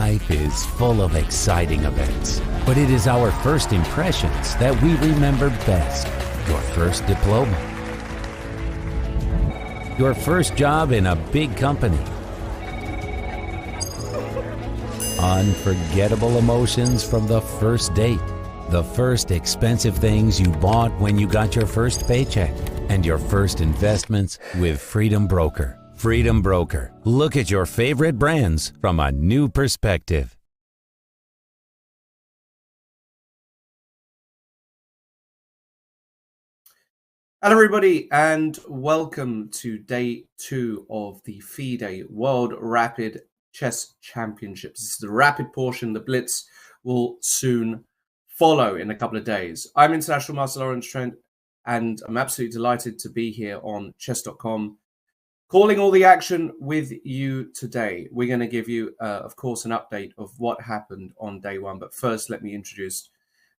Life is full of exciting events, but it is our first impressions that we remember best. Your first diploma, your first job in a big company, unforgettable emotions from the first date, the first expensive things you bought when you got your first paycheck, and your first investments with Freedom Broker. Freedom Broker. Look at your favorite brands from a new perspective. Hello everybody and welcome to day 2 of the FIDE World Rapid Chess Championships. This is the rapid portion. The Blitz will soon follow in a couple of days. I'm International Master Lawrence Trent and I'm absolutely delighted to be here on Chess.com, calling all the action with you today. We're going to give you, of course, an update of what happened on day 1. But first, let me introduce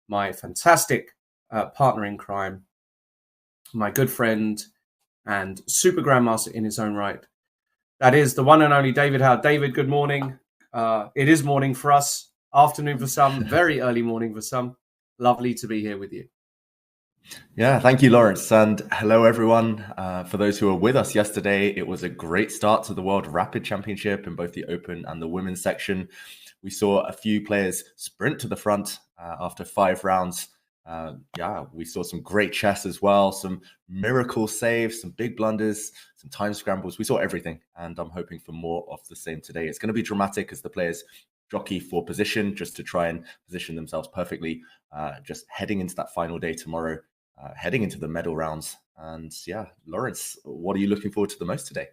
my fantastic partner in crime, my good friend and super grandmaster in his own right. That is the one and only David Howe. David, good morning. It is morning for us, afternoon for some, very early morning for some. Lovely to be here with you. Yeah, thank you, Lawrence. And hello, everyone. For those who were with us yesterday, it was a great start to the World Rapid Championship in both the open and the women's section. We saw a few players sprint to the front after 5 rounds. We saw some great chess as well, some miracle saves, some big blunders, some time scrambles. We saw everything, and I'm hoping for more of the same today. It's going to be dramatic as the players jockey for position just to try and position themselves perfectly, just heading into that final day tomorrow, heading into the medal rounds. And yeah, Lawrence, what are you looking forward to the most today?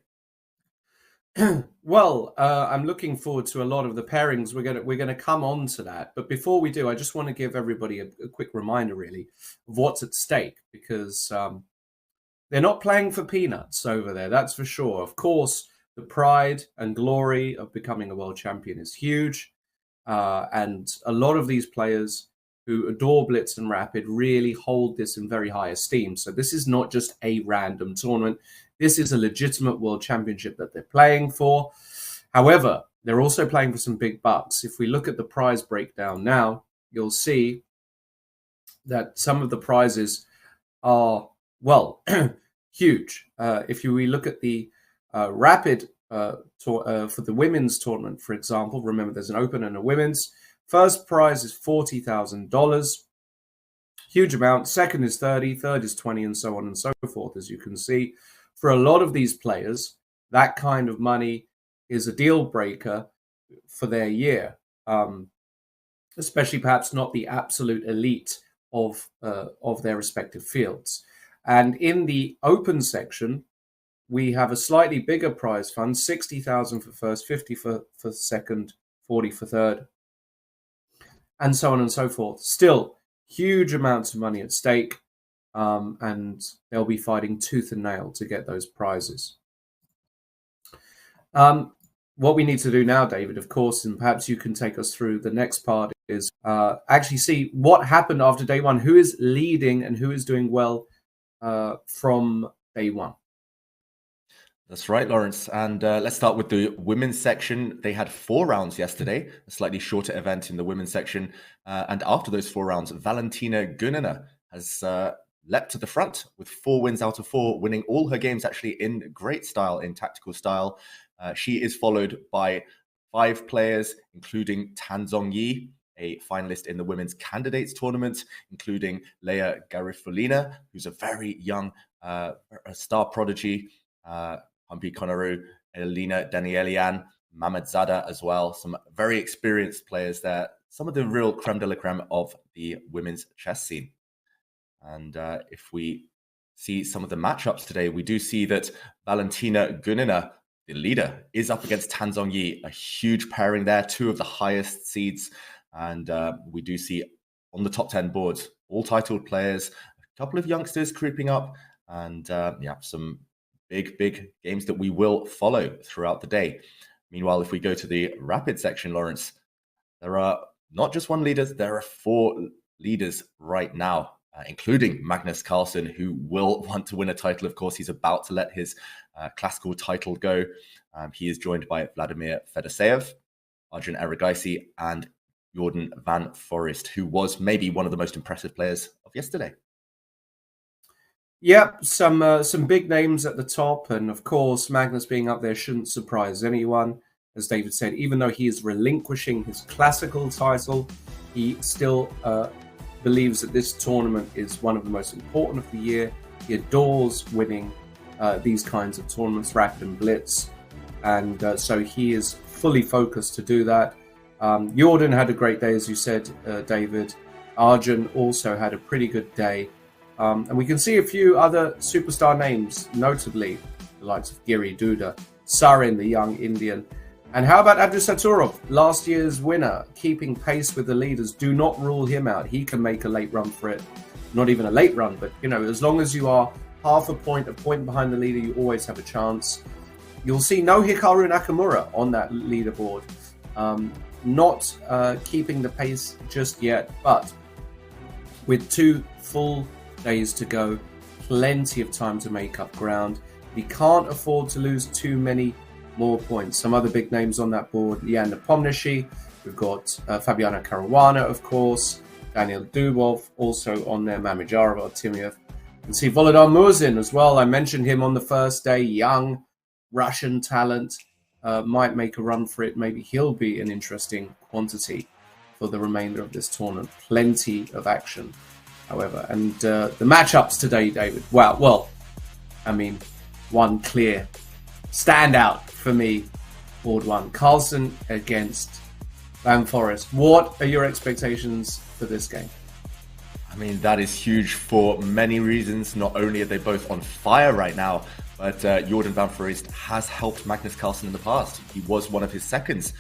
Well, I'm looking forward to a lot of the pairings. We're gonna come on to that, but before we do, I just want to give everybody a quick reminder, really, of what's at stake, because they're not playing for peanuts over there. That's for sure. Of course, the pride and glory of becoming a world champion is huge, and a lot of these players who adore Blitz and Rapid really hold this in very high esteem. So this is not just a random tournament. This is a legitimate world championship that they're playing for. However, they're also playing for some big bucks. If we look at the prize breakdown now, you'll see that some of the prizes are, well, huge. We look at the Rapid for the women's tournament, for example, remember there's an open and a women's. First prize is $40,000. Huge amount. Second is 30, third is 20, and so on and so forth, as you can see. For a lot of these players, that kind of money is a deal breaker for their year, especially perhaps not the absolute elite of their respective fields. And in the open section, we have a slightly bigger prize fund, $60,000 for first, 50 for second, 40 for third, and so on and so forth. Still, huge amounts of money at stake. And they'll be fighting tooth and nail to get those prizes. What we need to do now, David, of course, and perhaps you can take us through the next part, is actually see what happened after day 1, who is leading and who is doing well from day 1. That's right, Lawrence. And let's start with the women's section. They had 4 rounds yesterday, a slightly shorter event in the women's section. And after those 4 rounds, Valentina Gunina has leapt to the front with 4 wins out of 4, winning all her games actually in great style, in tactical style. She is followed by 5 players, including Tan Zhongyi, a finalist in the women's candidates tournament, including Leia Garifullina, who's a very young a star prodigy, Humpy Konaru, Elena Danielian, Mahmoud Zada as well. Some very experienced players there. Some of the real creme de la creme of the women's chess scene. And if we see some of the matchups today, we do see that Valentina Gunina, the leader, is up against Tan Zhongyi, a huge pairing there, 2 of the highest seeds. And we do see on the top 10 boards, all titled players, a couple of youngsters creeping up, and some big games that we will follow throughout the day. Meanwhile, if we go to the rapid section, Lawrence, there are not just 1 leader, there are 4 leaders right now, including Magnus Carlsen, who will want to win a title. Of course, he's about to let his classical title go. He is joined by Vladimir Fedoseev, Arjun Erigaisi, and Jordan van Forest, who was maybe one of the most impressive players of yesterday. Yep, some big names at the top, and of course, Magnus being up there shouldn't surprise anyone. As David said, even though he is relinquishing his classical title, he still believes that this tournament is one of the most important of the year. He adores winning these kinds of tournaments, Rapid and Blitz, and so he is fully focused to do that. Jordan had a great day, as you said, David. Arjun also had a pretty good day. And we can see a few other superstar names, notably the likes of Giri, Duda, Sarin, the young Indian. And how about Abdusaturov, last year's winner, keeping pace with the leaders? Do not rule him out. He can make a late run for it. Not even a late run, but, as long as you are half a point behind the leader, you always have a chance. You'll see no Hikaru Nakamura on that leaderboard. Not keeping the pace just yet, but with 2 full days to go, plenty of time to make up ground. We can't afford to lose too many more points. Some other big names on that board: Nepomniachtchi, we've got Fabiano Caruana, of course, Daniel Dubov also on there, Mamijarov, Artemiev. You can see Volodar Murzin as well. I mentioned him on the first day, young Russian talent, might make a run for it. Maybe he'll be an interesting quantity for the remainder of this tournament. Plenty of action, however. And the matchups today, David, well, one clear standout for me, board 1, Carlsen against Van Forest. What are your expectations for this game? That is huge for many reasons. Not only are they both on fire right now, but Jordan van Forest has helped Magnus Carlsen in the past. He was one of his seconds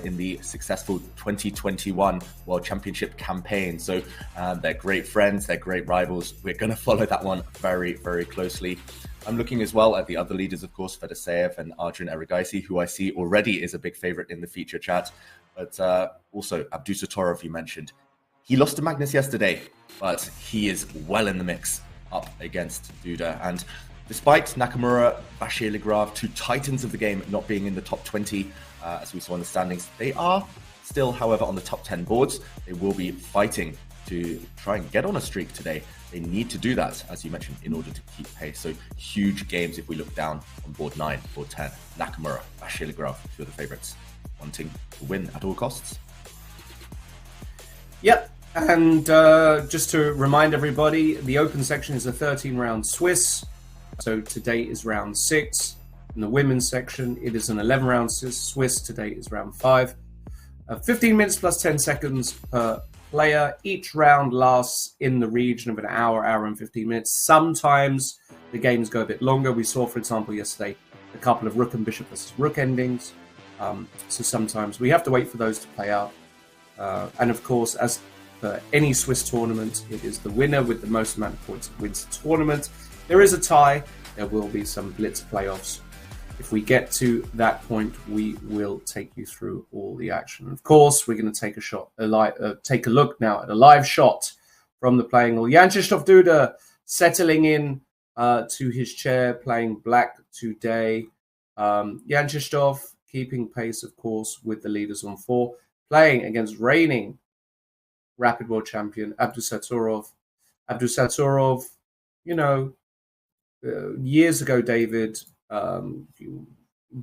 in the successful 2021 World Championship campaign. So they're great friends, they're great rivals. We're going to follow that one very, very closely. I'm looking as well at the other leaders, of course, Fedoseev and Arjun Erigaisi, who I see already is a big favorite in the feature chat. But also Abdusaturov, you mentioned. He lost to Magnus yesterday, but he is well in the mix up against Duda. And despite Nakamura, Vachier-Lagrave, 2 titans of the game, not being in the top 20, as we saw in the standings, they are still, however, on the top 10 boards. They will be fighting to try and get on a streak today. They need to do that, as you mentioned, in order to keep pace. So huge games if we look down on board 9, board 10. Nakamura, Vachier-Lagrave, 2 of the favorites, wanting to win at all costs. Yep. And just to remind everybody, the open section is a 13-round Swiss. So today is round 6. In the women's section, it is an 11-round Swiss. Today is round 5. 15 minutes plus 10 seconds per player. Each round lasts in the region of an hour and 15 minutes. Sometimes the games go a bit longer. We saw, for example, yesterday, a couple of rook and bishop versus rook endings. So sometimes we have to wait for those to play out. And of course, as for any Swiss tournament, it is the winner with the most amount of points that wins the tournament. There is a tie. There will be some blitz playoffs. If we get to that point, we will take you through all the action. Of course, we're going to take a look now at a live shot from the playing hall. Jan Krzysztof Duda settling in to his chair, playing black today. Jan Krzysztof keeping pace, of course, with the leaders on 4, playing against reigning Rapid World Champion Abdusaturov. Abdusaturov, years ago, David,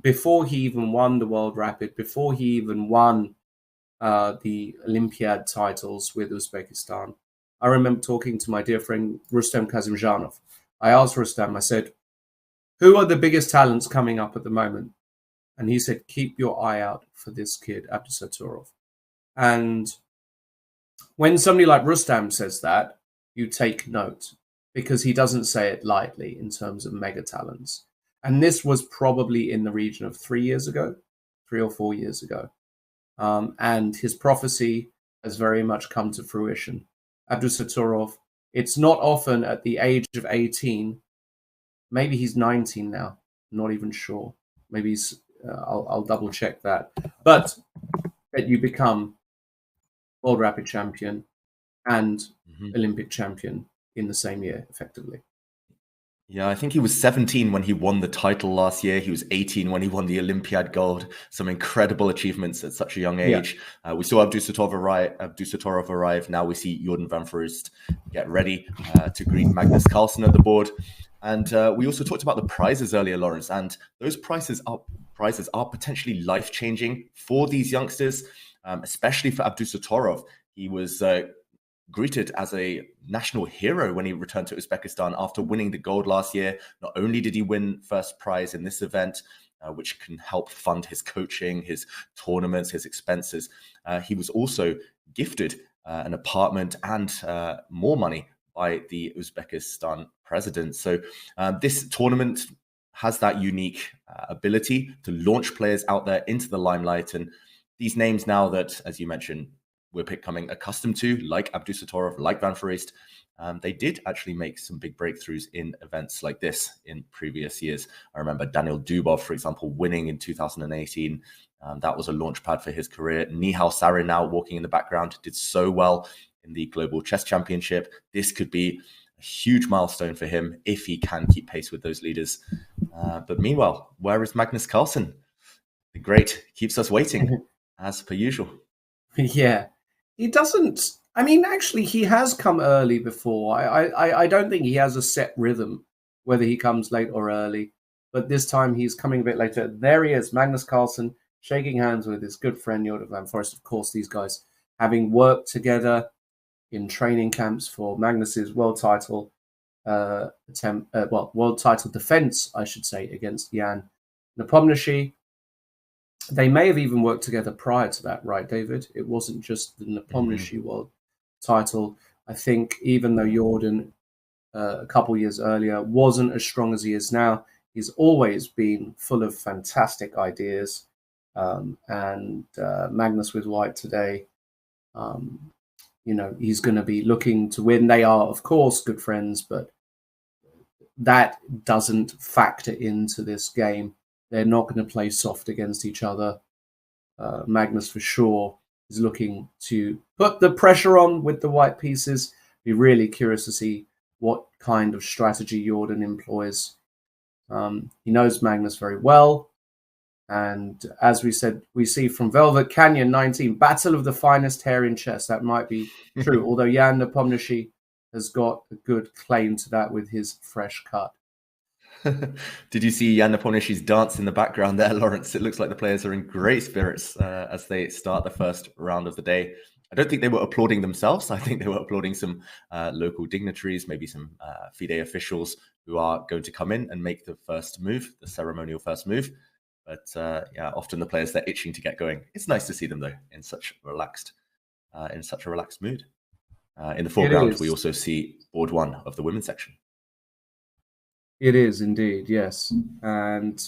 before he even won the World Rapid, before he even won the Olympiad titles with Uzbekistan, I remember talking to my dear friend Rustem Kazimzhanov. I asked Rustem, I said, who are the biggest talents coming up at the moment? And he said, keep your eye out for this kid, Abdusaturov. And when somebody like Rustam says that, you take note, because he doesn't say it lightly in terms of mega talents. And this was probably in the region of 3 or 4 years ago. And his prophecy has very much come to fruition. Abdusaturov, it's not often at the age of 18, maybe he's 19 now, not even sure. Maybe he's, I'll double check that. But that you become World Rapid Champion and Olympic champion in the same year, effectively. Yeah, I think he was 17 when he won the title last year. He was 18 when he won the Olympiad gold. Some incredible achievements at such a young age. We saw Abdusattorov arrive. Now we see Jordan van Foreest get ready to greet Magnus Carlsen at the board. And we also talked about the prizes earlier, Lawrence. And those prizes are potentially life-changing for these youngsters, especially for Abdusattorov. He was greeted as a national hero when he returned to Uzbekistan after winning the gold last year. Not only did he win first prize in this event, which can help fund his coaching, his tournaments, his expenses, he was also gifted an apartment and more money by the Uzbekistan president. So this tournament has that unique ability to launch players out there into the limelight. And these names now that, as you mentioned, we're becoming accustomed to, like Abdusattorov, like Van Foreest, they did actually make some big breakthroughs in events like this in previous years. I remember Daniel Dubov, for example, winning in 2018. That was a launch pad for his career. Nihal Sarin, now walking in the background, did so well in the Global Chess Championship. This could be a huge milestone for him if he can keep pace with those leaders. But meanwhile, where is Magnus Carlsen? The great keeps us waiting, as per usual. Yeah. He doesn't. I mean, actually, he has come early before. I don't think he has a set rhythm, whether he comes late or early. But this time he's coming a bit later. There he is, Magnus Carlsen, shaking hands with his good friend Jordan van Foreest. Of course, these guys having worked together in training camps for Magnus's world title world title defense, I should say, against Jan Nepomniachtchi. They may have even worked together prior to that, right, David? It wasn't just the Nepomniachtchi world title. I think even though Jordan, a couple years earlier, wasn't as strong as he is now, he's always been full of fantastic ideas. And Magnus with white today, he's going to be looking to win. They are, of course, good friends, but that doesn't factor into this game. They're not going to play soft against each other. Magnus, for sure, is looking to put the pressure on with the white pieces. Be really curious to see what kind of strategy Jordan employs. He knows Magnus very well. And as we said, we see from Velvet Canyon 19, battle of the finest hair in chess. That might be true, although Jan Nepomniachtchi has got a good claim to that with his fresh cut. Did you see Jan Nepomniachtchi's dance in the background there, Lawrence? It looks like the players are in great spirits as they start the first round of the day. I don't think they were applauding themselves. I think they were applauding some local dignitaries, maybe some FIDE officials who are going to come in and make the first move, the ceremonial first move. But often the players, they're itching to get going. It's nice to see them, though, in such a relaxed mood. In the foreground, we also see board one of the women's section. It is indeed, yes. And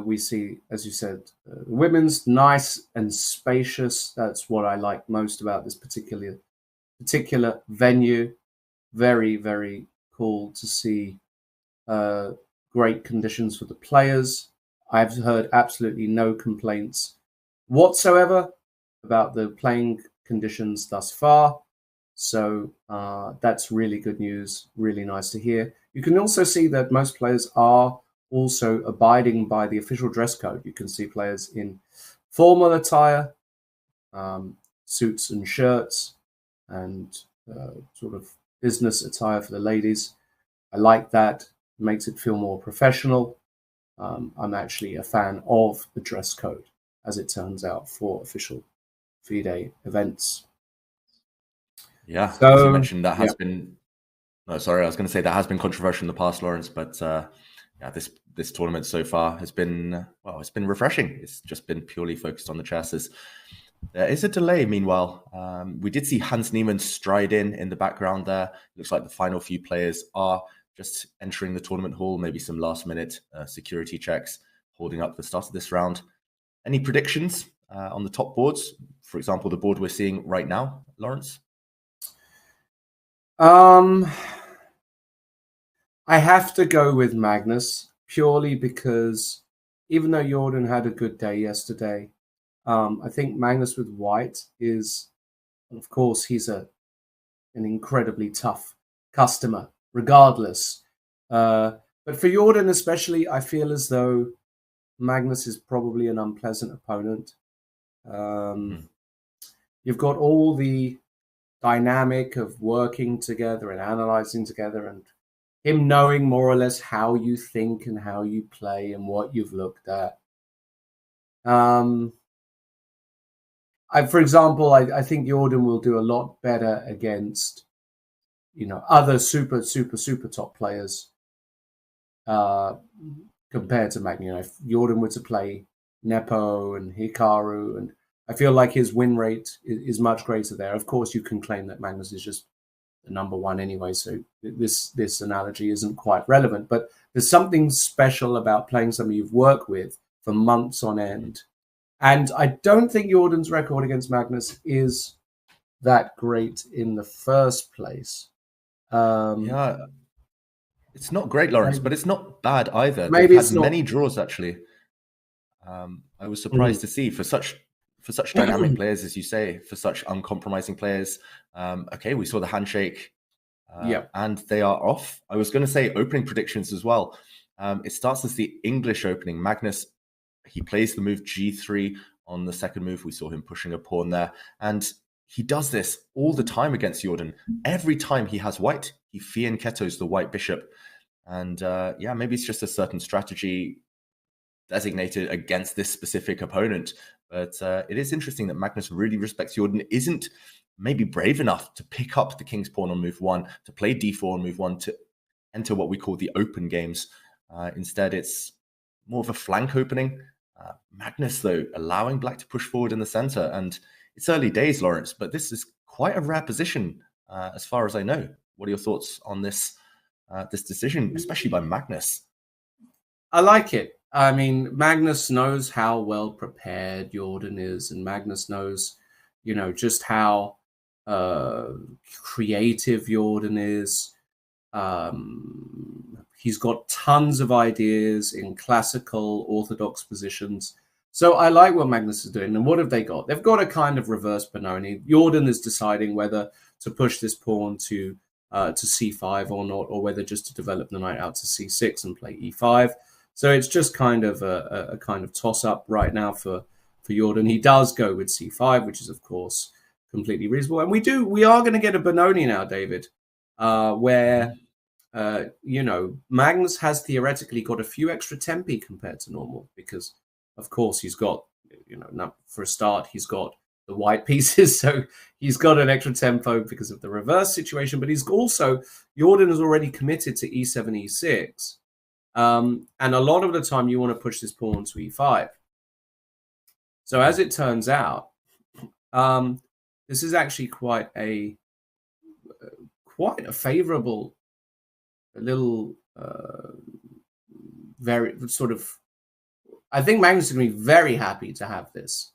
we see, as you said, women's nice and spacious. That's what I like most about this particular venue. Very, very cool to see. Great conditions for the players. I've heard absolutely no complaints whatsoever about the playing conditions thus far. So that's really good news. Really nice to hear. You can also see that most players are also abiding by the official dress code. You can see players in formal attire, suits and shirts, and sort of business attire for the ladies. I like that. It makes it feel more professional. I'm actually a fan of the dress code, as it turns out, for official FIDE events. Yeah, so, as you mentioned, that has been... No, sorry, I was going to say that has been controversial in the past, Lawrence, but this tournament so far has been, it's been refreshing. It's just been purely focused on the chesses. There is a delay, meanwhile. We did see Hans Niemann stride in the background there. Looks like the final few players are just entering the tournament hall, maybe some last-minute security checks, holding up the start of this round. Any predictions on the top boards? For example, the board we're seeing right now, Lawrence? I have to go with Magnus, purely because even though Jordan had a good day yesterday, I think Magnus with white is, of course, he's an incredibly tough customer, regardless. But for Jordan especially, I feel as though Magnus is probably an unpleasant opponent. You've got all the dynamic of working together and analyzing together, and him knowing more or less how you think and how you play and what you've looked at. For example, I think Jordan will do a lot better against, other super top players compared to Magnus. If Jordan were to play Nepo and Hikaru, and I feel like his win rate is much greater there. Of course, you can claim that Magnus is just the number one anyway, so this analogy isn't quite relevant. But there's something special about playing somebody you've worked with for months on end. And I don't think Jordan's record against Magnus is that great in the first place. Yeah, it's not great, Lawrence, but it's not bad either. Maybe They've had many draws, actually. I was surprised to see for such dynamic players, as you say, for such uncompromising players. Okay, we saw the handshake, and they are off. I was going to say opening predictions as well. It starts as the English opening. Magnus, he plays the move G3 on the second move. We saw him pushing a pawn there. And he does this all the time against Jordan. Every time he has white, he fianchettos the white bishop. And maybe it's just a certain strategy designated against this specific opponent. But it is interesting that Magnus really respects Jordan, isn't maybe brave enough to pick up the king's pawn on move 1, to play d4 on move 1, to enter what we call the open games. Instead, it's more of a flank opening. Magnus, though, allowing black to push forward in the center. And it's early days, Lawrence, but this is quite a rare position as far as I know. What are your thoughts on this decision, especially by Magnus? I like it. I mean, Magnus knows how well prepared Jordan is, and Magnus knows, just how creative Jordan is. He's got tons of ideas in classical orthodox positions. So I like what Magnus is doing. And what have they got? They've got a kind of reverse Benoni. Jordan is deciding whether to push this pawn to c5 or not, or whether just to develop the knight out to c6 and play e5. So it's just kind of a kind of toss-up right now for Jordan. He does go with c5, which is, of course, completely reasonable. And we are going to get a Benoni now, David, where... Magnus has theoretically got a few extra tempi compared to normal because, of course, he's got, for a start, he's got the white pieces. So he's got an extra tempo because of the reverse situation. But he's also, Jordan is already committed to e7, e6. And a lot of the time you want to push this pawn to e5. So as it turns out, this is actually quite a favorable, a little very sort of, I think Magnus is going to be very happy to have this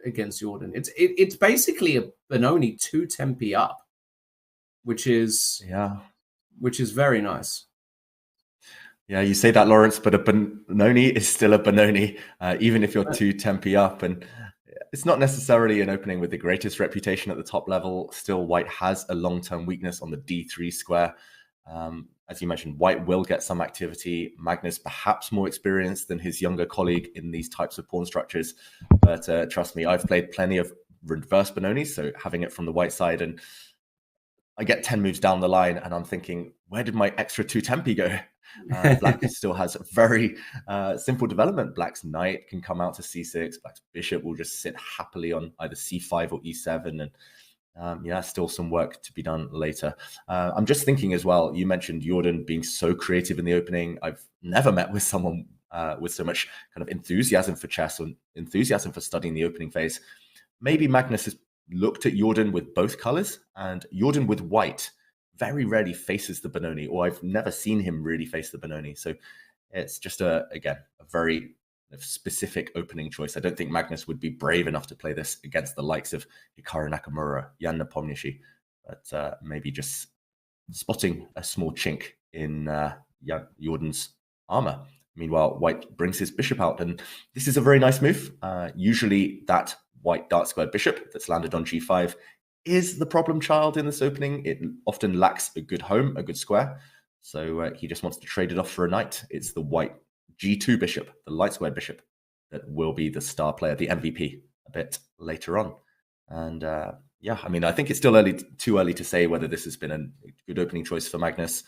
against Jordan. It's basically a Benoni 2 tempi up, which is very nice. Yeah, you say that, Lawrence, but a Benoni is still a Benoni, even if you're 2 tempi up. And it's not necessarily an opening with the greatest reputation at the top level. Still, white has a long-term weakness on the d3 square. As you mentioned, white will get some activity. Magnus perhaps more experienced than his younger colleague in these types of pawn structures. But trust me, I've played plenty of reverse Benonis, so having it from the white side, and I get 10 moves down the line and I'm thinking, where did my extra 2 tempi go? Black still has a very simple development. Black's knight can come out to c6. Black's bishop will just sit happily on either c5 or e7. And still some work to be done later. I'm just thinking as well, you mentioned Jordan being so creative in the opening. I've never met with someone with so much kind of enthusiasm for chess or enthusiasm for studying the opening phase. Maybe Magnus has looked at Jordan with both colors, and Jordan with white very rarely faces the Benoni, or I've never seen him really face the Benoni. So it's just a very specific opening choice. I don't think Magnus would be brave enough to play this against the likes of Hikaru Nakamura, Nepomniachtchi, but maybe just spotting a small chink in Jordan's armor. Meanwhile, white brings his bishop out, and this is a very nice move. Usually that white dark squared bishop that's landed on g5 is the problem child in this opening. It often lacks a good home, a good square. So he just wants to trade it off for a knight. It's the white G2 bishop, the light squared bishop, that will be the star player, the MVP, a bit later on. And yeah, I mean, I think it's still too early to say whether this has been a good opening choice for Magnus.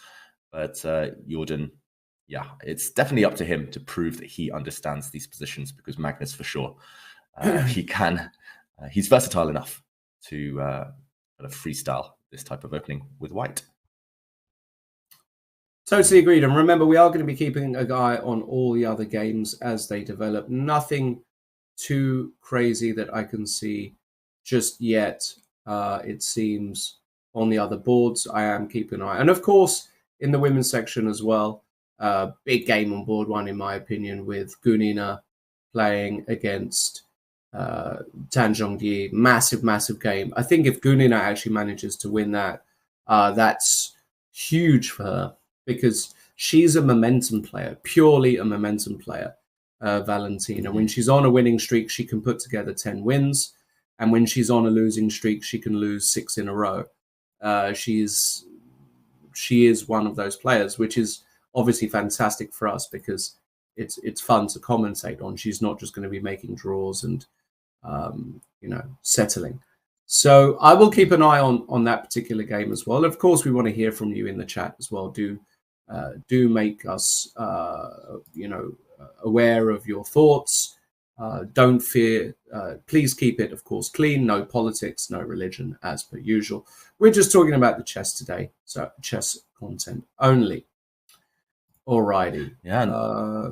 But Jordan, yeah, it's definitely up to him to prove that he understands these positions, because Magnus, for sure, he can. He's versatile enough to kind of freestyle this type of opening with white. Totally agreed. And remember, we are going to be keeping an eye on all the other games as they develop. Nothing too crazy that I can see just yet, it seems, on the other boards. I am keeping an eye. And of course, in the women's section as well, big game on board one, in my opinion, with Gunina playing against Tan Zhongyi. Massive game. I think if Gunina actually manages to win that, that's huge for her, because she's a momentum player, purely a momentum player, Valentina. When she's on a winning streak, she can put together 10 wins. And when she's on a losing streak, she can lose 6 in a row. She is one of those players, which is obviously fantastic for us, because it's fun to commentate on. She's not just going to be making draws and settling. So I will keep an eye on that particular game as well. Of course, we want to hear from you in the chat as well. Do make us aware of your thoughts. Don't fear. Please keep it, of course, clean. No politics, no religion, as per usual. We're just talking about the chess today, so chess content only. Alrighty. Yeah,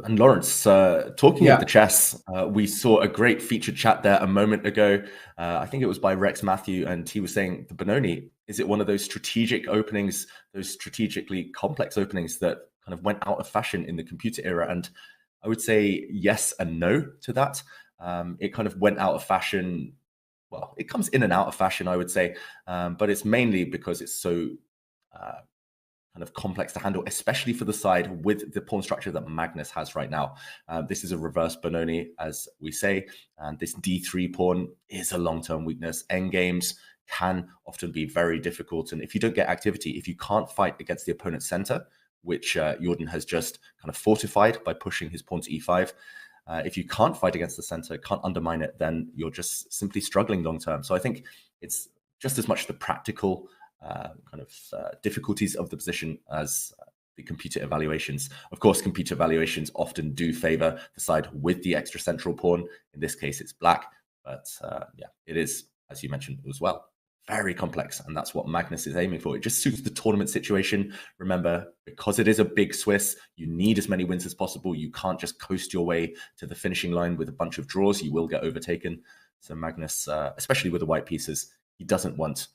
and Lawrence, talking of the chess, we saw a great featured chat there a moment ago. I think it was by Rex Matthew, and he was saying the Benoni, is it one of those strategic openings, those strategically complex openings that kind of went out of fashion in the computer era? And I would say yes and no to that. It kind of went out of fashion. Well, it comes in and out of fashion, I would say, but it's mainly because it's so kind of complex to handle, especially for the side with the pawn structure that Magnus has right now. This is a reverse Benoni, as we say, and this d3 pawn is a long-term weakness. Endgames can often be very difficult, and if you don't get activity, if you can't fight against the opponent's center, which Jordan has just kind of fortified by pushing his pawn to e5, if you can't fight against the center, can't undermine it, then you're just simply struggling long-term. So I think it's just as much the practical difficulties of the position as the computer evaluations. Of course, computer evaluations often do favor the side with the extra central pawn. In this case, it's black, but yeah, it is, as you mentioned as well, very complex, and that's what Magnus is aiming for. It just suits the tournament situation. Remember, because it is a big Swiss, you need as many wins as possible. You can't just coast your way to the finishing line with a bunch of draws. You will get overtaken. So Magnus, especially with the white pieces, he doesn't want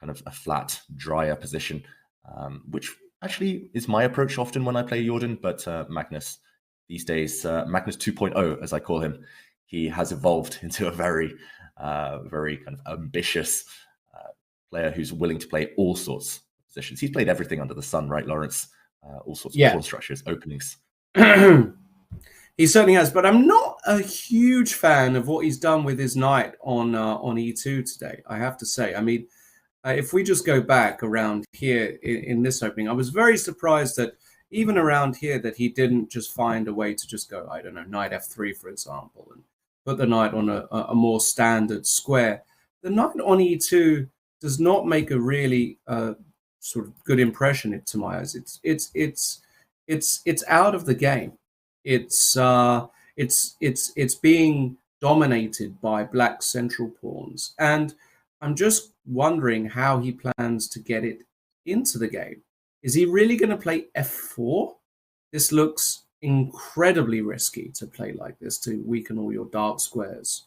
kind of a flat, drier position, which actually is my approach often when I play Jordan. But Magnus, these days, Magnus 2.0, as I call him, he has evolved into a very kind of ambitious player who's willing to play all sorts of positions. He's played everything under the sun, right, Lawrence? All sorts of pawn structures, openings. He certainly has, but I'm not a huge fan of what he's done with his knight on e2 today, I have to say. I mean, if we just go back around here in this opening, I was very surprised that even around here that he didn't just find a way to just go, I don't know, knight f3, for example, and put the knight on a more standard square. The knight on e2 does not make a really sort of good impression to my eyes. It's out of the game. It's being dominated by black central pawns, and I'm just wondering how he plans to get it into the game. Is he really going to play f4? This looks incredibly risky to play like this, to weaken all your dark squares.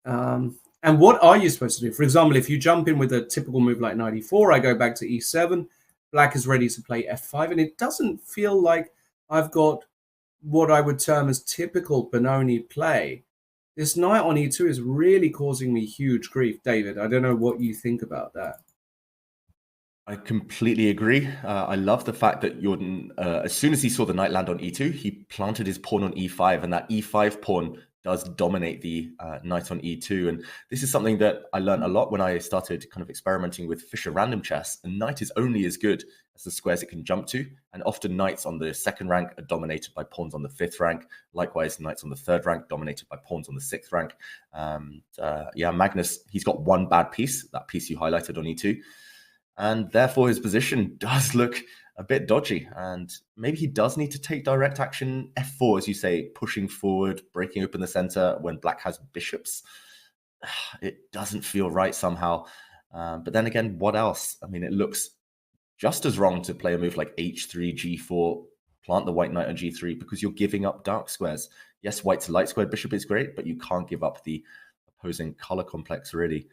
And what are you supposed to do? For example, if you jump in with a typical move like knight e4, I go back to e7, black is ready to play f5, and it doesn't feel like I've got what I would term as typical Benoni play. This knight on e2 is really causing me huge grief. David, I don't know what you think about that. I completely agree. I love the fact that Jordan, as soon as he saw the knight land on e2, he planted his pawn on e5, and that e5 pawn does dominate the knight on e2. And this is something that I learned a lot when I started kind of experimenting with Fischer random chess. A knight is only as good as the squares it can jump to. And often knights on the 2nd rank are dominated by pawns on the 5th rank. Likewise, knights on the 3rd rank dominated by pawns on the 6th rank. Yeah, Magnus, he's got one bad piece, that piece you highlighted on e2. And therefore, his position does look a bit dodgy, and maybe he does need to take direct action. F4, as you say, pushing forward, breaking open the center when black has bishops. It doesn't feel right somehow. But then again, what else? I mean, it looks just as wrong to play a move like h3, g4, plant the white knight on g3, because you're giving up dark squares. Yes, white's light squared bishop is great, but you can't give up the opposing color complex, really.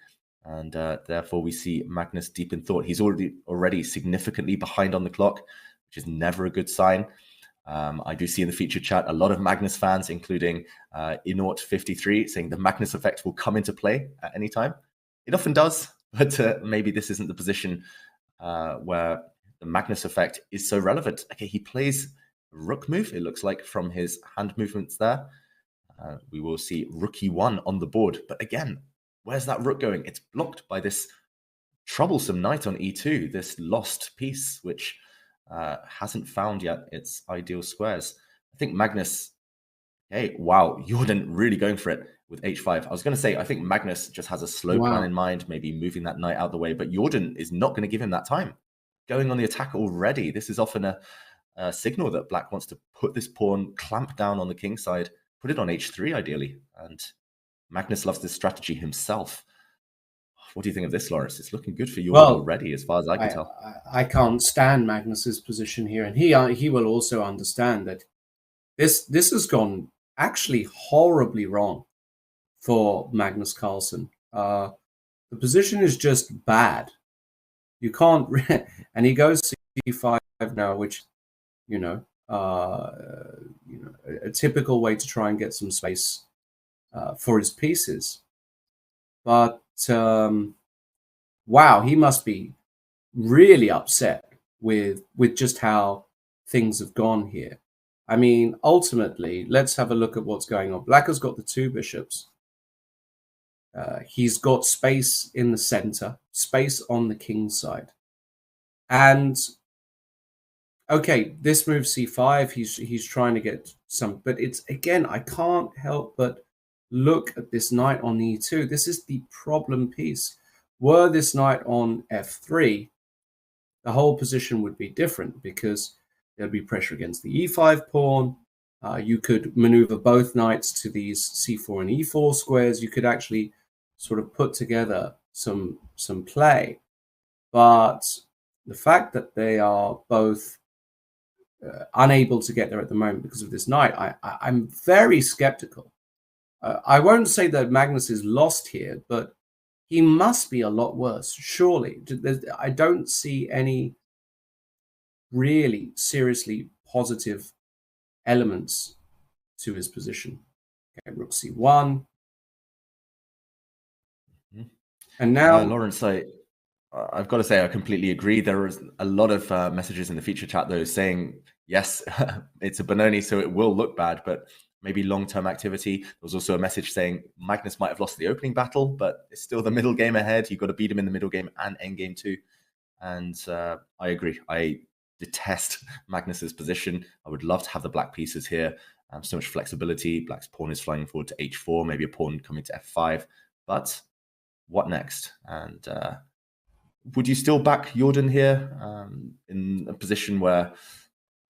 And therefore, we see Magnus deep in thought. He's already significantly behind on the clock, which is never a good sign. I do see in the featured chat a lot of Magnus fans, including Inort53, saying the Magnus effect will come into play at any time. It often does, but maybe this isn't the position where the Magnus effect is so relevant. Okay, he plays rook move, it looks like, from his hand movements there. We will see rook e1 on the board. But again, where's that rook going? It's blocked by this troublesome knight on e2, this lost piece, which hasn't found yet its ideal squares. I think Magnus, hey, wow, Jordan really going for it with h5. I was going to say, I think Magnus just has a slow plan in mind, maybe moving that knight out the way, but Jordan is not going to give him that time. Going on the attack already, this is often a signal that black wants to put this pawn, clamp down on the king side, put it on h3 ideally, and Magnus loves this strategy himself. What do you think of this, Lawrence? It's looking good for you already, as far as I can tell. I can't stand Magnus's position here, and he will also understand that this has gone actually horribly wrong for Magnus Carlsen. The position is just bad. You can't, and he goes to c5 now, which a typical way to try and get some space for his pieces. But wow, he must be really upset with just how things have gone here. I mean, ultimately, let's have a look at what's going on. Black has got the 2 bishops. He's got space in the center, space on the king side. And okay, this move c5, he's trying to get some, but it's, again, I can't help but look at this knight on e2. This is the problem piece. Were this knight on f3, the whole position would be different, because there'd be pressure against the e5 pawn. You could maneuver both knights to these c4 and e4 squares. You could actually sort of put together some play. But the fact that they are both unable to get there at the moment because of this knight, I'm very skeptical. I won't say that Magnus is lost here, but he must be a lot worse, surely. I don't see any really seriously positive elements to his position. Okay, rook c1. And now, Lawrence, I've got to say I completely agree. There is a lot of messages in the feature chat, though, saying, yes, it's a Benoni, so it will look bad, but maybe long-term activity. There was also a message saying Magnus might have lost the opening battle, but it's still the middle game ahead. You've got to beat him in the middle game and endgame too. And I agree. I detest Magnus's position. I would love to have the black pieces here. So much flexibility. Black's pawn is flying forward to h4, maybe a pawn coming to f5. But what next? And would you still back Jordan here in a position where,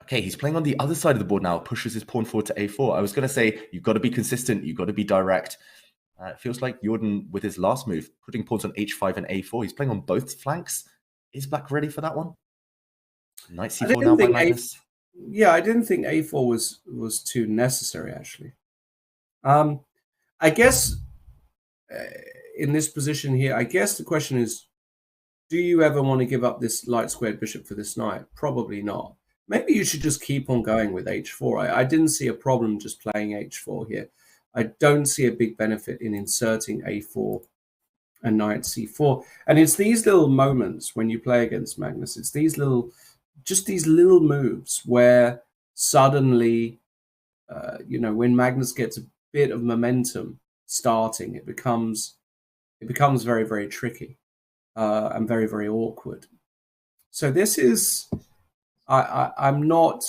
okay, he's playing on the other side of the board now, pushes his pawn forward to a4. I was going to say, you've got to be consistent, you've got to be direct. It feels like Jordan, with his last move, putting pawns on h5 and a4, he's playing on both flanks. Is black ready for that one? Knight c4 now by Magnus. Yeah, I didn't think a4 was too necessary, actually. I guess in this position here, I guess the question is, do you ever want to give up this light squared bishop for this knight? Probably not. Maybe you should just keep on going with h4. I didn't see a problem just playing h4 here. I don't see a big benefit in inserting a4 and knight c4. And it's these little moments when you play against Magnus, it's these little, just these little moves where suddenly, when Magnus gets bit of momentum starting, it becomes very, very tricky and very, very awkward. So this is, I'm not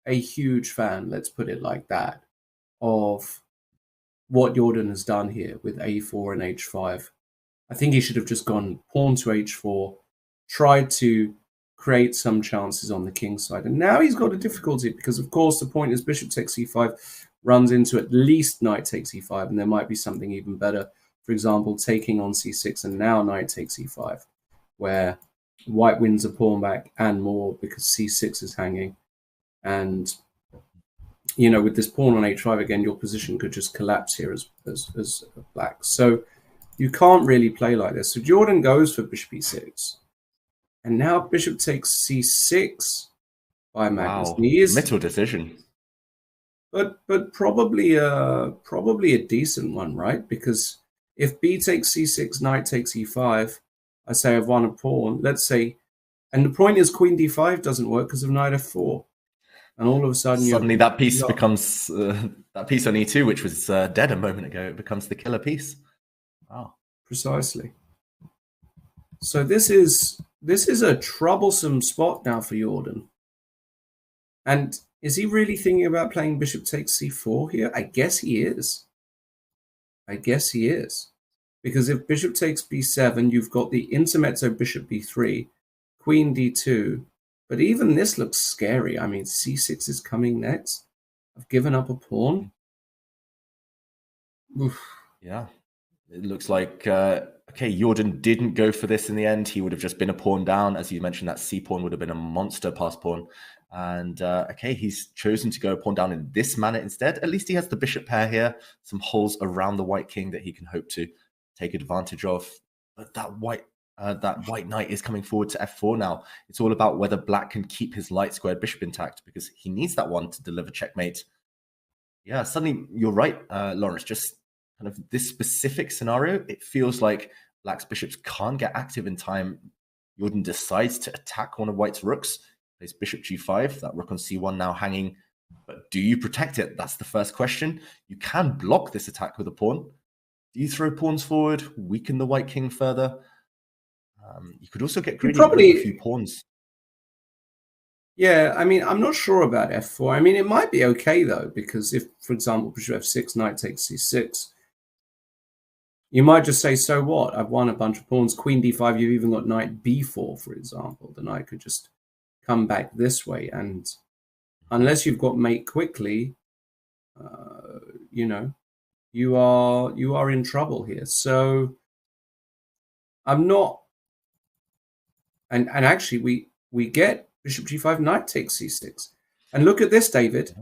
a huge fan, let's put it like that, of what Jordan has done here with a4 and h5. I think he should have just gone pawn to h4, tried to create some chances on the king side. And now he's got a difficulty because, of course, the point is bishop takes e5 runs into at least knight takes e5, and there might be something even better. For example, taking on c6 and now knight takes e5, where white wins a pawn back and more because c6 is hanging. And, you know, with this pawn on h5, again, your position could just collapse here as black. So you can't really play like this. So Jordan goes for bishop e6. And now bishop takes c6 by Magnus. Wow, He is, middle decision. but probably a decent one, right? Because if b takes c6, knight takes e5, I say I've won a pawn. Let's say, and the point is queen d5 doesn't work because of knight f4. And all of a sudden, that piece becomes that piece on e2, which was dead a moment ago. It becomes the killer piece. Wow, precisely. So this is a troublesome spot now for Jordan. And is he really thinking about playing bishop takes c4 here? I guess he is. Because if bishop takes b7, you've got the intermezzo bishop b3, queen d2. But even this looks scary. I mean, c6 is coming next. I've given up a pawn. Oof. Yeah, it looks like, okay, Jordan didn't go for this in the end. He would have just been a pawn down. As you mentioned, that c-pawn would have been a monster pass pawn. And, okay, he's chosen to go a pawn down in this manner instead. At least he has the bishop pair here, some holes around the white king that he can hope to take advantage of. But that white knight is coming forward to f4 now. It's all about whether black can keep his light squared bishop intact because he needs that one to deliver checkmate. Yeah, suddenly you're right, Lawrence. Just kind of this specific scenario, it feels like black's bishops can't get active in time. Jordan decides to attack one of white's rooks. Plays bishop g5, that rook on c1 now hanging. But do you protect it? That's the first question. You can block this attack with a pawn. Do you throw pawns forward, weaken the white king further? You could also get greedy with a few pawns. Yeah, I mean, I'm not sure about f4. I mean, it might be okay, though, because if, for example, bishop f6, knight takes c6, you might just say, so what? I've won a bunch of pawns. Queen d5, you've even got knight b4, for example. The knight could just come back this way. And unless you've got mate quickly, you know, you are in trouble here. So I'm not... And actually, we get bishop g5, knight takes c6. And look at this, David.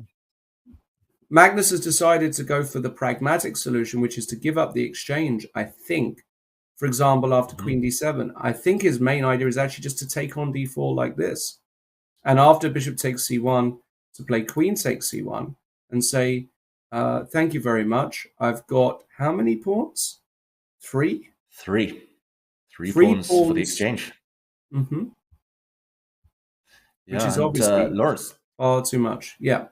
Magnus has decided to go for the pragmatic solution, which is to give up the exchange, I think. For example, after queen d7, I think his main idea is actually just to take on d4 like this. And after bishop takes c1, to play queen takes c1 and say, thank you very much. I've got how many pawns? Three? Three pawns for the exchange. Mm-hmm. Yeah, which is obviously Lawrence, far too much. Yeah,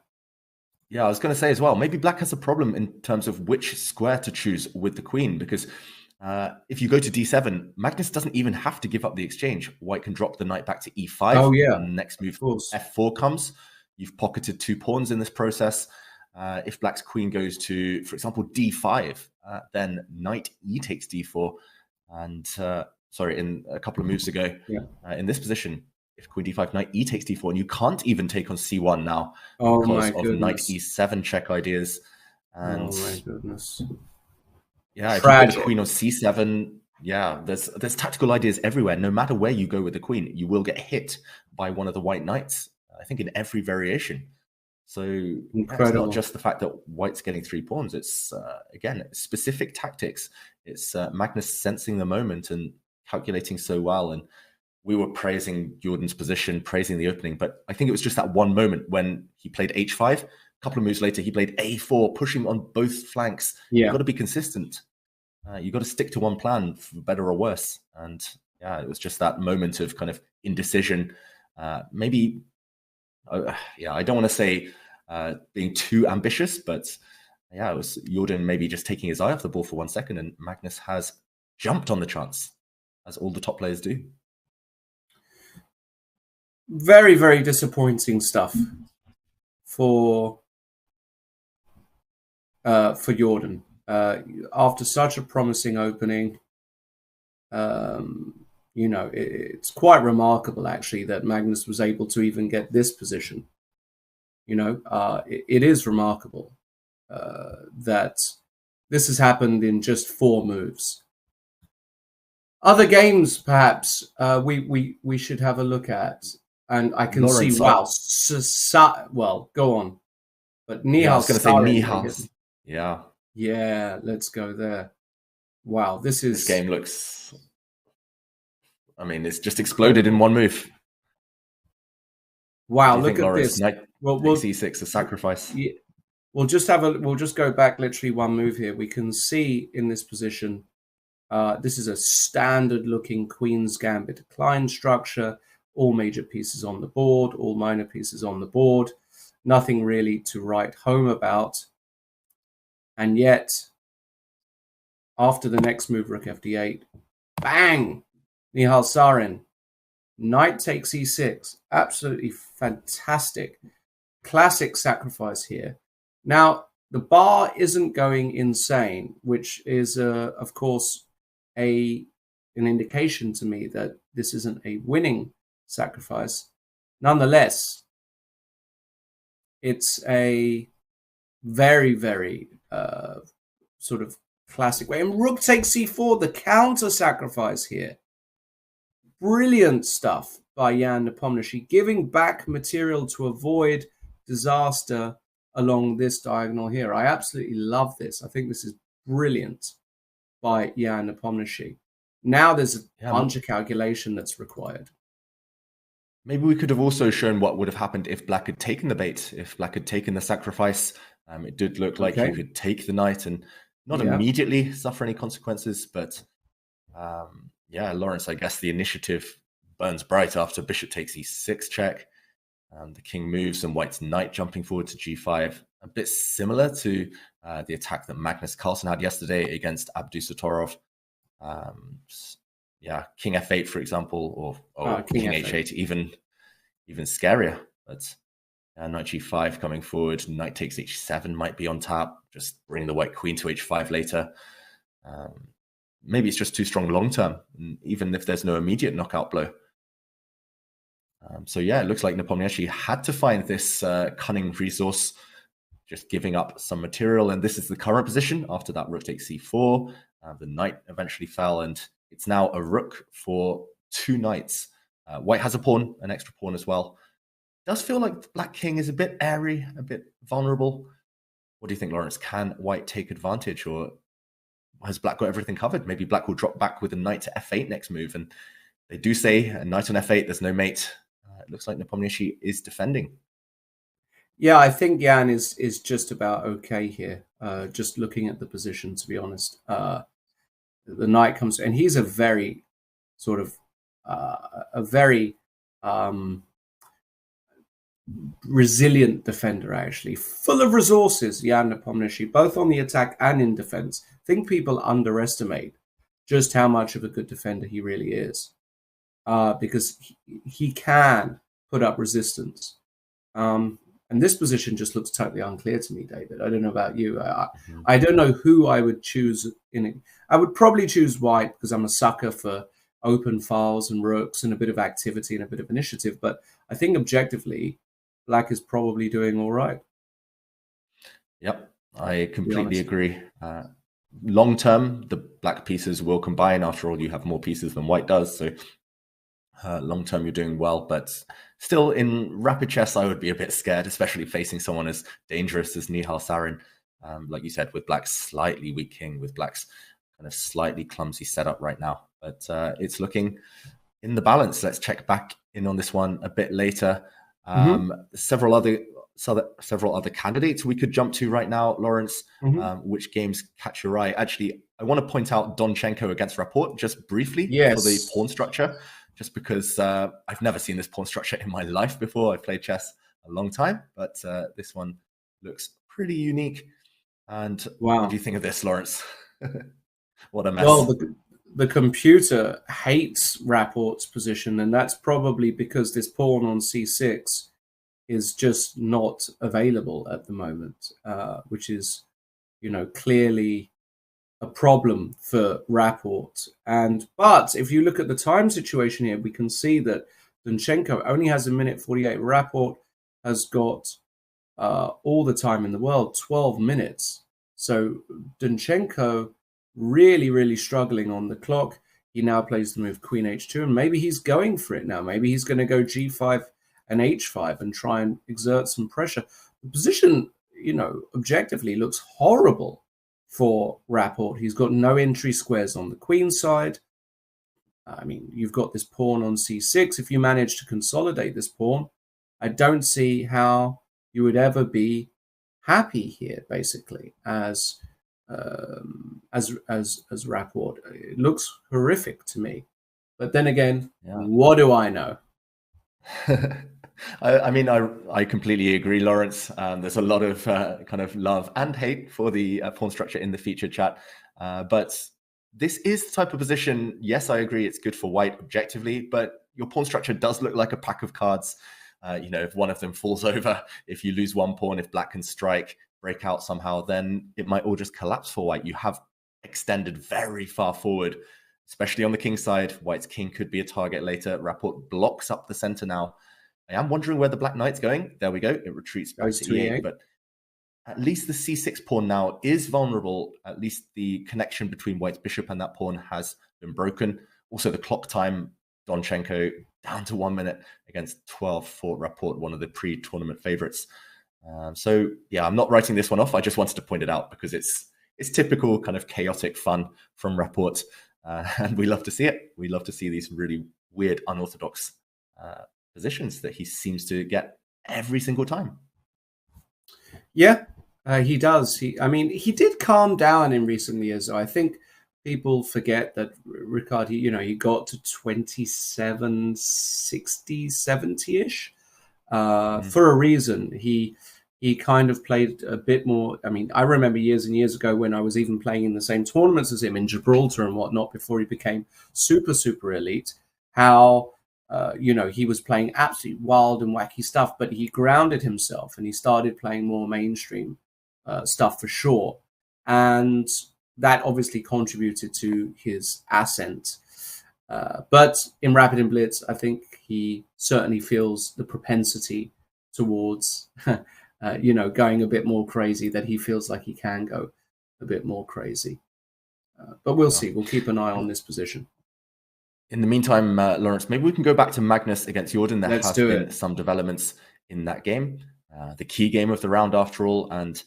I was going to say as well, maybe black has a problem in terms of which square to choose with the queen, because if you go to d7, Magnus doesn't even have to give up the exchange. White can drop the knight back to e5. Oh, yeah. And next move, f4 comes. You've pocketed 2 pawns in this process. If black's queen goes to, for example, d5, then knight e takes d4. And, in a couple of moves ago, in this position, if queen d5, knight e takes d4, and you can't even take on c1 now because of knight e7 check ideas. And, oh my goodness. Yeah, if you put the queen on c7, there's tactical ideas everywhere. No matter where you go with the queen, you will get hit by one of the white knights, I think in every variation. So it's not just the fact that white's getting 3 pawns. It's, again, specific tactics. It's Magnus sensing the moment and calculating so well. And we were praising Jordan's position, praising the opening, but I think it was just that one moment when he played h5. A couple of moves later, he played a4, pushing on both flanks. Yeah. You've got to be consistent. You've got to stick to one plan, for better or worse. And it was just that moment of kind of indecision. Maybe, I don't want to say being too ambitious, but Yeah, it was Jordan maybe just taking his eye off the ball for 1 second, and Magnus has jumped on the chance, as all the top players do. Very, very disappointing stuff for Jordan. After such a promising opening, it's quite remarkable actually that Magnus was able to even get this position. It is remarkable that this has happened in just 4 moves. Other games, perhaps, we should have a look at, and I can Lawrence, see. Wow, well, go on, but Nihal. I was going to say Nihal. Yeah, let's go there. Wow, this game looks. I mean, it's just exploded in 1 move. Wow, look at this. Knight C6, a sacrifice. Yeah, we'll just go back literally 1 move here. We can see in this position, this is a standard looking Queen's Gambit decline structure. All major pieces on the board, all minor pieces on the board. Nothing really to write home about. And yet, after the next move, Rook FD8, bang! Nihal Sarin. Knight takes E6. Absolutely fantastic. Classic sacrifice here. Now, the bar isn't going insane, which is, of course, an indication to me that this isn't a winning sacrifice. Nonetheless, it's a very, very sort of classic way. And Rook takes C4, the counter sacrifice here. Brilliant stuff by Jan Nepomniachtchi, giving back material to avoid disaster along this diagonal here. I absolutely love this. I think this is brilliant by Jan Nepomniachtchi. Now there's a bunch of calculation that's required. Maybe we could have also shown what would have happened if Black had taken the bait, if Black had taken the sacrifice. It did look like he could take the knight and not immediately suffer any consequences, but Lawrence, I guess the initiative burns bright after bishop takes e6 check. The king moves and White's knight jumping forward to g5. A bit similar to the attack that Magnus Carlsen had yesterday against Abdusatorov. King f8, for example, or king h8, even scarier. But knight g5 coming forward, knight takes h7 might be on tap, just bringing the white queen to h5 later. Maybe it's just too strong long term, even if there's no immediate knockout blow. It looks like Nepomniachtchi had to find this cunning resource, just giving up some material. And this is the current position after that rook takes c4. The knight eventually fell, and it's now a rook for 2 knights. White has a pawn, an extra pawn as well. Does feel like the Black king is a bit airy, a bit vulnerable. What do you think, Lawrence? Can White take advantage, or has Black got everything covered? Maybe Black will drop back with a knight to f8 next move. And they do say a knight on f8, there's no mate. It looks like Nepomniachtchi is defending. Yeah, I think Jan is just about okay here. Just looking at the position, to be honest. The knight comes, and he's a very sort of resilient defender, actually, full of resources. Jan Nepomniachtchi, both on the attack and in defense. I think people underestimate just how much of a good defender he really is, because he can put up resistance. And this position just looks totally unclear to me, David. I don't know about you. I don't know who I would choose in it. I would probably choose White because I'm a sucker for open files and rooks and a bit of activity and a bit of initiative. But I think objectively, Black is probably doing all right. Yep, I completely agree. Long term, the Black pieces will combine. After all, you have more pieces than White does. So long term, you're doing well. But still, in rapid chess, I would be a bit scared, especially facing someone as dangerous as Nihal Sarin. Like you said, with Black's slightly weak king, with Black's kind of slightly clumsy setup right now. But it's looking in the balance. Let's check back in on this one a bit later. Several other candidates we could jump to right now, Lawrence. Which games catch your eye? Actually, I want to point out Donchenko against Rapport just briefly for the pawn structure, just because I've never seen this pawn structure in my life before. I've played chess a long time, but this one looks pretty unique. And Wow. what do you think of this, Lawrence? What a mess. Well, the computer hates Rapport's position, and that's probably because this pawn on c6 is just not available at the moment, which is, clearly a problem for Rapport. But if you look at the time situation here, we can see that Danchenko only has 1:48. Rapport has got all the time in the world, 12 minutes. So Danchenko really, really struggling on the clock. He now plays the move Queen H2, and maybe he's going for it now. Maybe he's going to go G5 and H5 and try and exert some pressure. The position, objectively looks horrible for Rapport. He's got no entry squares on the queen side. I mean, you've got this pawn on c6. If you manage to consolidate this pawn, I don't see how you would ever be happy here, basically, as Rapport. It looks horrific to me. But then again, What do I know? I completely agree, Lawrence. There's a lot of kind of love and hate for the pawn structure in the featured chat. But this is the type of position, yes, I agree, it's good for white objectively, but your pawn structure does look like a pack of cards. If one of them falls over, if you lose one pawn, if black can strike, break out somehow, then it might all just collapse for white. You have extended very far forward, especially on the king side. White's king could be a target later. Rapport blocks up the center now. I am wondering where the black knight's going. There we go. It retreats back to E8, but at least the c6 pawn now is vulnerable. At least the connection between white's bishop and that pawn has been broken. Also, the clock time, Danchenko down to 1 minute against 12 for Rapport, one of the pre-tournament favorites. So yeah, I'm not writing this one off. I just wanted to point it out because it's typical kind of chaotic fun from Rapport, and we love to see it. We love to see these really weird, unorthodox positions that he seems to get every single time. Yeah, he does. He did calm down in recent years. I think people forget that Ricard, he got to 27, 60, 70-ish for a reason. He kind of played a bit more. I mean, I remember years and years ago when I was even playing in the same tournaments as him in Gibraltar and whatnot before he became super, super elite, how he was playing absolutely wild and wacky stuff, but he grounded himself and he started playing more mainstream stuff for sure. And that obviously contributed to his ascent. But in Rapid and Blitz, I think he certainly feels the propensity towards, going a bit more crazy, that he feels like he can go a bit more crazy. But we'll see. We'll keep an eye on this position. In the meantime, Lawrence, maybe we can go back to Magnus against Jordan. There have been some developments in that game. The key game of the round, after all, and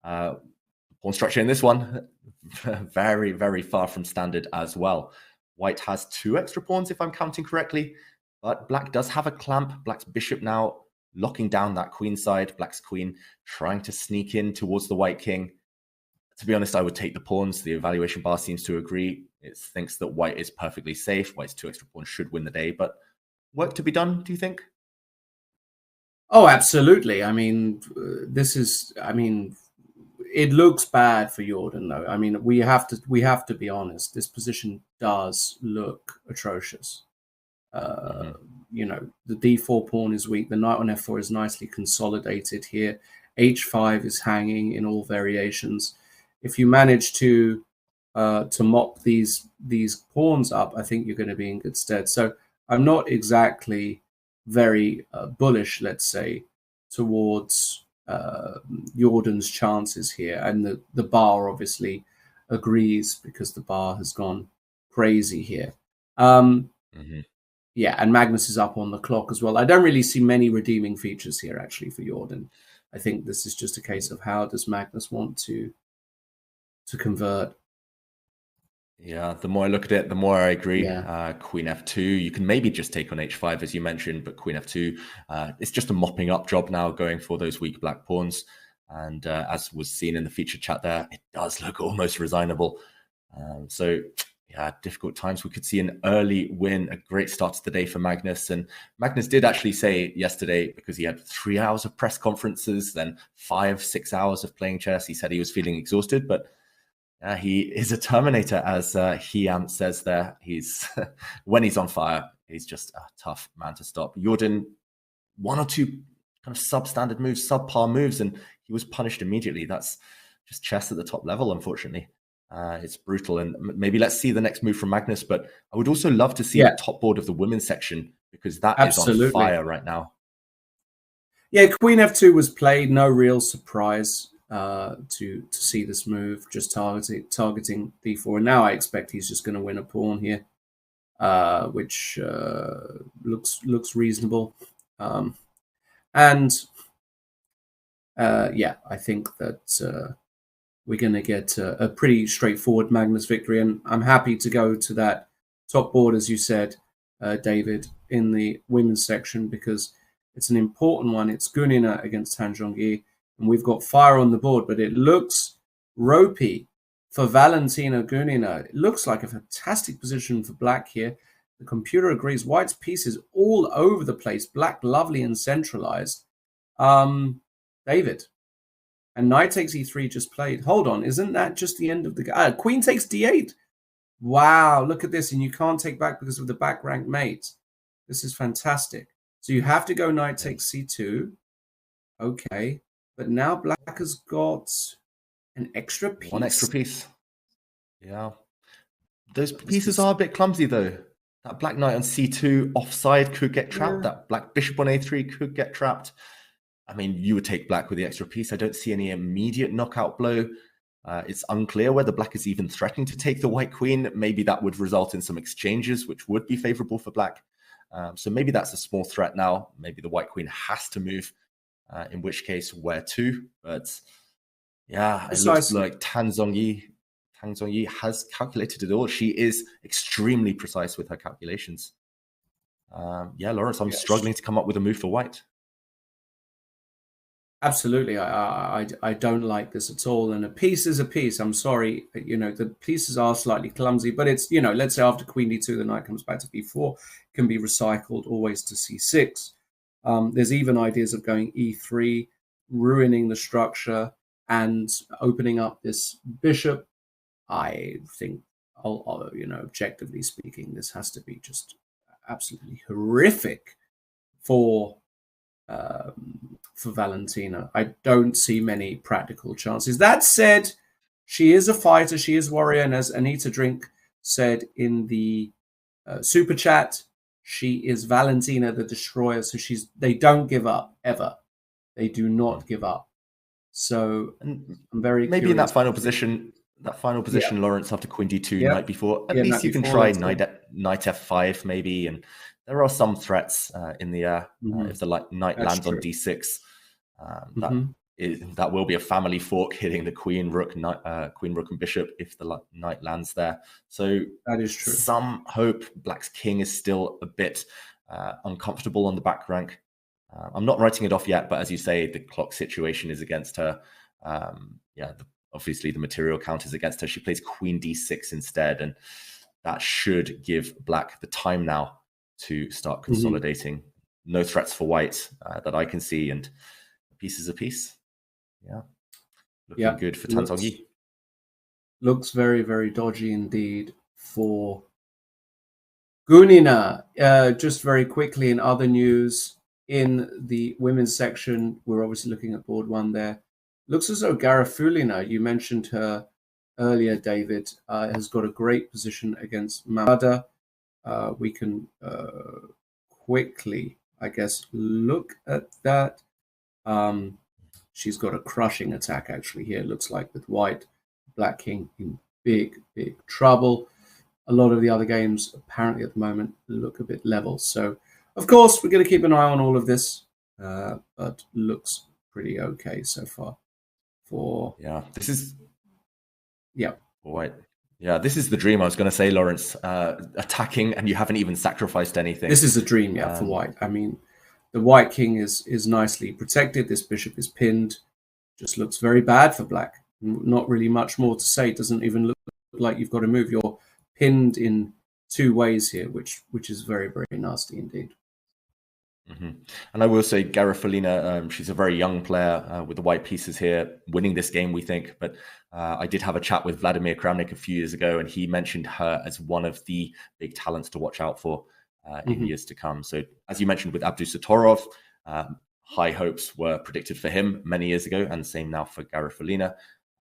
pawn structure in this one, very, very far from standard as well. White has 2 extra pawns, if I'm counting correctly, but black does have a clamp. Black's bishop now locking down that queen side. Black's queen trying to sneak in towards the white king. To be honest, I would take the pawns. The evaluation bar seems to agree. It thinks that white is perfectly safe. White's 2 extra pawns should win the day, but work to be done, do you think? Oh, absolutely. I mean, it looks bad for Jordan, though. I mean, we have to be honest. This position does look atrocious. The d4 pawn is weak. The knight on f4 is nicely consolidated here. h5 is hanging in all variations. If you manage to mop these pawns up, I think you're going to be in good stead. So I'm not exactly very bullish, let's say, towards Jordan's chances here. And the bar obviously agrees because the bar has gone crazy here. Yeah, and Magnus is up on the clock as well. I don't really see many redeeming features here, actually, for Jordan. I think this is just a case of how does Magnus want to convert. Yeah, the more I look at it, the more I agree. Yeah. Queen f2, you can maybe just take on h5, as you mentioned, but queen f2, it's just a mopping up job now, going for those weak black pawns. And as was seen in the featured chat there, it does look almost resignable. So yeah, difficult times. We could see an early win, a great start to the day for Magnus. And Magnus did actually say yesterday, because he had 3 hours of press conferences, then 5-6 hours of playing chess, he said he was feeling exhausted, but he is a Terminator, as Hian says there. He's when he's on fire, he's just a tough man to stop. Jordan, 1 or 2 kind of substandard moves, subpar moves, and he was punished immediately. That's just chess at the top level, unfortunately. It's brutal, and maybe let's see the next move from Magnus. But I would also love to see the top board of the women's section, because that is on fire right now. Yeah, Queen F2 was played. No real surprise to see this move, just targeting D4. And now I expect he's just going to win a pawn here, which looks reasonable. Yeah, I think that we're going to get a pretty straightforward Magnus victory. And I'm happy to go to that top board, as you said, David, in the women's section, because it's an important one. It's Gunina against Han Zhongyi, and we've got fire on the board, but it looks ropey for Valentina Gunina. It looks like a fantastic position for black here. The computer agrees. White's piece is all over the place. Black, lovely and centralized. David. And knight takes e3 just played. Hold on, isn't that just the end of the queen takes d8? Wow, look at this. And you can't take back because of the back rank mate. This is fantastic. So you have to go knight takes c2. Okay. But now black has got an extra piece. 1 extra piece. Yeah. Those pieces are a bit clumsy, though. That black knight on c2 offside could get trapped. Yeah. That black bishop on a3 could get trapped. I mean, you would take black with the extra piece. I don't see any immediate knockout blow. It's unclear whether black is even threatening to take the white queen. Maybe that would result in some exchanges, which would be favorable for black. So maybe that's a small threat now. Maybe the white queen has to move, in which case, where to? But yeah, it looks like Tang Zhongyi has calculated it all. She is extremely precise with her calculations. Yeah, Lawrence, I'm struggling to come up with a move for white. Absolutely. I don't like this at all. And a piece is a piece. I'm sorry. You know, the pieces are slightly clumsy, but it's, you know, let's say after queen d2, the knight comes back to b4, can be recycled always to c6. There's even ideas of going e3, ruining the structure and opening up this bishop. I think, you know, objectively speaking, this has to be just absolutely horrific for Valentina. I don't see many practical chances. That said, she is a fighter, she is warrior, and as Anita Drink said in the super chat, she is Valentina the Destroyer, so they don't give up, ever. They do not give up. So I'm very maybe curious. In that final position, Lawrence, after queen d2, knight b4, at least you can try knight f5 maybe, and there are some threats in the air. If the knight lands on d6, that will be a family fork hitting the queen, rook, and bishop if the knight lands there. So that is true. Some hope. Black's king is still a bit uncomfortable on the back rank. I'm not writing it off yet, but as you say, the clock situation is against her. Obviously the material count is against her. She plays queen d6 instead, and that should give black the time now to start consolidating. No threats for white that I can see, and a piece is a piece. Yeah, looking good for Tang Zhongyi. Looks very, very dodgy indeed for Gunina. Just very quickly, in other news, in the women's section, we're obviously looking at board one there. Looks as though Garifulina, you mentioned her earlier, David, has got a great position against Mamada. We can quickly, I guess, look at that. She's got a crushing attack, actually, here, it looks like, with white. Black king in big, big trouble. A lot of the other games, apparently, at the moment, look a bit level. So, of course, we're going to keep an eye on all of this, but looks pretty okay so far. White. Yeah, this is the dream. I was going to say, Lawrence, attacking, and you haven't even sacrificed anything. This is a dream, for white. I mean, the white king is nicely protected. This bishop is pinned. Just looks very bad for black. Not really much more to say. It doesn't even look like you've got to move. You're pinned in two ways here, which is very, very nasty indeed. And I will say Garifalina, she's a very young player with the white pieces here, winning this game, we think. But I did have a chat with Vladimir Kramnik a few years ago, and he mentioned her as one of the big talents to watch out for in years to come. So as you mentioned with Abdusattorov, high hopes were predicted for him many years ago, and same now for Garifalina.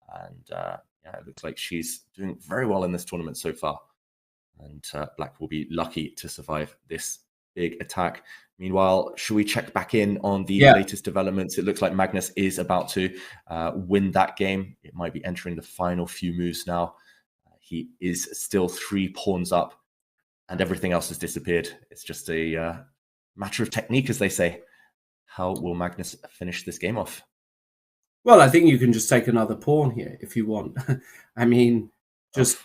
And it looks like she's doing very well in this tournament so far. And Black will be lucky to survive this big attack. Meanwhile, should we check back in on the latest developments? It looks like Magnus is about to win that game. It might be entering the final few moves now. He is still 3 pawns up, and everything else has disappeared. It's just a matter of technique, as they say. How will Magnus finish this game off? Well, I think you can just take another pawn here if you want. I mean, just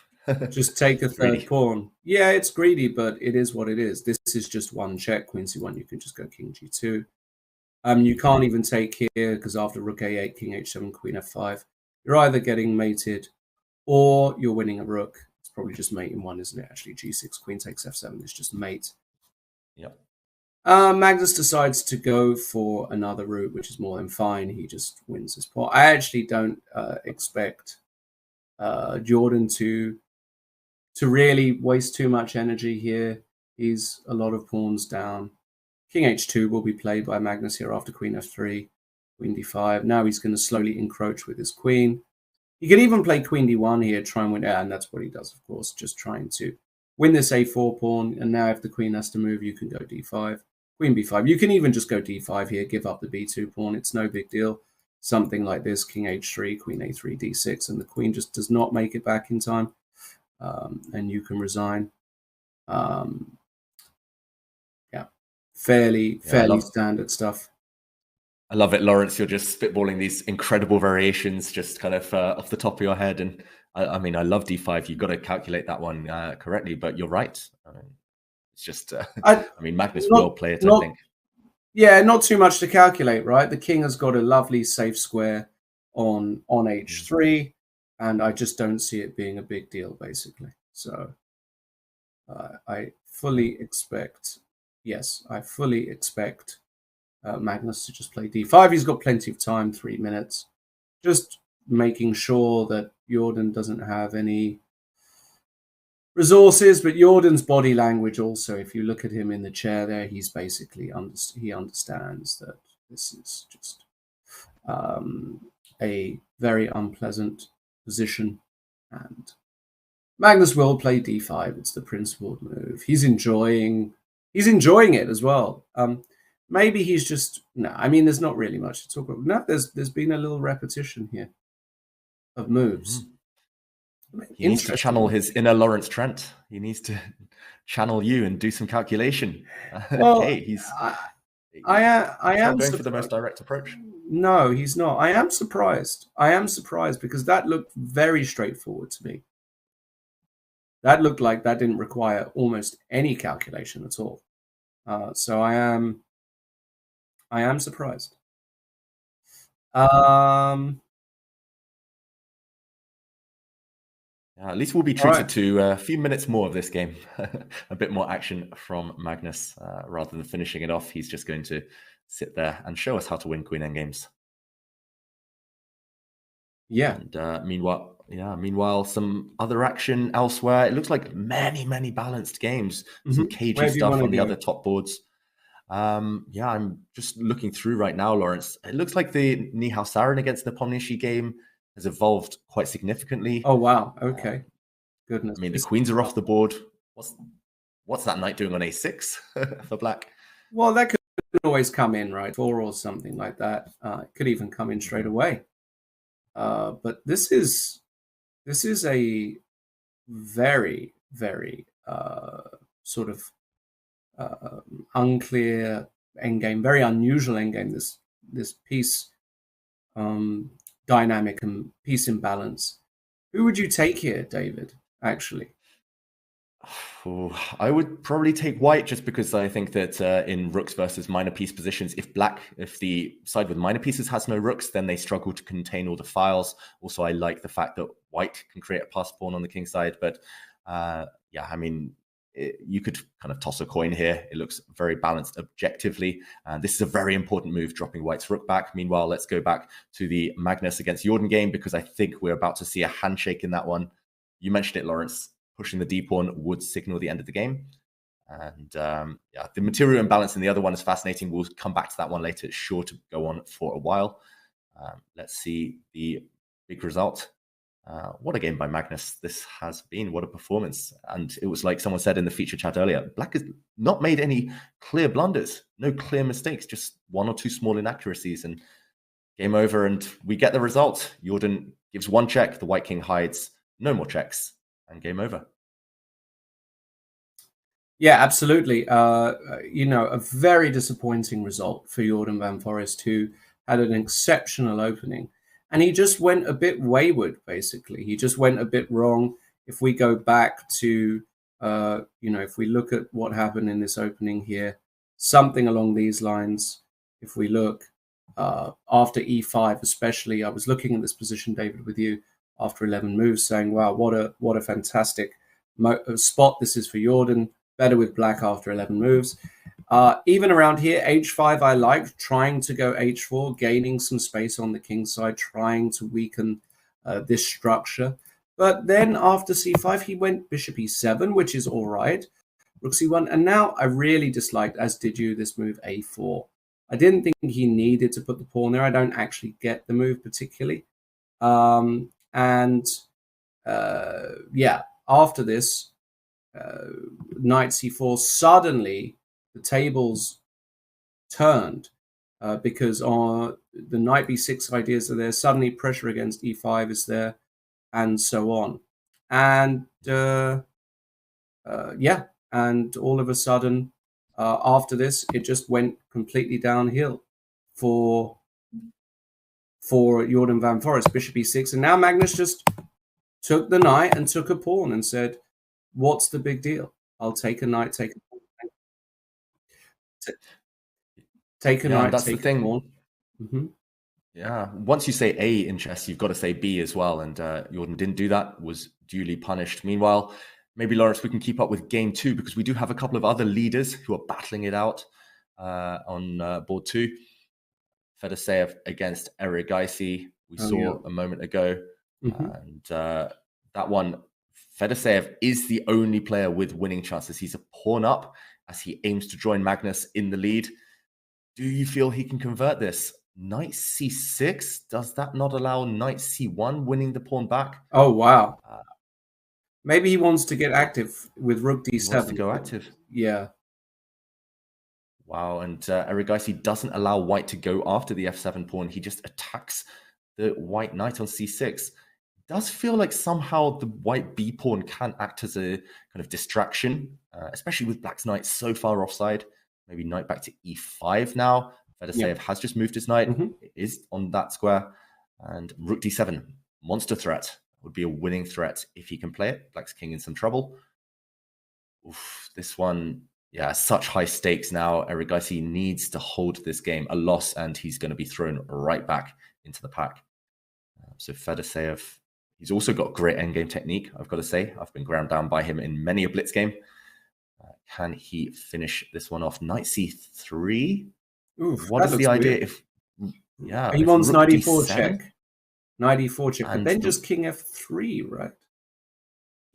take a third pawn. Yeah, it's greedy, but it is what it is. This is just one check. Queen c1, you can just go king g2. You can't even take here because after rook a8, king h7, queen f5, you're either getting mated or you're winning a rook. It's probably just mate in one, isn't it? Actually, g6, queen takes f7 is just mate. Yep. Magnus decides to go for another route, which is more than fine. He just wins his pawn. I actually don't expect Jordan to really waste too much energy here. He's a lot of pawns down. King h2 will be played by Magnus here after queen f3, queen d5. Now he's going to slowly encroach with his queen. He can even play queen d1 here, try and win. And that's what he does, of course, just trying to win this a4 pawn. And now if the queen has to move, you can go d5, queen b5. You can even just go d5 here, give up the b2 pawn. It's no big deal. Something like this, king h3, queen a3, d6, and the queen just does not make it back in time. And you can resign. Fairly standard stuff. I love it, Lawrence. You're just spitballing these incredible variations, just kind of off the top of your head. And I mean, I love d5. You've got to calculate that one correctly, but you're right. It's just, I mean, Magnus will play it, I think. Yeah, not too much to calculate, right? The king has got a lovely safe square on h3. And I just don't see it being a big deal, basically. So I fully expect Magnus to just play d5. He's got plenty of time, 3 minutes. Just making sure that Jordan doesn't have any resources, but Jordan's body language also, if you look at him in the chair there, he's basically, he understands that this is just a very unpleasant position, and Magnus will play d5. It's the principled move. He's enjoying it as well. Maybe he's just I mean, there's not really much to talk about. No, there's been a little repetition here of moves. He needs to channel his inner Lawrence Trent. He needs to channel you and do some calculation. Well, okay, I am going for the most direct approach. No, he's not. I am surprised. Because that looked very straightforward to me. That looked like that didn't require almost any calculation at all. So I am surprised. At least we'll be treated to a few minutes more of this game. A bit more action from Magnus. Rather than finishing it off, he's just going to sit there and show us how to win queen endgames. Yeah. And meanwhile, some other action elsewhere. It looks like many balanced games. Some cagey stuff on the other top boards. I'm just looking through right now, Lawrence. It looks like the Nihao Sarin against Nepomniachtchi game has evolved quite significantly. Oh wow! Okay, goodness. I mean, the queens are off the board. What's that knight doing on a6 for black? Well, that could always come in, right? 4 or something like that. It could even come in straight away. But this is a very, very sort of unclear endgame, very unusual endgame. This piece dynamic and piece imbalance. Who would you take here, David? Actually, I would probably take white, just because I think that in rooks versus minor piece positions, if the side with minor pieces has no rooks, then they struggle to contain all the files. Also, I like the fact that white can create a pass pawn on the king side, but yeah, I mean, you could kind of toss a coin here. It looks very balanced objectively. And this is a very important move, dropping white's rook back. Meanwhile, let's go back to the Magnus against Jordan game, because I think we're about to see a handshake in that one. You mentioned it, Lawrence. Pushing the d-pawn would signal the end of the game. And yeah, the material imbalance in the other one is fascinating. We'll come back to that one later. It's sure to go on for a while. Let's see the big result. What a game by Magnus this has been. What a performance. And it was like someone said in the feature chat earlier, Black has not made any clear blunders, no clear mistakes, just one or two small inaccuracies, and game over. And we get the result. Jordan gives one check, the white king hides, no more checks, and game over. Yeah, absolutely. A very disappointing result for Jordan van Foreest, who had an exceptional opening. And he just went a bit wayward, basically. He just went a bit wrong. If we go back to, if we look at what happened in this opening here, something along these lines. If we look after e5, especially, I was looking at this position, David, with you after 11 moves, saying, wow, what a fantastic spot this is for Jordan. Better with Black after 11 moves. Even around here, h5 I liked, trying to go h4, gaining some space on the king side, trying to weaken this structure. But then after c5, he went bishop e7, which is all right. Rook c1, and now I really disliked, as did you, this move a4. I didn't think he needed to put the pawn there. I don't actually get the move particularly. Yeah, after this, knight c4, suddenly the tables turned because the knight b6 ideas are there. Suddenly pressure against e5 is there, and so on. And and all of a sudden, after this, it just went completely downhill for Jordan van Foreest. Bishop e6, and now Magnus just took the knight and took a pawn and said, what's the big deal? I'll take a knight, take a pawn. Take a knight, that's take the thing. A pawn. Mm-hmm. Yeah, once you say A in chess, you've got to say B as well. And Jordan didn't do that, was duly punished. Meanwhile, maybe, Lawrence, we can keep up with game two, because we do have a couple of other leaders who are battling it out on board two. Fedoseev against Erigaisi, we saw a moment ago. Mm-hmm. And that one, Fedoseev is the only player with winning chances. He's a pawn up as he aims to join Magnus in the lead. Do you feel he can convert this? Knight c6, does that not allow knight c1 winning the pawn back? Oh, wow. Maybe he wants to get active with rook d7. He wants to go active. Yeah. Wow, and Erigaisi doesn't allow white to go after the f7 pawn. He just attacks the white knight on c6. It does feel like somehow the white b pawn can act as a kind of distraction, especially with black's knight so far offside. Maybe knight back to e5 now. Fedoseev has just moved his knight. Mm-hmm. It is on that square. And rook d7, monster threat. Would be a winning threat if he can play it. Black's king in some trouble. Oof, this one, yeah, such high stakes now. Erigaisi needs to hold this game. A loss, and he's going to be thrown right back into the pack. So Fedoseev, he's also got great endgame technique, I've got to say. I've been ground down by him in many a blitz game. Can he finish this one off? Knight c3. Oof, what is the idea? Weird. He wants knight e4 check. Knight e4 check, and but then just king f3, right?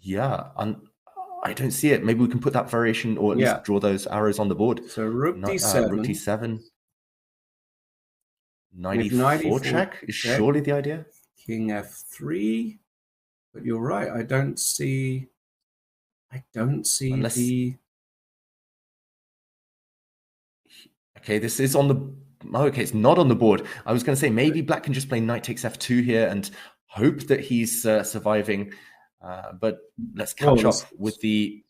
Yeah, and I don't see it. Maybe we can put that variation, or at least draw those arrows on the board. So rook d7. Rook d7. Knight e4 check is surely the idea. King f3. But you're right. I don't see Unless... the... Okay, this is on the... Oh, okay, it's not on the board. I was going to say maybe black can just play knight takes f2 here and hope that he's surviving. But let's catch up with the...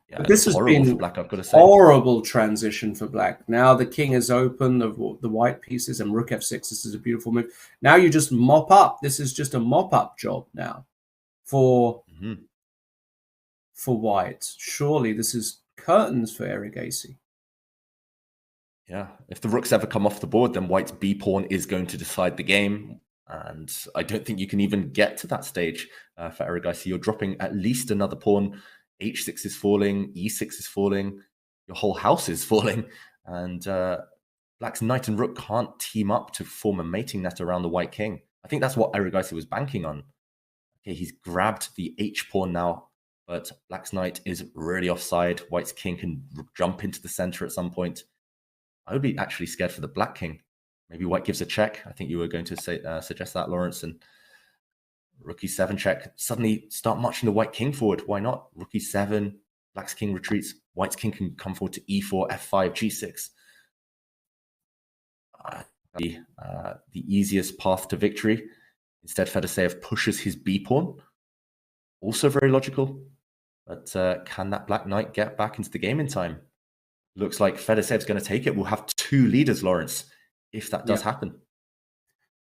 Yeah, this has been for black, I've got to say. Horrible transition for black. Now the king is open of the white pieces, and rook f6. This is a beautiful move. Now you just mop up. This is just a mop-up job now for white. Surely this is curtains for Erigaisi. Yeah, if the rooks ever come off the board, then white's b pawn is going to decide the game. And I don't think you can even get to that stage for Erigaisi. You're dropping at least another pawn. H6 is falling, E6 is falling, your whole house is falling. And Black's knight and rook can't team up to form a mating net around the white king. I think that's what Erigaisi was banking on. Okay, he's grabbed the H pawn now, but Black's knight is really offside. White's king can jump into the center at some point. I would be actually scared for the Black king. Maybe White gives a check. I think you were going to say suggest that, Lawrence. And Rook E7 check. Suddenly start marching the White king forward. Why not? Rook E7, Black's king retreats. White's king can come forward to E4, F5, G6. The easiest path to victory. Instead, Fedoseev pushes his B pawn. Also very logical. But can that Black knight get back into the game in time? Looks like Fedoseev's going to take it. We'll have 2 leaders, Lawrence, if that does happen.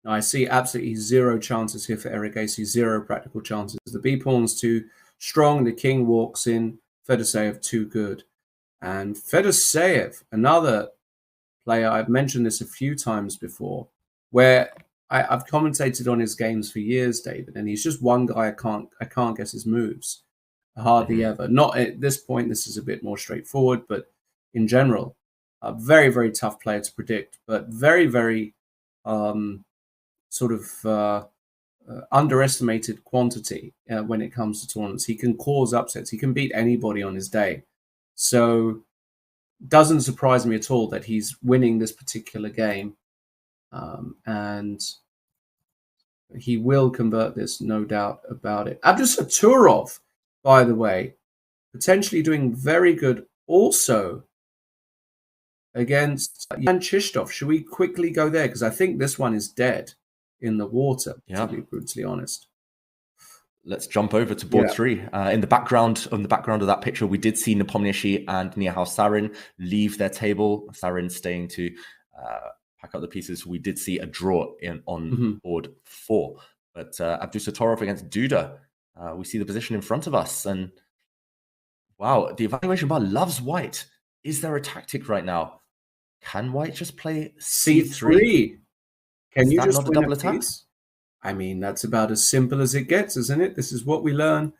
I see absolutely zero chances here for Erigaisi, 0 practical chances. The B pawn's too strong. The king walks in. Fedoseev too good. And Fedoseev, another player, I've mentioned this a few times before, where I've commentated on his games for years, David, and he's just one guy I can't guess his moves. Hardly ever. Not at this point, this is a bit more straightforward, but in general, a very, very tough player to predict, but very, very underestimated quantity when it comes to tournaments. He can cause upsets. He can beat anybody on his day. So doesn't surprise me at all that he's winning this particular game. And he will convert this, no doubt about it. Abdusattorov, by the way, potentially doing very good also against Jan Krzysztof. Should we quickly go there? Because I think this one is dead in the water, to be brutally honest. Let's jump over to board 3. In the background, on the background of that picture, we did see Nepomniachtchi and Nihao Sarin leave their table. Sarin staying to pack up the pieces. We did see a draw on board 4. But Abdusattorov against Duda. We see the position in front of us. And wow, the evaluation bar loves White. Is there a tactic right now? Can White just play C3? Can you just win a piece? I mean, that's about as simple as it gets, isn't it? This is what we learn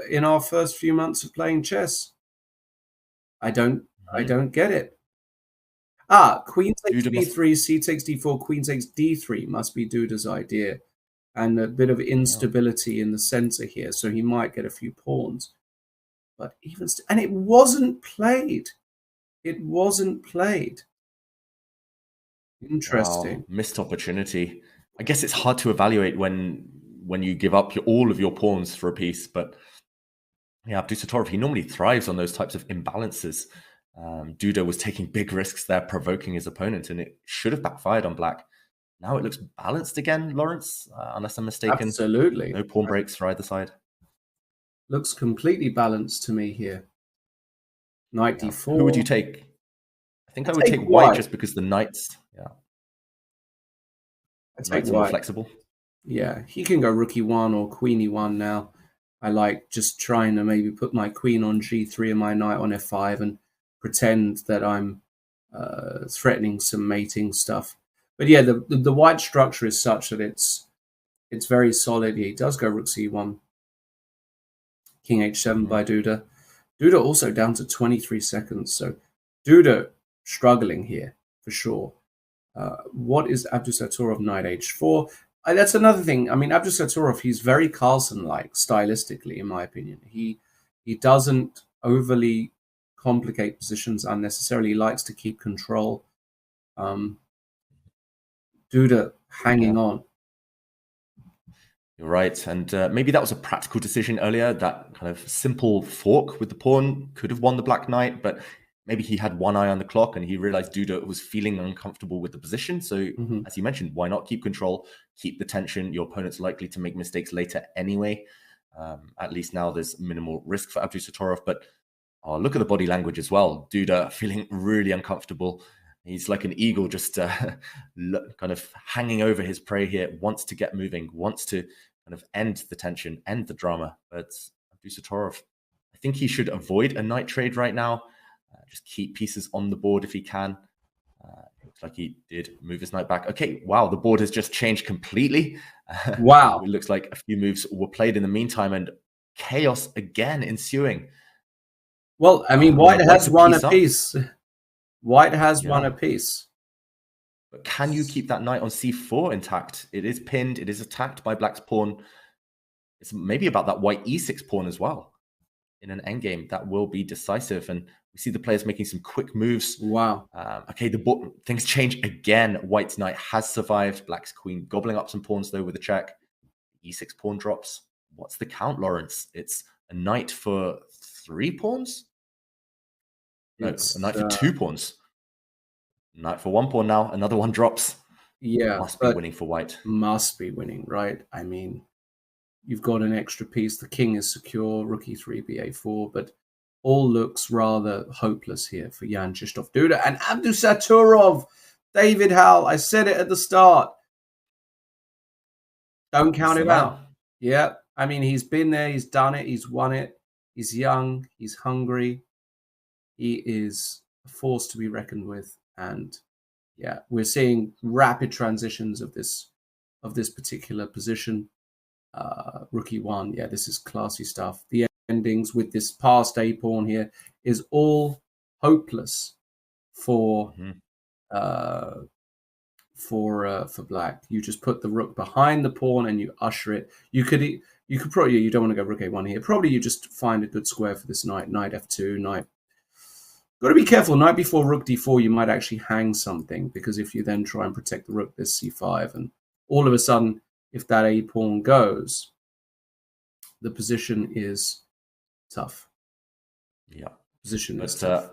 in our first few months of playing chess. I don't get it. Queen takes B3, C takes D4, Queen takes D3 must be Duda's idea. And a bit of instability in the center here, so he might get a few pawns. But even and it wasn't played. It wasn't played. Interesting. Wow, missed opportunity. I guess it's hard to evaluate when you give up all of your pawns for a piece, but yeah, Abdusattorov, he normally thrives on those types of imbalances. Duda was taking big risks there, provoking his opponent, and it should have backfired on Black. Now it looks balanced again, Lawrence, unless I'm mistaken. Absolutely. No pawn breaks for either side. Looks completely balanced to me here. Knight D4. Who would you take? I think I would take White just because the knights... I take White. More flexible. Yeah, he can go Rook E1 or Queen E1 now. I like just trying to maybe put my Queen on G3 and my Knight on F5 and pretend that I'm threatening some mating stuff. But yeah, the White structure is such that it's very solid. He does go Rook C1, King H7 by Duda. Duda also down to 23 seconds. So Duda struggling here for sure. What is Abdusattorov? Knight H4. That's another thing. I mean, Abdusattorov, he's very Carlsen-like stylistically, in my opinion. He doesn't overly complicate positions unnecessarily. He likes to keep control. Duda hanging on. You're right. And maybe that was a practical decision earlier. That kind of simple fork with the pawn could have won the Black Knight, but maybe he had one eye on the clock and he realized Duda was feeling uncomfortable with the position. So as you mentioned, why not keep control, keep the tension? Your opponent's likely to make mistakes later anyway. At least now there's minimal risk for Abdusattorov. But look at the body language as well. Duda feeling really uncomfortable. He's like an eagle just kind of hanging over his prey here, wants to get moving, wants to kind of end the tension, end the drama. But Abdusattorov, I think he should avoid a knight trade right now. Just keep pieces on the board if he can. Looks like he did move his knight back. Okay, wow, the board has just changed completely. Wow. It looks like a few moves were played in the meantime, and chaos again ensuing. Well, I mean, White has won a piece. White has won a piece. But can you keep that knight on c4 intact? It is pinned. It is attacked by Black's pawn. It's maybe about that white e6 pawn as well. In an endgame, that will be decisive. And we see the players making some quick moves. Wow. Okay, things change again. White's knight has survived. Black's queen gobbling up some pawns, though, with a check. E6 pawn drops. What's the count, Lawrence? It's a knight for 3 pawns? No, a knight for 2 pawns. Knight for 1 pawn now. Another one drops. Yeah. Must be winning for White. Must be winning, right? I mean, you've got an extra piece. The king is secure. Rook e3, ba4. But all looks rather hopeless here for Jan Krzysztof Duda and Abdusattorov. David Howell, I said it at the start. Don't count him out. Yeah. I mean, he's been there. He's done it. He's won it. He's young. He's hungry. He is a force to be reckoned with. And yeah, we're seeing rapid transitions of this particular position. Rook e1, yeah, this is classy stuff. The endings with this passed a pawn here is all hopeless for Black. You just put the rook behind the pawn and you usher it. You could probably, you don't want to go rook a1 here. Probably you just find a good square for this knight. Knight f2, knight. Got to be careful. Knight before rook d4, you might actually hang something, because if you then try and protect the rook, there's c5, and all of a sudden, if that a pawn goes, the position is tough. Yeah, position is tough.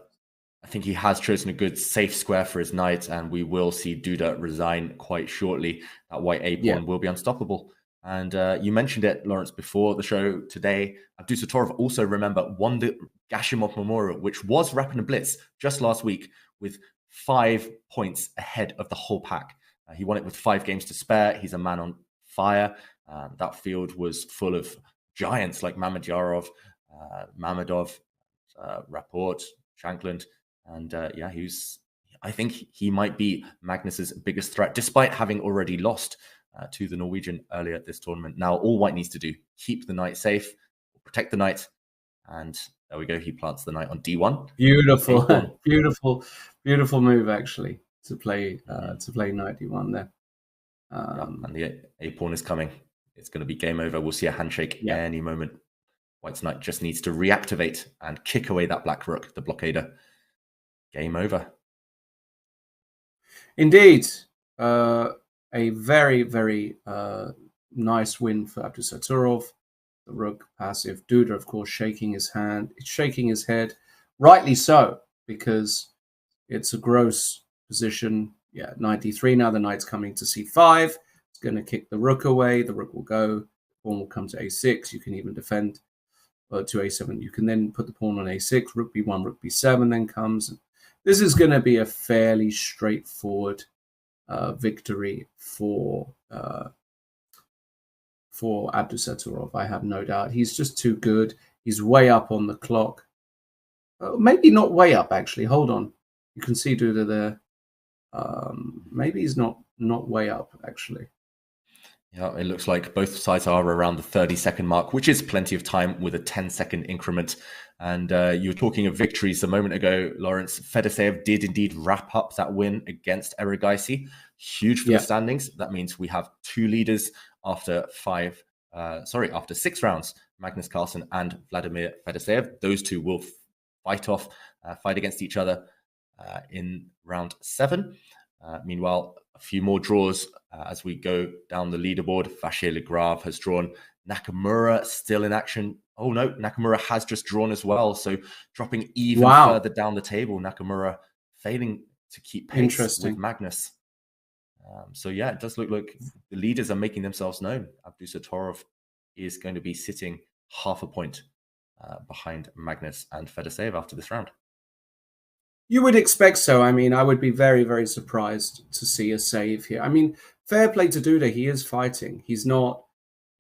I think he has chosen a good safe square for his knight, and we will see Duda resign quite shortly. That white a pawn will be unstoppable. And you mentioned it, Lawrence, before the show today. Abdusattorov also, remember, won the Gashimov Memorial, which was Rapid Blitz just last week, with 5 points ahead of the whole pack. He won it with 5 games to spare. He's a man on fire. That field was full of giants like Mamedyarov, Mamedov, Rapport, Shankland. And I think he might be Magnus's biggest threat, despite having already lost to the Norwegian earlier this tournament. Now, all White needs to do, keep the knight safe, protect the knight, and there we go. He plants the knight on d1. Beautiful, beautiful move, actually, to play knight d1 there. And the a pawn is coming. It's going to be game over. We'll see a handshake any moment. White's knight just needs to reactivate and kick away that black rook, the blockader. Game over. Indeed. A very, very nice win for Abdusattorov. The rook passive. Duda, of course, shaking his head. Rightly so, because it's a gross position. Yeah, knight d3. Now the knight's coming to c5. It's going to kick the rook away. The rook will go. The pawn will come to a6. You can even defend to a7. You can then put the pawn on a6. Rook b1, rook b7 then comes. This is going to be a fairly straightforward victory for Abdusattorov. I have no doubt. He's just too good. He's way up on the clock. Maybe not way up, actually. Hold on. You can see Duda there. Maybe he's not way up, actually. Yeah, it looks like both sides are around the 30-second mark, which is plenty of time with a 10-second increment. And you were talking of victories a moment ago, Lawrence. Fedoseev did indeed wrap up that win against Erigaisi. Huge for the standings. That means we have 2 leaders after 6 rounds. Magnus Carlsen and Vladimir Fedoseev. Those 2 will fight against each other in round 7. Meanwhile, a few more draws as we go down the leaderboard. Vachier-Lagrave has drawn. Nakamura still in action. Oh no, Nakamura has just drawn as well. So dropping even further down the table. Nakamura failing to keep pace with Magnus. So yeah, it does look like the leaders are making themselves known. Abdusattorov is going to be sitting half a point behind Magnus and Fedoseev after this round. You would expect so. I mean, I would be very, very surprised to see a save here. I mean, fair play to Duda. He is fighting. He's not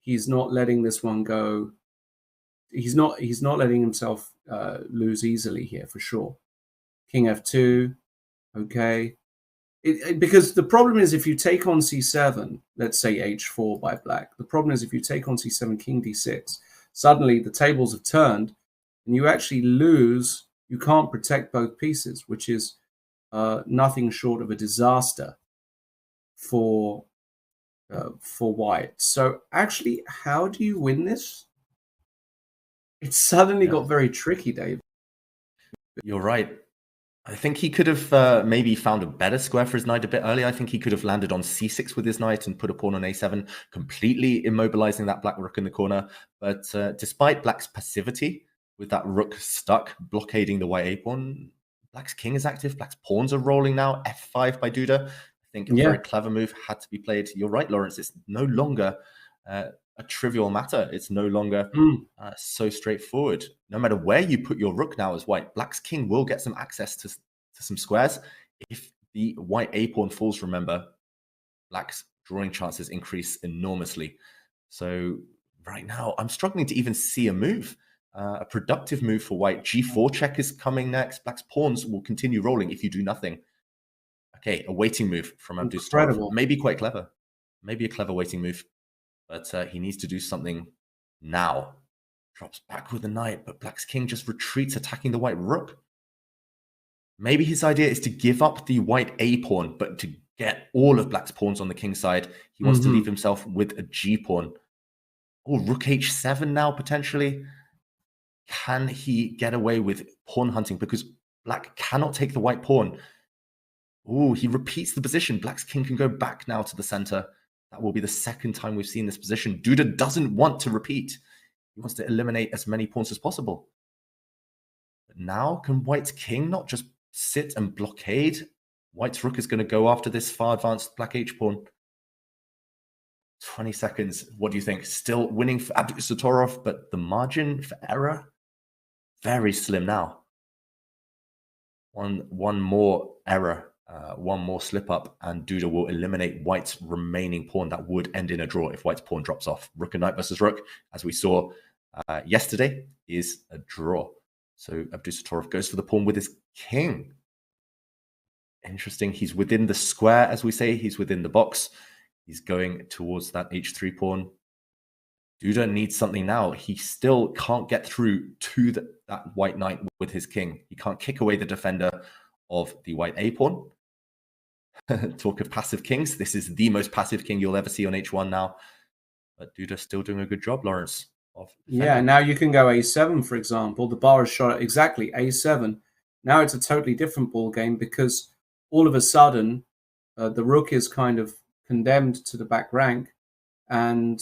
letting this one go. He's not letting himself lose easily here, for sure. King f2. Okay. Because the problem is if you take on c7, let's say h4 by black, the problem is if you take on c7, king d6, suddenly the tables have turned and you actually lose. You can't protect both pieces, which is nothing short of a disaster for white. So actually, how do you win this? It suddenly got very tricky, Dave. You're right. I think he could have maybe found a better square for his knight a bit earlier. I think he could have landed on c6 with his knight and put a pawn on a7, completely immobilizing that black rook in the corner. But despite black's passivity, with that rook stuck, blockading the white a-pawn, black's king is active. Black's pawns are rolling now. f5 by Duda. I think a very clever move had to be played. You're right, Lawrence. It's no longer a trivial matter. It's no longer so straightforward. No matter where you put your rook now as white, black's king will get some access to some squares. If the white a-pawn falls, remember, black's drawing chances increase enormously. So right now, I'm struggling to even see a move. A productive move for white. G4 check is coming next. Black's pawns will continue rolling if you do nothing. Okay, a waiting move from Abdustarov. Maybe quite clever. Maybe a clever waiting move. But he needs to do something now. Drops back with the knight, but black's king just retreats, attacking the white rook. Maybe his idea is to give up the white a-pawn, but to get all of black's pawns on the king side. He wants to leave himself with a g-pawn. Oh, rook h7 now, potentially. Can he get away with pawn hunting? Because black cannot take the white pawn. Oh, he repeats the position. Black's king can go back now to the center. That will be the second time we've seen this position. Duda doesn't want to repeat. He wants to eliminate as many pawns as possible. But now, can white's king not just sit and blockade? White's rook is going to go after this far advanced black h-pawn. 20 seconds. What do you think? Still winning for Abdusattorov, but the margin for error? Very slim now. One more error. One more slip up, and Duda will eliminate white's remaining pawn. That would end in a draw if white's pawn drops off. Rook and knight versus rook, as we saw yesterday, is a draw. So Abdusattorov goes for the pawn with his king. Interesting. He's within the square, as we say. He's within the box. He's going towards that h3 pawn. Duda needs something now. He still can't get through to that white knight with his king. He can't kick away the defender of the white a-pawn. Talk of passive kings. This is the most passive king you'll ever see on h1 now. But Duda's still doing a good job, Lawrence. Yeah, now you can go a7, for example. The bar is shot at exactly a7. Now it's a totally different ball game because all of a sudden the rook is kind of condemned to the back rank. And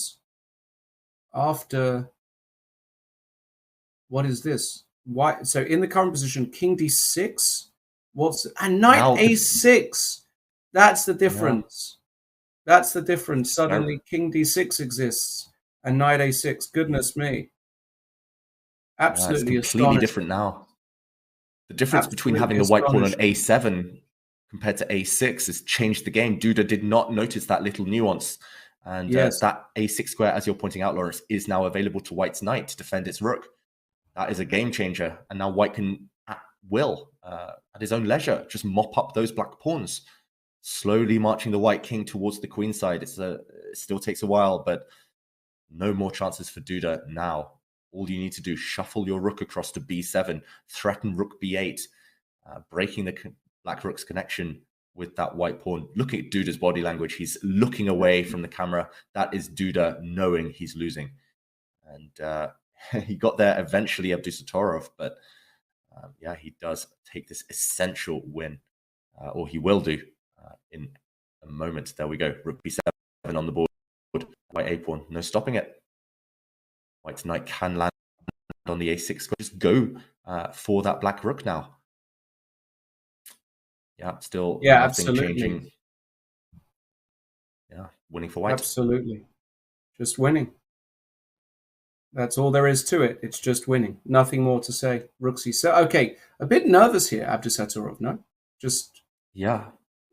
after... What is this? Why? So in the current position, king d6... And knight now, a6. That's the difference. Yeah. That's the difference. Suddenly, king d6 exists and knight a6. Goodness me. Absolutely it's completely different now. The difference between having the white pawn on a7 compared to a6 has changed the game. Duda did not notice that little nuance. And that a6 square, as you're pointing out, Lawrence, is now available to white's knight to defend its rook. That is a game changer. And now white can, at will, at his own leisure, just mop up those black pawns, slowly marching the white king towards the queen side. It still takes a while, but no more chances for Duda now. All you need to do, shuffle your rook across to b7, threaten rook b8, breaking the black rook's connection with that white pawn. Looking at Duda's body language, he's looking away from the camera. That is Duda knowing he's losing. And he got there eventually, Abdusattorov, but he does take this essential win, or he will do in a moment. There we go. Rook b7 on the board. White a-pawn. No stopping it. White's knight can land on the a6 square. Just go for that black rook now. Yeah, still nothing absolutely. Changing. Yeah, winning for white. Absolutely. Just winning. That's all there is to it. It's just winning. Nothing more to say. Rook c7. Okay, a bit nervous here, Abdusattorov, no? Just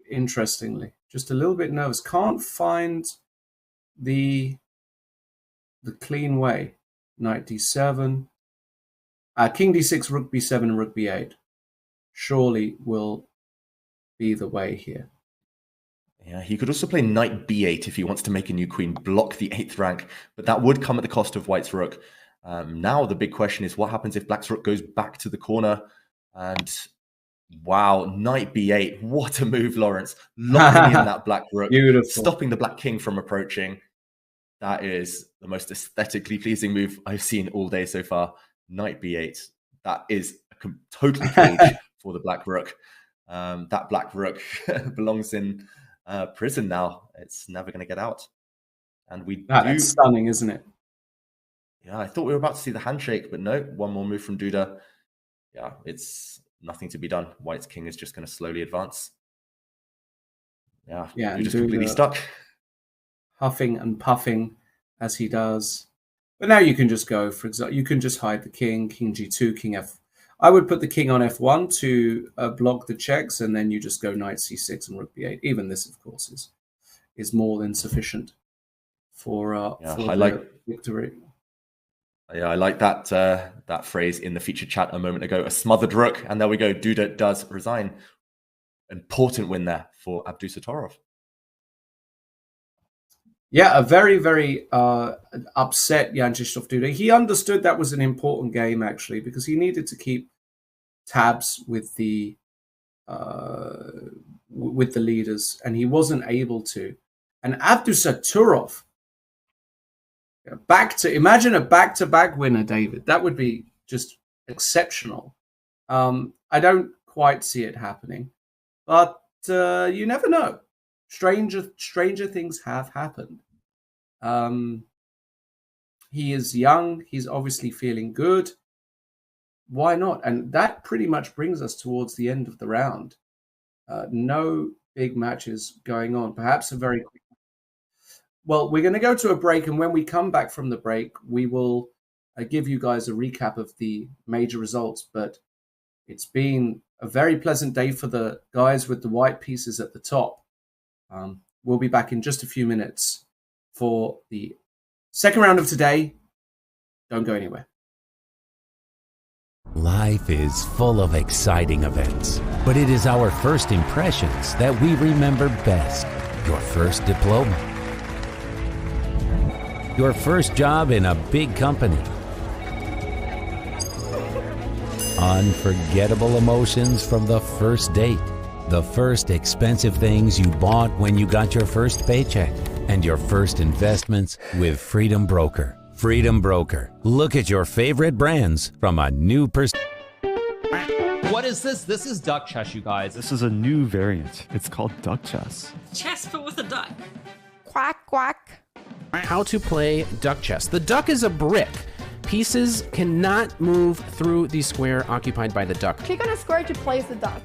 interestingly. Just a little bit nervous. Can't find the clean way. Knight d7. King d6, rook b7, and rook b8. Surely will be the way here. Yeah, he could also play knight b8 if he wants to make a new queen, block the 8th rank, but that would come at the cost of white's rook. Now the big question is what happens if black's rook goes back to the corner? And wow, knight b8. What a move, Lawrence. Locking in that black rook, Beautiful. stopping the black king from approaching. That is the most aesthetically pleasing move I've seen all day so far. Knight b8. That is a total cage for the black rook. That black rook belongs in prison now. It's never going to get out. And That's stunning, isn't it? Yeah, I thought we were about to see the handshake, but no, one more move from Duda. Yeah, it's nothing to be done. White's king is just going to slowly advance. Yeah, Duda's completely stuck. Huffing and puffing as he does. But now you can just go, for example, you can just hide the king g2, king f. I would put the king on f1 to block the checks, and then you just go knight c6 and rook b8. Even this, of course, is more than sufficient for victory. Yeah, I like that phrase in the featured chat a moment ago. A smothered rook, and there we go. Duda does resign. Important win there for Abdusattorov. Yeah, a very, very upset Jan Krzysztof Duda. He understood that was an important game, actually, because he needed to keep tabs with the leaders, and he wasn't able to. And Abdusattorov, imagine a back-to-back winner, David. That would be just exceptional. I don't quite see it happening, but you never know. Stranger things have happened. He is young. He's obviously feeling good. Why not? And that pretty much brings us towards the end of the round. No big matches going on. Perhaps a very quick. Well, we're going to go to a break, and when we come back from the break, we will give you guys a recap of the major results. But it's been a very pleasant day for the guys with the white pieces at the top. We'll be back in just a few minutes for the second round of today. Don't go anywhere. Life is full of exciting events, but it is our first impressions that we remember best. Your first diploma, your first job in a big company, unforgettable emotions from the first date, the first expensive things you bought when you got your first paycheck, and your first investments with Freedom Broker. Freedom Broker. Look at your favorite brands from a new perspective. What is this? This is duck chess, you guys. This is a new variant. It's called duck chess. Chess, but with a duck. Quack, quack. How to play duck chess. The duck is a brick. Pieces cannot move through the square occupied by the duck. Click on a square to place the duck.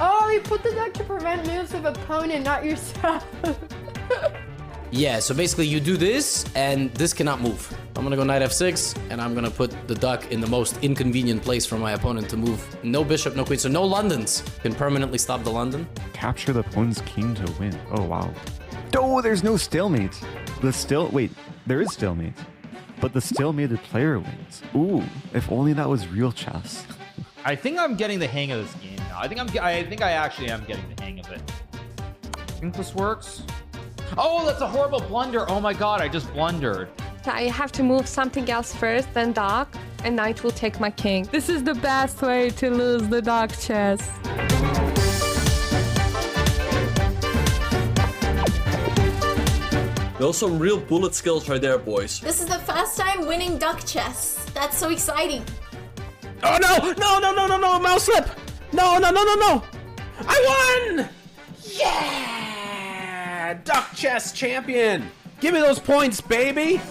Oh, you put the duck to prevent moves of opponent, not yourself. Yeah, so basically you do this, and this cannot move. I'm gonna go knight f6, and I'm gonna put the duck in the most inconvenient place for my opponent to move. No bishop, no queen, so no Londons. Can permanently stop the London. Capture the opponent's king to win. Oh, wow. Oh, there's no stalemate. Wait, there is stalemate. But the stalemated player wins. Ooh, if only that was real chess. I think I'm getting the hang of this game now. I think I actually am getting the hang of it. I think this works. Oh, that's a horrible blunder. Oh my god, I just blundered. I have to move something else first, then duck, and knight will take my king. This is the best way to lose the duck chess. Those some real bullet skills right there, boys. This is the first time winning duck chess. That's so exciting. Oh no, mouse slip. No. I won! Yeah! Duck chess champion. Give me those points, baby.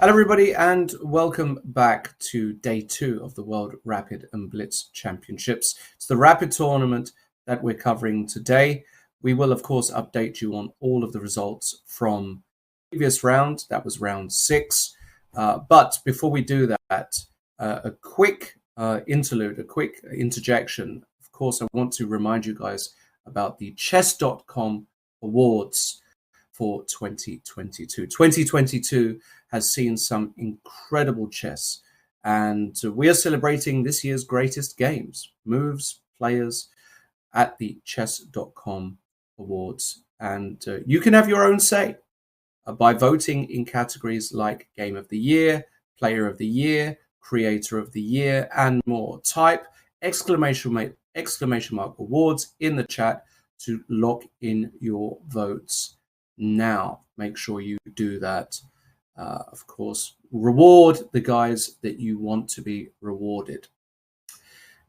Hello, everybody, and welcome back to day 2 of the World Rapid and Blitz Championships. It's the Rapid tournament that we're covering today. We will, of course, update you on all of the results from the previous round. That was round 6. But before we do that, a quick interlude, a quick interjection. Of course, I want to remind you guys about the Chess.com awards for 2022. 2022 has seen some incredible chess, and we are celebrating this year's greatest games, moves, players at the Chess.com awards. And you can have your own say by voting in categories like Game of the Year, Player of the Year, Creator of the Year, and more. Type exclamation mark awards in the chat to lock in your votes now. Make sure you do that. Of course, reward the guys that you want to be rewarded.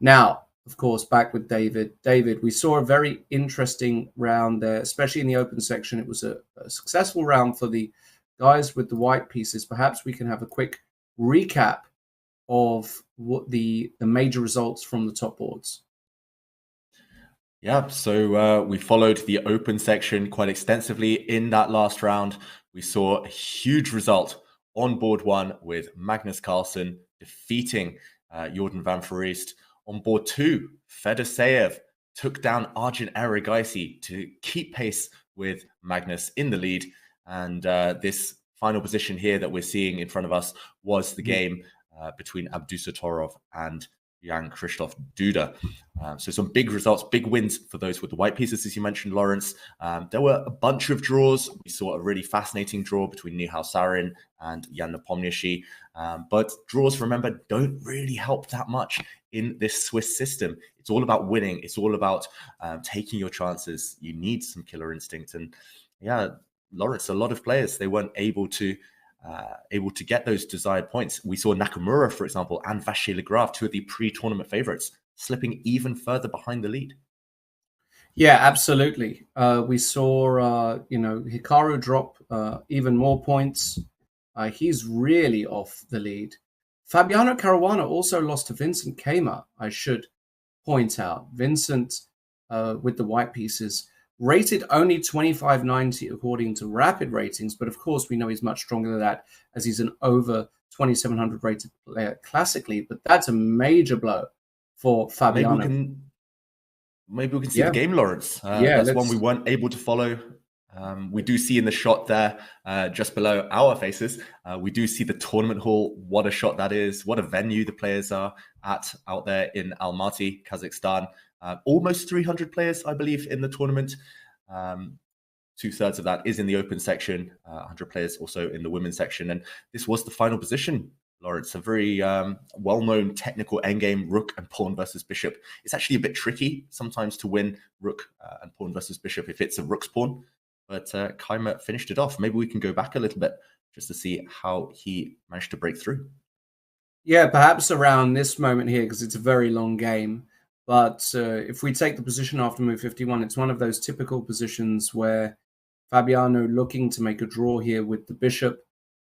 Now, of course, back with David. David, we saw a very interesting round there, especially in the open section. It was a successful round for the guys with the white pieces. Perhaps we can have a quick recap of what the major results from the top boards. Yeah, so we followed the open section quite extensively in that last round. We saw a huge result on board 1 with Magnus Carlsen defeating Jordan van Foreest. On board 2, Fedoseev took down Arjun Erigaisi to keep pace with Magnus in the lead. And this final position here that we're seeing in front of us was the game between Abdusattorov and Jan Krzysztof Duda. So some big results, big wins for those with the white pieces, as you mentioned, Lawrence. There were a bunch of draws. We saw a really fascinating draw between Nihal Sarin and Jan Nepomniachtchi. But draws, remember, don't really help that much in this Swiss system. It's all about winning. It's all about taking your chances. You need some killer instinct. And yeah, Lawrence, a lot of players, they weren't able to get those desired points. We saw Nakamura, for example, and Vachier-Lagrave, 2 of the pre-tournament favorites, slipping even further behind the lead. Yeah, absolutely. We saw, Hikaru drop even more points. He's really off the lead. Fabiano Caruana also lost to Vincent Keimer, I should point out. Vincent, with the white pieces, rated only 2590 according to Rapid ratings, but of course we know he's much stronger than that as he's an over 2700 rated player classically. But that's a major blow for Fabiano. Maybe we can see the game, Lawrence. That's one we weren't able to follow. We do see in the shot there, just below our faces, we do see the tournament hall. What a shot that is. What a venue the players are at out there in Almaty, Kazakhstan. Almost 300 players, I believe, in the tournament. 2/3 of that is in the open section, 100 players also in the women's section. And this was the final position, Lawrence. A very well-known technical endgame, rook and pawn versus bishop. It's actually a bit tricky sometimes to win rook and pawn versus bishop if it's a rook's pawn. But Keimer finished it off. Maybe we can go back a little bit just to see how he managed to break through. Yeah, perhaps around this moment here, because it's a very long game. But if we take the position after move 51, it's one of those typical positions where Fabiano looking to make a draw here with the bishop.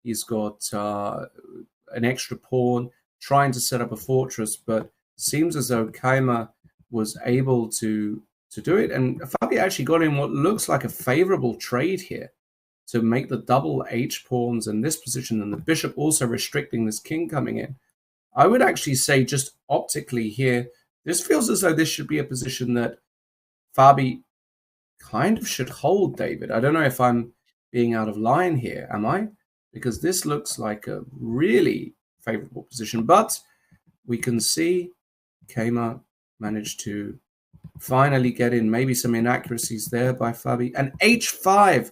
He's got an extra pawn, trying to set up a fortress, but seems as though Keimer was able to do it. And Fabi actually got in what looks like a favorable trade here to make the double H pawns in this position, and the bishop also restricting this king coming in. I would actually say just optically here, this feels as though this should be a position that Fabi kind of should hold, David. I don't know if I'm being out of line here, am I? Because this looks like a really favorable position, but we can see Keimer managed to finally get in. Maybe some inaccuracies there by Fabi. And H5,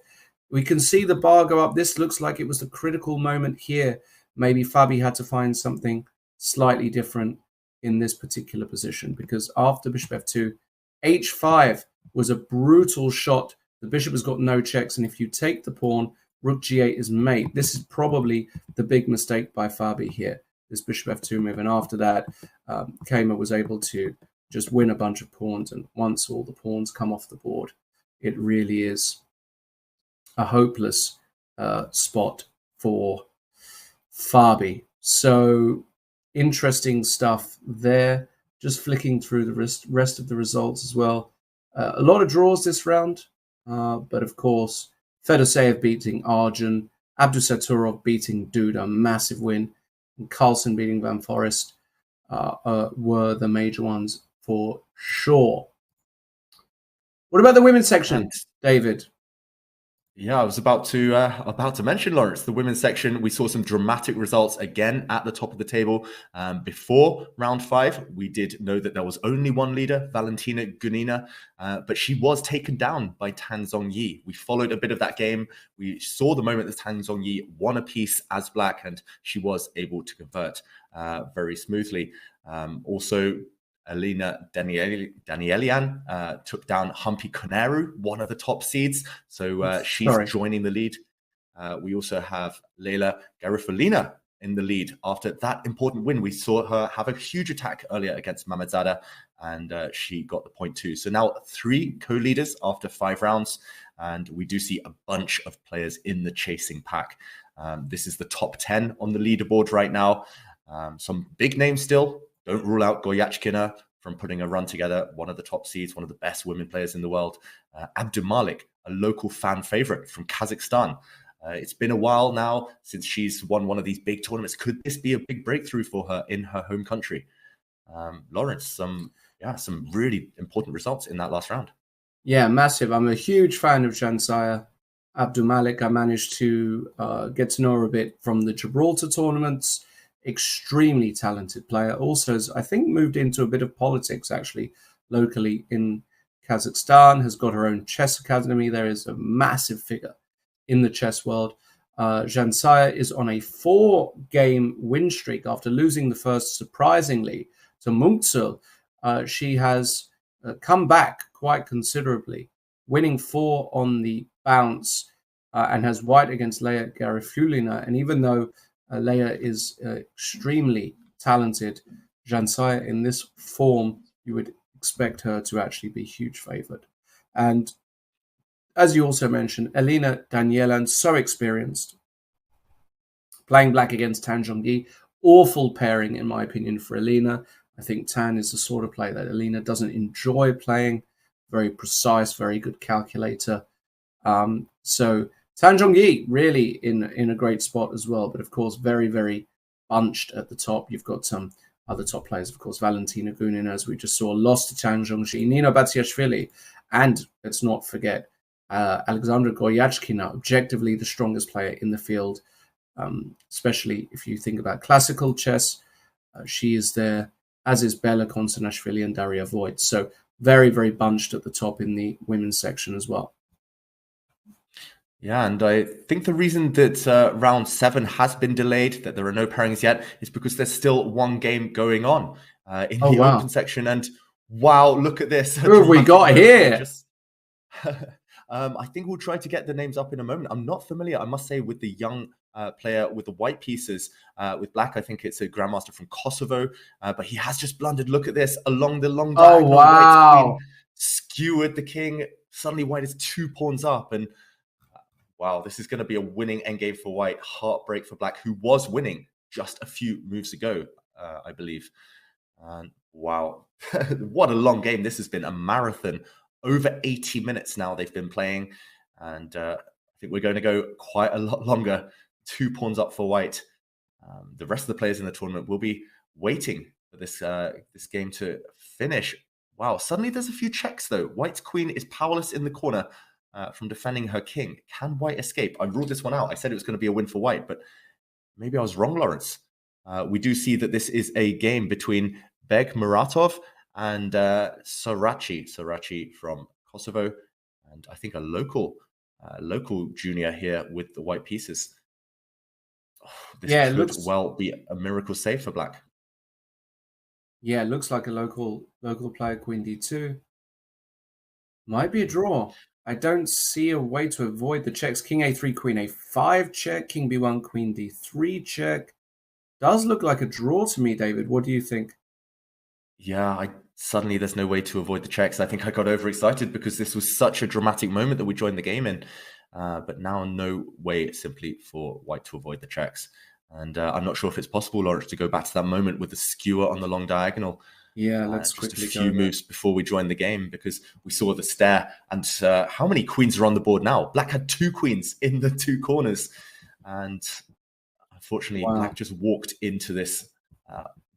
we can see the bar go up. This looks like it was the critical moment here. Maybe Fabi had to find something slightly different in this particular position, because after bishop f2, H5 was a brutal shot. The bishop has got no checks, and if you take the pawn, rook g8 is mate. This is probably the big mistake by Fabi here, this bishop f2 move. And after that, Keimer was able to just win a bunch of pawns, and once all the pawns come off the board, it really is a hopeless spot for Fabi. So interesting stuff there. Just flicking through the rest of the results as well. A lot of draws this round, but of course, Fedoseev beating Arjun, Abdusaturov beating Duda, massive win, and Carlsen beating Van Forest were the major ones for sure. What about the women's section, David? Yeah, I was about to mention, Lawrence, the women's section. We saw some dramatic results again at the top of the table. Before round 5, we did know that there was only one leader, Valentina Gunina, but she was taken down by Tan Zhongyi. We followed a bit of that game. We saw the moment that Tan Zhongyi won a piece as black, and she was able to convert very smoothly. Also, Elena Danielian took down Humpy Konaru, one of the top seeds. So she's joining the lead. We also have Leila Garifalina in the lead after that important win. We saw her have a huge attack earlier against Mamadzada, and she got the point too. So now 3 co-leaders after 5 rounds, and we do see a bunch of players in the chasing pack. This is the top 10 on the leaderboard right now. Some big names still. Don't rule out Goyachkina from putting a run together. One of the top seeds, one of the best women players in the world. Abdumalik, a local fan favorite from Kazakhstan. It's been a while now since she's won one of these big tournaments. Could this be a big breakthrough for her in her home country? Lawrence, some really important results in that last round. Yeah, massive. I'm a huge fan of Jansaya Abdumalik. I managed to get to know her a bit from the Gibraltar tournaments. Extremely talented player. Also, has, I think, moved into a bit of politics, actually, locally in Kazakhstan, has got her own chess academy. There is a massive figure in the chess world. Jansaya is on a 4-game win streak after losing the first, surprisingly, to Mungtsul. She has come back quite considerably, winning 4 on the bounce, and has white against Leia Garifulina. And even though Leia is extremely talented, Jansaya in this form, you would expect her to actually be huge favored. And as you also mentioned, Elena Danielan, so experienced, playing black against Tan Zhongyi. Awful pairing, in my opinion, for Elena. I think Tan is the sort of player that Elena doesn't enjoy playing. Very precise, very good calculator. So Tan Zhongyi really in a great spot as well, but of course very, very bunched at the top. You've got some other top players, of course, Valentina Gunina, as we just saw, lost to Tan Zhongyi, Nina Batsiashvili, and let's not forget Alexandra Goyachkina, objectively the strongest player in the field, especially if you think about classical chess. She is there, as is Bella Konstanashvili and Daria Voigt. So very, very bunched at the top in the women's section as well. Yeah, and I think the reason that round 7 has been delayed, that there are no pairings yet, is because there's still one game going on in the open section. And wow, look at this. Who have we got here? I think we'll try to get the names up in a moment. I'm not familiar, I must say, with the young player with the white pieces. With black, I think it's a grandmaster from Kosovo, but he has just blundered. Look at this, along the long diagonal. Oh, wow. White skewered the king. Suddenly white is 2 pawns up, and wow, this is going to be a winning endgame for white. Heartbreak for black, who was winning just a few moves ago, I believe. And wow, what a long game this has been. A marathon. Over 80 minutes now they've been playing. And I think we're going to go quite a lot longer. 2 pawns up for white. The rest of the players in the tournament will be waiting for this game to finish. Wow, suddenly there's a few checks, though. White's queen is powerless in the corner from defending her king. Can white escape? I ruled this one out. I said it was going to be a win for white, but maybe I was wrong, Lawrence. We do see that this is a game between Beg Muratov and Sorachi from Kosovo, and I think a local junior here with the white pieces. Oh, this could well be a miracle save for black. Yeah, it looks like a local player, Queen D2. Might be a draw. I don't see a way to avoid the checks. King A3, Queen A5 check, King B1, Queen D3 check. Does look like a draw to me, David. What do you think? Yeah, suddenly there's no way to avoid the checks. I think I got overexcited because this was such a dramatic moment that we joined the game in. But now no way simply for white to avoid the checks. And I'm not sure if it's possible, Lawrence, to go back to that moment with the skewer on the long diagonal. Yeah, let's just quickly a few go moves before we joined the game, because we saw the stare. And how many queens are on the board now? Black had 2 queens in the 2 corners. And unfortunately, Black just walked into this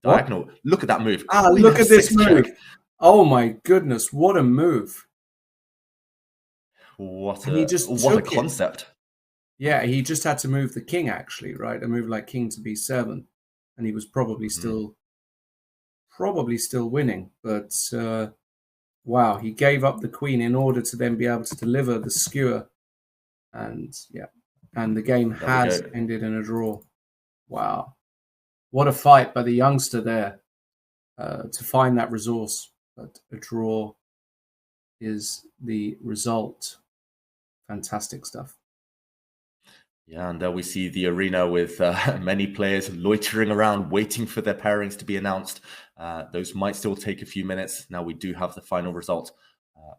diagonal. Look at that move. Queen Look at this F6 move. check. Oh my goodness, what a move. What And he a just what a took it. concept. Yeah, he just had to move the king, actually, right? A move like king to b7, and he was probably still winning. But wow, he gave up the queen in order to then be able to deliver the skewer, and the game has ended in a draw. Wow, what a fight by the youngster there to find that resource. But a draw is the result. Fantastic stuff. Yeah, and there we see the arena with many players loitering around, waiting for their pairings to be announced. Those might still take a few minutes. Now we do have the final result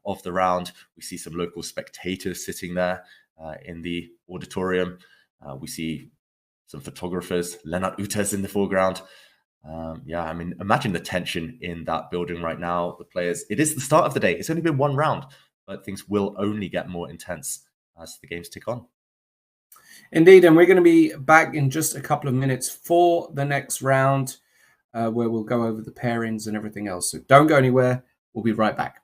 of the round. We see some local spectators sitting there in the auditorium. We see some photographers, Lennart Utes in the foreground. Yeah, I mean, imagine the tension in that building right now. The players, it is the start of the day. It's only been 1 round, but things will only get more intense as the games tick on. Indeed, and we're going to be back in just a couple of minutes for the next round, where we'll go over the pairings and everything else. So don't go anywhere. We'll be right back.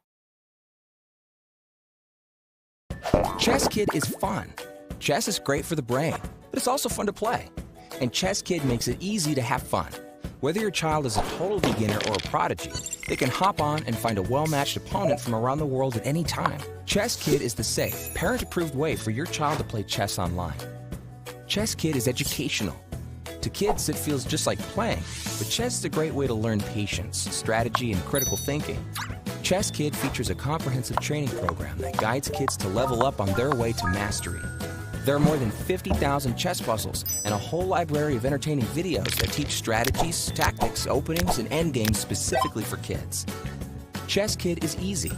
Chess Kid is fun. Chess is great for the brain, but it's also fun to play. And Chess Kid makes it easy to have fun. Whether your child is a total beginner or a prodigy, they can hop on and find a well-matched opponent from around the world at any time. Chess Kid is the safe, parent-approved way for your child to play chess online. Chess Kid is educational. To kids, it feels just like playing, but chess is a great way to learn patience, strategy, and critical thinking. Chess Kid features a comprehensive training program that guides kids to level up on their way to mastery. There are more than 50,000 chess puzzles and a whole library of entertaining videos that teach strategies, tactics, openings, and endgames specifically for kids. Chess Kid is easy.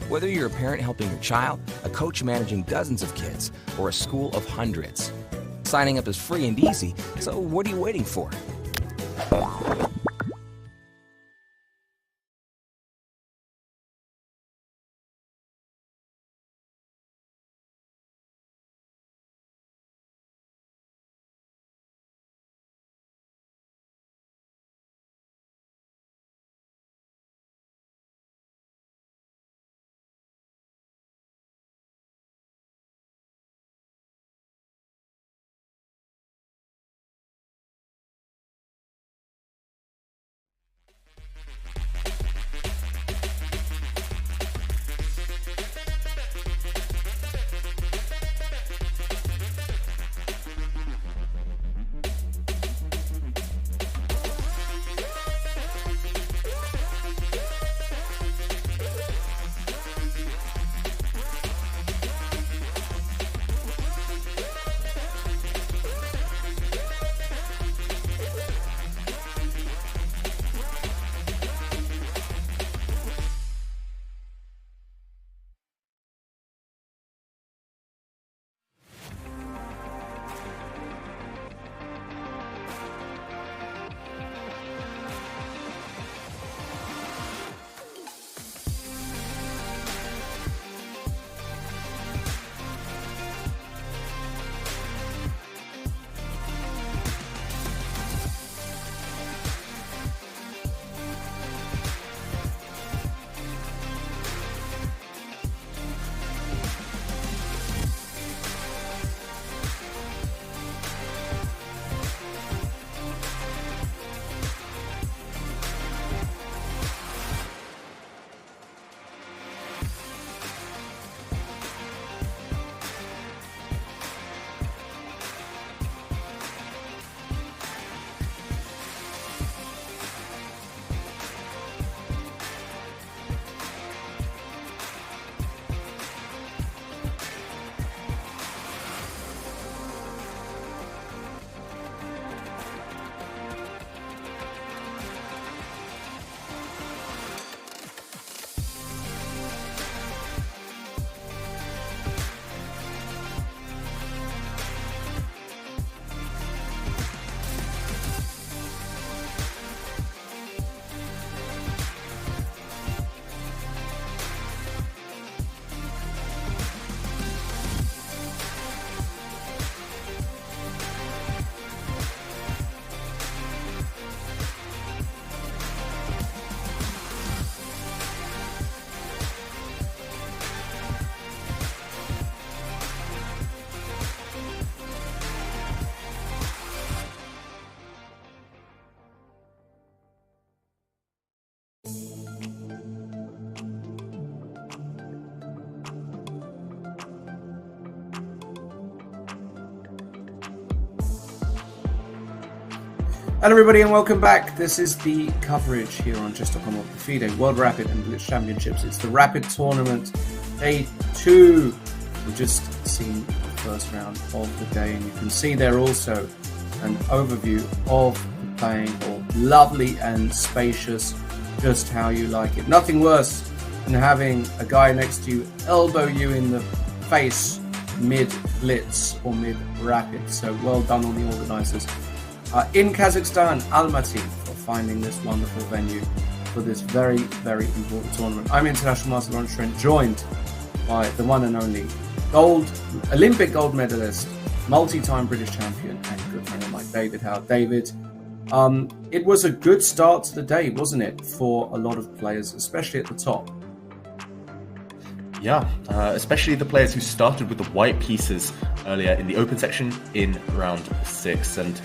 Whether you're a parent helping your child, a coach managing dozens of kids, or a school of hundreds. Signing up is free and easy, so what are you waiting for? Hello everybody and welcome back. This is the coverage here on Chess.com of the FIDE World Rapid and Blitz Championships. It's the Rapid Tournament Day 2. We've just seen the first round of the day, and you can see there also an overview of the playing hall. Lovely and spacious, just how you like it. Nothing worse than having a guy next to you elbow you in the face mid-blitz or mid-rapid. So well done on the organisers in Kazakhstan, Almaty, for finding this wonderful venue for this very, very important tournament. I'm International Master Lawrence Trent, joined by the one and only Olympic gold medalist, multi-time British champion, and good friend of mine, David Howard. David, it was a good start to the day, wasn't it, for a lot of players, especially at the top? Yeah, especially the players who started with the white pieces earlier in the open section in round 6. And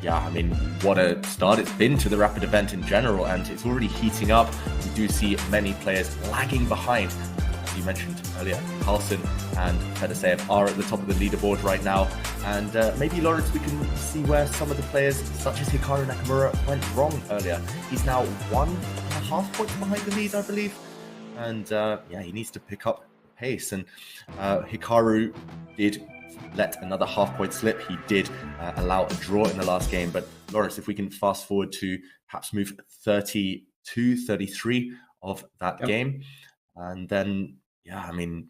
yeah, I mean, what a start it's been to the Rapid event in general, and it's already heating up. We do see many players lagging behind. As you mentioned earlier, Carlsen and Fedoseev are at the top of the leaderboard right now. And maybe, Lawrence, we can see where some of the players, such as Hikaru Nakamura, went wrong earlier. He's now 1.5 points behind the lead, I believe. And yeah, he needs to pick up the pace. And Hikaru did let another half-point slip. He did allow a draw in the last game. But Lawrence, if we can fast forward to perhaps move 32, 33 of that game. And then, yeah, I mean,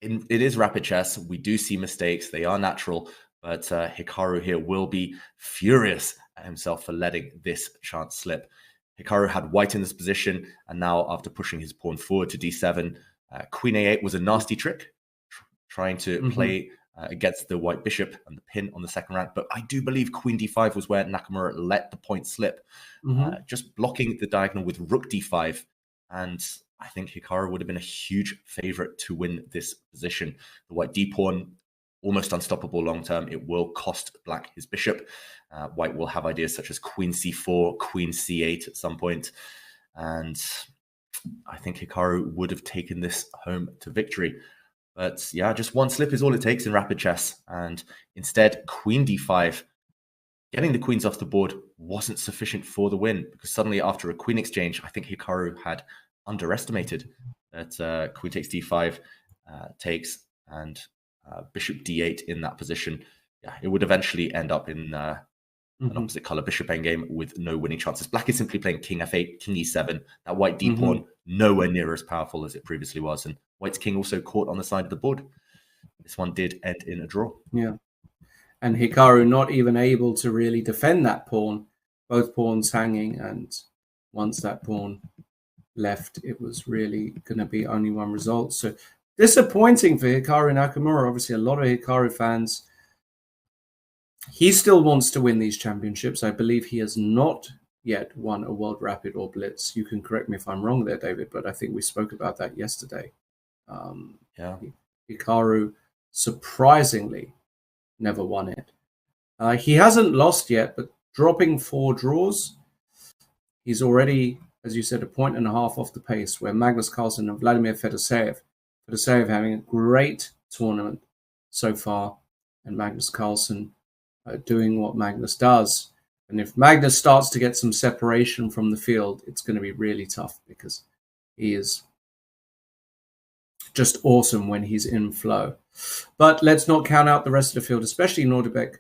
it is rapid chess. We do see mistakes. They are natural. But Hikaru here will be furious at himself for letting this chance slip. Hikaru had white in this position, and now after pushing his pawn forward to d7, queen a8 was a nasty trick, trying to play against the white bishop and the pin on the second rank. But I do believe queen d5 was where Nakamura let the point slip, just blocking the diagonal with rook d5. And I think Hikaru would have been a huge favorite to win this position. The white d-pawn, almost unstoppable long term. It will cost black his bishop. White will have ideas such as queen c4, queen c8 at some point. And I think Hikaru would have taken this home to victory. But yeah, just one slip is all it takes in rapid chess. And instead, queen d5, getting the queens off the board wasn't sufficient for the win, because suddenly after a queen exchange, I think Hikaru had underestimated that queen takes d5 takes, and bishop d8 in that position. Yeah, it would eventually end up in an opposite color bishop endgame with no winning chances. Black is simply playing king f8, king e7. That white d-pawn nowhere near as powerful as it previously was, and white's king also caught on the side of the board. This one did end in a draw. Yeah, and Hikaru not even able to really defend that pawn. Both pawns hanging, and once that pawn left, it was really going to be only one result. So disappointing for Hikaru Nakamura. Obviously, a lot of Hikaru fans. He still wants to win these championships. I believe he has not yet won a World Rapid or Blitz. You can correct me if I'm wrong there, David, but I think we spoke about that yesterday. Yeah, Hikaru surprisingly never won it. He hasn't lost yet, but dropping 4 draws, he's already, as you said, 1.5 points off the pace, where Magnus Carlsen and Vladimir Fedoseev having a great tournament so far, and Magnus Carlsen doing what Magnus does. And if Magnus starts to get some separation from the field, it's going to be really tough, because he is just awesome when he's in flow. But let's not count out the rest of the field, especially Nordebek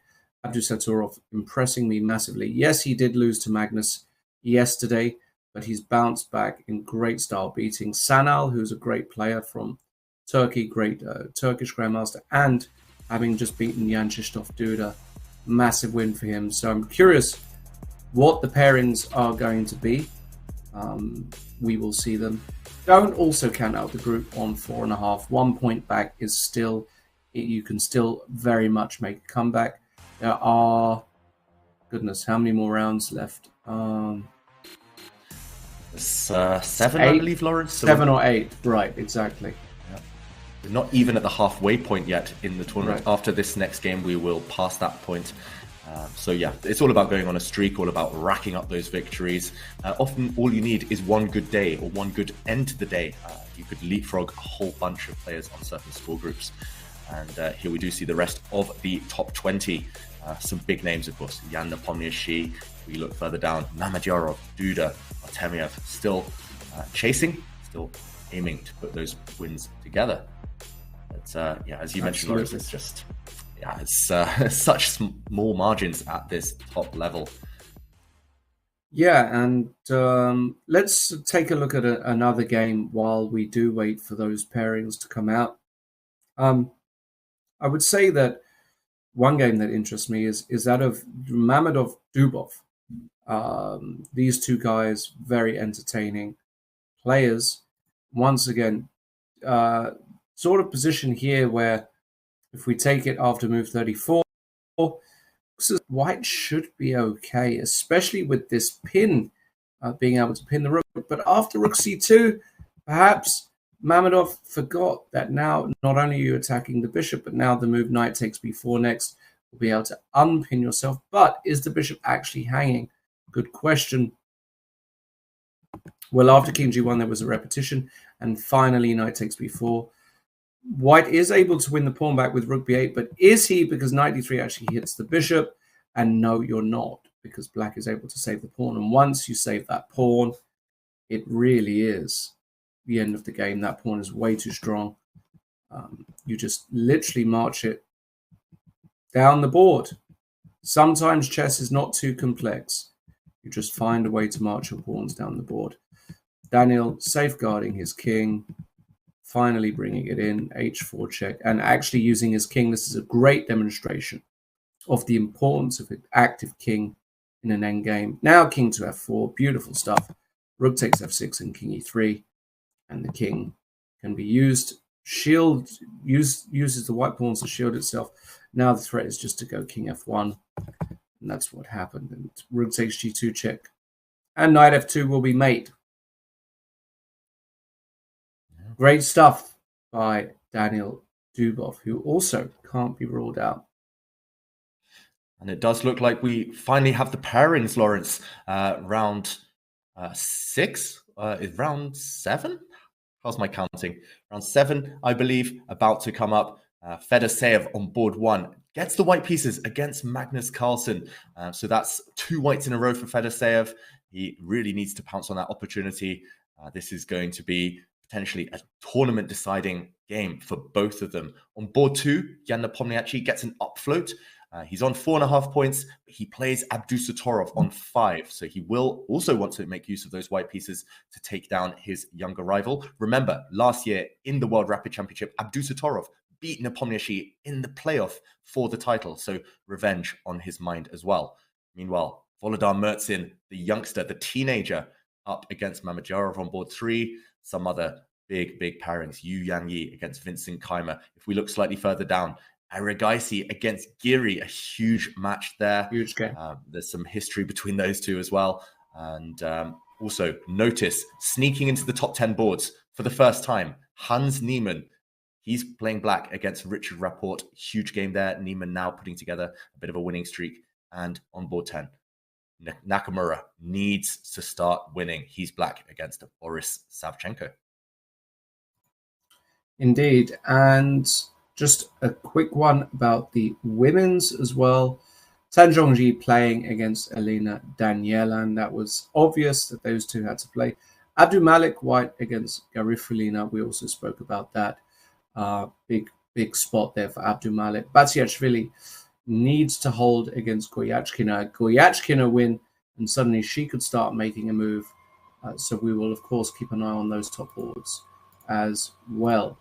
Abdusatorov impressing me massively. Yes, he did lose to Magnus yesterday, but he's bounced back in great style, beating Sanal, who's a great player from Turkey, great Turkish grandmaster, and having just beaten Jan Krzysztof Duda. Massive win for him. So I'm curious what the pairings are going to be. We will see them. Don't also count out the group on 4.5. 1 point back is still, you can still very much make a comeback. There are, goodness, how many more rounds left? Seven, I believe, Lawrence. 7 or 8, right, exactly. We're not even at the halfway point yet in the tournament. Right. After this next game, we will pass that point. So yeah, it's all about going on a streak, all about racking up those victories. Often all you need is one good day or one good end to the day. You could leapfrog a whole bunch of players on certain score groups. And here we do see the rest of the top 20. Some big names, of course. Jan Nepomniachtchi. We look further down. Mamedyarov, Duda, Artemiev still chasing, still aiming to put those wins together. But yeah, as you mentioned, Lawrence, it's just, yeah, it's such small margins at this top level. Yeah, and let's take a look at another game while we do wait for those pairings to come out. I would say that one game that interests me is that of Mamedov-Dubov. These two guys, very entertaining players. Once again, sort of position here where if we take it after move 34, white should be okay, especially with this pin, being able to pin the rook. But after rook c2, perhaps Mamedov forgot that now not only are you attacking the bishop, but now the move knight takes b4 next will be able to unpin yourself. But is the bishop actually hanging? Good question. Well, after king g1, there was a repetition, and finally knight takes b4. White is able to win the pawn back with rook b8, but is he? Because knight d3 actually hits the bishop, and no, you're not, because black is able to save the pawn. And once you save that pawn, it really is the end of the game. That pawn is way too strong. You just literally march it down the board. Sometimes chess is not too complex. You just find a way to march your pawns down the board. Daniel safeguarding his king, finally bringing it in, h4 check, and actually using his king. This is a great demonstration of the importance of an active king in an endgame. Now king to f4, beautiful stuff. Rook takes f6 and king e3, and the king can be used. Uses the white pawns to shield itself. Now the threat is just to go king f1, and that's what happened. And rook takes g2 check, and knight f2 will be mate. Great stuff by Daniel Dubov, who also can't be ruled out. And it does look like we finally have the pairings, Lawrence. Round 6? Is round 7? How's my counting? Round 7, I believe, about to come up. Fedoseev on board 1 gets the white pieces against Magnus Carlsen. So that's 2 whites in a row for Fedoseev. He really needs to pounce on that opportunity. This is going to be potentially a tournament-deciding game for both of them. On board 2, Jan Nepomniachtchi gets an upfloat. He's on 4.5 points, but he plays Abdusatorov on 5. So he will also want to make use of those white pieces to take down his younger rival. Remember, last year in the World Rapid Championship, Abdusatorov beat Nepomniachtchi in the playoff for the title. So revenge on his mind as well. Meanwhile, Volodar Mertzin, the youngster, the teenager, up against Mamedyarov on board 3. Some other big pairings. Yu Yang against Vincent Keimer. If we look slightly further down, Aragaisi against Giri, a huge match there. Huge game. There's some history between those two as well. And also notice sneaking into the top 10 boards for the first time, Hans Niemann. He's playing black against Richard Rapport. Huge game there. Niemann now putting together a bit of a winning streak. And on board 10, Nakamura needs to start winning. He's black against Boris Savchenko. Indeed. And just a quick one about the women's as well. Tan Zhongji playing against Elena Danielan. That was obvious that those two had to play. Abdumalik White against Garifulina. We also spoke about that. Big spot there for Abdumalik. Batsiashvili needs to hold against Goyachkina. Goyachkina win, and suddenly she could start making a move. So we will, of course, keep an eye on those top boards as well.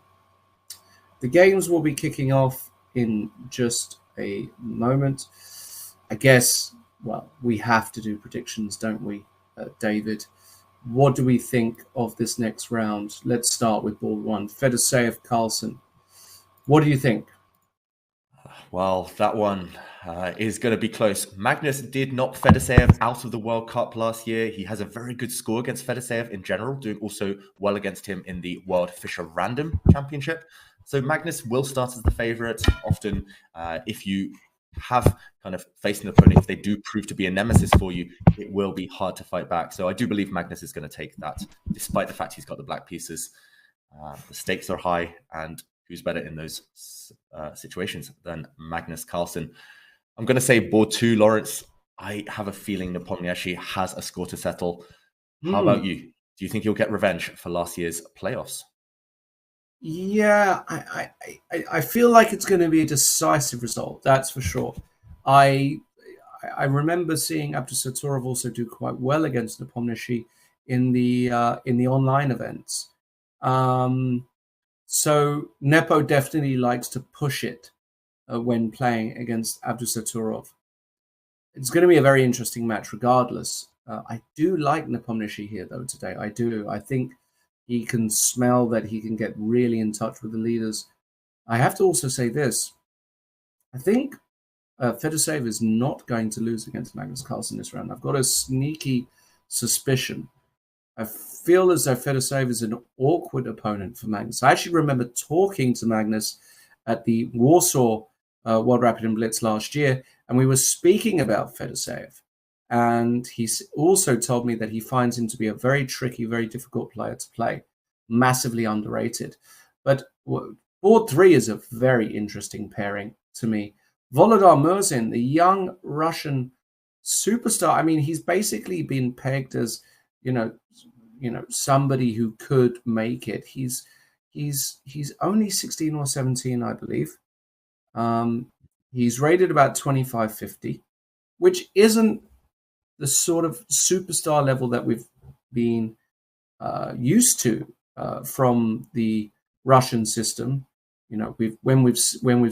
The games will be kicking off in just a moment. I guess, well, we have to do predictions, don't we, David? What do we think of this next round? Let's start with board 1. Fedoseev, Carlsen. What do you think? Well, that one is going to be close. Magnus did knock Fedoseev out of the World Cup last year. He has a very good score against Fedoseev in general, doing also well against him in the World Fischer Random Championship. So Magnus will start as the favorite. Often, if you have kind of faced an opponent, if they do prove to be a nemesis for you, it will be hard to fight back. So I do believe Magnus is going to take that, despite the fact he's got the black pieces. The stakes are high, and who's better in those situations than Magnus Carlsen. I'm going to say board 2, Lawrence. I have a feeling Nepomniachtchi has a score to settle. How about you? Do you think he'll get revenge for last year's playoffs? Yeah, I feel like it's going to be a decisive result. That's for sure. I remember seeing Abdusattorov also do quite well against Nepomniachtchi in the online events. So Nepo definitely likes to push it when playing against Abdusattorov. It's going to be a very interesting match regardless. I do like Nepomniachtchi here, though, today. I do. I think he can smell that he can get really in touch with the leaders. I have to also say this. I think Fedoseev is not going to lose against Magnus Carlsen this round. I've got a sneaky suspicion. I feel as though Fedoseev is an awkward opponent for Magnus. I actually remember talking to Magnus at the Warsaw World Rapid Blitz last year, and we were speaking about Fedoseev. And he also told me that he finds him to be a very tricky, very difficult player to play, massively underrated. But board 3 is a very interesting pairing to me. Volodar Murzin, the young Russian superstar. I mean, he's basically been pegged as, somebody who could make it. He's only 16 or 17, I believe. He's rated about 2550, which isn't the sort of superstar level that we've been used to from the Russian system. When we've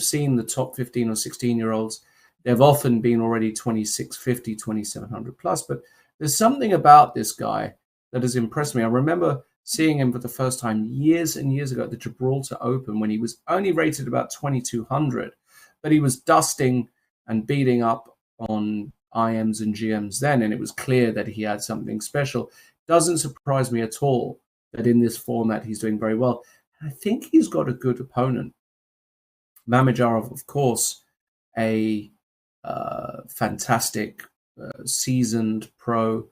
seen the top 15 or 16-year-olds, they've often been already 2650, 2700 plus. But there's something about this guy that has impressed me. I remember seeing him for the first time years and years ago at the Gibraltar Open when he was only rated about 2200, but he was dusting and beating up on IMs and GMs then, and it was clear that he had something special. Doesn't surprise me at all that in this format he's doing very well. I think he's got a good opponent. Mamedyarov, of course, a fantastic seasoned pro,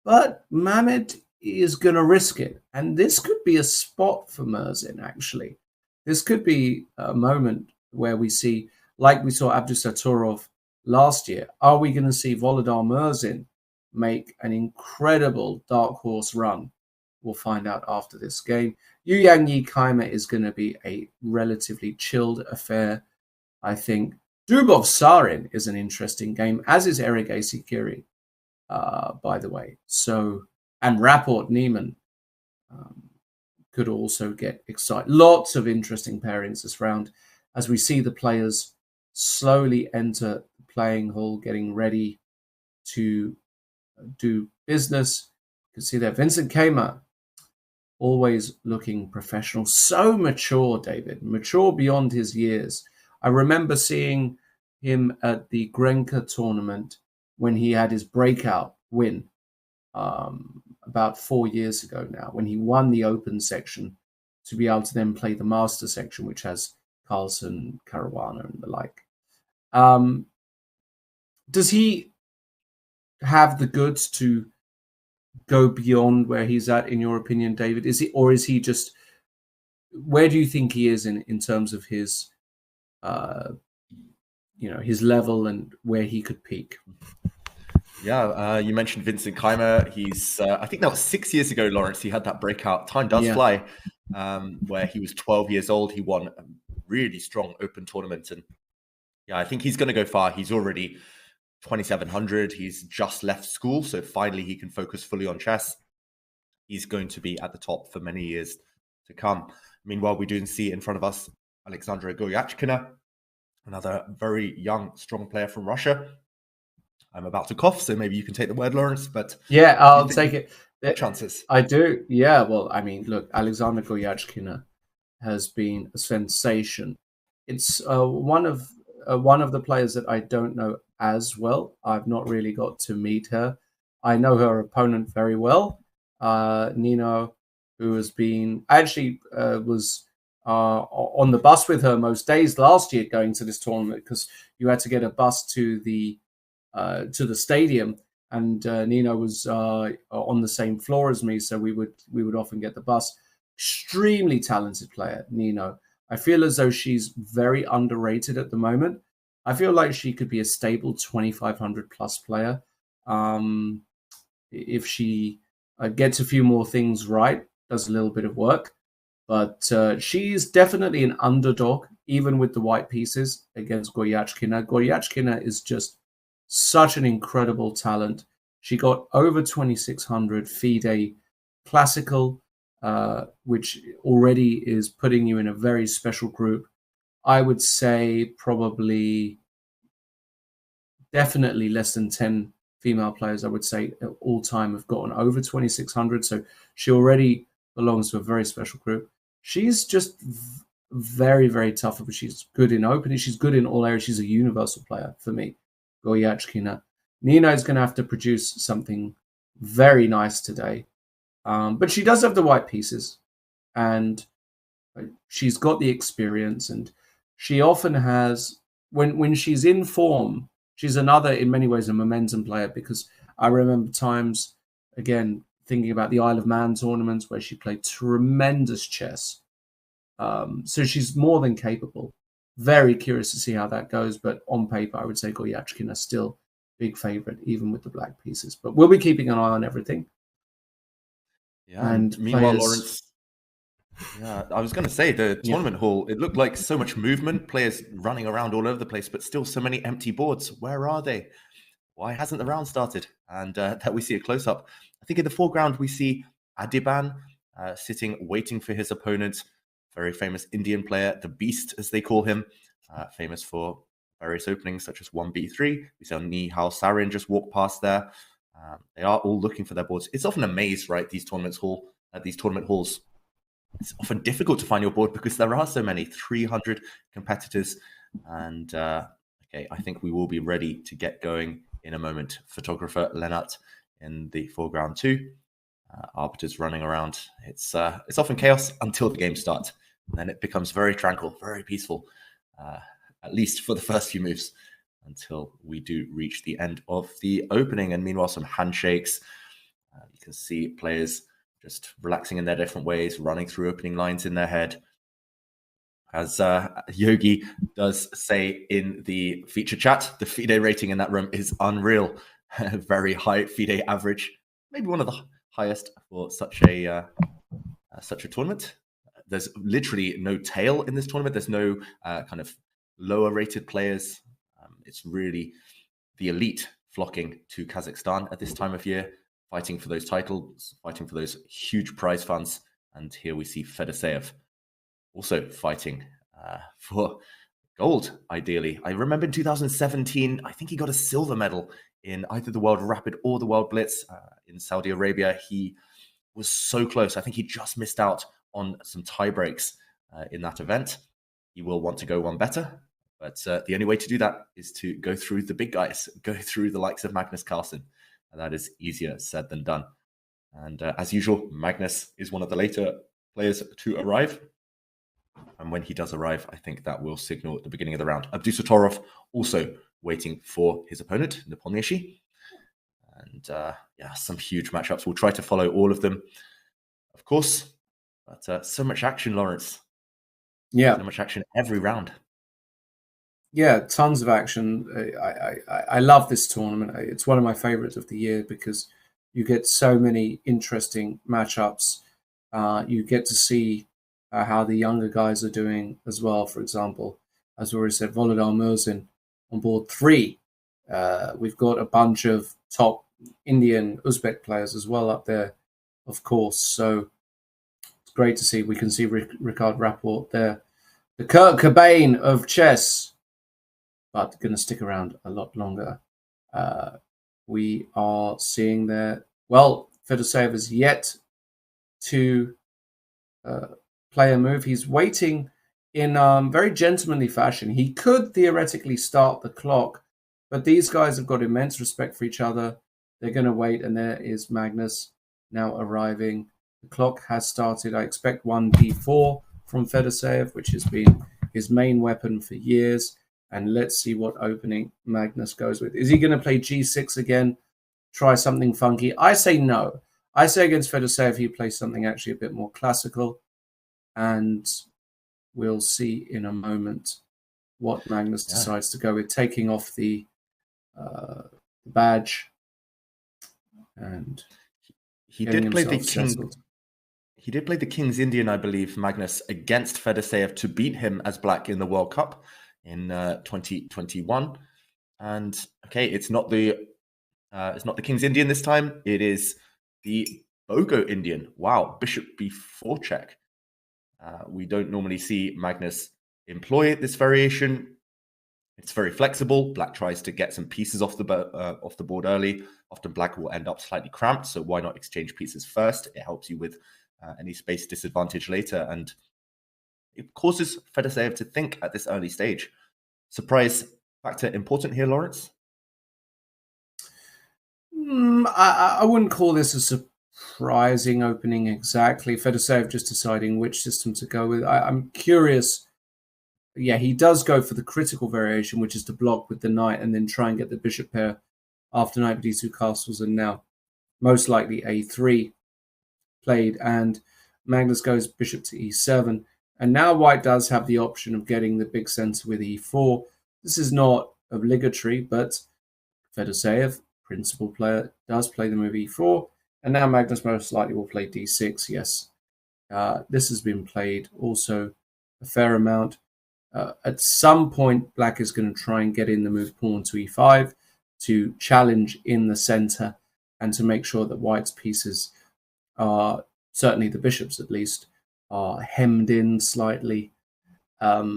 but Mamed is going to risk it, and this could be a spot for Murzin. Actually, this could be a moment where we see, like we saw Abdusattorov last year, are we going to see Volodar Murzin make an incredible dark horse run? We'll find out after this game. Yuyan Yi Kaima is going to be a relatively chilled affair, I think. Dubov Sarin is an interesting game, as is Anish Giri, by the way. So, and Rapport Neiman could also get excited. Lots of interesting pairings this round as we see the players slowly enter the playing hall, getting ready to do business. You can see there Vincent Keimer, always looking professional. So mature, David. Mature beyond his years. I remember seeing him at the Grenka tournament when he had his breakout win about 4 years ago now, when he won the open section to be able to then play the master section, which has Carlsen, Caruana, and the like. Does he have the goods to go beyond where he's at, in your opinion, David? Is he just, where do you think he is in terms of his his level and where he could peak? Yeah, you mentioned Vincent Keimer. He's, I think that was 6 years ago, Lawrence. He had that breakout. Time does fly. Where he was 12 years old. He won a really strong open tournament. And yeah, I think he's going to go far. He's already 2700. He's just left school. So finally he can focus fully on chess. He's going to be at the top for many years to come. Meanwhile, we do see in front of us Alexandra Goryachkina, another very young, strong player from Russia. I'm about to cough, so maybe you can take the word, Lawrence. But yeah, I'll take it. Chances. I do. Yeah, well, I mean, look, Alexandra Goryachkina has been a sensation. It's one of the players that I don't know as well. I've not really got to meet her. I know her opponent very well, Nino, who has been was on the bus with her most days last year going to this tournament, because you had to get a bus to the stadium, and Nino was on the same floor as me, so we would often get the bus. Extremely talented player, Nino. I feel as though she's very underrated at the moment. I feel like she could be a stable 2,500 plus player if she gets a few more things right, does a little bit of work. But she's definitely an underdog, even with the white pieces against Goryachkina. Goryachkina is just such an incredible talent. She got over 2,600 FIDE classical, which already is putting you in a very special group. I would say probably definitely less than 10 female players, I would say, all time have gotten over 2,600. So she already belongs to a very special group. She's just very, very tough, but she's good in opening. She's good in all areas. She's a universal player for me, Goryachkina. Nina is going to have to produce something very nice today. But she does have the white pieces, and she's got the experience, and she often has, when she's in form, she's another, in many ways, a momentum player, because I remember times, again, thinking about the Isle of Man tournaments where she played tremendous chess. So she's more than capable. Very curious to see how that goes, but on paper, I would say Goryachkina is still big favorite, even with the black pieces. But we'll be keeping an eye on everything. Yeah, and meanwhile, Lawrence, yeah, I was going to say the tournament hall, it looked like so much movement, players running around all over the place, but still so many empty boards. Where are they? Why hasn't the round started? And that we see a close-up. I think in the foreground, we see Adiban sitting, waiting for his opponent. Very famous Indian player, the Beast, as they call him, famous for various openings such as 1b3. We saw Nihal Sarin just walk past there. They are all looking for their boards. It's often a maze, right? These tournament halls. It's often difficult to find your board because there are so many, 300 competitors. And okay, I think we will be ready to get going in a moment. Photographer Lennart in the foreground too. Arbiters running around. It's often chaos until the game starts. Then it becomes very tranquil, very peaceful, at least for the first few moves, until we do reach the end of the opening. And meanwhile, some handshakes. You can see players just relaxing in their different ways, running through opening lines in their head. As Yogi does say in the feature chat, the FIDE rating in that room is unreal. Very high FIDE average, maybe one of the highest for such a tournament. There's literally no tail in this tournament. There's no kind of lower rated players. It's really the elite flocking to Kazakhstan at this time of year, fighting for those titles, fighting for those huge prize funds. And here we see Fedoseev also fighting for gold, ideally. I remember in 2017, I think he got a silver medal in either the World Rapid or the World Blitz in Saudi Arabia. He was so close. I think he just missed out on some tie breaks in that event. He will want to go one better. But the only way to do that is to go through the big guys, go through the likes of Magnus Carlsen. And that is easier said than done. And as usual, Magnus is one of the later players to arrive. And when he does arrive, I think that will signal at the beginning of the round. Abdusatorov also waiting for his opponent, Nepomniachtchi. And yeah, some huge matchups. We'll try to follow all of them, of course. But so much action, Lawrence. Yeah. So much action every round. Yeah, tons of action. I love this tournament. It's one of my favorites of the year because you get so many interesting matchups. You get to see how the younger guys are doing as well. For example, as we already said, Volodar Murzin on board 3. We've got a bunch of top Indian, Uzbek players as well up there, of course. So it's great to see. We can see Ricard Rapport there. The Kurt Cobain of chess, but going to stick around a lot longer. We are seeing there, well, Fedoseev is yet to play a move. He's waiting in very gentlemanly fashion. He could theoretically start the clock, but these guys have got immense respect for each other. They're going to wait, and there is Magnus now arriving. The clock has started. I expect 1d4 from Fedoseev, which has been his main weapon for years. And let's see what opening Magnus goes with. Is he going to play g6 again? Try something funky? I say no. I say against Fedoseev, he plays something actually a bit more classical. And we'll see in a moment what Magnus decides to go with, taking off the badge. And he did play the king. He did play the King's Indian, I believe, Magnus, against Fedoseev to beat him as black in the World Cup in 2021. And okay, it's not the King's Indian this time. It is the Bogo Indian. Wow, Bishop B4 check. We don't normally see Magnus employ this variation. It's very flexible. Black tries to get some pieces off the board early. Often black will end up slightly cramped, so why not exchange pieces first? It helps you with any space disadvantage later, and it causes Fedoseev to think at this early stage. Surprise factor important here, Lawrence? I wouldn't call this a surprising opening exactly. Fedoseev just deciding which system to go with. I'm curious. Yeah, he does go for the critical variation, which is to block with the knight and then try and get the bishop pair after knight d2 castles, and now most likely a3 played, and Magnus goes bishop to e7, and now white does have the option of getting the big center with e4. This is not obligatory, but Fedoseev, principal player, does play the move e4, and now Magnus most likely will play d6. Yes, this has been played also a fair amount. At some point, black is going to try and get in the move pawn to e5 to challenge in the center and to make sure that white's pieces are, certainly the bishops at least, are hemmed in slightly. But,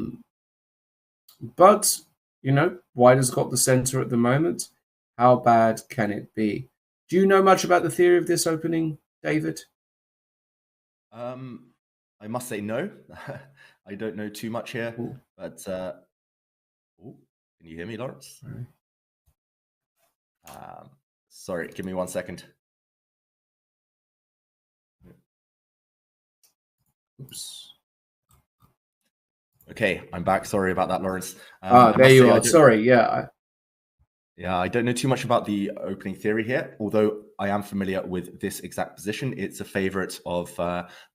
you know, white has got the center at the moment. How bad can it be? Do you know much about the theory of this opening, David? I must say no. I don't know too much here, but can you hear me, Lawrence? Sorry, give me 1 second. Oops. Okay, I'm back. Sorry about that, Lawrence. There you are. Sorry, yeah. I don't know too much about the opening theory here, although I am familiar with this exact position. It's a favorite of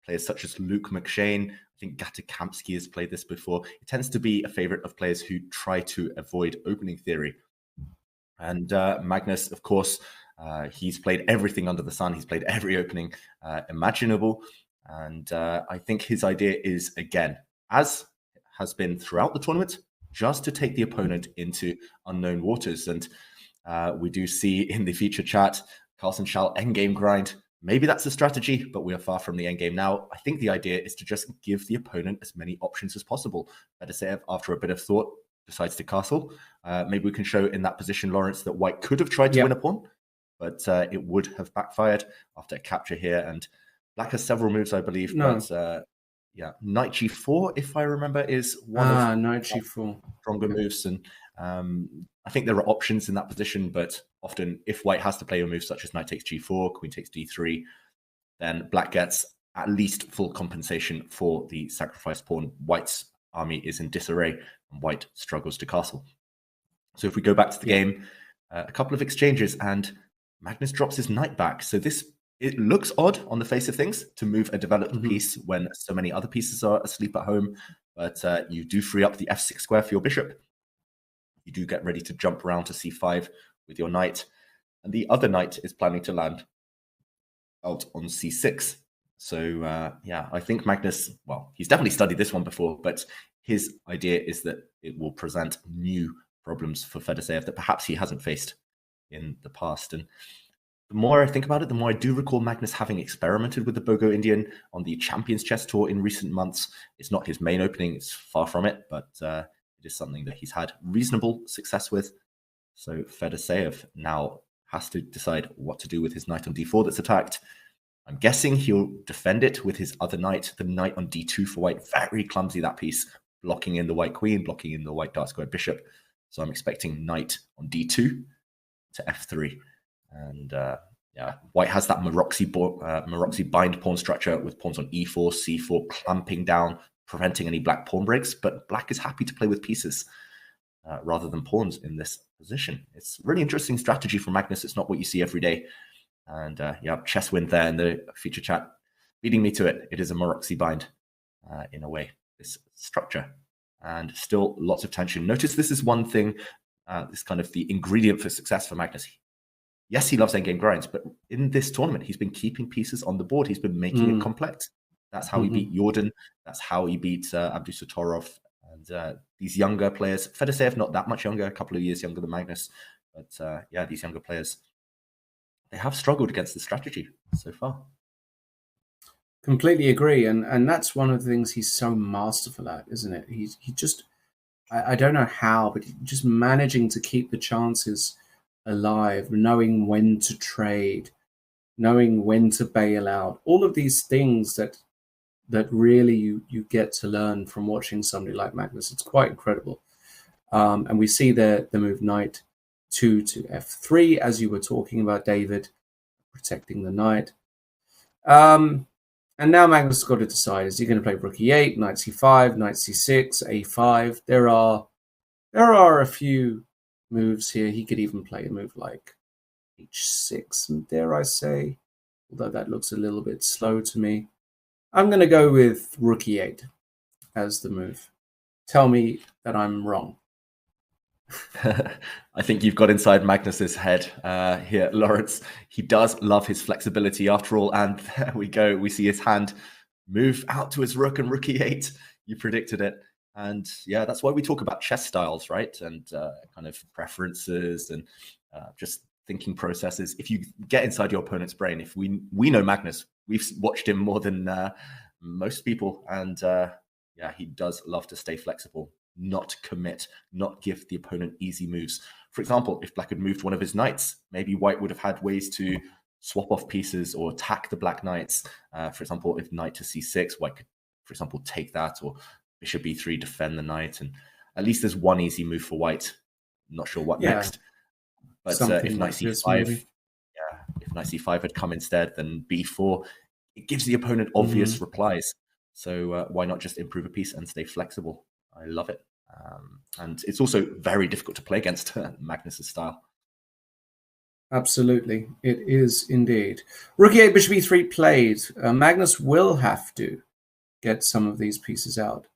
players such as Luke McShane. I think Gata Kamsky has played this before. It tends to be a favorite of players who try to avoid opening theory. And Magnus, of course, he's played everything under the sun. He's played every opening imaginable. And I think his idea is, again, as has been throughout the tournament, just to take the opponent into unknown waters. And we do see in the feature chat, Carlsen shall endgame grind. Maybe that's a strategy, but we are far from the endgame now. I think the idea is to just give the opponent as many options as possible. Fedoseev, after a bit of thought, decides to castle. Maybe we can show in that position, Lawrence, that white could have tried to win a pawn, but it would have backfired after a capture here. And black has several moves, I believe, but knight g4, if I remember, is one of knight g4 stronger moves. And I think there are options in that position, but often if white has to play a move such as knight takes g4, queen takes d3, then black gets at least full compensation for the sacrificed pawn. White's army is in disarray, and white struggles to castle. So if we go back to the game, a couple of exchanges, and Magnus drops his knight back. So it looks odd on the face of things to move a developed piece when so many other pieces are asleep at home, but you do free up the f6 square for your bishop. You do get ready to jump around to c5 with your knight, and the other knight is planning to land out on c6. So I think Magnus, well, he's definitely studied this one before, but his idea is that it will present new problems for Fedoseev that perhaps he hasn't faced in the past. And the more I think about it, the more I do recall Magnus having experimented with the Bogo Indian on the Champions Chess Tour in recent months. It's not his main opening, it's far from it, but it is something that he's had reasonable success with. So Fedoseev now has to decide what to do with his knight on d4 that's attacked. I'm guessing he'll defend it with his other knight, the knight on d2 for white. Very clumsy, that piece, blocking in the white queen, blocking in the white dark square bishop. So I'm expecting knight on d2 to f3. And white has that Maroczy bind pawn structure with pawns on e4, c4, clamping down, preventing any black pawn breaks. But black is happy to play with pieces rather than pawns in this position. It's a really interesting strategy for Magnus. It's not what you see every day. And chess win there in the feature chat, beating me to it. It is a Maroczy bind in a way. this structure. And still lots of tension. Notice this is one thing, this kind of the ingredient for success for Magnus. Yes, he loves endgame grinds, but in this tournament, he's been keeping pieces on the board. He's been making it complex. That's how he beat Jordan. That's how he beat Abdusattorov. And these younger players, Fedoseev not that much younger, a couple of years younger than Magnus. But yeah, these younger players, they have struggled against the strategy so far. Completely agree. And that's one of the things he's so masterful at, isn't it? He just, I don't know how, but just managing to keep the chances alive, knowing when to trade, knowing when to bail out, all of these things that really you get to learn from watching somebody like Magnus. It's quite incredible. And we see the move knight 2 to f3, as you were talking about, David, protecting the knight. And now Magnus has got to decide, is he going to play rook e8, knight c5, knight c6, a5? There are a few moves here. He could even play a move like h6, and dare I say, although that looks a little bit slow to me. I'm going to go with rook e8 as the move. Tell me that I'm wrong. I think you've got inside Magnus's head here, Lawrence. He does love his flexibility after all, and there we go. We see his hand move out to his rook and rook e8. You predicted it. And yeah, that's why we talk about chess styles, right? And kind of preferences and just thinking processes. If you get inside your opponent's brain, if we know Magnus, we've watched him more than most people. And yeah, he does love to stay flexible, not commit, not give the opponent easy moves. For example, if black had moved one of his knights, maybe white would have had ways to swap off pieces or attack the black knights. For example, if knight to c6, white could, for example, take that, or bishop e3, defend the knight. And at least there's one easy move for white. I'm not sure what next. But if knight c5, if knight c5 had come instead, then b4, it gives the opponent obvious replies. So why not just improve a piece and stay flexible? I love it. And it's also very difficult to play against Magnus's style. Absolutely. It is indeed. Rook e8, bishop e3 played. Magnus will have to get some of these pieces out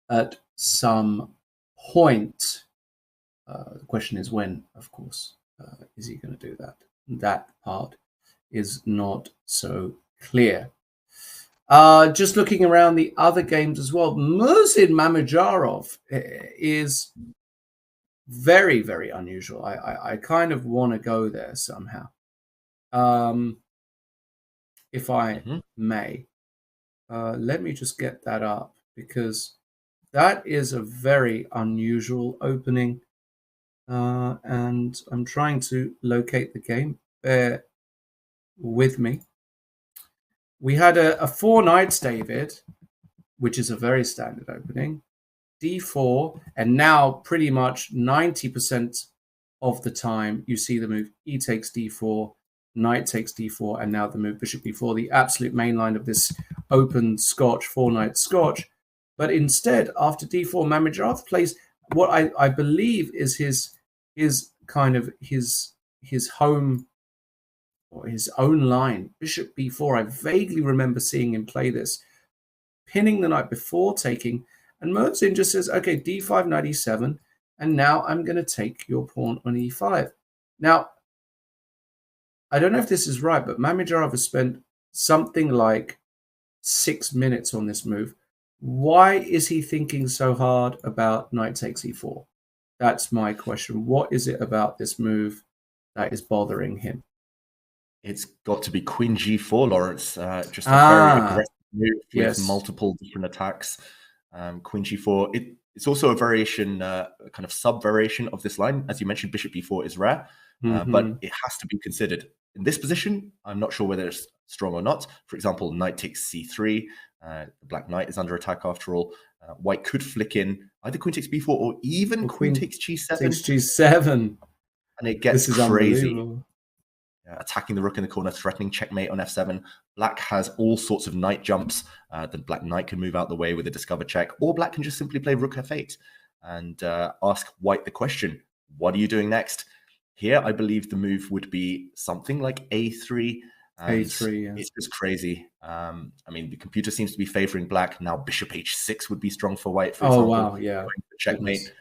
at some point. The question is when, of course. Is he going to do that? That part is not so clear. Just looking around the other games as well, Murzin Mamedyarov is very, very unusual. I kind of want to go there somehow. If I may. Let me just get that up, because that is a very unusual opening. And I'm trying to locate the game. Bear with me. We had a 4 knights, David, which is a very standard opening. d4, and now pretty much 90% of the time you see the move e takes d4, knight takes d4, and now the move bishop b4, the absolute main line of this open Scotch, 4-knight Scotch. But instead, after d4, Mamedyarov plays what I believe is his kind of his home, or his own line, bishop b4. I vaguely remember seeing him play this, pinning the knight before taking, and Murzin just says, okay, d5, knight e7, and now I'm going to take your pawn on e5. Now, I don't know if this is right, but Mamedyarov has spent something like 6 minutes on this move. Why is he thinking so hard about knight takes e4? That's my question. What is it about this move that is bothering him? It's got to be queen g4, Lawrence. Just a very aggressive move with multiple different attacks. Queen g4. It's also a variation, kind of sub-variation of this line. As you mentioned, bishop b4 is rare, but it has to be considered. In this position, I'm not sure whether it's strong or not. For example, knight takes c3. The black knight is under attack after all. White could flick in either queen takes b4 or even queen takes g7. Takes g7. And it gets crazy. Attacking the rook in the corner, threatening checkmate on f7. Black has all sorts of knight jumps. The black knight can move out the way with a discover check, or black can just simply play rook f8 and ask white the question, what are you doing next? Here, I believe the move would be something like a3, And A3, yeah. it's just crazy. I mean, the computer seems to be favoring black. Now bishop h6 would be strong for white, for example. Wow, yeah. Going for checkmate.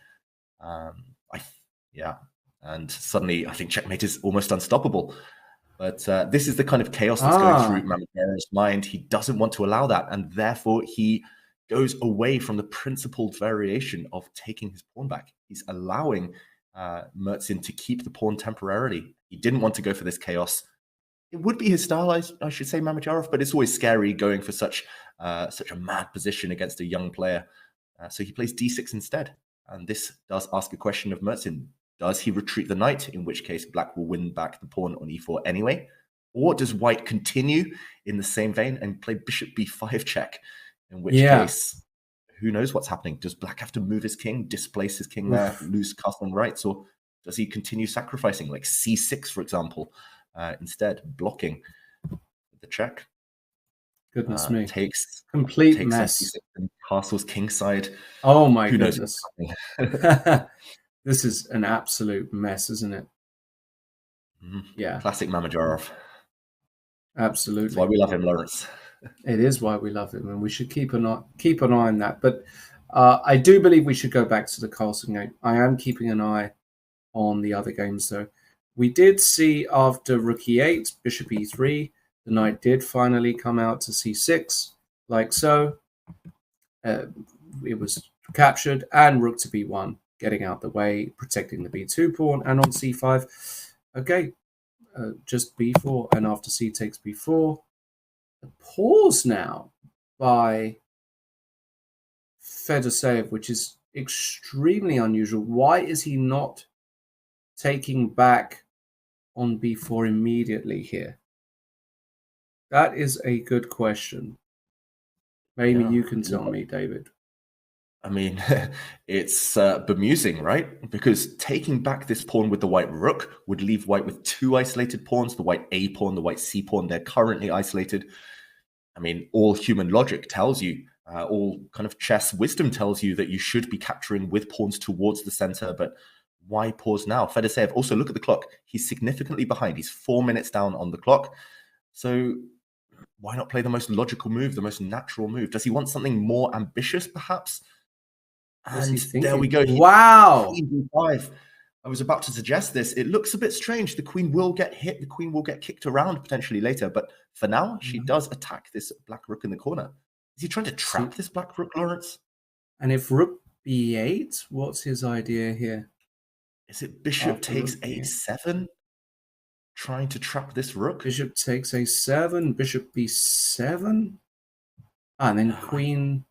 Yeah. And suddenly I think checkmate is almost unstoppable. But this is the kind of chaos that's going through Mamejarov's mind. He doesn't want to allow that. And therefore, he goes away from the principled variation of taking his pawn back. He's allowing Mertzin to keep the pawn temporarily. He didn't want to go for this chaos. It would be his style, I should say, Mamejarov, but it's always scary going for such a mad position against a young player. So he plays d6 instead. And this does ask a question of Mertzin. Does he retreat the knight, in which case black will win back the pawn on e4 anyway? Or does white continue in the same vein and play bishop b5 check, in which case, who knows what's happening? Does black have to move his king, displace his king there, lose castling rights, or does he continue sacrificing, like c6, for example, instead, blocking the check? Goodness me. Takes mess. And castles kingside. Oh my Who goodness. This is an absolute mess, isn't it? Yeah. Classic Mamejarov. Absolutely. That's why we love him, Lawrence. It is why we love him, and we should keep an eye on that. But I do believe we should go back to the Carlsen game. I am keeping an eye on the other games, though. We did see after rook e8, bishop e3, the knight did finally come out to c6, like so. It was captured, and rook to b1, getting out the way, protecting the b2 pawn, and on c5, okay, just b4, and after c takes b4, the pause now by Fedoseev, which is extremely unusual. Why is he not taking back on b4 immediately here? That is a good question. Maybe you can tell me, David. I mean, it's bemusing, right? Because taking back this pawn with the white rook would leave white with two isolated pawns, the white A pawn, the white C pawn. They're currently isolated. I mean, all human logic tells you, all kind of chess wisdom tells you that you should be capturing with pawns towards the center, but why pause now? Fedoseev, also look at the clock. He's significantly behind. He's 4 minutes down on the clock. So why not play the most logical move, the most natural move? Does he want something more ambitious, perhaps? And there we go. Wow. Queen b5. I was about to suggest this. It looks a bit strange. The queen will get hit. The queen will get kicked around potentially later. But for now, she does attack this black rook in the corner. Is he trying to trap this black rook, Lawrence? And if rook b8, what's his idea here? Is it bishop takes a7? Trying to trap this rook? Bishop takes a7, bishop b7. And then queen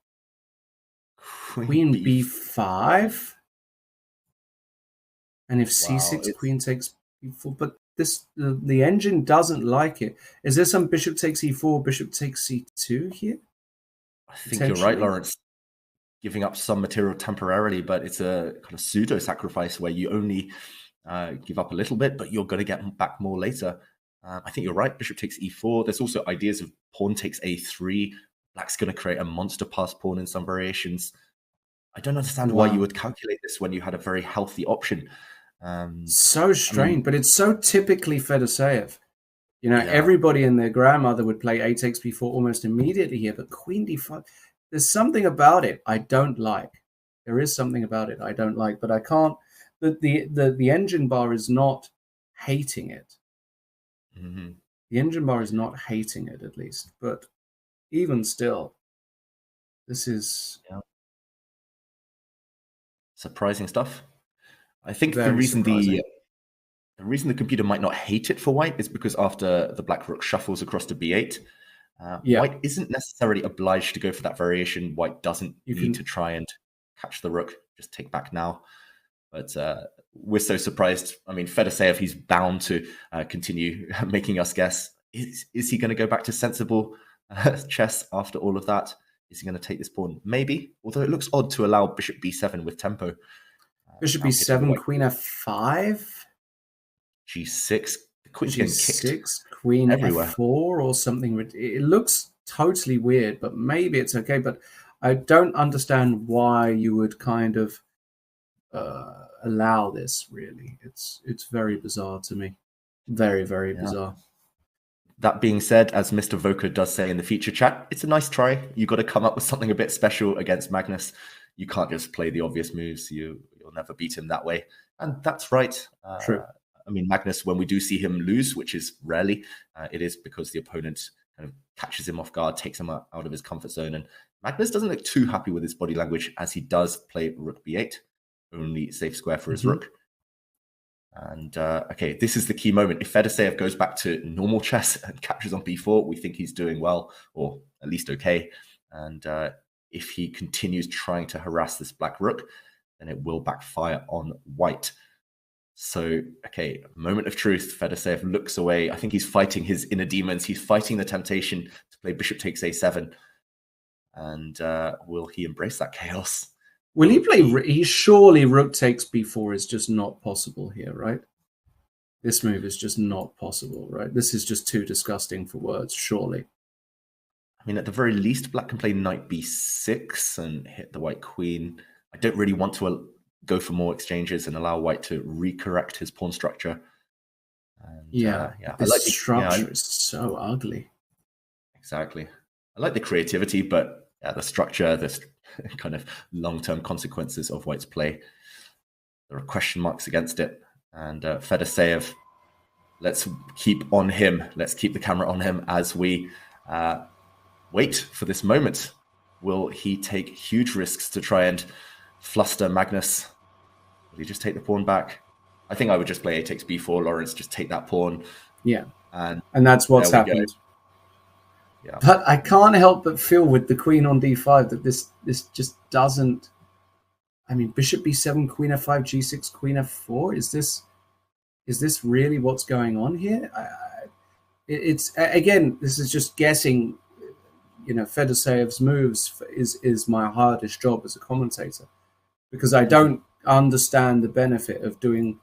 b5. And if c6, queen takes b4. But this the engine doesn't like it. Is there some bishop takes e4, bishop takes c2 here? I think you're right, Lawrence. Giving up some material temporarily, but it's a kind of pseudo sacrifice where you only give up a little bit, but you're going to get back more later. I think you're right. Bishop takes e4. There's also ideas of pawn takes a3. Black's going to create a monster pass pawn in some variations. I don't understand why you would calculate this when you had a very healthy option. So strange, but it's so typically Fedoseev. You know, everybody and their grandmother would play a takes b4 almost immediately here, but queen d5, there's something about it I don't like. There is something about it I don't like, but I can't. The engine bar is not hating it. Mm-hmm. The engine bar is not hating it, at least. But even still, this is surprising stuff. I think the reason the reason the computer might not hate it for white is because after the black rook shuffles across to b8, white isn't necessarily obliged to go for that variation. White doesn't need to try and catch the rook, just take back now. But we're so surprised. I mean, Fedoseev, he's bound to continue making us guess. Is he going to go back to sensible chess after all of that? Is he going to take this pawn? Maybe, although it looks odd to allow bishop b7 with tempo. Bishop b7, queen f5? g6. The queen's getting kicked queen everywhere. f4 or something. It looks totally weird, but maybe it's okay. But I don't understand why you would kind of allow this, really. It's very bizarre to me. Very, very bizarre. That being said, as Mr. Voka does say in the feature chat, it's a nice try. You got to come up with something a bit special against Magnus. You can't just play the obvious moves. You'll never beat him that way. And that's right. True. I mean, Magnus, when we do see him lose, which is rarely, it is because the opponent kind of catches him off guard, takes him out of his comfort zone. And Magnus doesn't look too happy with his body language as he does play rook b8, only safe square for his rook. And okay, this is the key moment. If Fedoseev goes back to normal chess and captures on b4, we think he's doing well, or at least okay. And if he continues trying to harass this black rook, then it will backfire on white. So, okay, moment of truth. Fedoseev looks away. I think he's fighting his inner demons. He's fighting the temptation to play bishop takes a7. And will he embrace that chaos? Will he play? He surely rook takes b4 is just not possible here, right? This move is just not possible, right? This is just too disgusting for words, surely. I mean, at the very least, black can play knight b6 and hit the white queen. I don't really want to go for more exchanges and allow white to recorrect his pawn structure. And, this structure is so ugly. Exactly. I like the creativity, but the structure, this kind of long-term consequences of white's play. There are question marks against it. And Fedoseev, let's keep on him. Let's keep the camera on him as we wait for this moment. Will he take huge risks to try and fluster Magnus? Will he just take the pawn back? I think I would just play a takes b4, Lawrence, just take that pawn. Yeah. And that's what's happened. Yeah. But I can't help but feel with the queen on d5 that this just doesn't. I mean, bishop b7, queen f5, g6, queen f4. Is this really what's going on here? It's again, this is just guessing. You know, Fedoseev's moves is my hardest job as a commentator, because I don't understand the benefit of doing.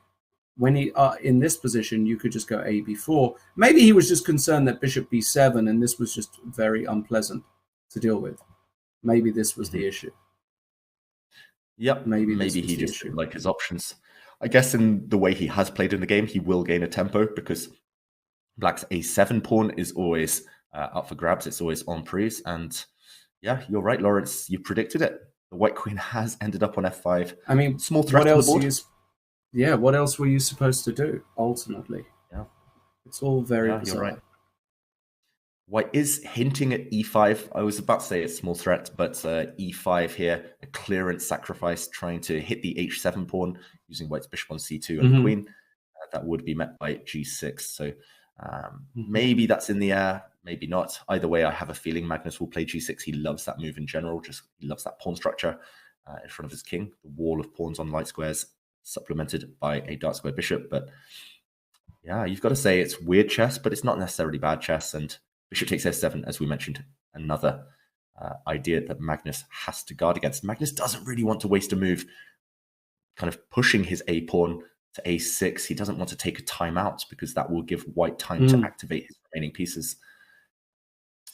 When he in this position, you could just go a b4. Maybe he was just concerned that bishop b7, and this was just very unpleasant to deal with. Maybe this was the issue. Yep. Maybe he just didn't like his options. I guess in the way he has played in the game, he will gain a tempo because black's a7 pawn is always up for grabs. It's always en prise. And yeah, you're right, Lawrence. You predicted it. The white queen has ended up on f5. I mean, small threat on the board. What else were you supposed to do, ultimately? Yeah. It's all very bizarre. You're right. White is hinting at e5. I was about to say it's small threat, but e5 here, a clearance sacrifice, trying to hit the h7 pawn using white's bishop on c2 and the queen. That would be met by g6. So maybe that's in the air, maybe not. Either way, I have a feeling Magnus will play g6. He loves that move in general. He loves that pawn structure in front of his king. The wall of pawns on light squares, supplemented by a dark square bishop. But yeah, you've got to say it's weird chess, but it's not necessarily bad chess. And bishop takes f7, as we mentioned, another idea that Magnus has to guard against. Magnus doesn't really want to waste a move, kind of pushing his a pawn to a6. He doesn't want to take a timeout because that will give white time to activate his remaining pieces.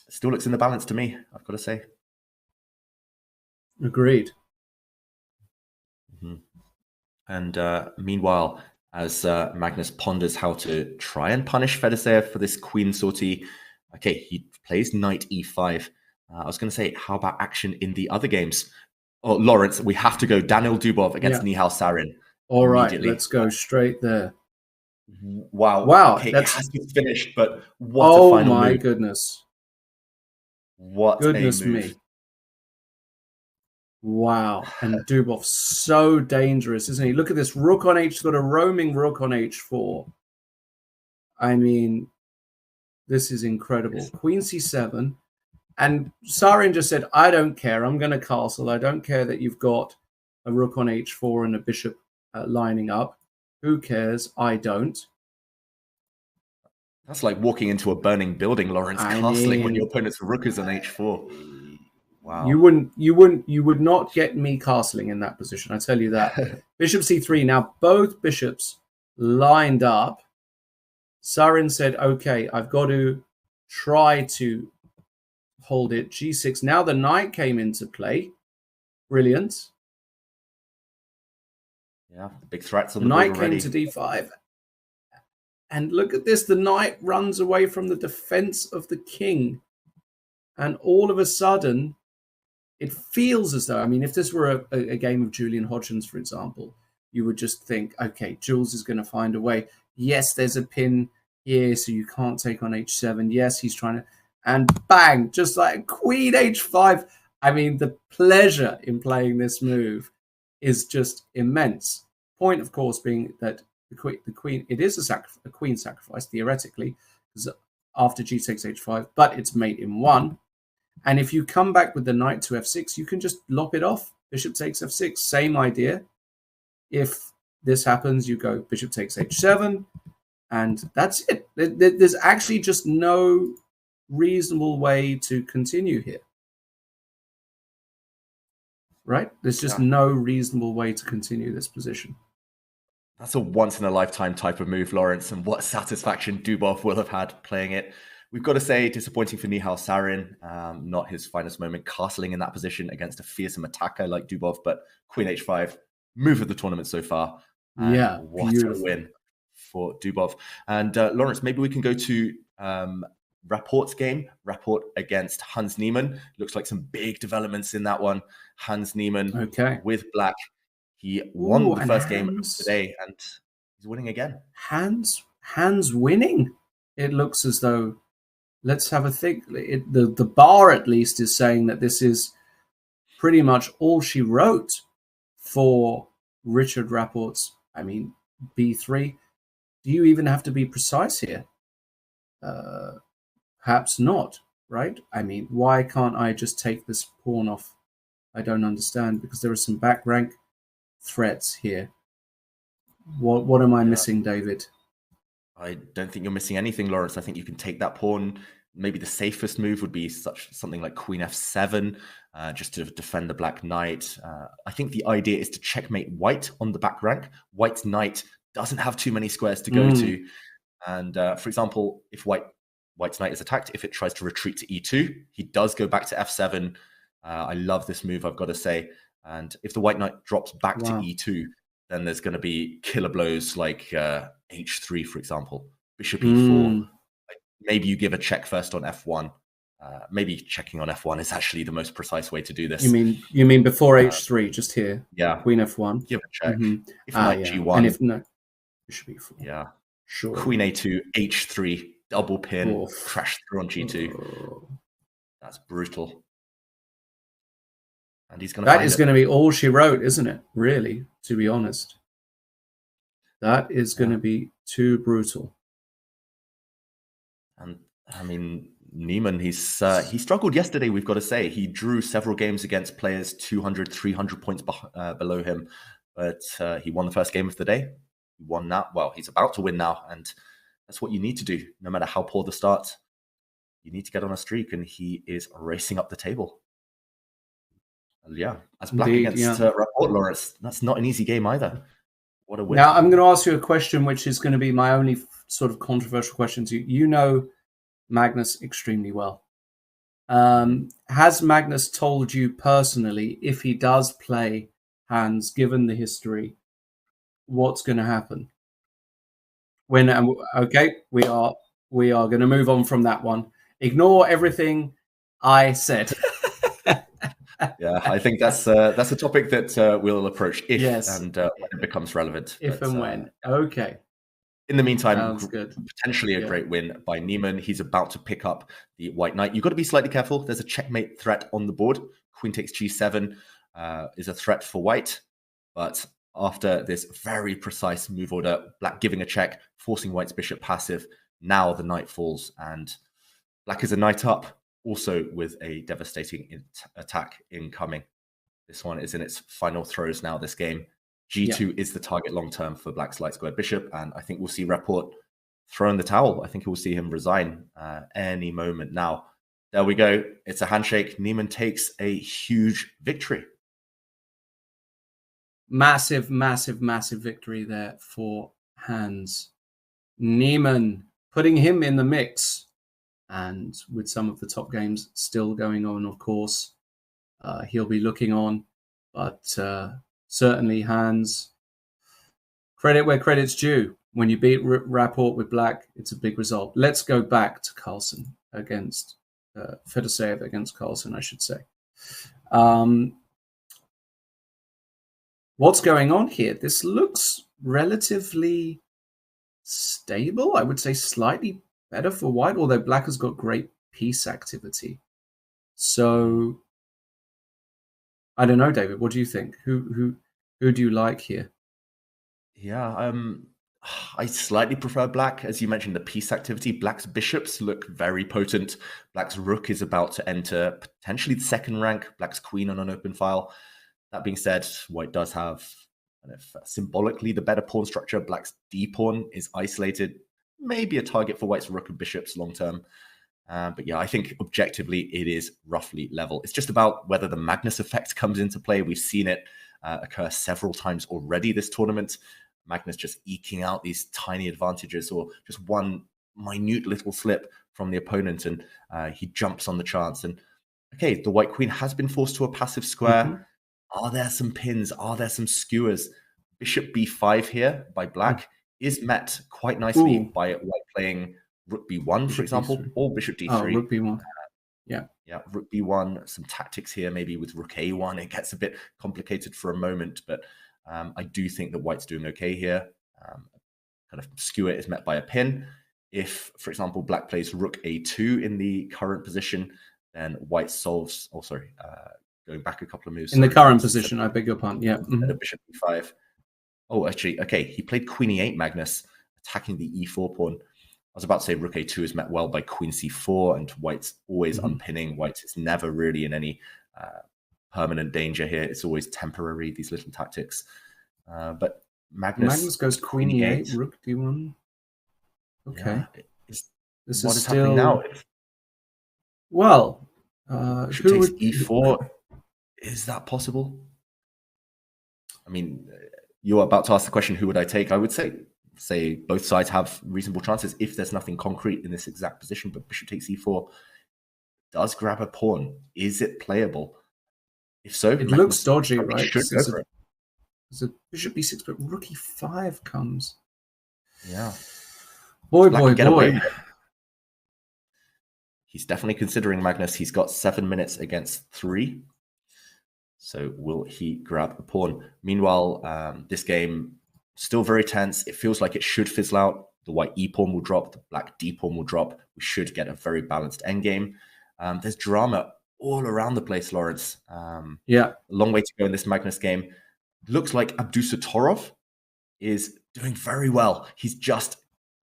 It still looks in the balance to me, I've got to say. Agreed. And meanwhile, as Magnus ponders how to try and punish Fedoseev for this queen sortie, okay, he plays knight e5. I was going to say, how about action in the other games? Oh, Lawrence, we have to go Daniil Dubov against Nihal Sarin. All right, let's go straight there. Wow. Okay, That's it has to finish, but what a final move. Oh my goodness. What goodness a move. me. Wow. And Dubov's so dangerous, isn't he? Look at this. Rook on h, got a roaming rook on h4. I mean, this is incredible. Queen c7. And Sarin just said, I don't care. I'm going to castle. I don't care that you've got a rook on h4 and a bishop lining up. Who cares? I don't. That's like walking into a burning building, Lawrence, castling when your opponent's rook is on h4. Wow. You would not get me castling in that position. I tell you that. Bishop c3. Now both bishops lined up. Sarin said, okay, I've got to try to hold it. g6. Now the knight came into play. Brilliant. Yeah, the big threats on the board knight already. came to d5. And look at this. The knight runs away from the defense of the king. And all of a sudden, it feels as though, I mean, if this were a game of Julian Hodgins, for example, you would just think, okay, Jules is going to find a way. Yes, there's a pin here, so you can't take on h7. Yes, he's trying to, and bang, just like queen h5. I mean, the pleasure in playing this move is just immense. Point, of course, being that the queen, it is a queen sacrifice, theoretically, because after g takes h5, but it's mate in one. And if you come back with the knight to f6, you can just lop it off. Bishop takes f6, same idea. If this happens, you go bishop takes h7, and that's it. There's actually just no reasonable way to continue here. Right? There's just no reasonable way to continue this position. That's a once-in-a-lifetime type of move, Lawrence, and what satisfaction Dubov will have had playing it. We've got to say, disappointing for Nihal Sarin. Not his finest moment, castling in that position against a fearsome attacker like Dubov, but queen h5, move of the tournament so far. Yeah, what beautiful. a win for Dubov. And Lawrence, maybe we can go to Rapport's game. Rapport against Hans Niemann. Looks like some big developments in that one. Hans Niemann with black. He won the first game today, and he's winning again. Hans winning. It looks as though, let's have a think. The bar, at least, is saying that this is pretty much all she wrote for Richard Rapport's, I mean, b3. Do you even have to be precise here? Perhaps not, right? I mean, why can't I just take this pawn off? I don't understand, because there are some back rank threats here. What am I missing, David? I don't think you're missing anything, Lawrence. I think you can take that pawn. Maybe the safest move would be something like queen f7, just to defend the black knight. I think the idea is to checkmate white on the back rank. White's knight doesn't have too many squares to go to. And for example, if White's knight is attacked, if it tries to retreat to e2, he does go back to f7. I love this move, I've got to say. And if the white knight drops back to e2, then there's going to be killer blows like h3, for example, bishop e4. Maybe you give a check first on f1. Maybe checking on f1 is actually the most precise way to do this. You mean before h3, just here? Yeah. Queen f1. Give a check. If knight g1. And if no, bishop e4. Yeah. Sure. Queen a2, h3, double pin, crash through on g2. That's brutal. And he's going to. That is going to be all she wrote, isn't it? Really, to be honest. That is going to be too brutal. And I mean, Niemann, he struggled yesterday, we've got to say. He drew several games against players 200, 300 points below him. But he won the first game of the day. He won that. Well, he's about to win now. And that's what you need to do. No matter how poor the start, you need to get on a streak. And he is racing up the table. Yeah, as black against Rapport, Lawrence, that's not an easy game either. What a win. Now, I'm going to ask you a question, which is going to be my only sort of controversial question to you. You know Magnus extremely well. Has Magnus told you personally, if he does play Hans, given the history, what's going to happen? Okay, we are going to move on from that one. Ignore everything I said. Yeah, I think that's a topic that we'll approach if and when it becomes relevant. If and when. Okay. In the meantime, potentially a great win by Niemann. He's about to pick up the white knight. You've got to be slightly careful. There's a checkmate threat on the board. Queen takes g7 is a threat for white. But after this very precise move order, black giving a check, forcing white's bishop passive, now the knight falls. And black is a knight up. Also with a devastating attack incoming. This one is in its final throws now, this game. G2 is the target long-term for black's light squared bishop, and I think we'll see Rapport throw in the towel. I think we'll see him resign any moment now. There we go. It's a handshake. Niemann takes a huge victory. Massive, massive, massive victory there for Hans. Niemann, putting him in the mix. And with some of the top games still going on, of course, he'll be looking on. But certainly Hans, credit where credit's due. When you beat Rapport with black, it's a big result. Let's go back to Carlsen against Fedoseev against Carlsen, I should say. What's going on here? This looks relatively stable. I would say slightly better for white, although black has got great piece activity. So I don't know, David. What do you think? Who do you like here? Yeah, I slightly prefer black. As you mentioned, the piece activity. Black's bishops look very potent. Black's rook is about to enter potentially the second rank. Black's queen on an open file. That being said, white does have kind of symbolically the better pawn structure. Black's d-pawn is isolated. Maybe a target for white's rook and bishops long term. But yeah, I think objectively it is roughly level. It's just about whether the Magnus effect comes into play. We've seen it occur several times already this tournament. Magnus just eking out these tiny advantages, or just one minute little slip from the opponent, and he jumps on the chance. And okay, the white queen has been forced to a passive square. Mm-hmm. Are there some pins? Are there some skewers? Bishop b5 here by black is met quite nicely by white playing rook b1, for example, b3. Or bishop d3. Oh, rook b1. Yeah, rook b1. Some tactics here, maybe with rook a1. It gets a bit complicated for a moment, but I do think that white's doing okay here. Kind of skewer is met by a pin. If, for example, black plays rook a2 in the current position, then white solves. Oh, sorry, going back a couple of moves. In the current position, I beg your pardon. Yeah. Mm-hmm. Bishop e5. Oh, actually, okay. He played queen e8 Magnus, attacking the e4 pawn. I was about to say rook a2 is met well by queen c4, and white's always unpinning. White is never really in any permanent danger here. It's always temporary, these little tactics. But Magnus goes queen e8, rook d1. Okay. Yeah, this what is happening now? Well, who takes e4. Is that possible? I mean, you're about to ask the question, who would I take? I would say both sides have reasonable chances if there's nothing concrete in this exact position, but bishop takes e4 does grab a pawn. Is it playable? If so, it looks dodgy, right? There's a bishop b6, but rook e5 comes. Yeah. Boy. He's definitely considering Magnus. He's got 7 minutes against 3. So will he grab a pawn? Meanwhile, this game still very tense. It feels like it should fizzle out. The white e pawn will drop. The black d pawn will drop. We should get a very balanced endgame. There's drama all around the place, Lawrence. Yeah. A long way to go in this Magnus game. Looks like Abdusattorov is doing very well. He's just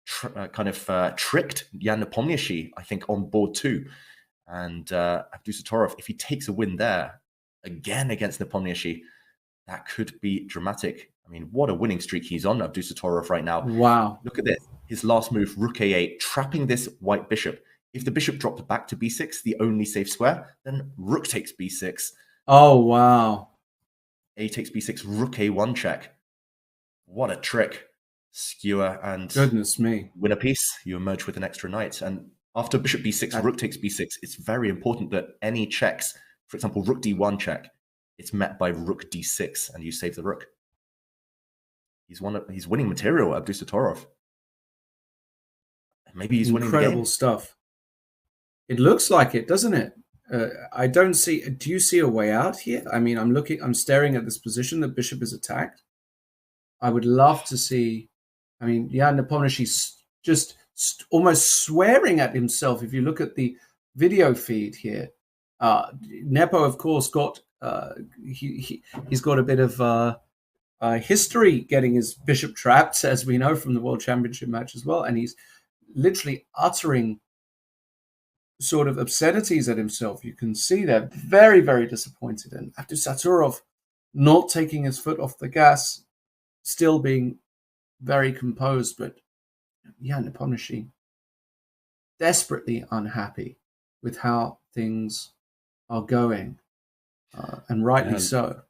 tricked Jan Nepomniachtchi, I think, on board 2. And Abdusattorov, if he takes a win there, again against Nepomniachtchi, that could be dramatic. I mean, what a winning streak he's on, Abdusattorov, right now. Wow. Look at this. His last move, rook a8, trapping this white bishop. If the bishop dropped back to b6, the only safe square, then rook takes b6. Oh, wow. A takes b6, rook a1 check. What a trick. Skewer and goodness me, win a piece. You emerge with an extra knight. And after bishop b6, rook takes b6, it's very important that any checks, for example, rook d1 check, it's met by rook d6, and you save the rook. He's winning material, Abdusattorov. Maybe he's winning the game. Incredible stuff. It looks like it, doesn't it? I don't see. Do you see a way out here? I mean, I'm staring at this position. The bishop is attacked. I would love to see. I mean, yeah, Nepomniachtchi's just almost swearing at himself. If you look at the video feed here, Nepo, of course, got he's got a bit of history getting his bishop trapped, as we know from the World Championship match as well, and he's literally uttering sort of obscenities at himself. You can see that very, very disappointed, and Abdusattorov not taking his foot off the gas, still being very composed, but yeah, Nepomniachtchi desperately unhappy with how things are going, and rightly so.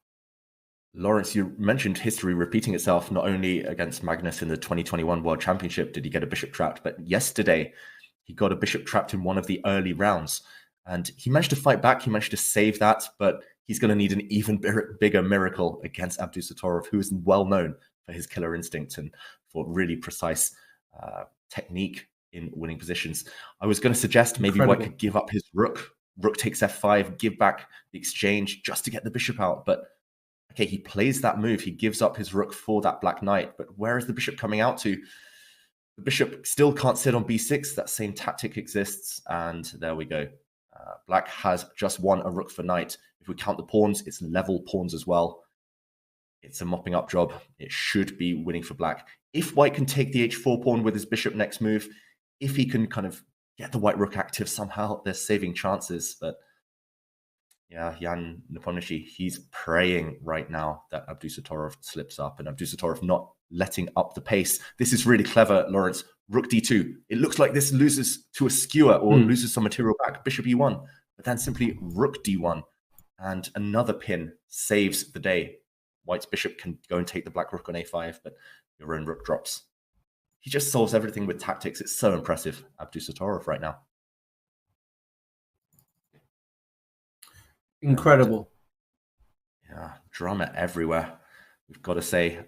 Lawrence, you mentioned history repeating itself. Not only against Magnus in the 2021 World Championship did he get a bishop trapped, but yesterday he got a bishop trapped in one of the early rounds, and he managed to fight back. He managed to save that, but he's going to need an even bigger miracle against Abdusattorov, who is well known his killer instinct and for really precise technique in winning positions. I was going to suggest maybe White could give up his rook. Rook takes f5, give back the exchange just to get the bishop out. But okay, he plays that move. He gives up his rook for that black knight. But where is the bishop coming out to? The bishop still can't sit on b6. That same tactic exists. And there we go. Black has just won a rook for knight. If we count the pawns, it's level pawns as well. It's a mopping up job. It should be winning for black. If White can take the h4 pawn with his bishop next move, if he can kind of get the white rook active somehow, they're saving chances. But yeah, Jan Nepomniachtchi, he's praying right now that Abdusattorov slips up, and Abdusattorov not letting up the pace. This is really clever, Lawrence. Rook d2. It looks like this loses to a skewer or loses some material back. Bishop e1, but then simply rook d1. And another pin saves the day. White's bishop can go and take the black rook on a5, but your own rook drops. He just solves everything with tactics. It's so impressive, Abdusattorov right now. Incredible. Yeah, drama everywhere. We've got to say,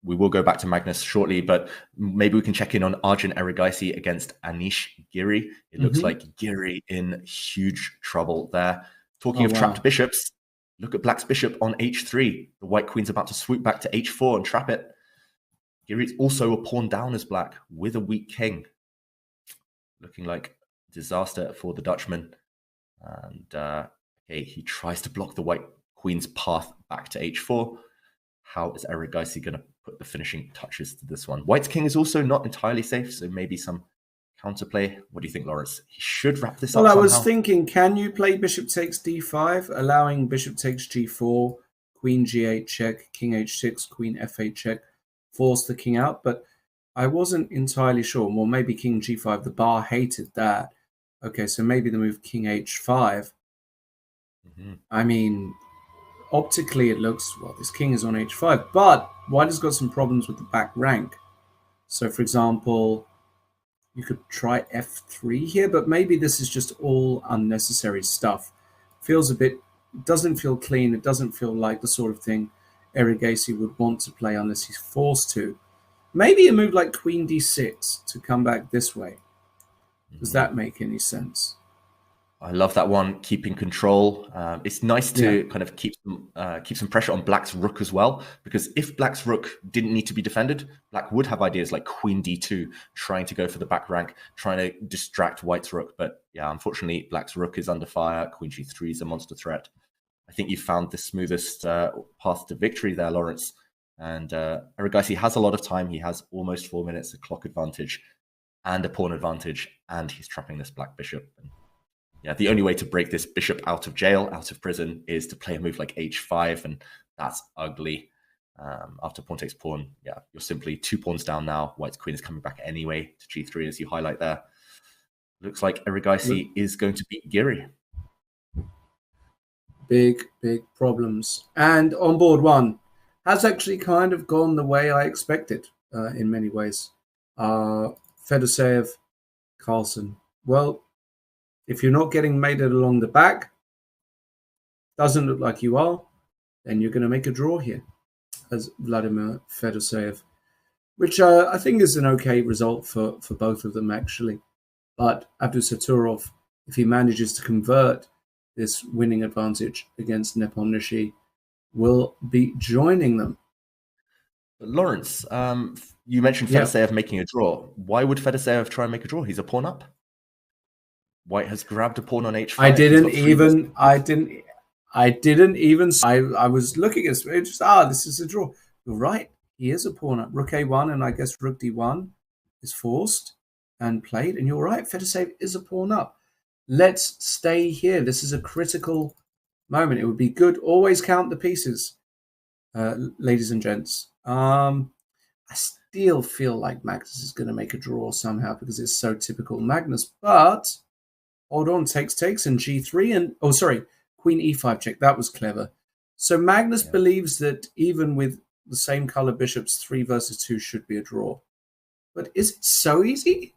we will go back to Magnus shortly, but maybe we can check in on Arjun Erigaisi against Anish Giri. It looks like Giri in huge trouble there. Talking of trapped bishops, look at Black's bishop on h3. The white queen's about to swoop back to h4 and trap it. Giri's also a pawn down as Black with a weak king. Looking like disaster for the Dutchman. And okay, he tries to block the white queen's path back to h4. How is Erigaisi going to put the finishing touches to this one? White's king is also not entirely safe, so maybe some counterplay. What do you think, Lawrence? He should wrap this up Well, I somehow. was thinking, can you play bishop takes d5, allowing bishop takes g4, queen g8 check, king h6, queen f8 check, force the king out? But I wasn't entirely sure. Well, maybe king g5. The bar hated that. Okay, so maybe the move king h5. I mean, optically it looks, well, this king is on h5, but White has got some problems with the back rank. So, for example, you could try f3 here, but maybe this is just all unnecessary stuff. Feels a bit, doesn't feel clean. It doesn't feel like the sort of thing Erigaisi would want to play unless he's forced to. Maybe a move like queen d6 to come back this way. Does that make any sense? I love that one, keeping control. It's nice to kind of keep some pressure on Black's rook as well, because if Black's rook didn't need to be defended, Black would have ideas like queen d2, trying to go for the back rank, trying to distract White's rook. But yeah, unfortunately, Black's rook is under fire. Queen g3 is a monster threat. I think you found the smoothest path to victory there, Lawrence. And Erigaisi has a lot of time. He has almost 4 minutes, a clock advantage and a pawn advantage, and he's trapping this Black bishop. And yeah, the only way to break this bishop out of jail, out of prison, is to play a move like h5, and that's ugly. After pawn takes pawn, yeah, you're simply 2 pawns down now. White's queen is coming back anyway to g3, as you highlight there. Looks like Erigaisi is going to beat Giri. Big problems. And on board one has actually kind of gone the way I expected in many ways. Fedoseev, Carlsen. Well, if you're not getting mated along the back, doesn't look like you are, then you're going to make a draw here as Vladimir Fedoseev, which I think is an okay result for both of them, actually. But Abdusattorov, if he manages to convert this winning advantage against Nepomniachtchi, will be joining them. But Lawrence, you mentioned Fedoseev making a draw. Why would Fedoseev try and make a draw? He's a pawn up. White has grabbed a pawn on h5. I was looking at it, just, this is a draw. You're right. He is a pawn up. Rook a1, and I guess rook d1 is forced and played. And you're right, Fedoseev is a pawn up. Let's stay here. This is a critical moment. It would be good. Always count the pieces, ladies and gents. I still feel like Magnus is going to make a draw somehow because it's so typical Magnus, but hold on, takes, and g3, and queen e5 check. That was clever. So Magnus believes that even with the same color bishops, 3 versus 2 should be a draw. But is it so easy?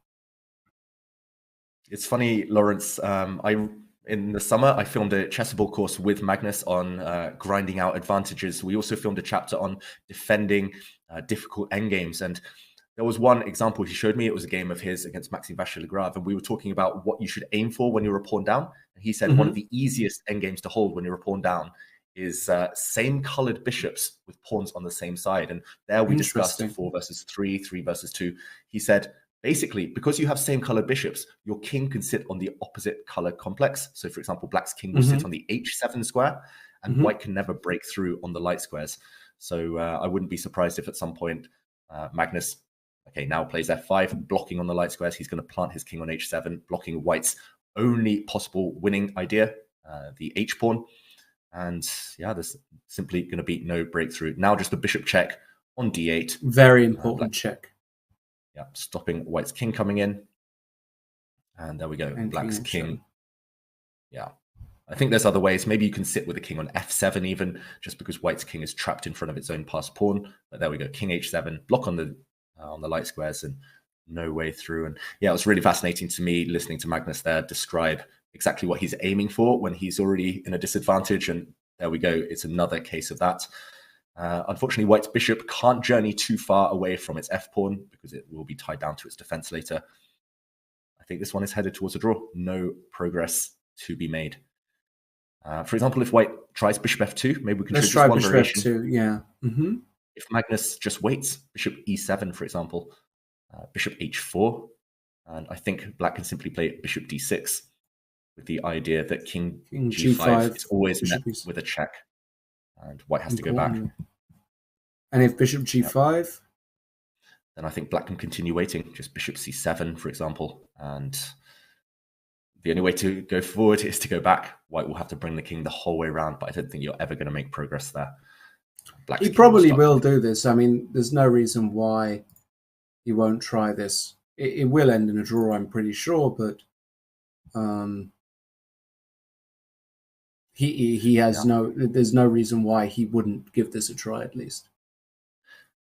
It's funny, Lawrence. I In the summer, I filmed a chessable course with Magnus on grinding out advantages. We also filmed a chapter on defending difficult endgames. And there was one example he showed me. It was a game of his against Maxime Vachier-Lagrave. And we were talking about what you should aim for when you're a pawn down. And he said one of the easiest endgames to hold when you're a pawn down is same colored bishops with pawns on the same side. And there we discussed 4 versus 3, 3 versus 2. He said, basically, because you have same colored bishops, your king can sit on the opposite color complex. So, for example, black's king will sit on the h7 square, and white can never break through on the light squares. So I wouldn't be surprised if at some point Magnus, now plays f5, blocking on the light squares. He's going to plant his king on h7, blocking white's only possible winning idea, the h-pawn. And yeah, there's simply going to be no breakthrough. Now just the bishop check on d8. Very important check. Yeah, stopping white's king coming in. And there we go, And black's king. Yeah, I think there's other ways. Maybe you can sit with a king on f7 even, just because white's king is trapped in front of its own passed pawn. But there we go, king h7, block on the light squares and no way through. And yeah, it was really fascinating to me listening to Magnus there describe exactly what he's aiming for when he's already in a disadvantage. And there we go, it's another case of that. Unfortunately, white's bishop can't journey too far away from its f-pawn because it will be tied down to its defense later. I think this one is headed towards a draw. No progress to be made. For example, if white tries bishop f2, maybe we can Let's choose try one bishop variation. f2, yeah. If Magnus just waits, bishop e7, for example, bishop h4, and I think black can simply play bishop d6 with the idea that king g5 is always met with a check. And white has to go back. And if bishop g5? Then I think black can continue waiting. Just bishop c7, for example. And the only way to go forward is to go back. White will have to bring the king the whole way around, but I don't think you're ever going to make progress there. He probably will do this. I mean, there's no reason why he won't try this. It will end in a draw, I'm pretty sure, but he has there's no reason why he wouldn't give this a try at least.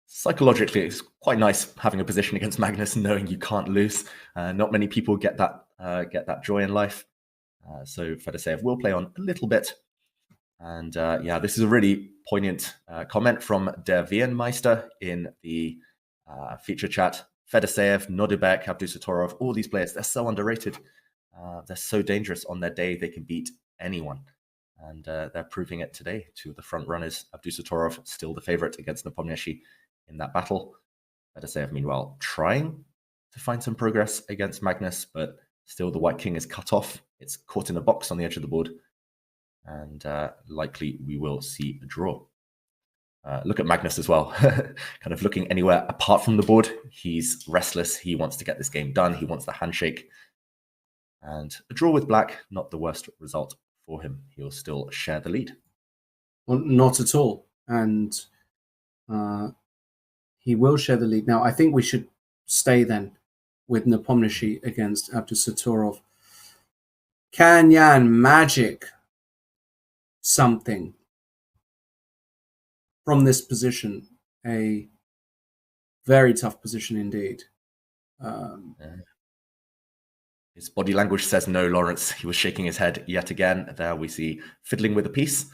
Psychologically, it's quite nice having a position against Magnus, knowing you can't lose. Not many people get that joy in life. So Fedoseev will play on a little bit. And yeah, this is a really poignant comment from Der Wienmeister in the feature chat. Fedoseev, Nodibek, Abdusatorov, all these players, they're so underrated. They're so dangerous on their day. They can beat anyone. And they're proving it today to the front runners. Abdusatorov, still the favorite against Nepomniachtchi in that battle. Fedoseev, meanwhile, trying to find some progress against Magnus, but still the white king is cut off. It's caught in a box on the edge of the board. And likely we will see a draw. Look at Magnus as well, kind of looking anywhere apart from the board. He's restless. He wants to get this game done. He wants the handshake. And a draw with black, not the worst result for him. He'll still share the lead. Well, not at all. And he will share the lead. Now, I think we should stay then with Nepomniachtchi against Abdusatorov. Can Yan magic something from this position? A very tough position indeed. His body language says no, Lawrence. He was shaking his head yet again. There we see fiddling with a piece. The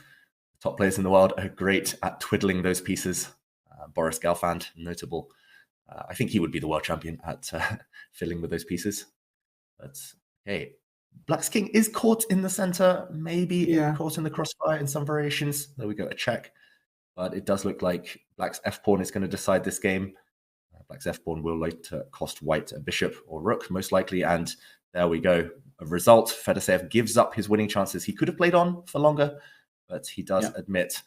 top players in the world are great at twiddling those pieces. Boris Gelfand, notable. I think he would be the world champion at fiddling with those pieces. But hey, black's king is caught in the center, maybe caught in the crossfire in some variations. There we go, a check. But it does look like black's f-pawn is going to decide this game. Black's f-pawn will later cost white a bishop or rook, most likely. And there we go. A result, Fedoseev gives up his winning chances. He could have played on for longer, but he does admit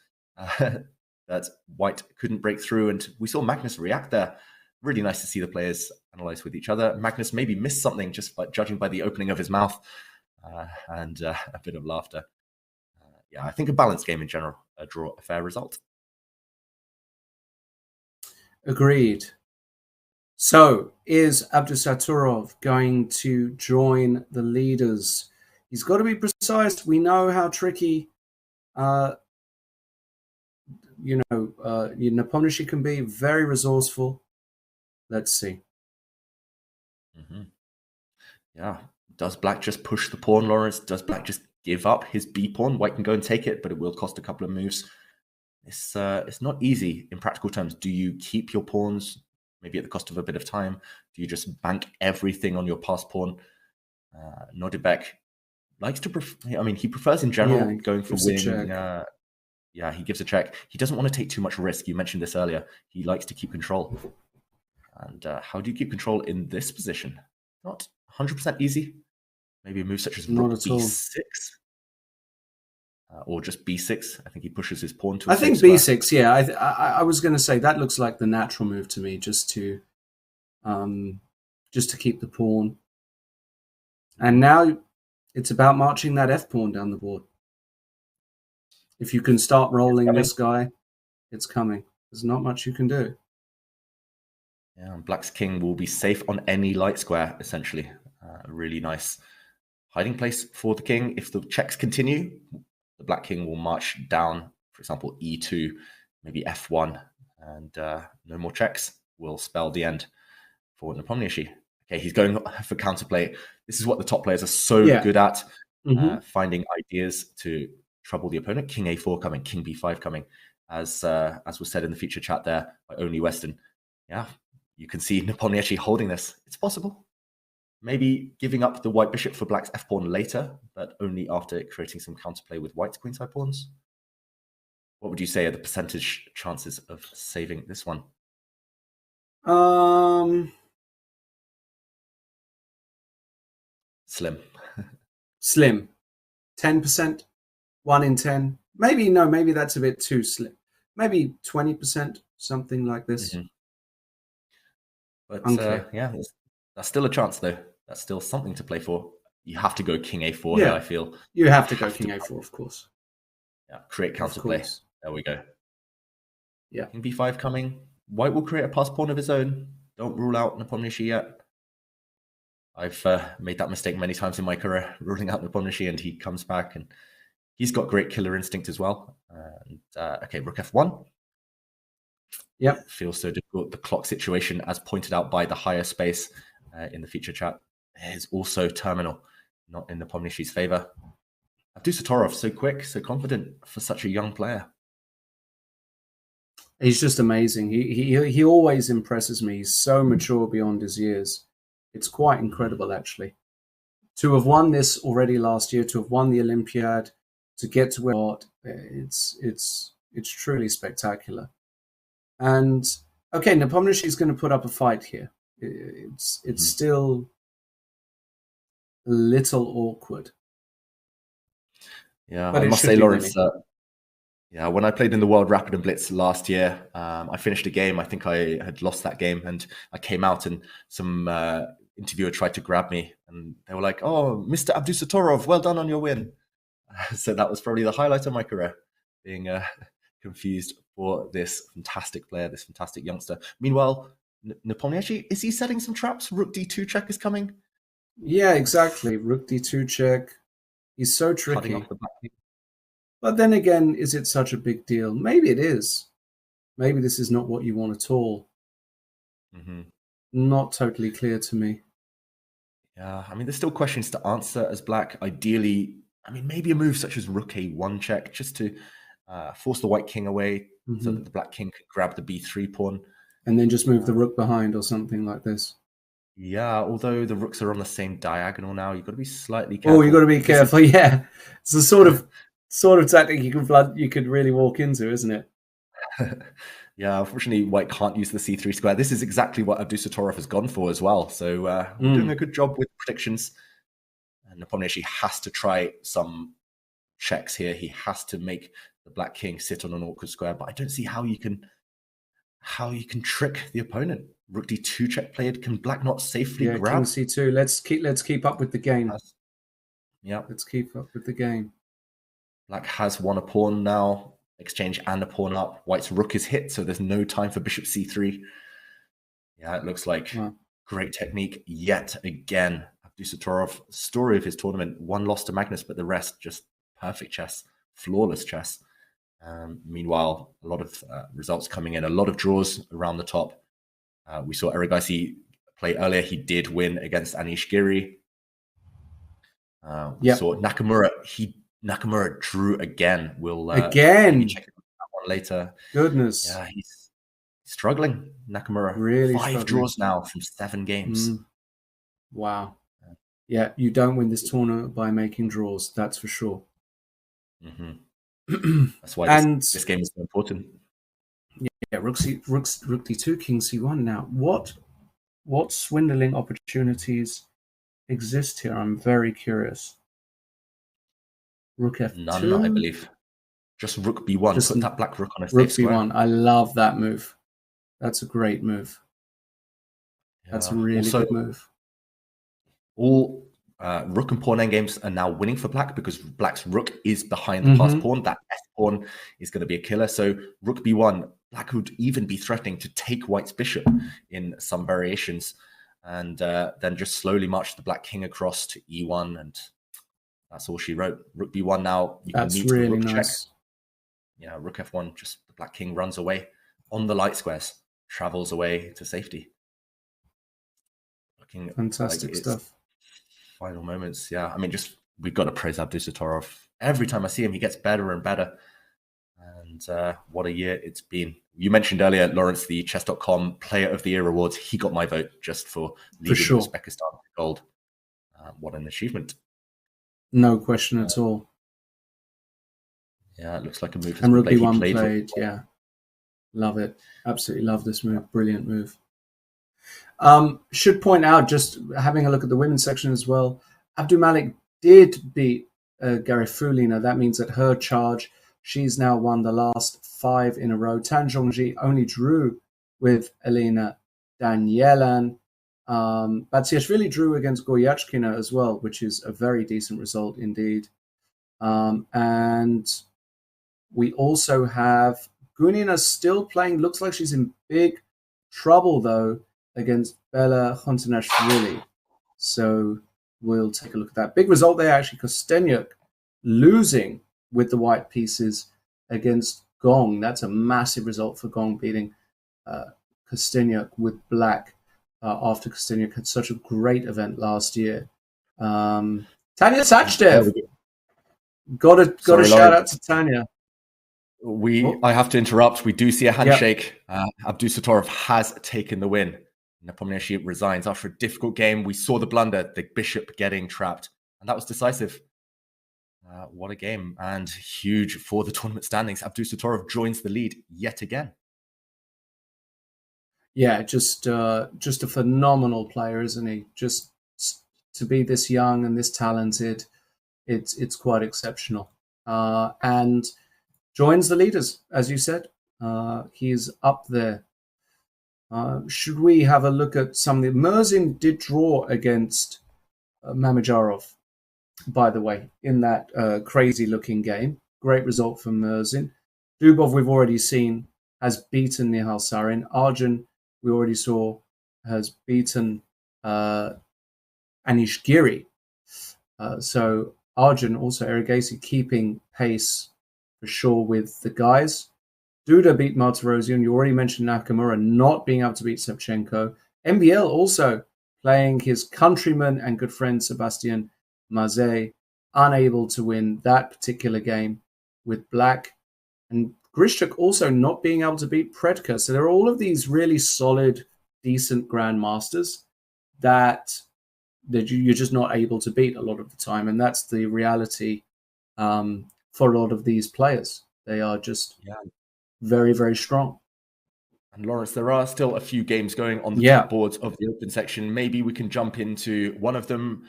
that white couldn't break through. And we saw Magnus react there. Really nice to see the players analyze with each other. Magnus maybe missed something just by judging by the opening of his mouth and a bit of laughter. Yeah, I think a balanced game in general. A draw, a fair result. Agreed. So, is Abdusatorov going to join the leaders? He's got to be precise. We know how tricky, Nepomniachtchi can be. Very resourceful. Let's see. Yeah, Does black just push the pawn, Lawrence? Does black just give up his b pawn? White can go and take it, but it will cost a couple of moves. It's not easy in practical terms. Do you keep your pawns, maybe at the cost of a bit of time? Do you just bank everything on your passed pawn? Nodibek likes to he prefers in general going for winning. Yeah, he gives a check. He doesn't want to take too much risk. You mentioned this earlier. He likes to keep control. And how do you keep control in this position? Not 100% easy. Maybe a move such as rook b6. Or just b6. I think he pushes his pawn to a I think square. b6, yeah. I was going to say that looks like the natural move to me, just to keep the pawn. And now it's about marching that f pawn down the board. If you can start rolling this guy, it's coming. There's not much you can do. Yeah, and black's king will be safe on any light square, essentially. Really nice hiding place for the king. If the checks continue, the black king will march down, for example, e2, maybe f1, and no more checks will spell the end for Nepomniachtchi. Okay, he's going for counterplay. This is what the top players are so good at, finding ideas to trouble the opponent. King a4 coming, king b5 coming, as was said in the feature chat there by Only Western. Yeah, you can see Nepomniachtchi holding this. It's possible. Maybe giving up the white bishop for black's f-pawn later, but only after creating some counterplay with white's queenside pawns. What would you say are the percentage chances of saving this one? Slim. Slim. 10%. 1 in 10. Maybe that's a bit too slim. Maybe 20%, something like this. Mm-hmm. But yeah, that's still a chance, though. That's still something to play for. You have to go king a4 here, I feel. You have to go king a4, of course. Yeah, create counterplay. There we go. Yeah. King b5 coming. White will create a pass pawn of his own. Don't rule out Nepomniachtchi yet. I've made that mistake many times in my career, ruling out Nepomniachtchi, and he comes back, and he's got great killer instinct as well. And okay, rook f1. Yep. Feels so difficult. The clock situation, as pointed out by the higher space in the feature chat, is also terminal, not in Nepomniachtchi's favor. Abdusatorov, so quick, so confident for such a young player. He's just amazing. He always impresses me. He's so mature beyond his years. It's quite incredible, actually. To have won this already last year, to have won the Olympiad, to get to where it's truly spectacular. And okay, Nepomniachtchi is going to put up a fight here. It's still a little awkward. Yeah, but I must say, Lawrence. Yeah, when I played in the World Rapid Blitz last year, I finished a game. I think I had lost that game, and I came out, and some interviewer tried to grab me, and they were like, "Oh, Mr. Abdusatorov, well done on your win." So that was probably the highlight of my career, being confused for this fantastic player, this fantastic youngster. Meanwhile, Nepomniachtchi, is he setting some traps? Rook d2 check is coming. Yeah, exactly. Rook d2 check. He's so tricky. Off the back. But then again, is it such a big deal? Maybe it is. Maybe this is not what you want at all. Mm-hmm. Not totally clear to me. Yeah, I mean, there's still questions to answer as black. Ideally, I mean, maybe a move such as rook a1 check, just to force the white king away, so that the black king could grab the b3 pawn. And then just move the rook behind or something like this. Yeah, although the rooks are on the same diagonal now, you've got to be slightly careful. Oh, you've got to be careful, yeah. It's a sort of tactic you could really walk into, isn't it? Yeah, unfortunately, white can't use the c3 square. This is exactly what Abdusatorov has gone for as well. So we're doing a good job with predictions. And Nepomniachtchi has to try some checks here. He has to make the black king sit on an awkward square. But I don't see how you can trick the opponent. Rook d2 check played. Can black not safely grab? King c2. Let's keep up with the game. Yeah, let's keep up with the game. Black has won a pawn now. Exchange and a pawn up. White's rook is hit, so there's no time for bishop c3. Yeah, it looks like great technique yet again. Abdusatorov, story of his tournament. One loss to Magnus, but the rest just perfect chess, flawless chess. Meanwhile, a lot of results coming in, a lot of draws around the top. We saw Erigaisi play earlier. He did win against Anish Giri. We saw Nakamura. Nakamura drew again. We'll again check that one later. Goodness, yeah, he's struggling. Nakamura really 5 struggling. draws now from 7 games. Wow. Yeah, you don't win this tournament by making draws. That's for sure. That's why this game is so important. Yeah, rook d2, king c1. Now, what swindling opportunities exist here? I'm very curious. Rook f2. None, I believe. Just rook b1. Just put that black rook on a rook safe square. b1. I love that move. That's a great move. That's a really good move. All rook and pawn endgames are now winning for black because black's rook is behind the passed pawn. That f pawn is going to be a killer. So rook b1, black would even be threatening to take white's bishop in some variations, and then just slowly march the black king across to e1, and that's all she wrote. Rook b1 now. You that's can meet really rook nice. Check. Yeah, rook f1. Just the black king runs away on the light squares, travels away to safety. Looking fantastic like stuff. Final moments, yeah. I mean, we've got to praise Abdusattorov. Every time I see him, he gets better and better. And what a year it's been. You mentioned earlier, Lawrence, the Chess.com Player of the Year awards. He got my vote just for leading Uzbekistan to gold. What an achievement! No question at all. Yeah, it looks like a move. And rook b1 played. Yeah, love it. Absolutely love this move. Brilliant move. Should point out, just having a look at the women's section as well, Abdulmalik did beat Garifulina. That means that her charge, she's now won the last 5 in a row. Tan Zhongji only drew with Elena Danielan. Batsiashvili drew against Goryachkina as well, which is a very decent result indeed. And we also have Gunina still playing. Looks like she's in big trouble, though, against Bella Khontanashvili. So we'll take a look at that. Big result there, actually. Kostenyuk losing with the white pieces against Gong. That's a massive result for Gong, beating Kostenyuk with black after Kostenyuk had such a great event last year. Tanya Sachdev. Got a shout out to Tanya. I have to interrupt. We do see a handshake. Abdusattorov has taken the win. Nepomniachtchi resigns after a difficult game. We saw the blunder, the bishop getting trapped, and that was decisive. What a game, and huge for the tournament standings. Abdusattorov joins the lead yet again. Yeah, just a phenomenal player, isn't he? Just to be this young and this talented, it's quite exceptional. And joins the leaders, as you said. He's up there. Should we have a look at some of the... Murzin did draw against Mamedyarov, by the way, in that crazy-looking game. Great result from Murzin. Dubov, we've already seen, has beaten Nihal Sarin. Arjun, we already saw, has beaten Anish Giri. So Arjun, also Erigasi, keeping pace for sure with the guys. Duda beat Martirosyan. You already mentioned Nakamura not being able to beat Shevchenko. MBL also playing his countryman and good friend Sebastian Mazet, unable to win that particular game with black. And Grishchuk also not being able to beat Predka. So there are all of these really solid, decent grandmasters that you're just not able to beat a lot of the time. And that's the reality for a lot of these players. They are just... very, very strong. And Lawrence, there are still a few games going on the top boards of the open section. Maybe we can jump into one of them.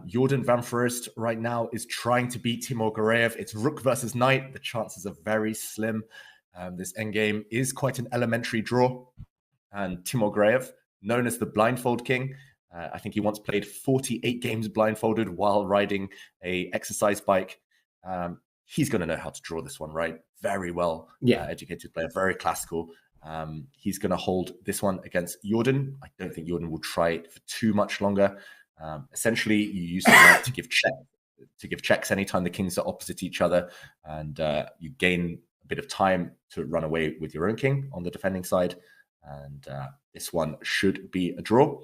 Jordan Van Foreest right now is trying to beat Timur Gareev. It's rook versus knight. The chances are very slim. This endgame is quite an elementary draw. And Timur Gareev, known as the blindfold king, I think he once played 48 games blindfolded while riding a exercise bike. He's going to know how to draw this one, right? Very well educated player, very classical. He's going to hold this one against Jordan. I don't think Jordan will try it for too much longer. Essentially, you use the knight to give checks anytime the kings are opposite each other, and you gain a bit of time to run away with your own king on the defending side. And this one should be a draw.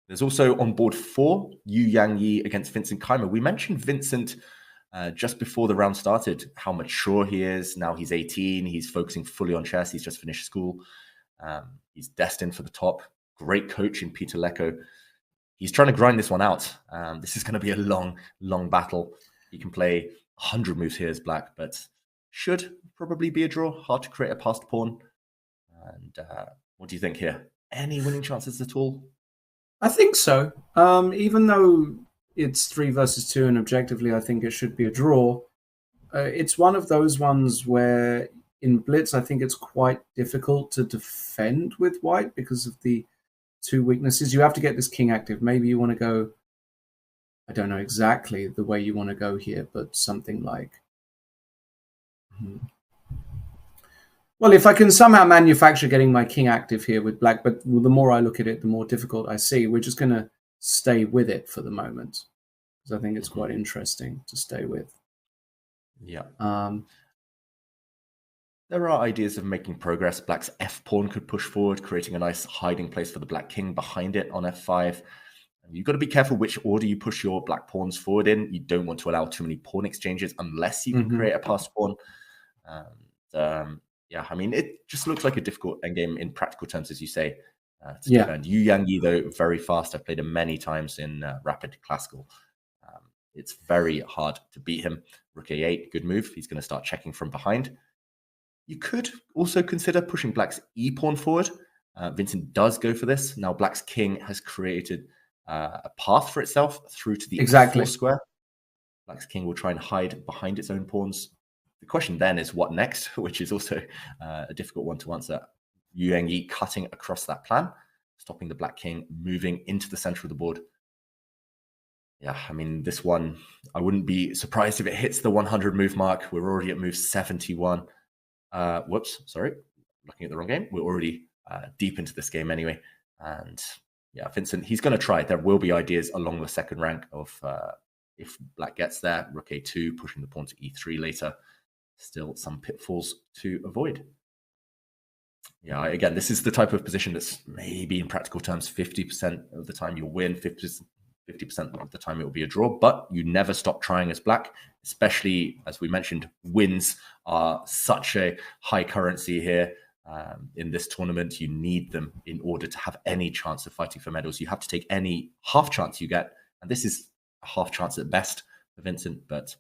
There's also on board 4, Yu Yangyi against Vincent Keimer. We mentioned Vincent just before the round started, how mature he is. Now he's 18. He's focusing fully on chess. He's just finished school. He's destined for the top. Great coach in Peter Lecco. He's trying to grind this one out. This is going to be a long, long battle. He can play 100 moves here as black, but should probably be a draw. Hard to create a passed pawn. And what do you think here? Any winning chances at all? I think so. Even though it's 3 versus 2 and objectively I think it should be a draw, it's one of those ones where in Blitz I think it's quite difficult to defend with white because of the 2 weaknesses. You have to get this king active. Maybe you want to go, I don't know exactly the way you want to go here, but something like... Well, if I can somehow manufacture getting my king active here with black, but the more I look at it, the more difficult I see. We're just going to stay with it for the moment because I think it's quite interesting to stay with. Yeah. There are ideas of making progress. Black's f-pawn could push forward, creating a nice hiding place for the black king behind it on f5. You've got to be careful which order you push your black pawns forward in. You don't want to allow too many pawn exchanges unless you can create a passed pawn. Yeah, I mean, it just looks like a difficult endgame in practical terms, as you say. And Yu Yangyi, though, very fast. I've played him many times in Rapid Classical. It's very hard to beat him. Rook a8, good move. He's going to start checking from behind. You could also consider pushing black's e-pawn forward. Vincent does go for this. Now black's king has created a path for itself through to the f4 square. Black's king will try and hide behind its own pawns. The question then is what next, which is also a difficult one to answer. Yu Yangyi cutting across that plan, stopping the black king moving into the center of the board. Yeah, I mean, this one, I wouldn't be surprised if it hits the 100 move mark. We're already at move 71. Whoops, sorry, looking at the wrong game. We're already deep into this game anyway. And yeah, Vincent, he's going to try. There will be ideas along the second rank of if black gets there, rook a2, pushing the pawn to e3 later. Still some pitfalls to avoid. Yeah, again, this is the type of position that's maybe in practical terms 50% of the time you'll win, 50% of the time it will be a draw, but you never stop trying as black, especially, as we mentioned, wins are such a high currency here. In this tournament, you need them in order to have any chance of fighting for medals. You have to take any half chance you get, and this is a half chance at best for Vincent, but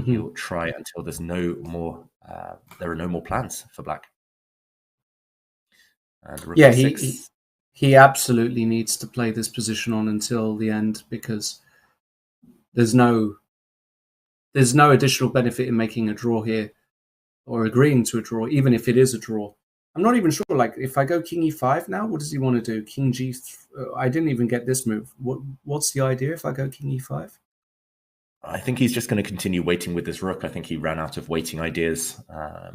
he'll try until there's no more. There are no more plans for black. And yeah, he absolutely needs to play this position on until the end because there's no additional benefit in making a draw here or agreeing to a draw, even if it is a draw. I'm not even sure. Like, if I go king e5 now, what does he want to do? King g. I didn't even get this move. What's the idea if I go king e5? I think he's just going to continue waiting with his rook. I think he ran out of waiting ideas.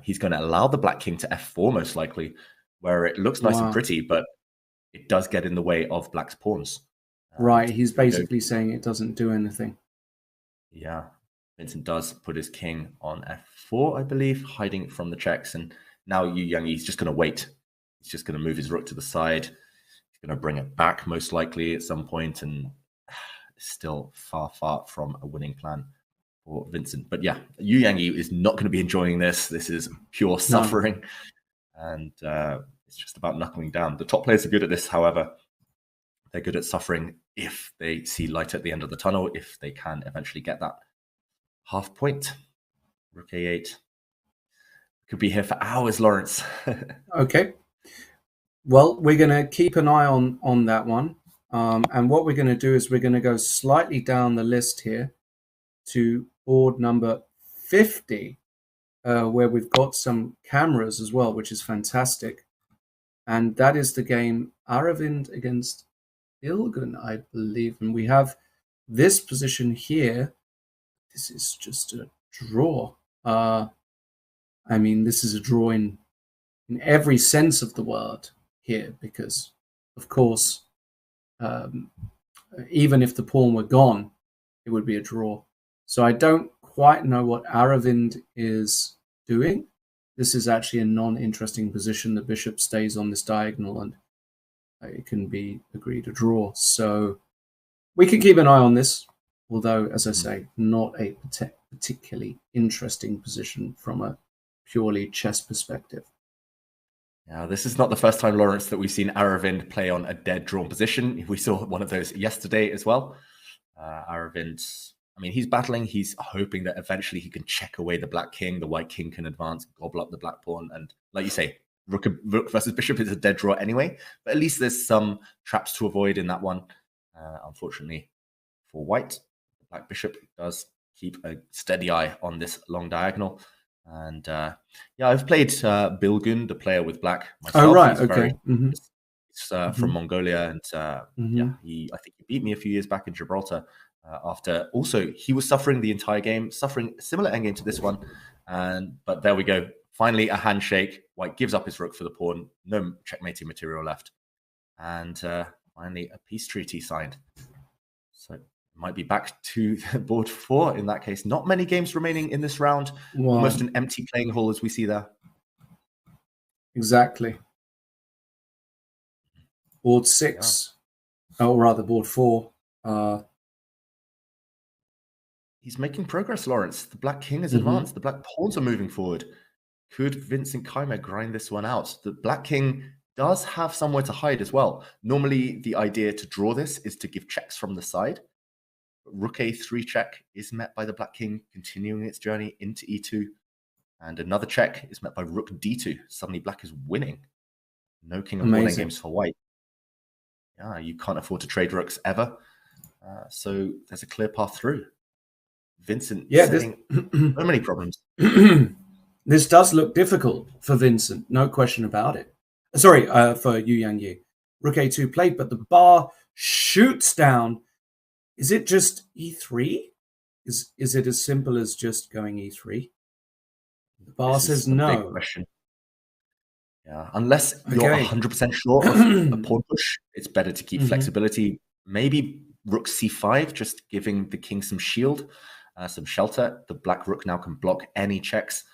He's going to allow the black king to f4 most likely, where it looks nice and pretty, but it does get in the way of black's pawns. Right, he's basically saying it doesn't do anything. Yeah, Vincent does put his king on f4, I believe, hiding from the checks. And now Yu Yangyi is just going to wait. He's just going to move his rook to the side. He's going to bring it back most likely at some point, and still far, far from a winning plan for Vincent. But yeah, Yu Yangyi is not going to be enjoying this. This is pure suffering. And it's just about knuckling down. The top players are good at this, however. They're good at suffering if they see light at the end of the tunnel, if they can eventually get that half point. Rook a8. Could be here for hours, Lawrence. Okay. Well, we're going to keep an eye on that one. And what we're going to do is we're going to go slightly down the list here to board number 50, where we've got some cameras as well, which is fantastic. And that is the game Aravind against Ilgun, I believe. And we have this position here. This is just a draw. I mean, this is a draw in every sense of the word here, because, of course, even if the pawn were gone, it would be a draw. So I don't quite know what Aravind is doing. This is actually a non-interesting position. The bishop stays on this diagonal, and it can be agreed a draw. So we can keep an eye on this, although, as I say, not a particularly interesting position from a purely chess perspective. Yeah, this is not the first time, Lawrence, that we've seen Aravind play on a dead drawn position. We saw one of those yesterday as well. Aravind, I mean, he's battling. He's hoping that eventually he can check away the black king. The white king can advance, gobble up the black pawn. And like you say, rook versus bishop is a dead draw anyway. But at least there's some traps to avoid in that one. Unfortunately for white, the black bishop does keep a steady eye on this long diagonal. And yeah, I've played Bilgun, the player with black, myself. Oh, right, He's okay. He's from Mongolia, and yeah, I think he beat me a few years back in Gibraltar. After also, he was suffering the entire game, suffering a similar endgame to this one. But there we go. Finally, a handshake. White gives up his rook for the pawn. No checkmating material left. And finally, a peace treaty signed. So might be back to board 4 in that case. Not many games remaining in this round. Wow. Almost an empty playing hall as we see there. Exactly. Board 6, or rather board 4. He's making progress, Lawrence. The black king has advanced. The black pawns are moving forward. Could Vincent Keimer grind this one out? The black king does have somewhere to hide as well. Normally, the idea to draw this is to give checks from the side. Rook a3 check is met by the black king, continuing its journey into e2. And another check is met by rook d2. Suddenly black is winning. No king of pawn games for white. Yeah, you can't afford to trade rooks ever. So there's a clear path through. Vincent, setting so many problems. This does look difficult for Vincent, no question about it. Sorry, for Yu Yang. Rook a2 played, but the bar shoots down. Is it just e3? Is it as simple as just going e3? The bar says no. Big question. Yeah, unless you're 100% sure of a pawn push, it's better to keep flexibility. Maybe rook c5, just giving the king some shield, some shelter. The black rook now can block any checks.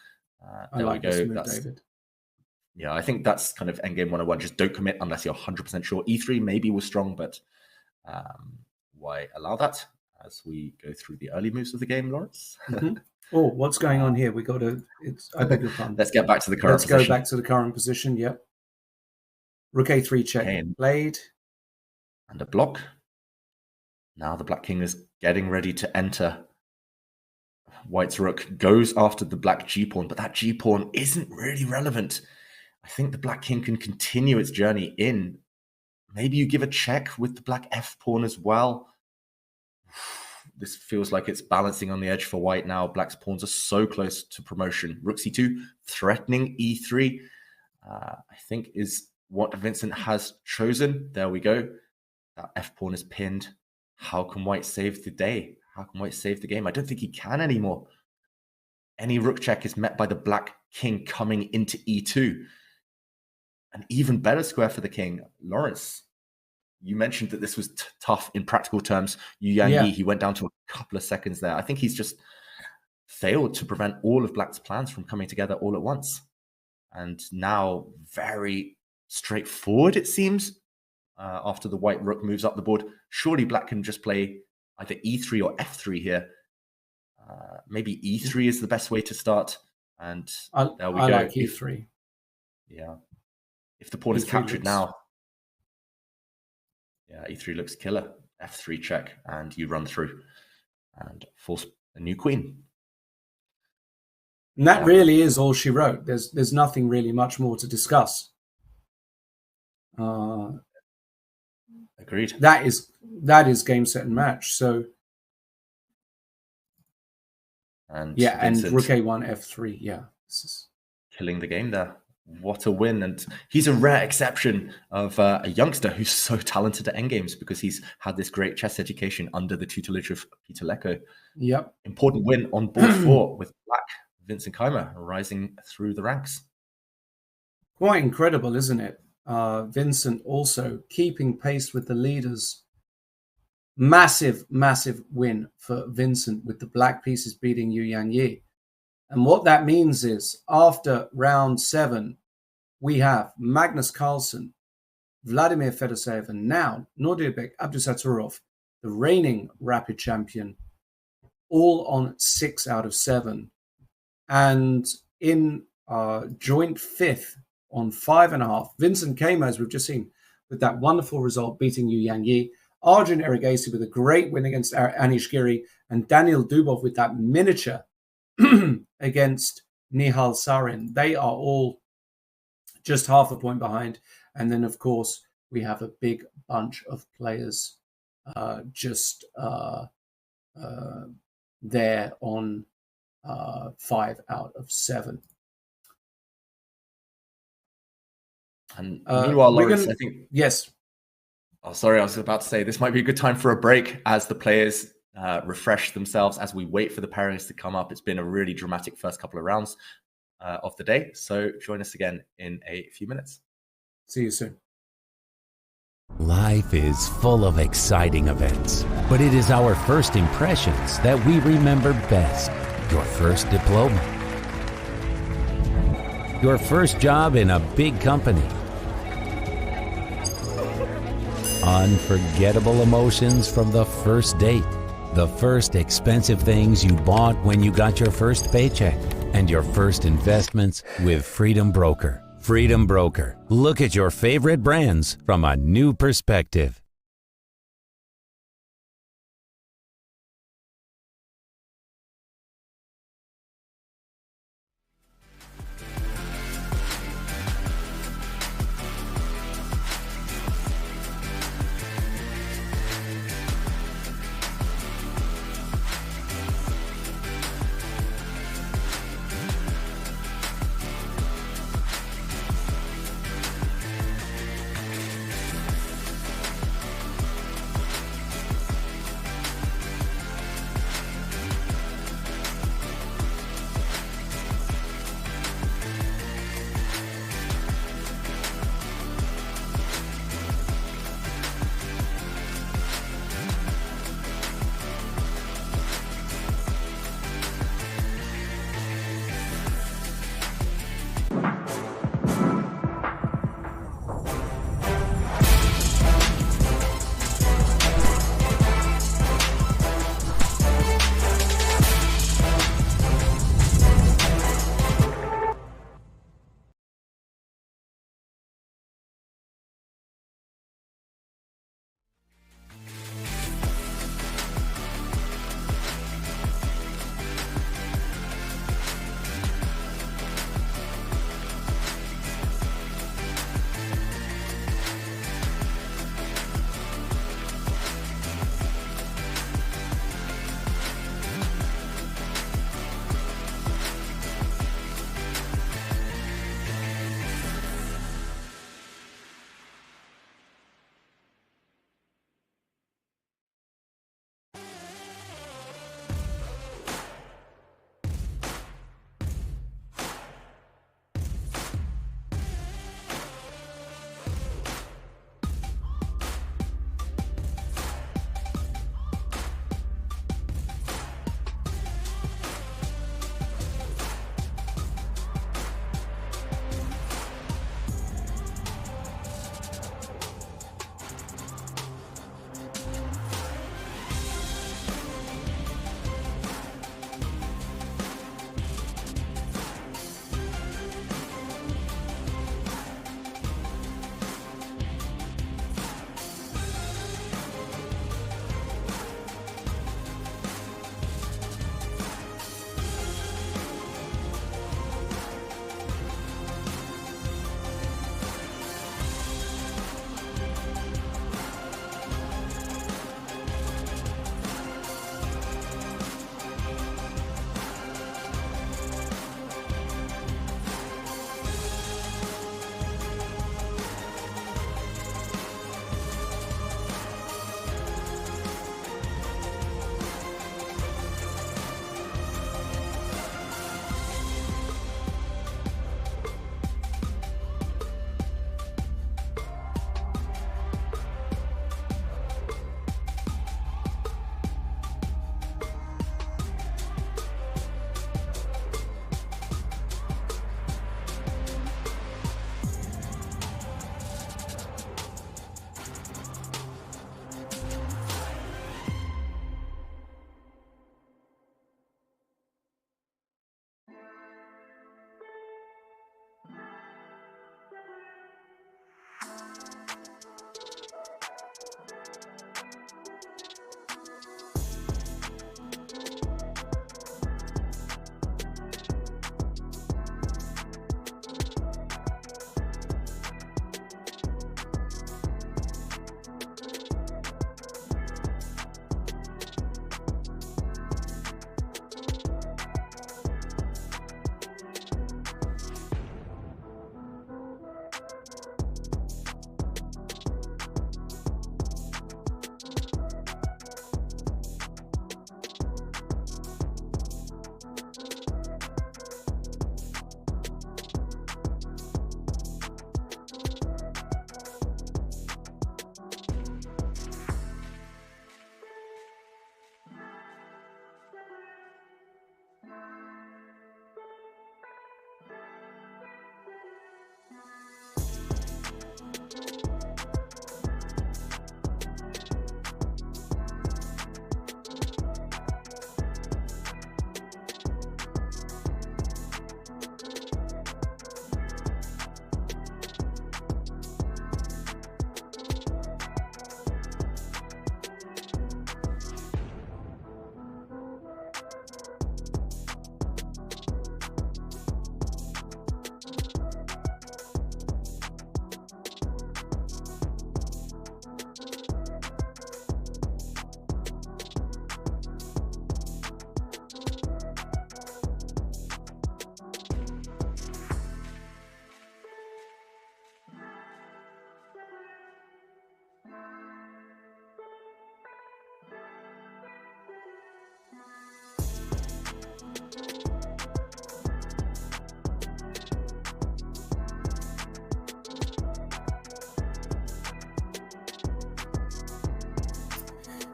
There we go. David. Yeah, I think that's kind of endgame 101. Just don't commit unless you're 100% sure. E3 maybe was strong, but why allow that as we go through the early moves of the game, Lawrence? Oh, what's going on here? We got to. I beg your pardon. Let's get back to the current position. Let's go back to the current position. Yep. Rook a3 check played. And a block. Now the black king is getting ready to enter. White's rook goes after the black g-pawn, but that g-pawn isn't really relevant. I think the black king can continue its journey in. Maybe you give a check with the black f-pawn as well. This feels like it's balancing on the edge for white now. Black's pawns are so close to promotion. Rook c2, threatening e3, I think is what Vincent has chosen. There we go. That f-pawn is pinned. How can white save the day? How can white save the game? I don't think he can anymore. Any rook check is met by the black king coming into e2. An even better square for the king. Lawrence, you mentioned that this was tough in practical terms. Yu Yang, he went down to a couple of seconds there. I think he's just failed to prevent all of black's plans from coming together all at once. And now, very straightforward, it seems, after the white rook moves up the board. Surely black can just play either e3 or f3 here. Maybe e3 is the best way to start. And there we go. I like e3. Yeah. If the pawn is captured now, yeah, e3 looks killer. f3 check, and you run through and force a new queen. And that really is all she wrote. There's nothing really much more to discuss. Agreed. That is game, set, and match. So and Vincent, and rook a1 f3. Yeah, this is killing the game there. What a win. And he's a rare exception of a youngster who's so talented at endgames because he's had this great chess education under the tutelage of Peter Lecko. Yep. Important win on board 4 with black. Vincent Keimer rising through the ranks. Quite incredible, isn't it? Vincent also keeping pace with the leaders. Massive, massive win for Vincent with the black pieces beating Yu Yang. And what that means is after round 7, we have Magnus Carlsen Vladimir Fedoseev, and now Nurdirbek Abdusattorov, the reigning Rapid champion, all on 6 out of 7. And in joint 5th on 5.5, Vincent Kamo, as we've just seen, with that wonderful result, beating Yu Yang Yi. Arjun Erigasi with a great win against Anish Giri, and Daniel Dubov with that miniature against Nihal Sarin. They are all just half a point behind. And then, of course, we have a big bunch of players just there on 5 out of 7. And meanwhile, Lawrence, I think... Yes. Oh, sorry, I was about to say this might be a good time for a break as the players refresh themselves as we wait for the pairings to come up. It's been a really dramatic first couple of rounds of the day. So join us again in a few minutes. See you soon. Life is full of exciting events, but it is our first impressions that we remember best. Your first diploma, your first job in a big company, unforgettable emotions from the first date, the first expensive things you bought when you got your first paycheck, and your first investments with Freedom Broker. Freedom Broker. Look at your favorite brands from a new perspective.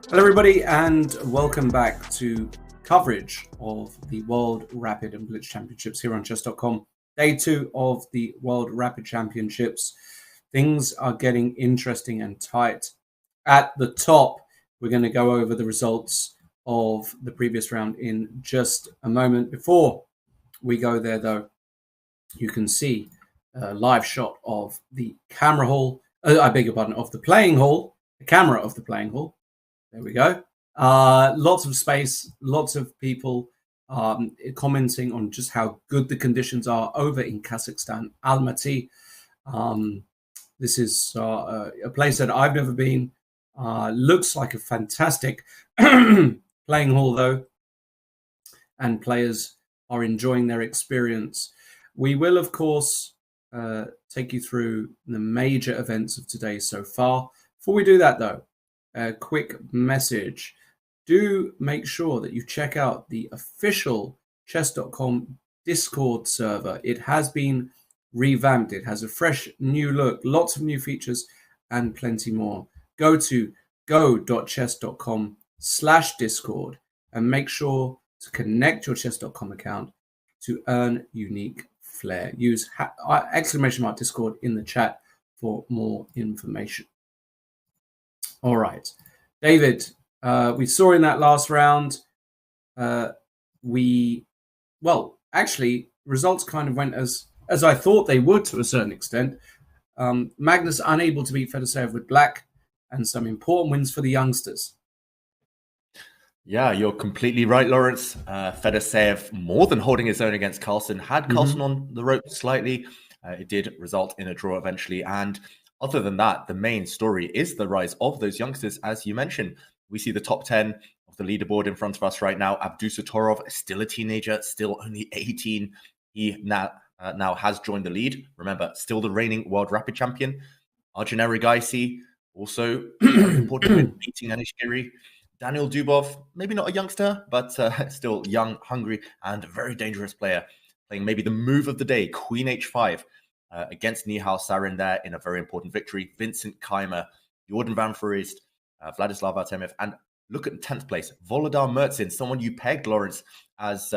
Hello, everybody, and welcome back to coverage of the World Rapid and Blitz Championships here on Chess.com. Day 2 of the World Rapid Championships. Things are getting interesting and tight. At the top, we're going to go over the results of the previous round in just a moment. Before we go there, though, you can see a live shot of the camera hall. I beg your pardon, of the playing hall, the camera of the playing hall. There we go. Lots of space, lots of people commenting on just how good the conditions are over in Kazakhstan, Almaty. This is a place that I've never been. Looks like a fantastic playing hall, though, and players are enjoying their experience. We will, of course, take you through the major events of today so far. Before we do that, though, a quick message. Do make sure that you check out the official Chess.com Discord server. It has been revamped. It has a fresh new look, lots of new features, and plenty more. Go to go.chess.com/Discord and make sure to connect your Chess.com account to earn unique flair. Use !Discord in the chat for more information. All right, David, we saw in that last round, actually, results kind of went as I thought they would to a certain extent. Magnus unable to beat Fedoseev with black, and some important wins for the youngsters. Yeah, you're completely right, Lawrence. Fedoseev more than holding his own against Carlsen. Had Carlsen on the rope slightly. It did result in a draw eventually. And other than that, the main story is the rise of those youngsters, as you mentioned. We see the top 10 of the leaderboard in front of us right now. Abdusatorov, still a teenager, still only 18. He now has joined the lead. Remember, still the reigning World Rapid Champion. Arjun Erigaisi, also important win, beating Anish Giri. Daniel Dubov, maybe not a youngster, but still young, hungry, and a very dangerous player. Playing maybe the move of the day, Queen H5, against Nihal Sarin there in a very important victory. Vincent Keimer, Jordan Van Foreest, Vladislav Artemiev, and look at 10th place, Volodar Mertzin, someone you pegged, Lawrence, as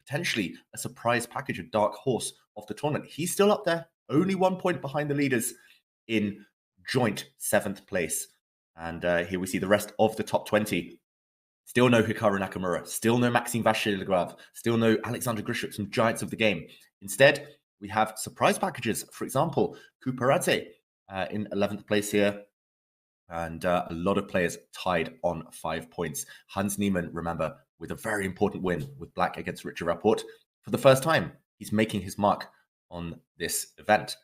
potentially a surprise package, a dark horse of the tournament. He's still up there, only 1 point behind the leaders in joint 7th place. And here we see the rest of the top 20. Still no Hikaru Nakamura, still no Maxime Vachier-Lagrave, still no Alexander Grishuk, some giants of the game. Instead, we have surprise packages. For example, Kuparadze in 11th place here. And a lot of players tied on 5 points. Hans Niemann, remember, with a very important win with black against Richard Rapport. For the first time, he's making his mark on this event.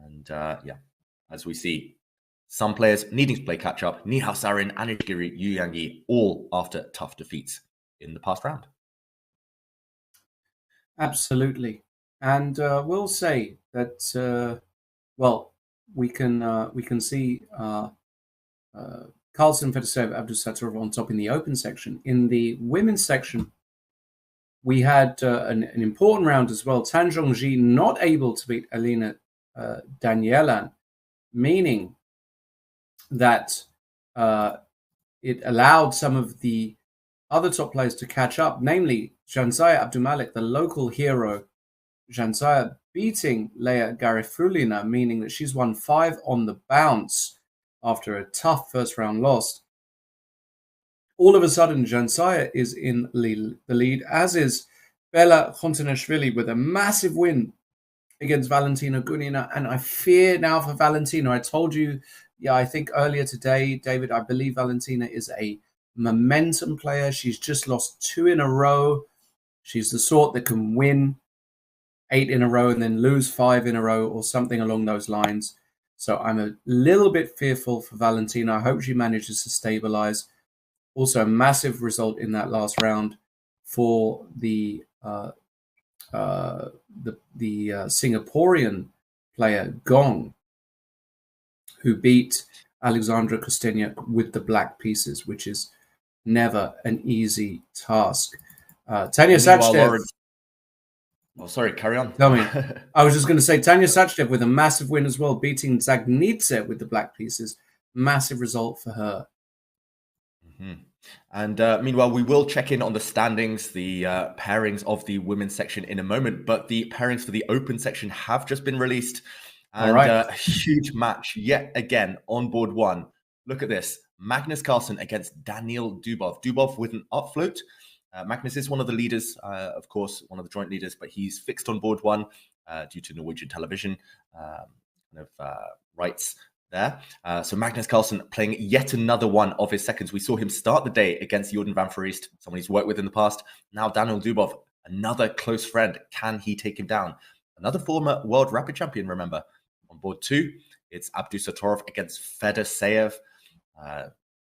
And as we see, some players needing to play catch up. Nihal Sarin, Anish Giri, Yu Yangyi, all after tough defeats in the past round. Absolutely. And we'll say that, we can see Carlsen, Fedoseev, Abdusatorov on top in the open section. In the women's section, we had an important round as well. Tan Zhongji not able to beat Alina Danielan, meaning that it allowed some of the other top players to catch up, namely Janzaya Abdumalik, the local hero. Janzaya beating Leia Garifulina, meaning that she's won 5 on the bounce after a tough first round loss. All of a sudden, Janzaya is in the lead, as is Bella Khontanashvili with a massive win against Valentina Gunina. And I fear now for Valentina. I told you, I think earlier today, David, I believe Valentina is a momentum player. She's just lost 2 in a row. She's the sort that can win 8 in a row and then lose 5 in a row or something along those lines. So I'm a little bit fearful for Valentina. I hope she manages to stabilize. Also, a massive result in that last round for the Singaporean player Gong, who beat Alexandra Kosteniuk with the black pieces, which is never an easy task. Tanya Sachdev. Oh, sorry, carry on. Tell me. I was just going to say, Tanya Sachdev with a massive win as well, beating Zagnitze with the black pieces. Massive result for her. And meanwhile, we will check in on the standings, the pairings of the women's section in a moment, but the pairings for the open section have just been released. And a huge match yet again on board one. Look at this. Magnus Carlsen against Daniel Dubov. Dubov with an upfloat. Magnus is one of the leaders, of course, one of the joint leaders, but he's fixed on board one due to Norwegian television rights there. So Magnus Carlsen playing yet another one of his seconds. We saw him start the day against Jordan van Verriest, someone he's worked with in the past. Now Daniel Dubov, another close friend. Can he take him down? Another former world rapid champion, remember. On board two, it's Abdusatorov against Fedoseev.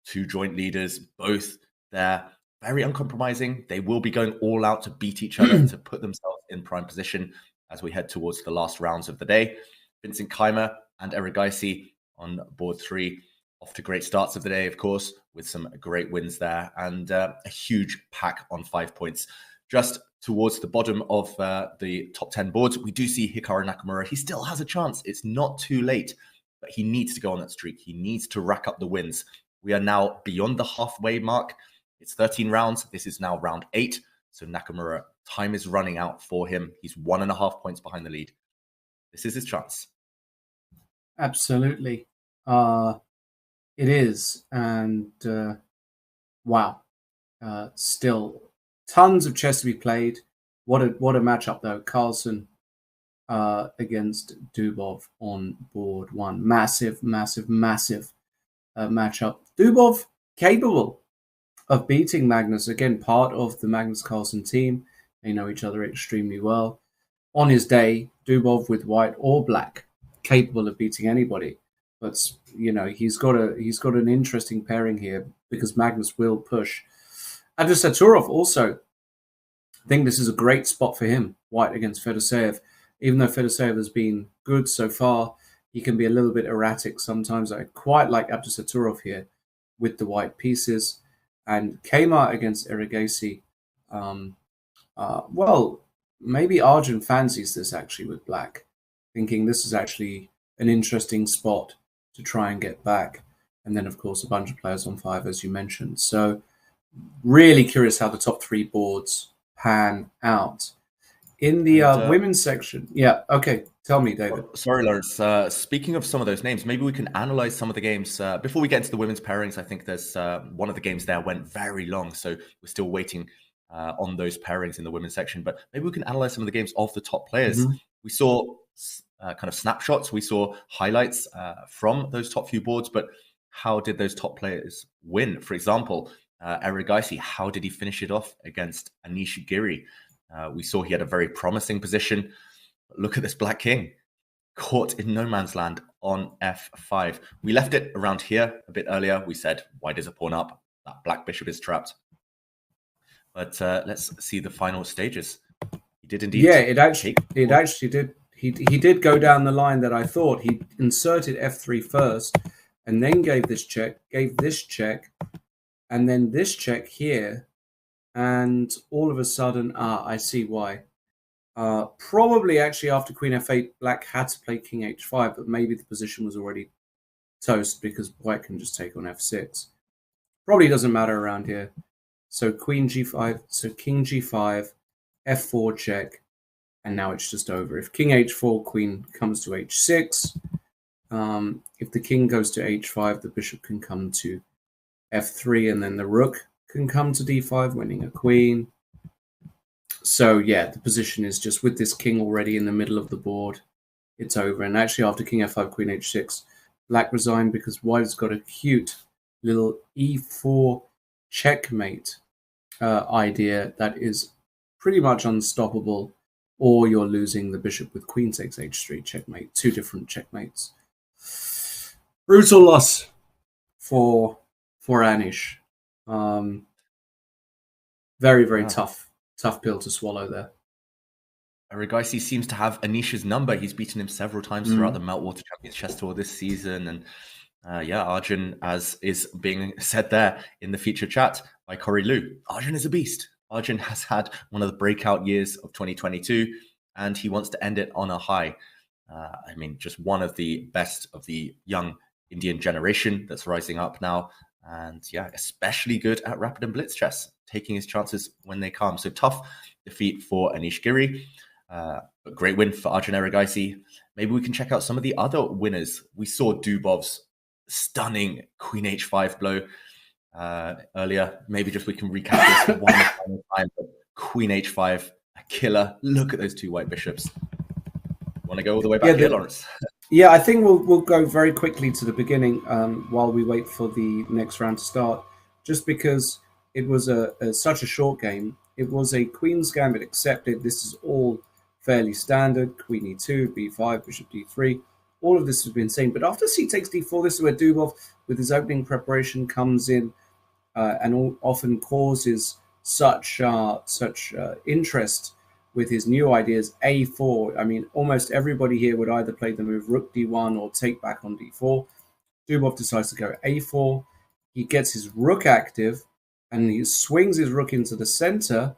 Two joint leaders, both there. Very uncompromising. They will be going all out to beat each other to put themselves in prime position as we head towards the last rounds of the day. Vincent Keimer and Erigaisi on board three, off to great starts of the day, of course, with some great wins there and a huge pack on 5 points. Just towards the bottom of the top 10 boards, we do see Hikaru Nakamura. He still has a chance. It's not too late, but he needs to go on that streak. He needs to rack up the wins. We are now beyond the halfway mark. It's 13 rounds. This is now round 8. So Nakamura, time is running out for him. He's 1.5 points behind the lead. This is his chance. Absolutely. It is. And wow. Still tons of chess to be played. What a matchup, though. Carlsen against Dubov on board one. Massive matchup. Dubov capable of beating Magnus. Again, part of the Magnus Carlsen team. They know each other extremely well. On his day, Dubov with white or black, capable of beating anybody. But he's got an interesting pairing here because Magnus will push. Abdusatorov also, I think this is a great spot for him. White against Fedoseev. Even though Fedoseev has been good so far, he can be a little bit erratic sometimes. I quite like Abdusatorov here with the white pieces. And Keimer against Erigaisi. Well, maybe Arjun fancies this actually with black, thinking this is actually an interesting spot to try and get back. And then, of course, a bunch of players on 5, as you mentioned. So really curious how the top 3 boards pan out. In the women's section, okay, tell me, David. Sorry, Lawrence. Speaking of some of those names, maybe we can analyze some of the games. Before we get into the women's pairings, I think there's one of the games there went very long, so we're still waiting on those pairings in the women's section. But maybe we can analyze some of the games of the top players. We saw kind of snapshots. We saw highlights from those top few boards, but how did those top players win? For example, Erigaisi, how did he finish it off against Anish Giri? We saw he had a very promising position. Look at this black king, caught in no man's land on f5. We left it around here a bit earlier. We said, white is a pawn up. That black bishop is trapped. But let's see the final stages. He did indeed. Yeah, it actually did. He did go down the line that I thought. He inserted f3 first, and then gave this check, and then this check here. And all of a sudden, I see why. Probably actually after queen f8, black had to play king h5, but maybe the position was already toast because white can just take on f6. Probably doesn't matter around here. So queen g5, so king g5, f4 check, and now it's just over. If king h4, queen comes to h6. If the king goes to h5, the bishop can come to f3, and then the rook can come to d5, winning a queen. So yeah, the position is just with this king already in the middle of the board, it's over. And actually after king f5, queen h6, black resigned because white has got a cute little e4 checkmate idea that is pretty much unstoppable, or you're losing the bishop with queen takes h3 checkmate. 2 different checkmates. Brutal loss for Anish. Very tough pill to swallow there. Erigaisi seems to have Anish's number. He's beaten him several times throughout the Meltwater Champions Chess Tour this season. And Arjun, as is being said there in the feature chat by Corey Liu, Arjun is a beast. Arjun has had one of the breakout years of 2022, and he wants to end it on a high. Just one of the best of the young Indian generation that's rising up now. And yeah, especially good at rapid and blitz chess, taking his chances when they come. So tough defeat for Anish Giri. A great win for Arjun Erigaisi. Maybe we can check out some of the other winners. We saw Dubov's stunning Queen H5 blow earlier. Maybe just we can recap this one final time. Queen H5, a killer. Look at those two white bishops. Want to go all the way back here, Lawrence? Yeah, I think we'll go very quickly to the beginning while we wait for the next round to start. Just because it was such a short game. It was a Queen's Gambit accepted. This is all fairly standard. Queen E2, B5, Bishop D3. All of this has been seen. But after C takes D4, this is where Dubov, with his opening preparation, comes in and often causes such interest with his new ideas. A4. I mean, almost everybody here would either play the move Rook D1 or take back on D4. Dubov decides to go A4. He gets his Rook active and he swings his Rook into the center.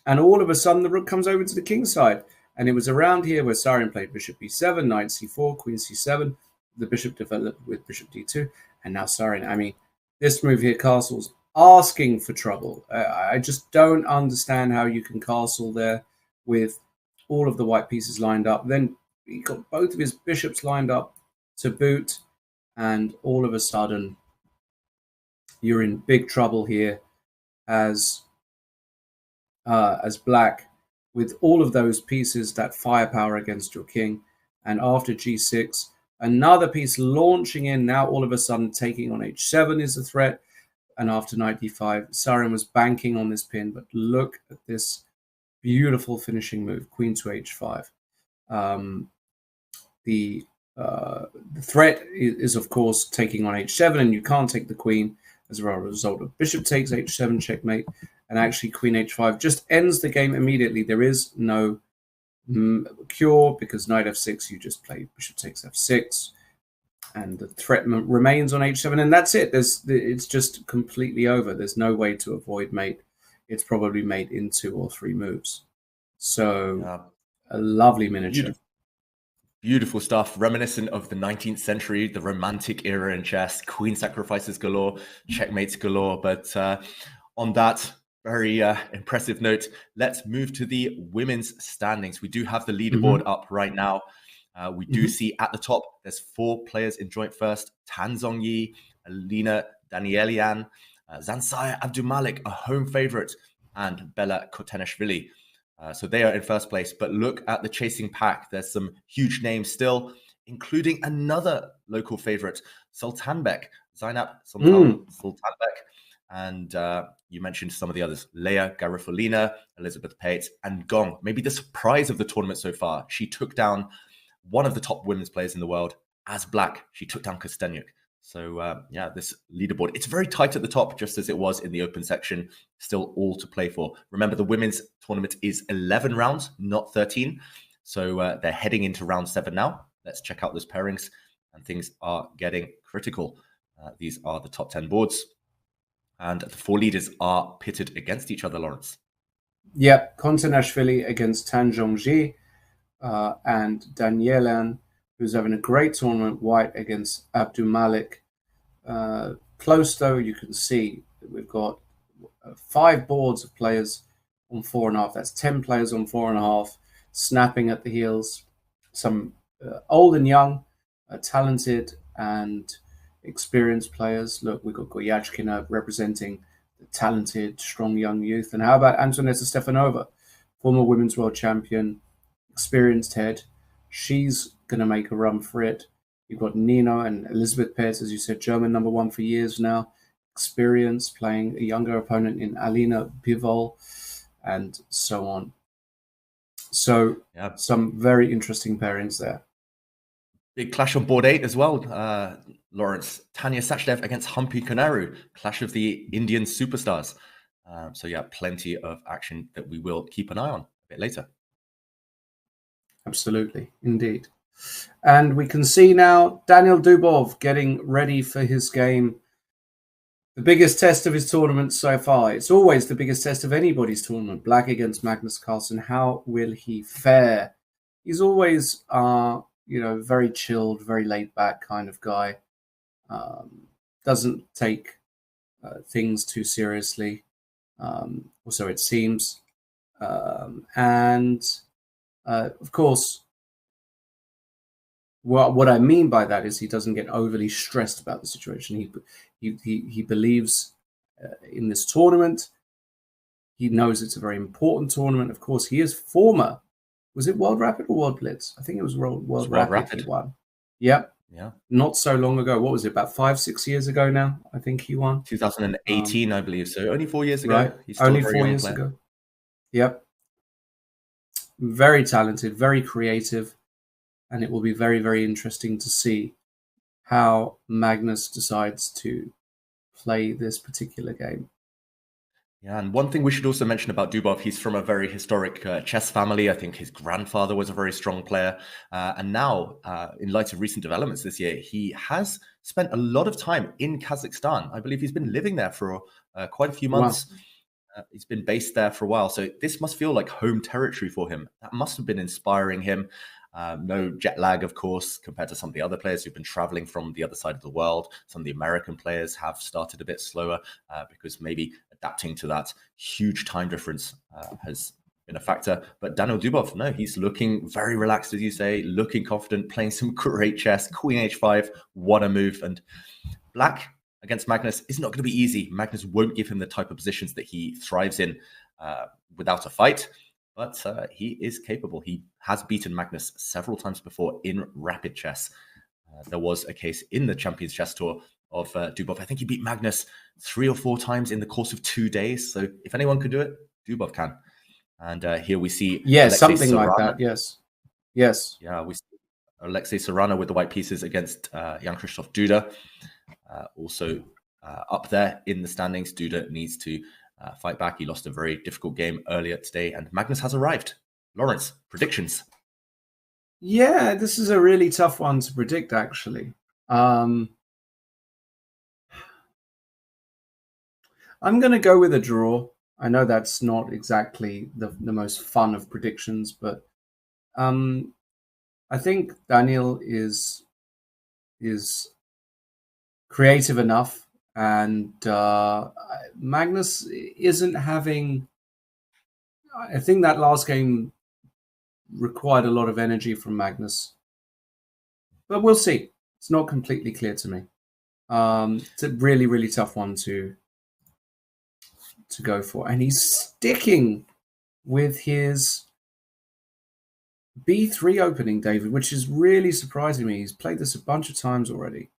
And all of a sudden, the Rook comes over to the king side. And it was around here where Sarin played Bishop B7, Knight C4, Queen C7. The Bishop developed with Bishop D2. And now Sarin, I mean, this move here, castles, asking for trouble. I just don't understand how you can castle there with all of the white pieces lined up. Then he got both of his bishops lined up to boot. And all of a sudden, you're in big trouble here as black, with all of those pieces, that firepower against your king. And after G6, another piece launching in. Now all of a sudden taking on H7 is a threat. And after Knight D5, Sarin was banking on this pin. But look at this beautiful finishing move, Queen to H5. The threat is, of course, taking on H7, and you can't take the queen as a result of Bishop takes H7, checkmate. And actually, Queen H5 just ends the game immediately. There is no cure because Knight F6, you just play Bishop takes F6. And the threat remains on H7. And that's it. It's just completely over. There's no way to avoid mate. It's probably mate in 2 or 3 moves. So a lovely miniature. Beautiful stuff, reminiscent of the 19th century, the romantic era in chess. Queen sacrifices galore, checkmates galore. But on that very impressive note, let's move to the women's standings. We do have the leaderboard up right now. We do see at the top, there's 4 players in joint first. Tan Zhongyi, Alina Danielian, Zansaya Abdumalik, a home favorite, and Bella Kotenashvili. So they are in first place. But look at the chasing pack. There's some huge names still, including another local favorite, Sultanbek, Zainab Sultanbek. And you mentioned some of the others, Leia Garifulina, Elizabeth Pate, and Gong. Maybe the surprise of the tournament so far. She took down one of the top women's players in the world as black. She took down Kostenyuk. So, yeah, this leaderboard, it's very tight at the top, just as it was in the open section. Still all to play for. Remember, the women's tournament is 11 rounds, not 13. So they're heading into round 7 now. Let's check out those pairings. And things are getting critical. These are the top 10 boards. And the 4 leaders are pitted against each other, Lawrence. Yep, Kontanashvili against Tan Zhongyi and Danielan, who's having a great tournament, white against Abdul Malik. Close, though, you can see that we've got 5 boards of players on 4.5. That's 10 players on 4.5, snapping at the heels. Some old and young, talented and experienced players. Look, we've got Goyachkina representing the talented, strong young youth. And how about Antonetta Stefanova, former women's world champion, experienced head. She's going to make a run for it. You've got Nino and Elizabeth Pate, as you said, German #1 for years now. Experience playing a younger opponent in Alina Bivol and so on. So some very interesting pairings there. Big clash on board 8 as well, Lawrence. Tanya Sachdev against Humpy Konaru. Clash of the Indian superstars. So yeah, plenty of action that we will keep an eye on a bit later. Absolutely, indeed. And we can see now Daniel Dubov getting ready for his game. The biggest test of his tournament so far. It's always the biggest test of anybody's tournament. Black against Magnus Carlsen. How will he fare? He's always, very chilled, very laid back kind of guy. Doesn't take things too seriously, or so it seems. And of course, what I mean by that is he doesn't get overly stressed about the situation. He believes in this tournament. He knows it's a very important tournament. Of course, he is former. Was it World Rapid or World Blitz? I think it was World Rapid. He won. Yep. Yeah. Not so long ago. What was it? About 5-6 years ago now. I think he won. 2018, I believe. So only 4 years ago. Right. He's still Only a very 4 young years player. ago. Yep. Very talented, very creative, and it will be very, very interesting to see how Magnus decides to play this particular game. Yeah, and one thing we should also mention about Dubov, he's from a very historic chess family. I think his grandfather was a very strong player. And now, in light of recent developments this year, he has spent a lot of time in Kazakhstan. I believe he's been living there for quite a few months. Wow. He's been based there for a while. So this must feel like home territory for him. That must have been inspiring him. No jet lag, of course, compared to some of the other players who've been traveling from the other side of the world. Some of the American players have started a bit slower because maybe adapting to that huge time difference has been a factor. But Daniil Dubov, no, he's looking very relaxed, as you say, looking confident, playing some great chess. Queen h5, what a move. And Black against Magnus is not going to be easy. Magnus won't give him the type of positions that he thrives in without a fight. But he is capable. He has beaten Magnus several times before in rapid chess. There was a case in the Champions Chess Tour of Dubov. I think he beat Magnus 3 or 4 times in the course of 2 days. So if anyone could do it, Dubov can. And here we see... something Sorana. Like that, yes. Yes. Yeah, we see Alexei Sorana with the white pieces against Jan-Krzysztof Duda. Also up there in the standings, Duda needs to... fight back. He lost a very difficult game earlier today, and Magnus has arrived. Lawrence, predictions? Yeah, this is a really tough one to predict, actually. I'm going to go with a draw. I know that's not exactly the most fun of predictions, but I think Daniil is creative enough. And Magnus isn't having... I think that last game required a lot of energy from Magnus. But we'll see. It's not completely clear to me. It's a really, really tough one to go for. And he's sticking with his B3 opening, David, which is really surprising me. He's played this a bunch of times already.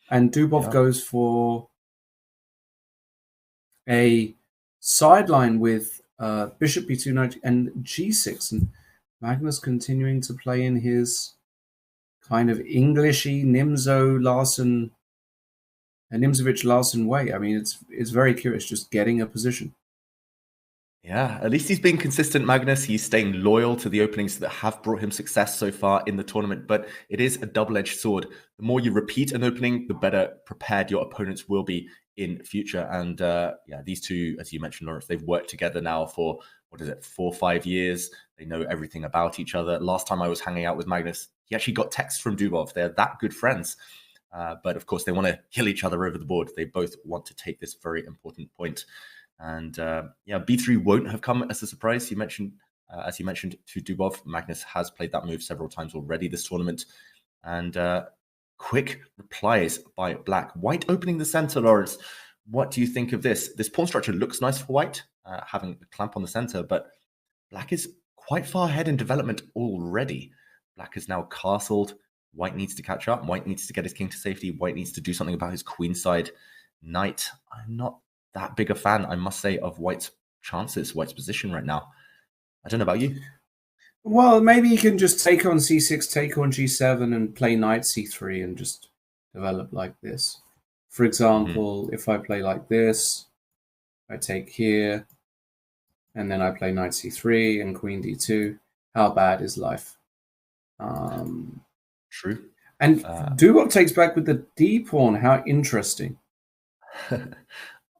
And Dubov goes for a sideline with Bishop B2 knight and G6, and Magnus continuing to play in his kind of Englishy Nimzovich-Larsen way. I mean, it's very curious, just getting a position. Yeah, at least he's being consistent, Magnus. He's staying loyal to the openings that have brought him success so far in the tournament, but it is a double-edged sword. The more you repeat an opening, the better prepared your opponents will be in future. And these two, as you mentioned, Lawrence, they've worked together now for, 4 or 5 years. They know everything about each other. Last time I was hanging out with Magnus, he actually got texts from Dubov. They're that good friends. But of course, they want to kill each other over the board. They both want to take this very important point. And B3 won't have come as a surprise. As you mentioned to Dubov, Magnus has played that move several times already this tournament. And quick replies by Black. White opening the center, Lawrence. What do you think of this? This pawn structure looks nice for White, having a clamp on the center, but Black is quite far ahead in development already. Black is now castled. White needs to catch up. White needs to get his king to safety. White needs to do something about his queenside knight. I'm not that big a fan, I must say, of White's chances, White's position right now. I don't know about you. Well, maybe he can just take on c6, take on g7, and play knight c3 and just develop like this. For example, if I play like this, I take here, and then I play knight c3 and queen d2. How bad is life? True. And Dubov takes back with the d pawn. How interesting.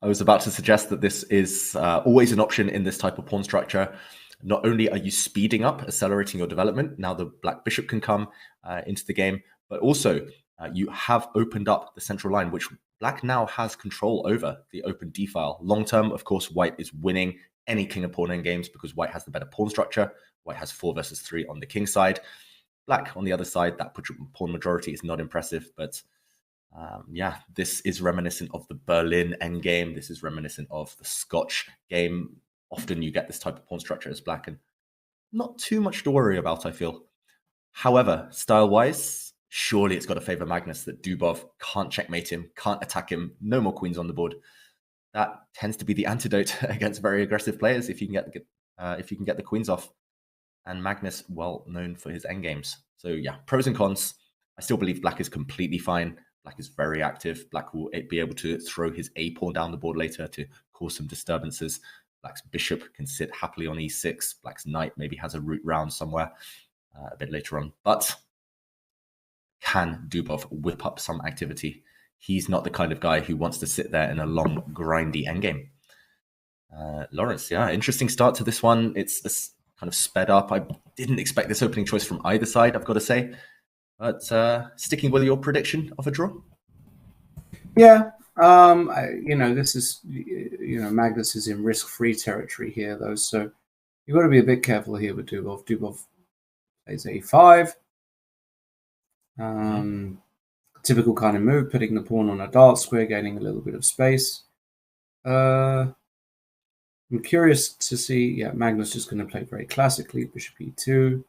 I was about to suggest that this is always an option in this type of pawn structure. Not only are you speeding up, accelerating your development, now the black bishop can come into the game, but also you have opened up the central line, which black now has control over the open d file. Long term, of course, white is winning any king and pawn endgames because white has the better pawn structure. White has 4 versus 3 on the king side. Black on the other side, that pawn majority is not impressive, but yeah, this is reminiscent of the Berlin endgame. This is reminiscent of the Scotch game. Often you get this type of pawn structure as black, and not too much to worry about, I feel. However, style-wise, surely it's got to favor Magnus that Dubov can't checkmate him, can't attack him, no more queens on the board. That tends to be the antidote against very aggressive players if you can get the queens off. And Magnus, well known for his endgames. So yeah, pros and cons. I still believe black is completely fine. Black is very active. Black will be able to throw his a pawn down the board later to cause some disturbances. Black's bishop can sit happily on e6. Black's knight maybe has a route round somewhere a bit later on. But can Dubov whip up some activity? He's not the kind of guy who wants to sit there in a long, grindy endgame. Lawrence, yeah, interesting start to this one. It's this kind of sped up. I didn't expect this opening choice from either side, I've got to say. But sticking with your prediction of a draw? Yeah. This is, Magnus is in risk-free territory here, though. So you've got to be a bit careful here with Dubov. Dubov plays a5. Typical kind of move, putting the pawn on a dart square, gaining a little bit of space. I'm curious to see. Yeah, Magnus is going to play very classically, bishop e2.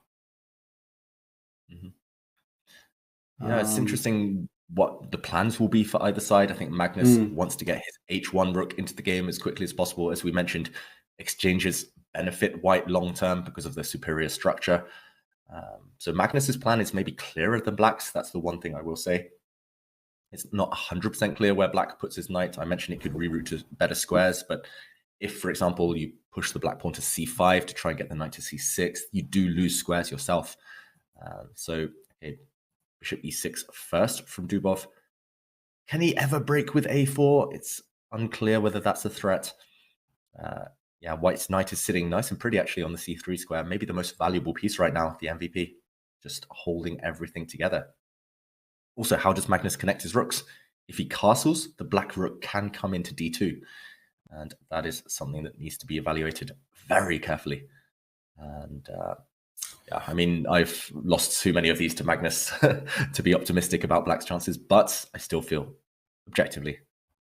Yeah, it's interesting what the plans will be for either side. I think Magnus wants to get his h1 rook into the game as quickly as possible. As we mentioned, exchanges benefit white long term because of their superior structure. So Magnus's plan is maybe clearer than black's. That's the one thing I will say. It's not 100% clear where black puts his knight. I mentioned it could reroute to better squares, but if, for example, you push the black pawn to c5 to try and get the knight to c6, you do lose squares yourself. So bishop e6 first from Dubov. Can he ever break with a4? It's unclear whether that's a threat. Yeah, white's knight is sitting nice and pretty actually on the c3 square. Maybe the most valuable piece right now, the MVP. Just holding everything together. Also, how does Magnus connect his rooks? If he castles, the black rook can come into d2. And that is something that needs to be evaluated very carefully. And yeah, I mean, I've lost too many of these to Magnus to be optimistic about black's chances, but I still feel objectively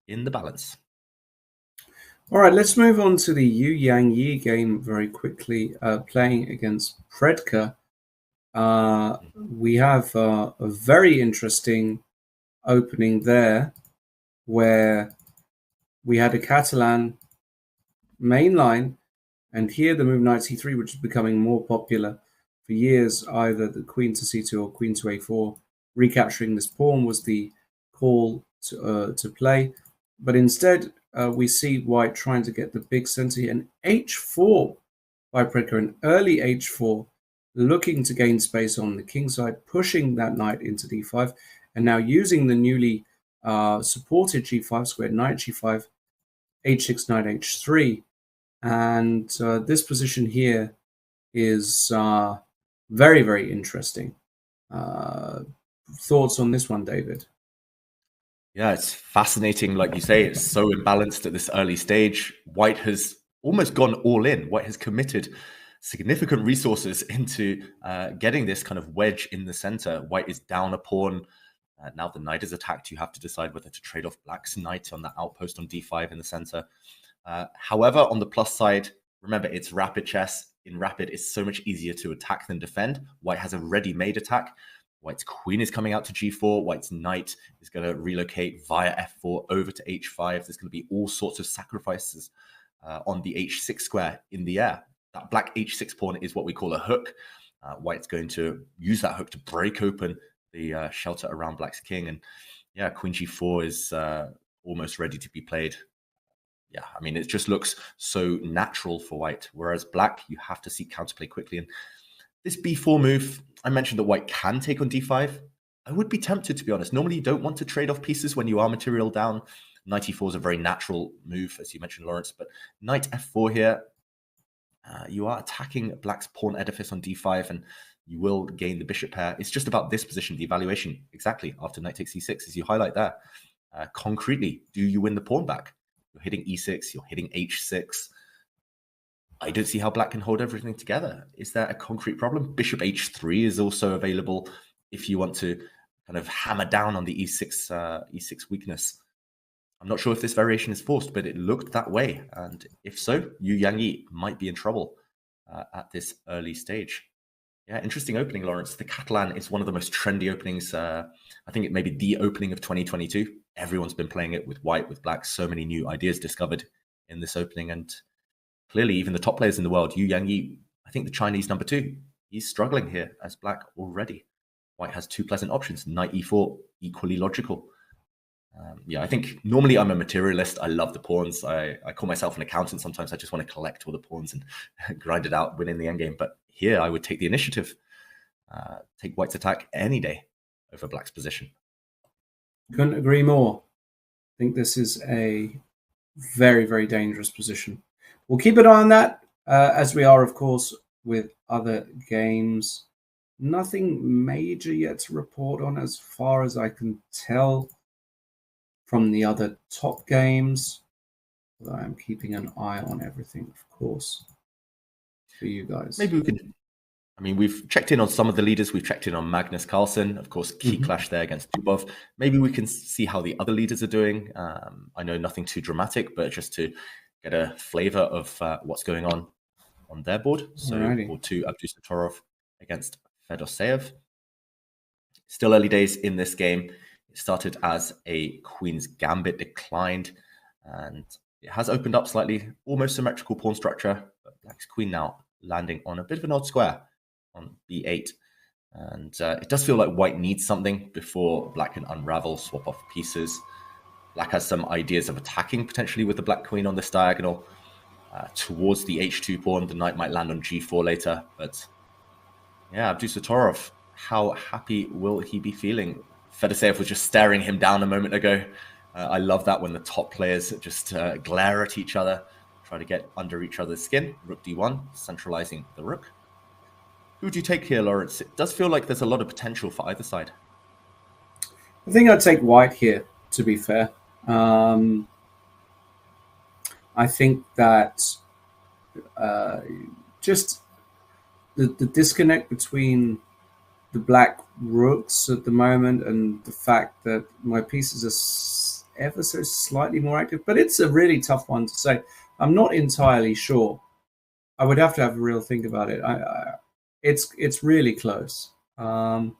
in the balance. All right, let's move on to the Yu Yang Yi game very quickly. Playing against Fredka. We have a very interesting opening there where we had a Catalan main line, and here the move knight c3, which is becoming more popular for years. Either the queen to c2 or queen to a4. Recapturing this pawn was the call to play, but instead we see white trying to get the big center here, and h4 by Fredka, an early h4, looking to gain space on the king side, pushing that knight into d5, and now using the newly supported g5 square, knight g5, h6, knight h3. And this position here is very, very interesting. Thoughts on this one, David? Yeah, it's fascinating. Like you say, it's so imbalanced at this early stage. White has almost gone all in. White has committed significant resources into getting this kind of wedge in the center. White is down a pawn. Now the knight is attacked. You have to decide whether to trade off black's knight on the outpost on d5 in the center. However, on the plus side, remember, it's rapid chess. In rapid, it's so much easier to attack than defend. White has a ready-made attack. White's queen is coming out to g4. White's knight is going to relocate via f4 over to h5. There's going to be all sorts of sacrifices on the h6 square in the air. That black h6 pawn is what we call a hook. White's going to use that hook to break open the shelter around black's king. And yeah, queen g4 is almost ready to be played. Yeah, I mean, it just looks so natural for white. Whereas black, you have to seek counterplay quickly. And this b4 move, I mentioned that white can take on d5. I would be tempted, to be honest. Normally, you don't want to trade off pieces when you are material down. Knight e4 is a very natural move, as you mentioned, Lawrence. But knight f4 here, You are attacking black's pawn edifice on d5, and you will gain the bishop pair. It's just about this position, the evaluation, exactly, after knight takes e6, as you highlight there. Concretely, do you win the pawn back? You're hitting e6, you're hitting h6. I don't see how black can hold everything together. Is there a concrete problem? Bishop h3 is also available if you want to kind of hammer down on the e6 weakness. I'm not sure if this variation is forced, but it looked that way. And if so, Yu Yangyi might be in trouble at this early stage. Yeah, interesting opening, Lawrence. The Catalan is one of the most trendy openings. I think it may be the opening of 2022. Everyone's been playing it with white, with black. So many new ideas discovered in this opening. And clearly, even the top players in the world, Yu Yangyi, I think the Chinese number 2, he's struggling here as black already. White has 2 pleasant options. Knight e4, equally logical. Yeah, I think normally I'm a materialist. I love the pawns. I call myself an accountant. Sometimes I just want to collect all the pawns and grind it out, win in the endgame. But here I would take the initiative. Take white's attack any day over black's position. Couldn't agree more. I think this is a very, very dangerous position. We'll keep an eye on that, as we are, of course, with other games. Nothing major yet to report on as far as I can tell from the other top games. Although I'm keeping an eye on everything, of course, for you guys. Maybe we can... I mean, we've checked in on some of the leaders. We've checked in on Magnus Carlsen, of course, key clash there against Dubov. Maybe we can see how the other leaders are doing. I know nothing too dramatic, but just to get a flavor of what's going on their board. So board 2, Abdusattorov against Fedoseev. Still early days in this game. It started as a Queen's Gambit, declined, and it has opened up slightly, almost symmetrical pawn structure, but black's queen now landing on a bit of an odd square on b8. And it does feel like white needs something before black can unravel, swap off pieces. Black has some ideas of attacking potentially with the black queen on this diagonal. Towards the h2 pawn, the knight might land on g4 later, but yeah, Abdusattorov, how happy will he be feeling? Fedoseev was just staring him down a moment ago. I love that when the top players just glare at each other, try to get under each other's skin. Rook d1, centralizing the rook. Who do you take here, Lawrence? It does feel like there's a lot of potential for either side. I think I'd take white here, to be fair. I think that just the disconnect between the black rooks at the moment and the fact that my pieces are ever so slightly more active, but it's a really tough one to say. I'm not entirely sure. I would have to have a real think about it. It's really close. I'm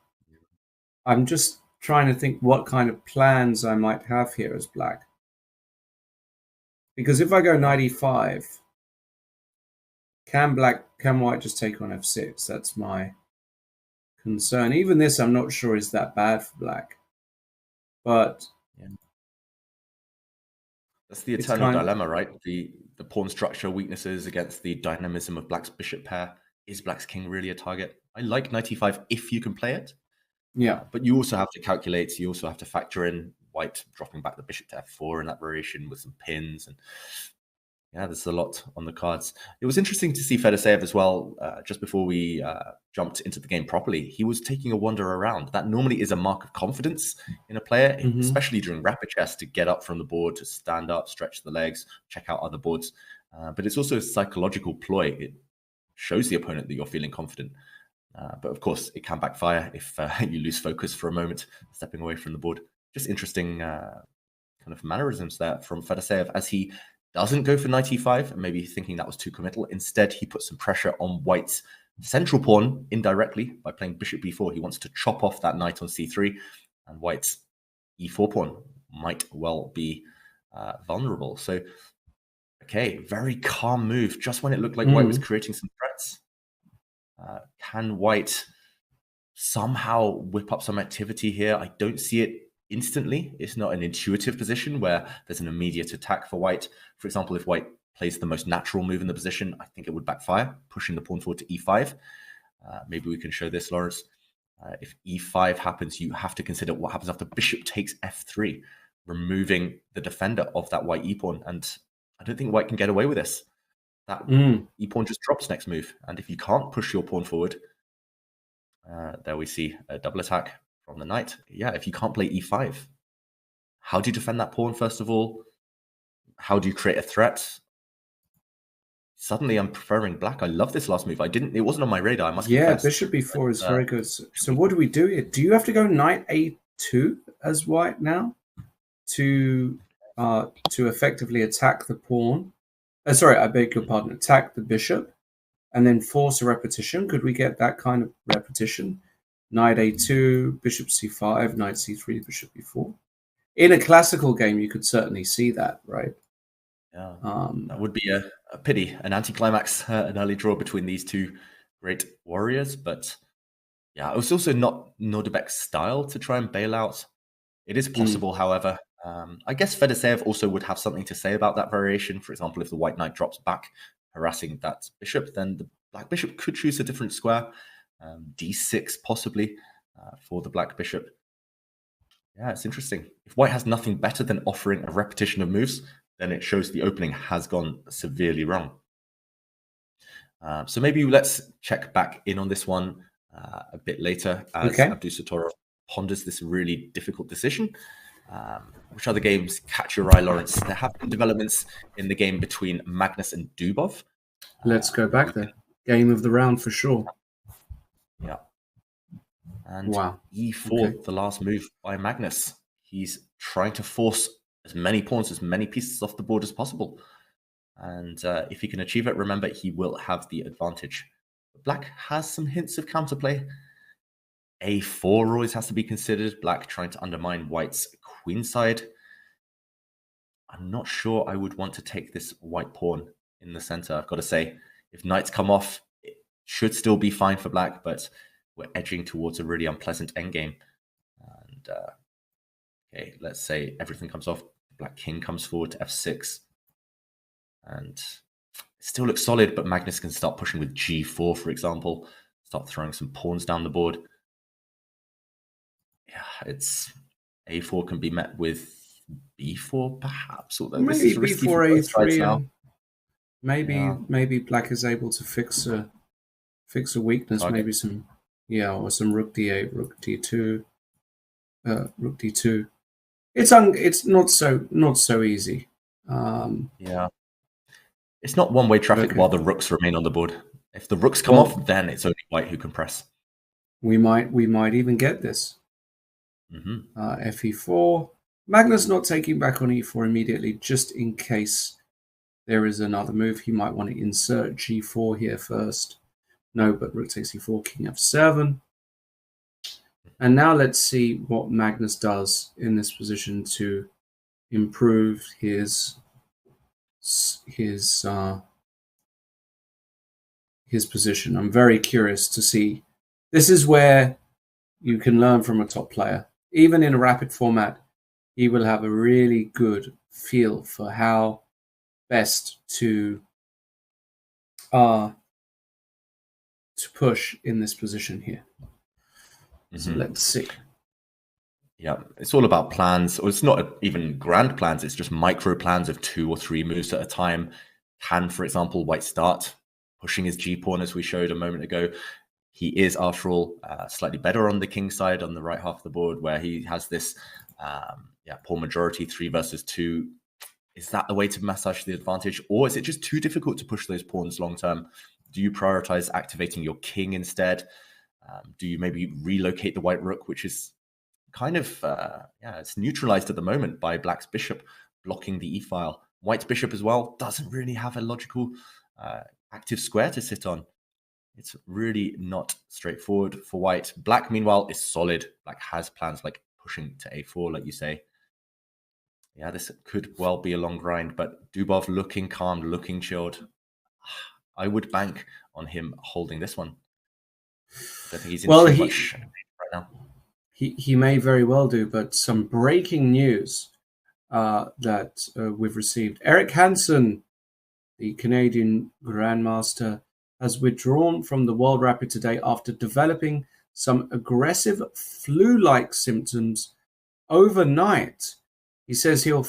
just trying to think what kind of plans I might have here as black. Because if I go knight e5, can white just take on f6? That's my concern. Even this, I'm not sure is that bad for black. But yeah, that's the eternal dilemma, right? The pawn structure weaknesses against the dynamism of black's bishop pair. Is black's king really a target? I like knight e5 if you can play it. Yeah. But you also have to calculate, you also have to factor in white dropping back the bishop to f4 in that variation with some pins. And yeah, there's a lot on the cards. It was interesting to see Fedoseev as well, just before we jumped into the game properly. He was taking a wander around. That normally is a mark of confidence in a player, especially during rapid chess, to get up from the board, to stand up, stretch the legs, check out other boards. But it's also a psychological ploy. It shows the opponent that you're feeling confident. But of course, it can backfire if you lose focus for a moment, stepping away from the board. Just interesting kind of mannerisms there from Fedoseev as he doesn't go for knight e5, and maybe thinking that was too committal. Instead, he puts some pressure on white's central pawn indirectly by playing bishop b4. He wants to chop off that knight on c3, and white's e4 pawn might well be vulnerable. So, okay, very calm move, just when it looked like white was creating some threats. Can white somehow whip up some activity here? I don't see it instantly. It's not an intuitive position where there's an immediate attack for white. For example, if white plays the most natural move in the position, I think it would backfire, pushing the pawn forward to e5. Maybe we can show this, Lawrence. If e5 happens, you have to consider what happens after bishop takes f3, removing the defender of that white e-pawn. And I don't think white can get away with this. that e-pawn just drops next move. And if you can't push your pawn forward, there we see a double attack from the knight. Yeah, if you can't play e5, how do you defend that pawn, first of all? How do you create a threat? Suddenly I'm preferring black. I love this last move. It wasn't on my radar, I must confess. Bishop b4 is very good. So what do we do here? Do you have to go knight a2 as white now to effectively attack the pawn? Sorry, I beg your pardon. Attack the bishop and then force a repetition. Could we get that kind of repetition? Knight a2, bishop c5, knight c3, bishop b4. In a classical game, you could certainly see that, right? Yeah, that would be a pity, an anticlimax, an early draw between these two great warriors. But yeah, it was also not Nordebek's style to try and bail out. It is possible, however. I guess Fedoseev also would have something to say about that variation. For example, if the white knight drops back, harassing that bishop, then the black bishop could choose a different square. D6 possibly for the black bishop. Yeah, it's interesting. If white has nothing better than offering a repetition of moves, then it shows the opening has gone severely wrong. So maybe let's check back in on this one a bit later as Abdusattorov ponders this really difficult decision. Which other games catch your eye, Lawrence? There have been developments in the game between Magnus and Dubov. Let's go back there. Game of the round for sure. Yeah. And e4, the last move by Magnus. He's trying to force as many pawns, as many pieces off the board as possible. And if he can achieve it, remember, he will have the advantage. Black has some hints of counterplay. A4 always has to be considered. Black trying to undermine white's queenside. I'm not sure I would want to take this white pawn in the center. I've got to say, if knights come off, it should still be fine for black, but we're edging towards a really unpleasant endgame. And okay, let's say everything comes off. Black king comes forward to f6. And it still looks solid, but Magnus can start pushing with g4, for example. Start throwing some pawns down the board. Yeah, it's a4 can be met with b4, perhaps. Although maybe this is risky b4, for both a3, now. Maybe black is able to fix a weakness. Okay. Maybe some or some rook d8, rook d2, rook d2. It's not so easy. Yeah, it's not one-way traffic while the rooks remain on the board. If the rooks come off, then it's only white who can press. We might even get this. Fe4. Magnus not taking back on e4 immediately, just in case there is another move. He might want to insert g4 here first. No, but rook takes e4, king f7. And now let's see what Magnus does in this position to improve his position. I'm very curious to see. This is where you can learn from a top player. Even in a rapid format, he will have a really good feel for how best to push in this position here. So let's see. Yeah, it's all about plans. Or it's not even grand plans. It's just micro plans of 2 or 3 moves at a time. Can, for example, white start pushing his g-pawn as we showed a moment ago. He is, after all, slightly better on the king side, on the right half of the board, where he has this pawn majority, 3 versus 2. Is that the way to massage the advantage? Or is it just too difficult to push those pawns long term? Do you prioritize activating your king instead? Do you maybe relocate the white rook, which is kind of, it's neutralized at the moment by black's bishop blocking the e-file. White's bishop as well doesn't really have a logical active square to sit on. It's really not straightforward for white. Black, meanwhile, is solid. Black has plans like pushing to a4, like you say. Yeah, this could well be a long grind, but Dubov looking calm, looking chilled. I would bank on him holding this one. I think he's in too much right now. He may very well do, but some breaking news that we've received. Eric Hansen, the Canadian Grandmaster, has withdrawn from the World Rapid today after developing some aggressive flu-like symptoms overnight. He says he'll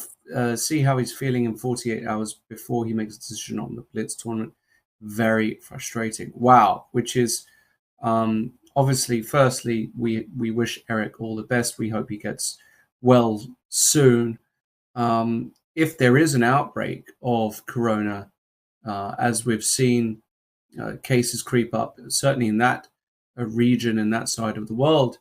see how he's feeling in 48 hours before he makes a decision on the Blitz tournament. Very frustrating. Wow. Which is obviously, firstly, we wish Eric all the best. We hope he gets well soon. If there is an outbreak of corona, as we've seen cases creep up, certainly in that region and that side of the world,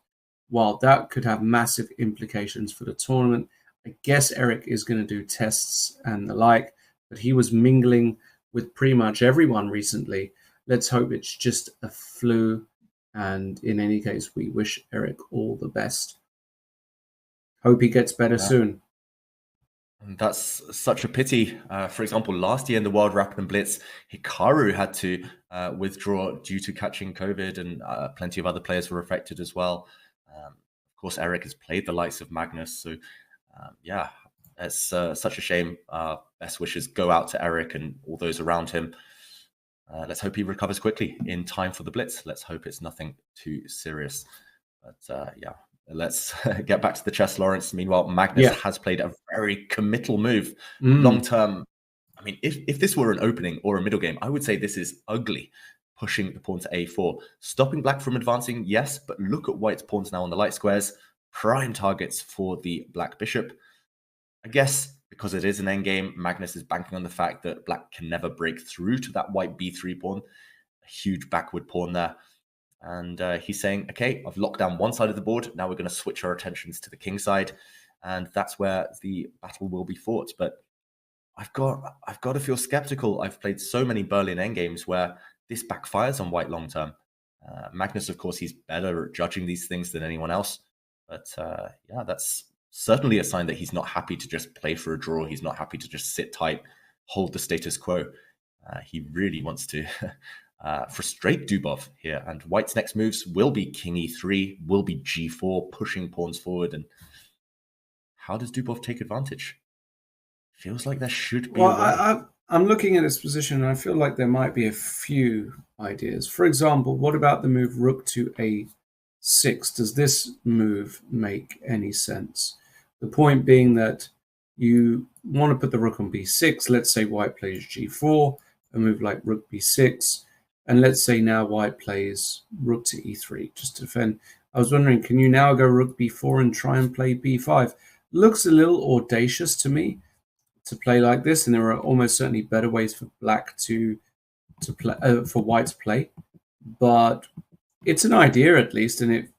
while that could have massive implications for the tournament, I guess Eric is going to do tests and the like, but he was mingling with pretty much everyone recently. Let's hope it's just a flu, and in any case, we wish Eric all the best. Hope he gets better soon. And that's such a pity. For example, last year in the World Rapid Blitz, Hikaru had to withdraw due to catching COVID, and plenty of other players were affected as well. Of course, Eric has played the likes of Magnus, so yeah, it's such a shame. Best wishes go out to Eric and all those around him. Let's hope he recovers quickly in time for the Blitz. Let's hope it's nothing too serious. But yeah, let's get back to the chess, Lawrence. Meanwhile, Magnus has played a very committal move. Long term, I mean, if this were an opening or a middle game, I would say this is ugly. Pushing the pawn to a4. Stopping black from advancing, yes, but look at white's pawns now on the light squares. Prime targets for the black bishop. I guess because it is an endgame, Magnus is banking on the fact that black can never break through to that white b3 pawn. A huge backward pawn there. And he's saying, okay, I've locked down one side of the board. Now we're going to switch our attentions to the king side. And that's where the battle will be fought. But I've got to feel skeptical. I've played so many Berlin endgames where this backfires on white long term. Magnus, of course, he's better at judging these things than anyone else. But yeah, that's certainly a sign that he's not happy to just play for a draw. He's not happy to just sit tight, hold the status quo. He really wants to frustrate Dubov here. And white's next moves will be king e3, will be g4, pushing pawns forward. And how does Dubov take advantage? Feels like there should be I'm looking at this position and I feel like there might be a few ideas. For example, what about the move rook to a6? Does this move make any sense? The point being that you want to put the rook on b6. Let's say white plays g4, a move like rook b6. And let's say now white plays rook to e3 just to defend. I was wondering, can you now go rook b4 and try and play b5? Looks a little audacious to me to play like this, and there are almost certainly better ways for black to play for white to play. But it's an idea at least, and it's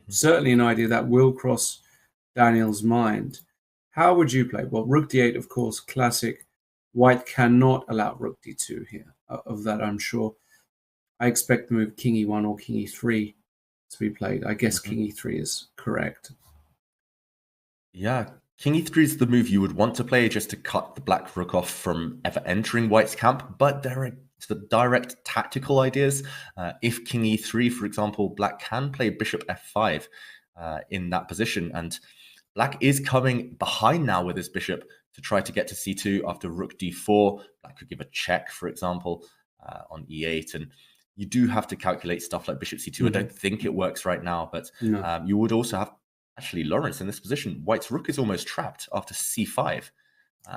certainly an idea that will cross Daniel's mind. How would you play? Well, rook d8, of course, classic. White cannot allow rook d2 here. Of that, I'm sure. I expect the move king e1 or king e3 to be played. I guess king e3 is correct. Yeah, king e3 is the move you would want to play just to cut the black rook off from ever entering white's camp, but there are the direct tactical ideas. If king e3, for example, black can play bishop f5 in that position, and black is coming behind now with his bishop to try to get to c2 after rook d4. Black could give a check, for example, on e8, and you do have to calculate stuff like bishop c2. I don't think it works right now, but you would also have, actually, Lawrence, in this position, white's rook is almost trapped after c5.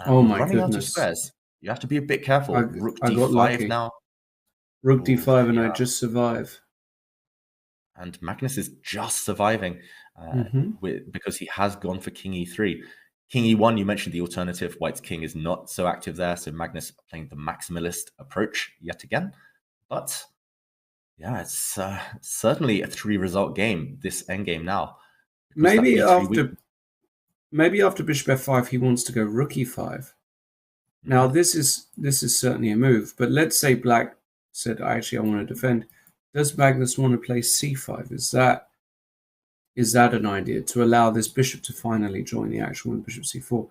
Oh my running goodness. out of squares. You have to be a bit careful. Rook I got d5 lucky. now. Rook d5 and I just survive. And Magnus is just surviving because he has gone for king e3. King e1, you mentioned the alternative. White's king is not so active there, so Magnus playing the maximalist approach yet again. But yeah, it's certainly a 3-result game, this endgame now. Maybe after bishop f5, he wants to go rook e5. Now, this is certainly a move, but let's say black said, actually, I want to defend. Does Magnus want to play c5? Is that an idea to allow this bishop to finally join the action with bishop c4?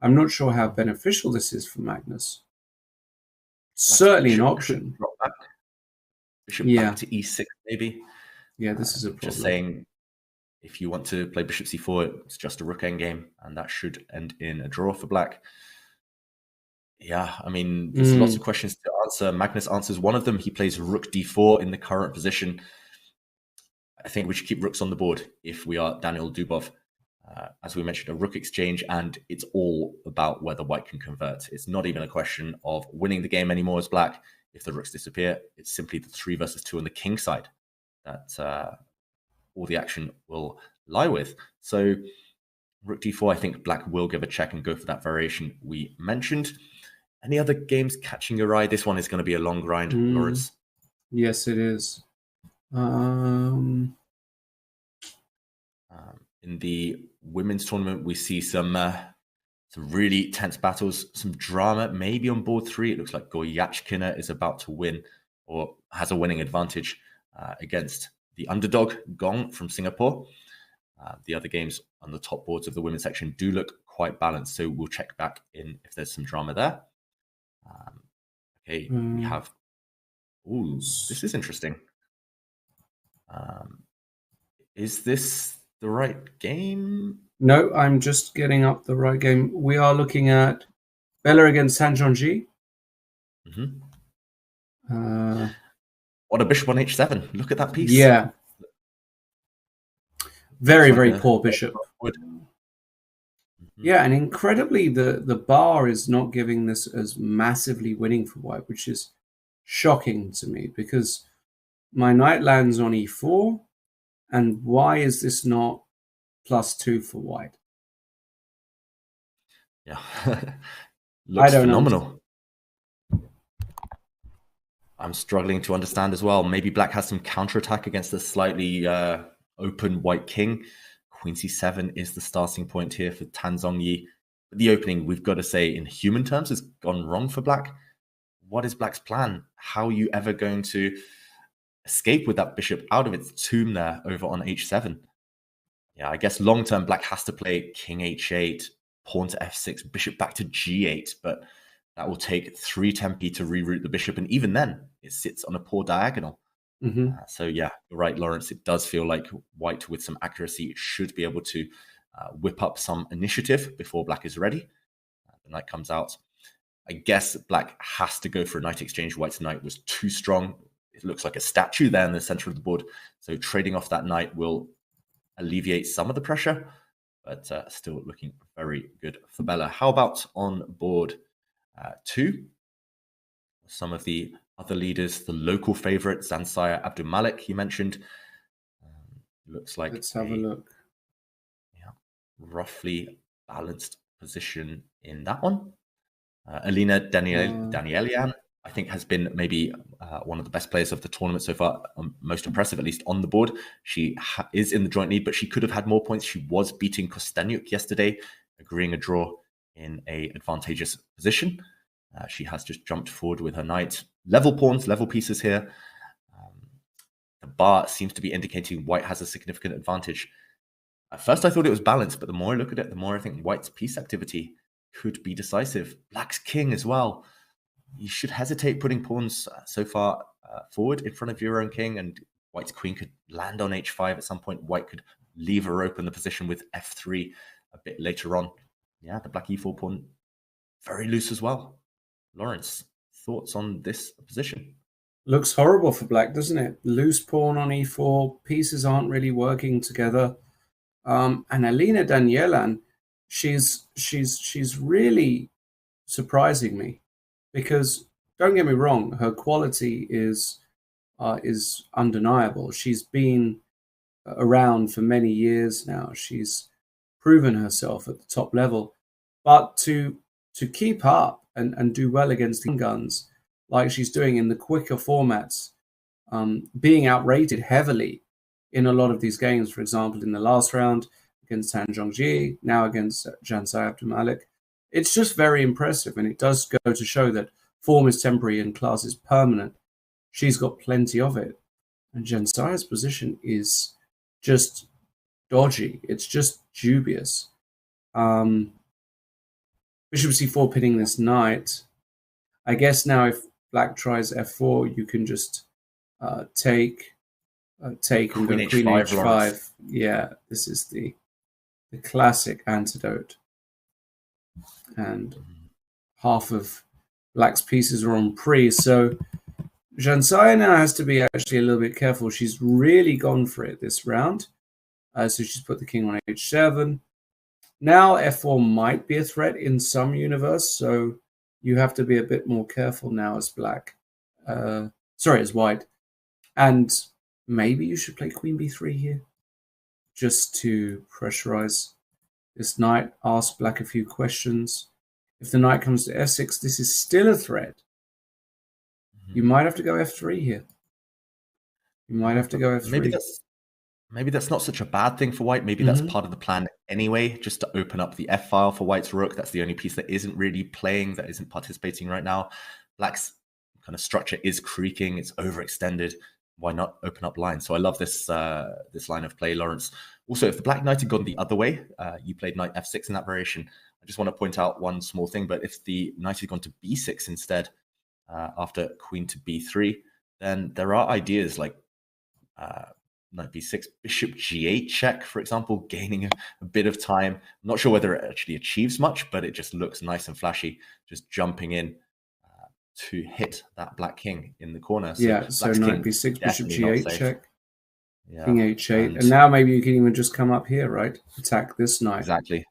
I'm not sure how beneficial this is for Magnus. Certainly an option. Bishop back to e6, maybe. Yeah, this is a problem. Just saying, if you want to play bishop c4, it's just a rook endgame, and that should end in a draw for black. Yeah, I mean, there's lots of questions to answer. Magnus answers one of them. He plays rook d4 in the current position. I think we should keep rooks on the board if we are Daniel Dubov. As we mentioned, a rook exchange, and it's all about whether white can convert. It's not even a question of winning the game anymore as black. If the rooks disappear, it's simply the 3 versus 2 on the king side that all the action will lie with. So rook d4, I think black will give a check and go for that variation we mentioned. Any other games catching your eye? This one is going to be a long grind, Lawrence. Yes, it is. In the women's tournament, we see some really tense battles, some drama, maybe on board 3. It looks like Goyachkina is about to win or has a winning advantage against the underdog, Gong from Singapore. The other games on the top boards of the women's section do look quite balanced, so we'll check back in if there's some drama there. Okay, we have... Ooh, this is interesting. Is this the right game? No, I'm just getting up the right game. We are looking at Bella against Sanjongji. What a bishop on h7. Look at that piece. Yeah. Very, very poor bishop. Yeah, and incredibly, the bar is not giving this as massively winning for white, which is shocking to me, because my knight lands on e4, and why is this not +2 for white? Yeah. Looks phenomenal. I'm struggling to understand as well. Maybe black has some counterattack against a slightly open white king. Queen c7 is the starting point here for Tan Zhongyi. But the opening, we've got to say, in human terms, has gone wrong for black. What is black's plan? How are you ever going to escape with that bishop out of its tomb there over on h7? Yeah, I guess long-term black has to play king h8, pawn to f6, bishop back to g8, but that will take 3 tempi to reroute the bishop, and even then, it sits on a poor diagonal. So yeah, you're right, Lawrence. It does feel like white, with some accuracy, should be able to whip up some initiative before black is ready. The knight comes out. I guess black has to go for a knight exchange. White's knight was too strong. It looks like a statue there in the center of the board. So trading off that knight will alleviate some of the pressure, but still looking very good for Bella. How about on board 2? Some of the other leaders, the local favorite, Zansaya Abdulmalik, you mentioned. Looks like let's have a look. Yeah, roughly balanced position in that one. Alina Danielian, I think, has been maybe one of the best players of the tournament so far, most impressive, at least on the board. She is in the joint lead, but she could have had more points. She was beating Kostenyuk yesterday, agreeing a draw in a advantageous position. She has just jumped forward with her knight. Level pawns, level pieces here. The bar seems to be indicating white has a significant advantage. At first, I thought it was balanced, but the more I look at it, the more I think white's piece activity could be decisive. Black's king as well. You should hesitate putting pawns so far forward in front of your own king, and white's queen could land on h5 at some point. White could leave her open the position with f3 a bit later on. Yeah, the black e4 pawn, very loose as well. Lawrence, thoughts on this position? Looks horrible for black, doesn't it? Loose pawn on e4, pieces aren't really working together. And Alina Danielan, she's really surprising me, because don't get me wrong, her quality is undeniable. She's been around for many years now. She's proven herself at the top level, but to keep up and do well against the guns like she's doing in the quicker formats, being outrated heavily in a lot of these games, for example, in the last round against Tan Zhongji, now against Zansaya Abdulmalik. It's just very impressive, and it does go to show that form is temporary and class is permanent. She's got plenty of it. And Zansaya's position is just dodgy. It's just dubious. Bishop c4 pinning this knight. I guess now if black tries f4, you can just take and go queen h5. Yeah, this is the classic antidote. And half of black's pieces are on pre, so Zansaya now has to be actually a little bit careful. She's really gone for it this round. So she's put the king on h7. Now f4 might be a threat in some universe, so you have to be a bit more careful now as black. As white. And maybe you should play queen b3 here, just to pressurize this knight, ask black a few questions. If the knight comes to f6, this is still a threat. You might have to go f3 here. You might have to go f3. Maybe that's not such a bad thing for white. Maybe that's part of the plan anyway, just to open up the f-file for white's rook. That's the only piece that isn't really playing, that isn't participating right now. Black's kind of structure is creaking. It's overextended. Why not open up lines? So I love this this line of play, Lawrence. Also, if the black knight had gone the other way, you played knight f6 in that variation. I just want to point out one small thing, but if the knight had gone to b6 instead, after queen to b3, then there are ideas like knight b6, bishop g8 check, for example, gaining a bit of time. I'm not sure whether it actually achieves much, but it just looks nice and flashy, just jumping in to hit that black king in the corner. So so knight b6, bishop g8 check, yeah. king h8, and now maybe you can even just come up here, right? Attack this knight. Exactly.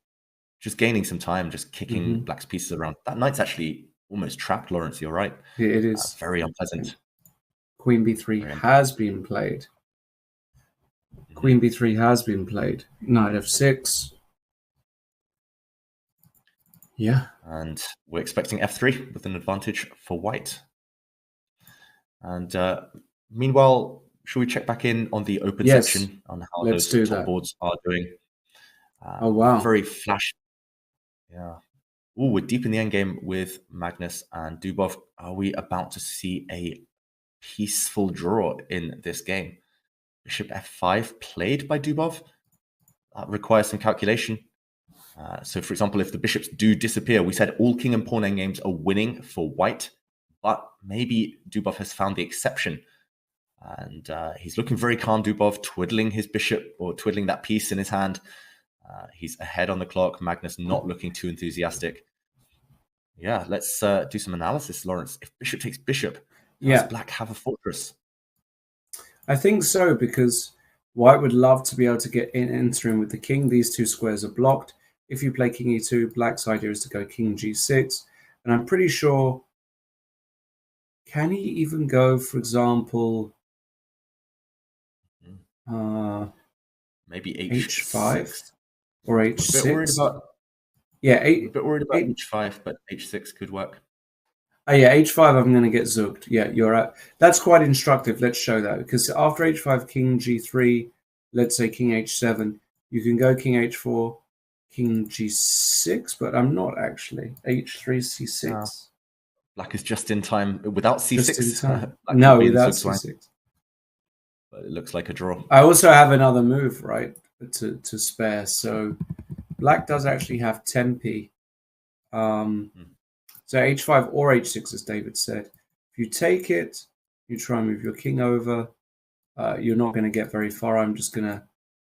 Just gaining some time, just kicking black's pieces around. That knight's actually almost trapped, Lawrence. You're right. It is. Very unpleasant. Queen b3 has been played. Queen b3 has been played. Knight f6. Yeah. And we're expecting f3 with an advantage for white. And meanwhile, should we check back in on the open section on how those top boards are doing? Oh, wow. Very flash. Yeah. Oh, we're deep in the endgame with Magnus and Dubov. Are we about to see a peaceful draw in this game? Bishop f5 played by Dubov. That requires some calculation. So, for example, if the bishops do disappear, we said all king and pawn endgames are winning for white, but maybe Dubov has found the exception. And he's looking very calm, Dubov, twiddling his bishop or twiddling that piece in his hand. He's ahead on the clock. Magnus not looking too enthusiastic. Yeah, let's do some analysis, Lawrence. If bishop takes bishop, does black have a fortress? I think so, because white would love to be able to get entering with the king. These two squares are blocked. If you play king e2, black's idea is to go king g6. And I'm pretty sure, can he even go, for example, maybe h5 or h6? A bit worried about, a bit worried about h5, but h6 could work. Oh yeah, h5 I'm going to get zooked. Yeah, you're right. That's quite instructive. Let's show that, because after h5, king g3, let's say king h7, you can go king h4, king g6, but I'm not actually. h3, c6. Black is just in time without c6. Just in time. No, without c6. But it looks like a draw. I also have another move, right, to spare. So black does actually have tempi. So h5 or h6, as David said. If you take it, you try and move your king over, you're not going to get very far. I'm just going to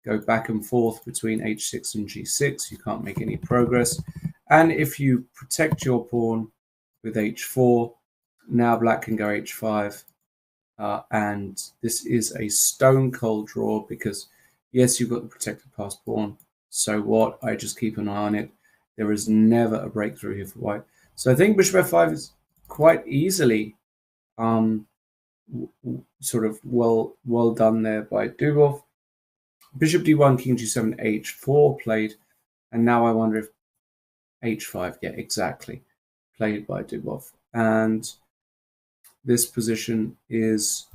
go back and forth between h6 and g6. You can't make any progress. And if you protect your pawn with h4, now black can go h5. And this is a stone cold draw, because yes, you've got the protected passed pawn. So what? I just keep an eye on it. There is never a breakthrough here for white. So I think bishop f5 is quite easily sort of well done there by Dubov. Bishop d1, king g7, h4 played. And now I wonder if h5, yeah, exactly, played by Dubov. And this position is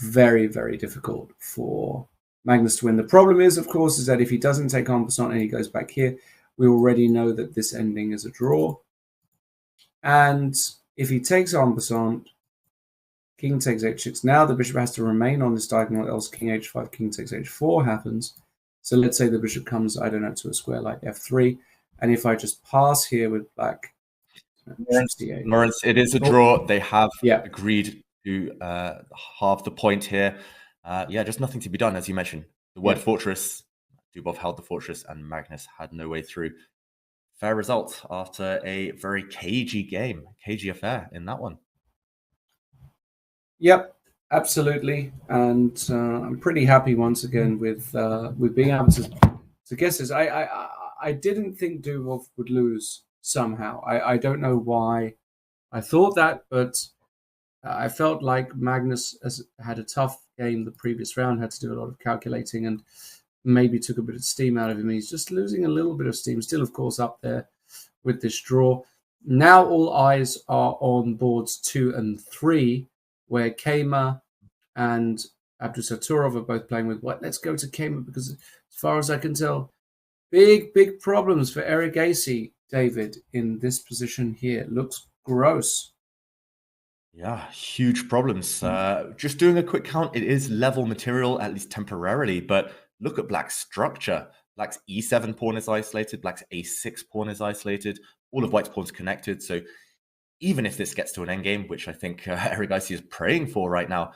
very, very difficult for Magnus to win. The problem is, of course, is that if he doesn't take en passant and he goes back here, we already know that this ending is a draw. And if he takes en passant, king takes h6. Now the bishop has to remain on this diagonal, else king h5, king takes h4 happens. So let's say the bishop comes, I don't know, to a square like f3. And if I just pass here with black, Lawrence, it is a draw. They have agreed to halve the point here. Just nothing to be done, as you mentioned. The word fortress, Dubov held the fortress and Magnus had no way through. Fair result after a very cagey game, cagey affair in that one. Yep, absolutely. And I'm pretty happy once again with being able So guesses. I didn't think Dubov would lose somehow. I don't know why I thought that, but I felt like Magnus had a tough game the previous round, had to do a lot of calculating and maybe took a bit of steam out of him. He's just losing a little bit of steam, still, of course, up there with this draw. Now all eyes are on boards 2 and 3, where Kema and Abdusaturov are both playing with white. Let's go to Kema because, as far as I can tell, big problems for Eric Acey, David, in this position here. Looks gross. Yeah, huge problems. Just doing a quick count, it is level material, at least temporarily, but look at Black's structure. Black's e7 pawn is isolated, Black's a6 pawn is isolated, all of White's pawns connected. So even if this gets to an endgame, which I think Eric Acey is praying for right now,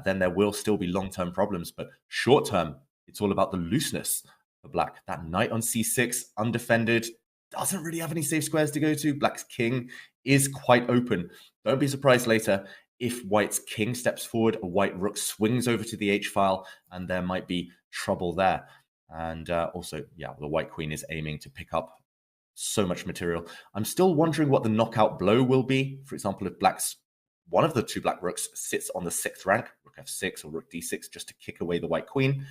then there will still be long-term problems. But short-term, it's all about the looseness for Black. That knight on c6, undefended, doesn't really have any safe squares to go to. Black's king is quite open. Don't be surprised later if White's king steps forward, a White rook swings over to the h-file, and there might be trouble there. And also, yeah, the White queen is aiming to pick up so much material. I'm still wondering what the knockout blow will be. For example, if Black's one of the two Black rooks sits on the 6th rank, rook f6 or rook d6, just to kick away the White queen.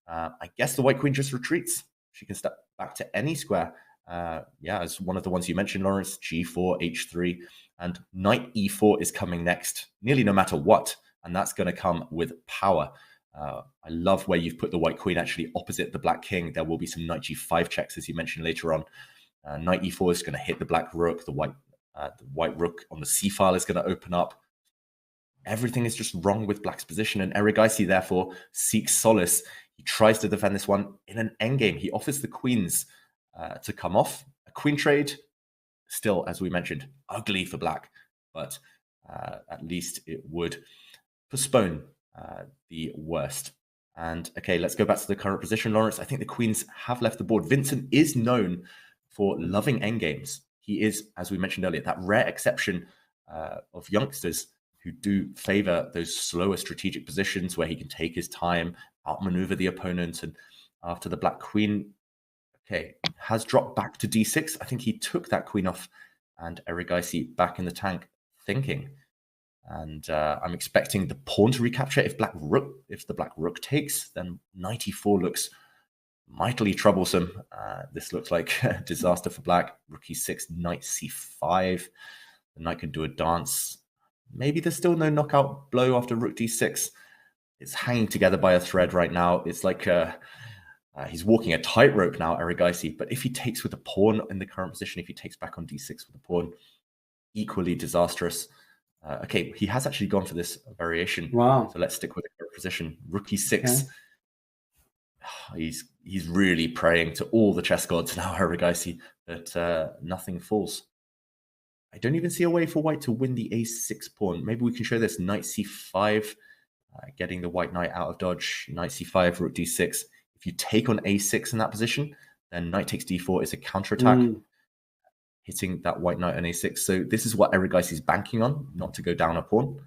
I guess the White queen just retreats. She can step back to any square. Yeah, as one of the ones you mentioned, Lawrence, g4, h3, and knight e4 is coming next, nearly no matter what, and that's going to come with power. I love where you've put the White queen actually opposite the Black king. There will be some knight g5 checks, as you mentioned later on. Knight e4 is going to hit the Black rook. The white rook on the c-file is going to open up. Everything is just wrong with Black's position, and Eric Acey therefore seeks solace. He tries to defend this one in an endgame. He offers the queens to come off. A queen trade, still, as we mentioned, ugly for Black, but at least it would postpone the worst. And okay, let's go back to the current position, Lawrence. I think the queens have left the board. Vincent is known for loving endgames. He is, as we mentioned earlier, that rare exception of youngsters who do favor those slower strategic positions where he can take his time, outmaneuver the opponent. And after the Black queen, okay, has dropped back to d6. I think he took that queen off, and Eric Acey back in the tank thinking. And I'm expecting the pawn to recapture. If the Black rook takes, then knight e4 looks mightily troublesome. This looks like a disaster for Black. Rook e6, knight c5. The knight can do a dance. Maybe there's still no knockout blow after rook d6. It's hanging together by a thread right now. It's like he's walking a tightrope now, Eric Acey. But if he takes with a pawn in the current position, if he takes back on d6 with a pawn, equally disastrous. Okay, he has actually gone for this variation. Wow. So let's stick with the current position. Rook e6. Okay. He's really praying to all the chess gods now, Eric Acey, that nothing falls. I don't even see a way for White to win the a6 pawn. Maybe we can show this. Knight c5, getting the White knight out of dodge. Knight c5, rook d6. If you take on a6 in that position, then knight takes d4 is a counterattack, hitting that White knight on a6. So this is what Eric Acey is banking on, not to go down a pawn.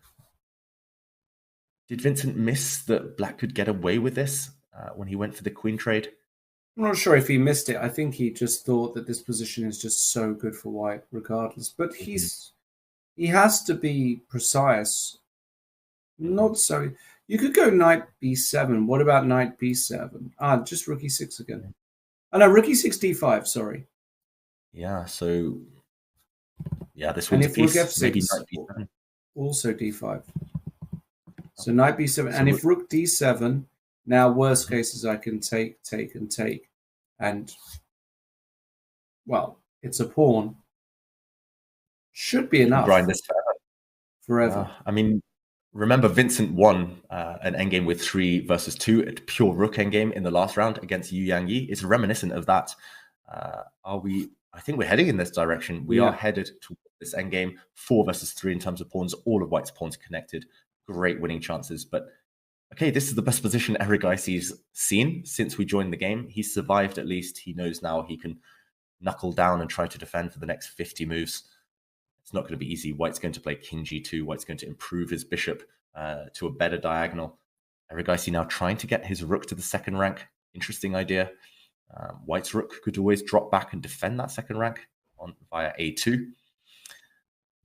Did Vincent miss that Black could get away with this when he went for the queen trade? I'm not sure if he missed it. I think he just thought that this position is just so good for White regardless. But he has to be precise. Not so. You could go knight b7. What about knight b7? Just rook e6 again. Oh, no, rook e6 d5, sorry. Yeah, so... Yeah, this one's a piece. Rook f6, maybe knight b7. Also d5. So knight b7. And if rook d7... Now, worst cases, I can take. And, well, it's a pawn. Should be enough. Grind this forever. I mean, remember, Vincent won an endgame with 3 versus 2, a pure rook endgame in the last round against Yu Yang Yi. It's reminiscent of that. I think we're heading in this direction. We are headed to this endgame, 4 versus 3 in terms of pawns. All of White's pawns connected. Great winning chances, but... Okay, this is the best position Eric Acey's seen since we joined the game. He's survived at least. He knows now he can knuckle down and try to defend for the next 50 moves. It's not going to be easy. White's going to play king g2. White's going to improve his bishop to a better diagonal. Eric Acey now trying to get his rook to the 2nd rank. Interesting idea. White's rook could always drop back and defend that second rank via a2.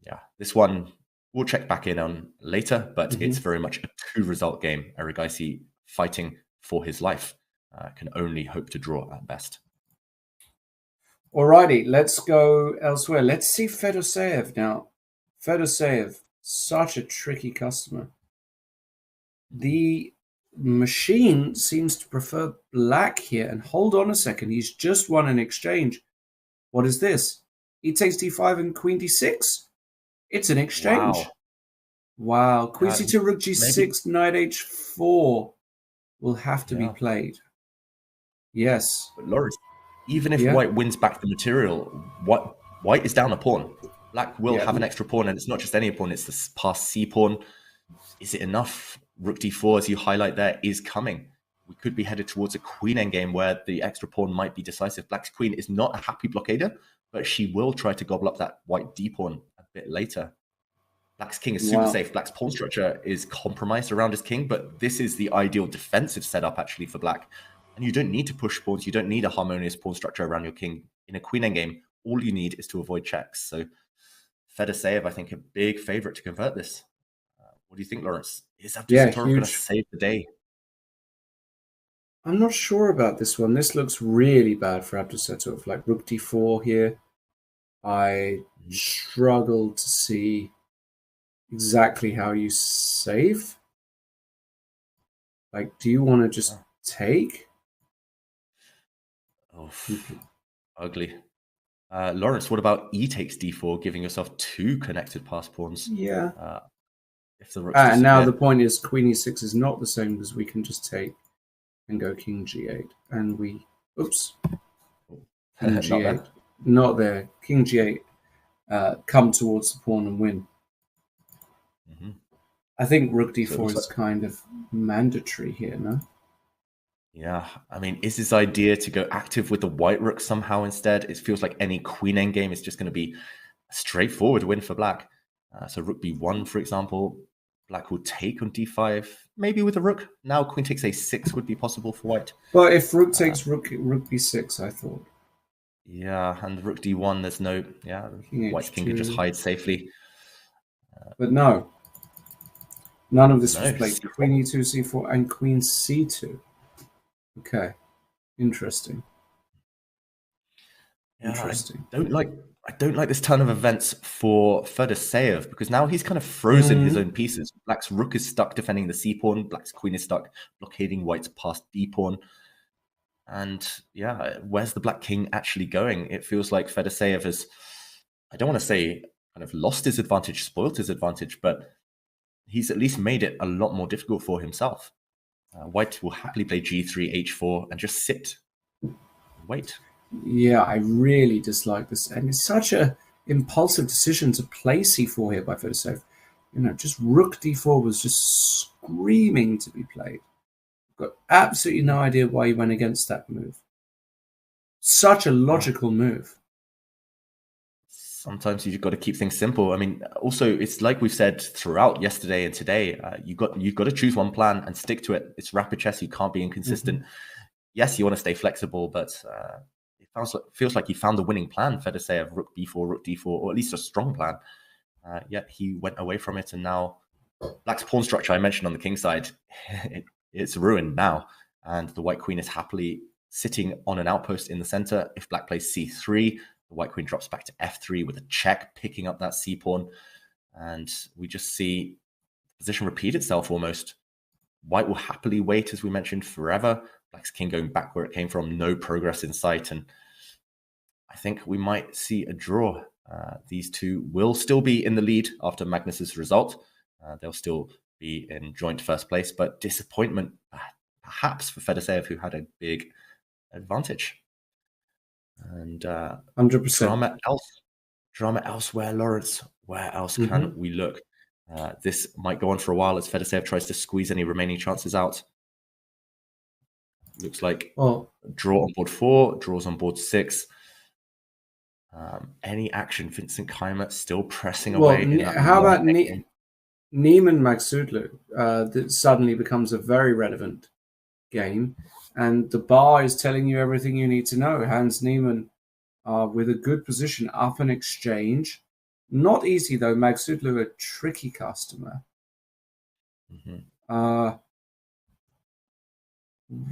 Yeah, this one we'll check back in on later, but it's very much a 2-result game. Erigaisi fighting for his life can only hope to draw at best. Alrighty, let's go elsewhere. Let's see Fedoseev now. Fedoseev, such a tricky customer. The machine seems to prefer black here. And hold on a second, he's just won an exchange. What is this? He takes d5 and queen d6? It's an exchange. Wow. Queen c2, rook g6, knight h4 will have to be played. Yes. But Lawrence, even if White wins back the material, White is down a pawn. Black will have an extra pawn, and it's not just any pawn, it's the past c pawn. Is it enough? Rook d4, as you highlight there, is coming. We could be headed towards a queen endgame where the extra pawn might be decisive. Black's queen is not a happy blockader, but she will try to gobble up that white d pawn a bit later. Black's king is super safe. Black's pawn structure is compromised around his king, but this is the ideal defensive setup actually for Black. And you don't need to push pawns. You don't need a harmonious pawn structure around your king. In a queen endgame, all you need is to avoid checks. So Fedoseev, I think, a big favorite to convert this. What do you think, Lawrence? Is Abdusattorov going to save the day? I'm not sure about this one. This looks really bad for Abdusattorov. Like rook d4 here. I struggle to see exactly how you save. Like, do you want to just take? Oh, ugly. Lawrence, what about e takes d4, giving yourself 2 connected pass pawns? Yeah. If the and now the point is queen e6 is not the same because we can just take and go king g8. And we... Oops. King g8. Not there. King g8. Come towards the pawn and win. I think rook d4 is kind of mandatory here, no? Yeah, I mean, is his idea to go active with the white rook somehow instead? It feels like any queen endgame is just going to be a straightforward win for Black. So rook b1, for example, Black will take on d5, maybe with a rook. Now queen takes a6 would be possible for White. Well, if rook takes rook b6, I thought. Yeah, and rook d1, there's no... Yeah, White's king can just hide safely. But no. None of this was played. Queen e2, c4, and queen c2. Okay. Interesting. Yeah, interesting. I don't like this turn of events for Fedoseev because now he's kind of frozen his own pieces. Black's rook is stuck defending the c-pawn. Black's queen is stuck blockading White's past b-pawn. And yeah, where's the Black king actually going? It feels like Fedoseev has, I don't want to say kind of lost his advantage, spoiled his advantage, but he's at least made it a lot more difficult for himself. White will happily play g3, h4, and just sit and wait. Yeah, I really dislike this. And it's such a impulsive decision to play c4 here by Fedoseev. You know, just rook d4 was just screaming to be played. Got absolutely no idea why he went against that move. Such a logical move. Sometimes you've got to keep things simple. I mean, also, it's like we've said throughout yesterday and today, you've got to choose one plan and stick to it. It's rapid chess. You can't be inconsistent. Yes, you want to stay flexible, but it feels like he found the winning plan, Fedoseev, rook b4, rook d4, or at least a strong plan. Yet he went away from it, and now Black's pawn structure I mentioned on the king side, it's ruined now, and the white queen is happily sitting on an outpost in the center. If Black plays c3, the white queen drops back to f3 with a check, picking up that c-pawn. And we just see the position repeat itself almost. White will happily wait, as we mentioned, forever. Black's king going back where it came from, no progress in sight. And I think we might see a draw. These two will still be in the lead after Magnus's result. They'll still be in joint first place, but disappointment perhaps for Fedoseev, who had a big advantage. And 100% drama elsewhere, Lawrence. Where else can we look? This might go on for a while as Fedoseev tries to squeeze any remaining chances out. Looks like draw on board 4, draws on board 6. Any action? Vincent Keimer still pressing away. How about Niemann Magsudlu? That suddenly becomes a very relevant game. And the bar is telling you everything you need to know. Hans Niemann with a good position up an exchange. Not easy, though. Magsudlu, a tricky customer.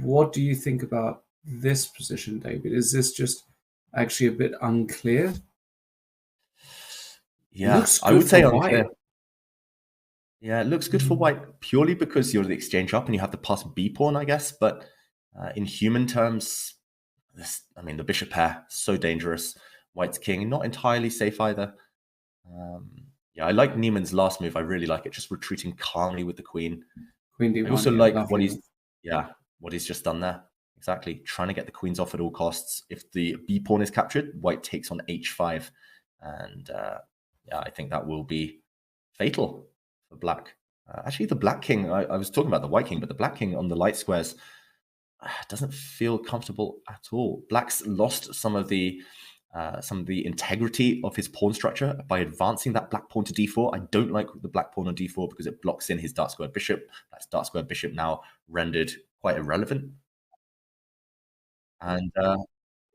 What do you think about this position, David? Is this just actually a bit unclear? Yeah, I would say unclear. Yeah, it looks good for white purely because you're the exchange up and you have the plus B pawn, I guess. But in human terms, the bishop pair, so dangerous. White's king, not entirely safe either. Yeah, I like Niemann's last move. I really like it. Just retreating calmly with the queen. Queen D1. I also like what he's just done there. Exactly. Trying to get the queens off at all costs. If the B pawn is captured, white takes on H5. And I think that will be fatal for black. Actually, the black king, I was talking about the white king, but the black king on the light squares doesn't feel comfortable at all. Black's lost some of the integrity of his pawn structure by advancing that black pawn to d4. I don't like the black pawn on d4 because it blocks in his dark square bishop. That's dark square bishop now rendered quite irrelevant. And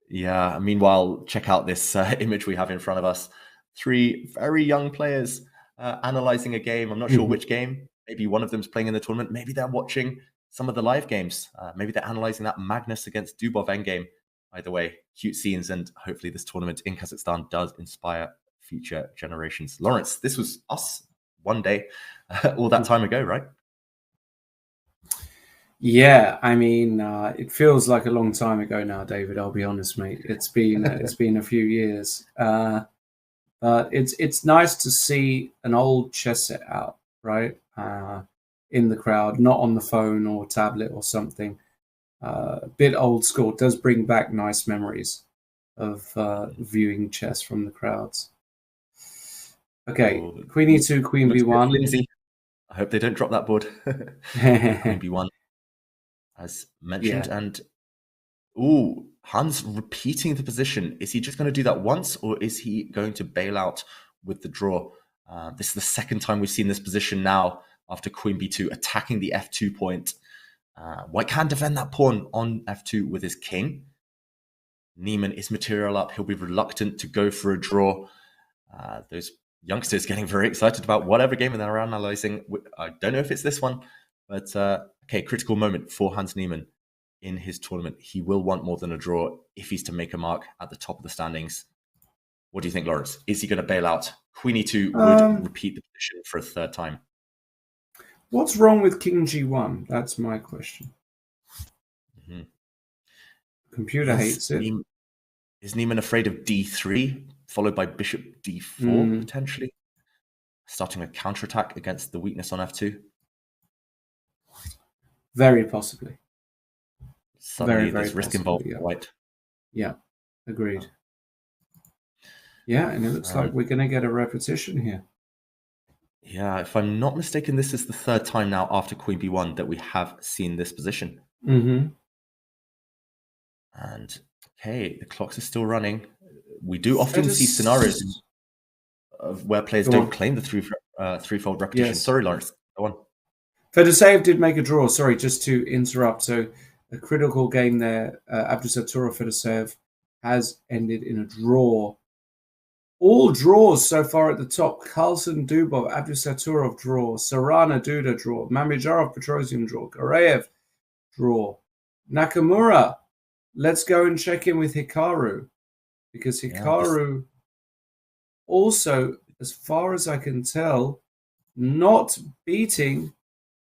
meanwhile, check out this image we have in front of us. 3 very young players analyzing a game. I'm not sure which game. Maybe one of them's playing in the tournament. Maybe they're watching some of the live games. Maybe they're analyzing that Magnus against Dubov endgame. Either way, cute scenes, and hopefully this tournament in Kazakhstan does inspire future generations. Lawrence, this was us one day, all that time ago, right? Yeah, it feels like a long time ago now, David. I'll be honest, mate. It's been a few years, but it's nice to see an old chess set out, right? In the crowd, not on the phone or tablet or something. A bit old school. It does bring back nice memories of viewing chess from the crowds. Okay, Queen E2, Queen B1. I hope they don't drop that board. Queen B1, as mentioned. Yeah. And Hans repeating the position. Is he just going to do that once, or is he going to bail out with the draw? This is the second time we've seen this position now after Queen B2 attacking the F2 point. White can defend that pawn on F2 with his king. Niemann is material up. He'll be reluctant to go for a draw. Those youngsters getting very excited about whatever game they're analyzing. I don't know if it's this one, but critical moment for Hans Niemann in his tournament. He will want more than a draw if he's to make a mark at the top of the standings. What do you think, Lawrence? Is he going to bail out? Queen E2 would repeat the position for a third time. What's wrong with King G1? That's my question. Computer hates it. Is Niemann afraid of D3, followed by Bishop D4, potentially? Starting a counterattack against the weakness on F2? Very possibly. Suddenly there's risk involved, White. Yeah, agreed. Yeah, and it looks like we're going to get a repetition here. Yeah, if I'm not mistaken, this is the third time now after Queen B1 that we have seen this position. Mm-hmm. And, the clocks are still running. We do often see scenarios of where players don't claim the threefold repetition. Yes. Sorry, Lawrence, go on. Fedoseev did make a draw. Sorry, just to interrupt. So a critical game there. Abdusattorov Fedoseev has ended in a draw. All draws so far at the top. Carlsen, Dubov, Abdusattorov draw. Sarana, Duda draw. Mamijarov, Petrosian draw. Gareev draw. Nakamura. Let's go and check in with Hikaru. Because Hikaru also, as far as I can tell, not beating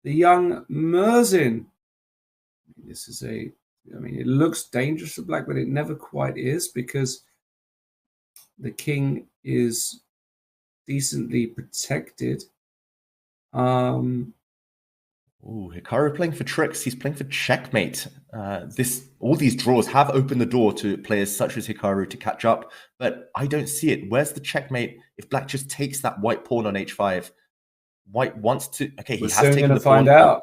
the young Murzin. This is it looks dangerous for black, but it never quite is because the king is decently protected. Hikaru playing for tricks. He's playing for checkmate. All these draws have opened the door to players such as Hikaru to catch up, but I don't see it. Where's the checkmate if black just takes that white pawn on H5? White wants to... Okay, he has taken the pawn. Out.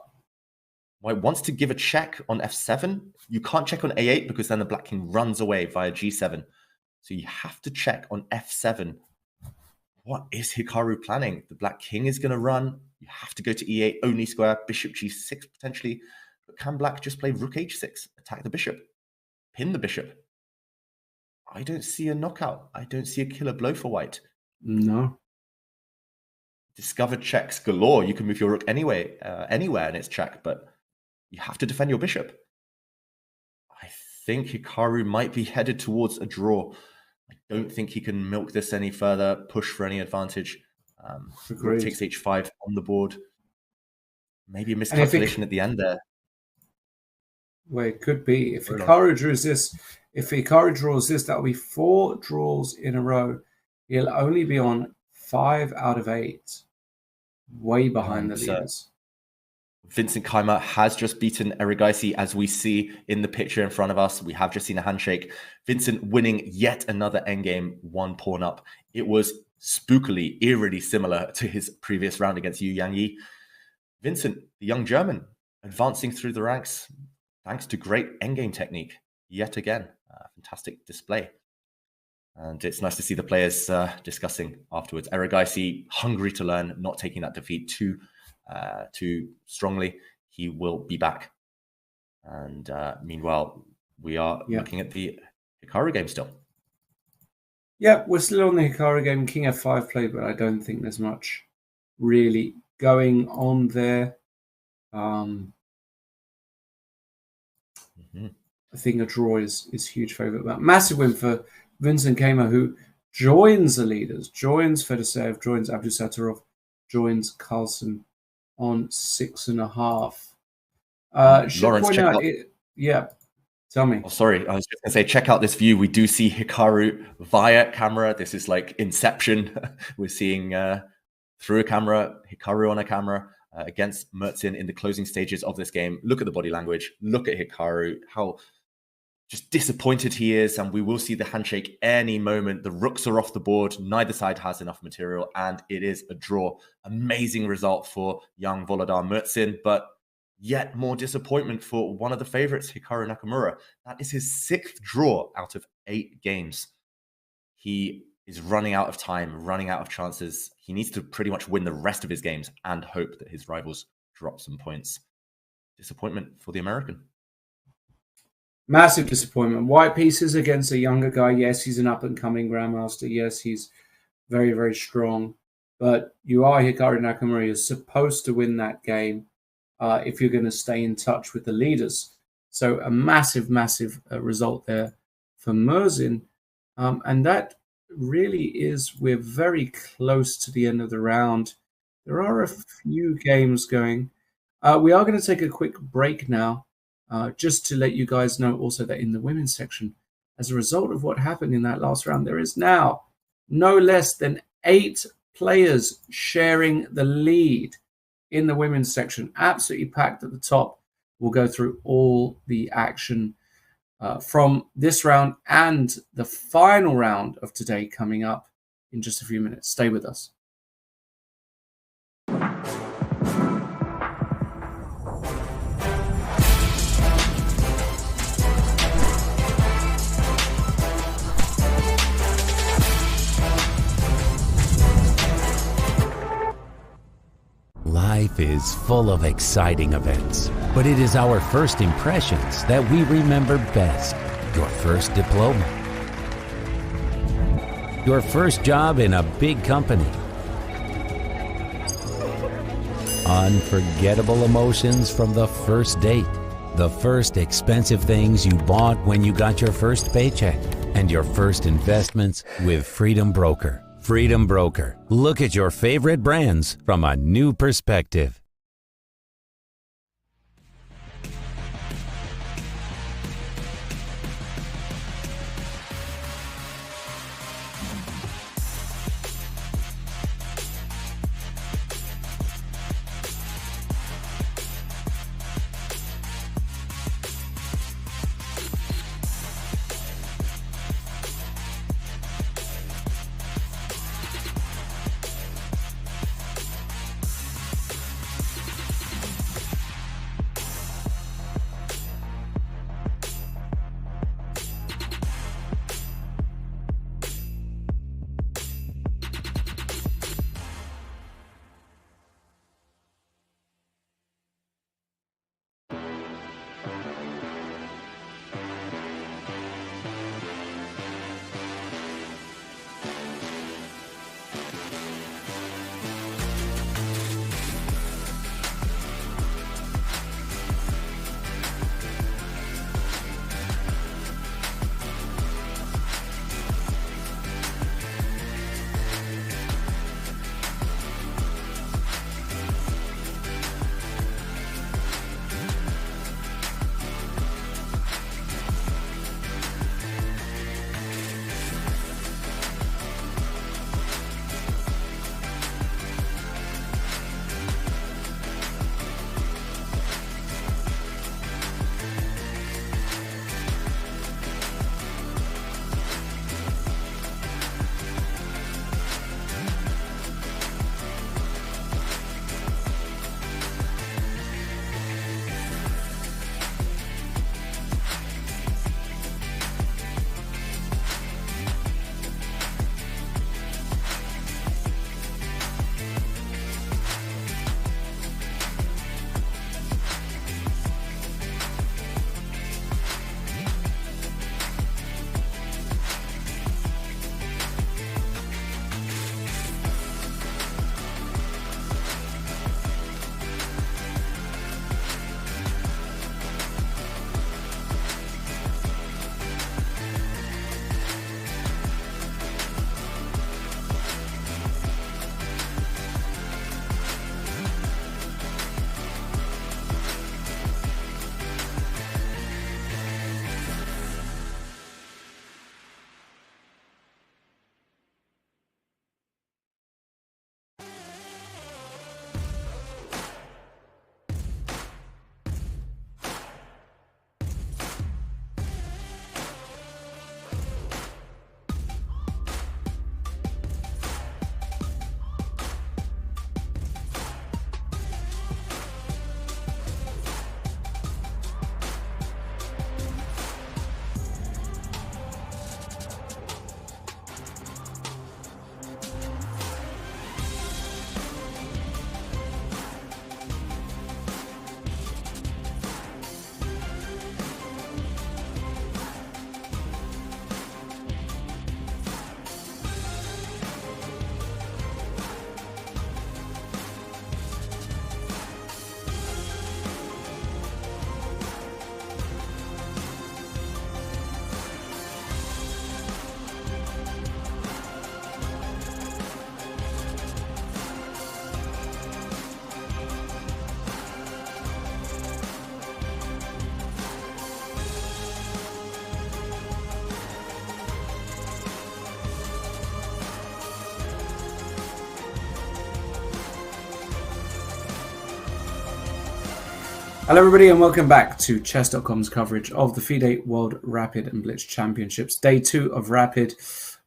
White wants to give a check on F7. You can't check on A8 because then the black king runs away via G7. So you have to check on F7. What is Hikaru planning? The black king is going to run. You have to go to E8, only square, bishop G6 potentially. But can black just play rook h6, attack the bishop, pin the bishop? I don't see a knockout. I don't see a killer blow for white. No. Discovered checks galore. You can move your rook anywhere and it's check, but you have to defend your bishop. I think Hikaru might be headed towards a draw. I don't think he can milk this any further, push for any advantage. Rook takes h5 on the board. Maybe a miscalculation at the end there. Well, it could be. If Hikaru draws this, that'll be 4 draws in a row. He'll only be on 5 out of 8. Way behind the leaders. Vincent Keimer has just beaten Erigaisi, as we see in the picture in front of us. We have just seen a handshake. Vincent winning yet another endgame, 1 pawn up. It was spookily, eerily similar to his previous round against Yu Yangyi. Vincent, the young German, advancing through the ranks thanks to great endgame technique. Yet again, fantastic display. And it's nice to see the players discussing afterwards. Erigaisi, hungry to learn, not taking that defeat too strongly. He will be back. And meanwhile, we are looking at the Hikaru game still. Yeah, we're still on the Hikaru game. King F5 play, but I don't think there's much really going on there. I think a draw is huge favourite. But massive win for Vincent Keimer, who joins the leaders, joins Fedoseev, joins Abdusattorov, joins Carlsen on 6.5. Lawrence, check out. Tell me. Oh, sorry, I was just going to say, check out this view. We do see Hikaru via camera. This is like Inception. We're seeing through a camera, Hikaru on a camera against Mertzin in the closing stages of this game. Look at the body language. Look at Hikaru, how just disappointed he is. And we will see the handshake any moment. The rooks are off the board. Neither side has enough material. And it is a draw. Amazing result for young Volodar Mertzin. But yet more disappointment for one of the favorites, Hikaru Nakamura. That is his 6th draw out of 8 games. He is running out of time, running out of chances. He needs to pretty much win the rest of his games and hope that his rivals drop some points. Disappointment for the American. Massive disappointment. White pieces against a younger guy. Yes, he's an up-and-coming grandmaster. Yes, he's very, very strong. But you are Hikaru Nakamura. You're supposed to win that game if you're going to stay in touch with the leaders. So a massive, massive result there for Mertzin. And that really is, we're very close to the end of the round. There are a few games going. We are going to take a quick break now, just to let you guys know also that in the women's section, as a result of what happened in that last round, there is now no less than 8 players sharing the lead in the women's section. Absolutely packed at the top. We'll go through all the action from this round and the final round of today coming up in just a few minutes. Stay with us. Life is full of exciting events, but it is our first impressions that we remember best. Your first diploma, your first job in a big company, unforgettable emotions from the first date, the first expensive things you bought when you got your first paycheck, and your first investments with Freedom Broker. Freedom Broker. Look at your favorite brands from a new perspective. Hello, everybody, and welcome back to Chess.com's coverage of the FIDE World Rapid and Blitz Championships. Day 2 of Rapid.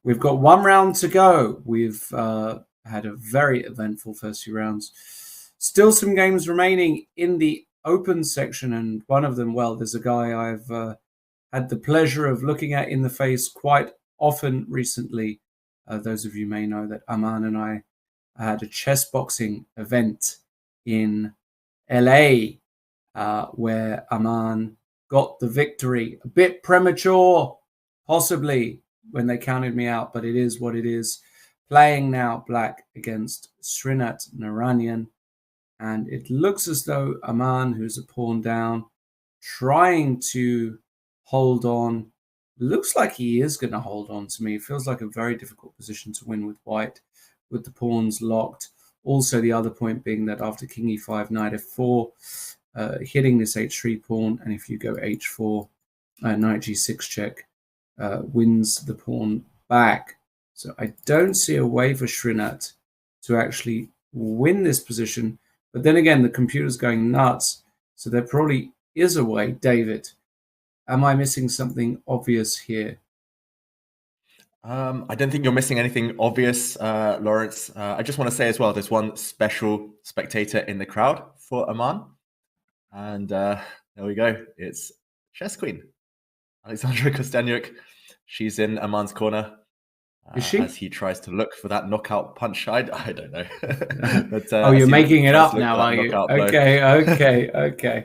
We've got 1 round to go. We've had a very eventful first few rounds. Still some games remaining in the open section, and one of them, well, there's a guy I've had the pleasure of looking at in the face quite often recently. Those of you may know that Aman and I had a chess boxing event in LA. Where Aman got the victory. A bit premature, possibly, when they counted me out, but it is what it is. Playing now black against Srinath Narayan. And it looks as though Aman, who's a pawn down, trying to hold on. Looks like he is going to hold on to me. It feels like a very difficult position to win with white, with the pawns locked. Also, the other point being that after king e5, knight f4, hitting this h3 pawn, and if you go h4, knight g6 check, wins the pawn back. So I don't see a way for Srinath to actually win this position. But then again, the computer's going nuts, so there probably is a way. David, am I missing something obvious here? I don't think you're missing anything obvious, Lawrence. I just want to say as well, there's one special spectator in the crowd for Aman. And there we go. It's Chess Queen, Alexandra Kosteniuk. She's in Aman's corner. Is she? As he tries to look for that knockout punch. I don't know. But, oh, you're making it up now, are you? Okay.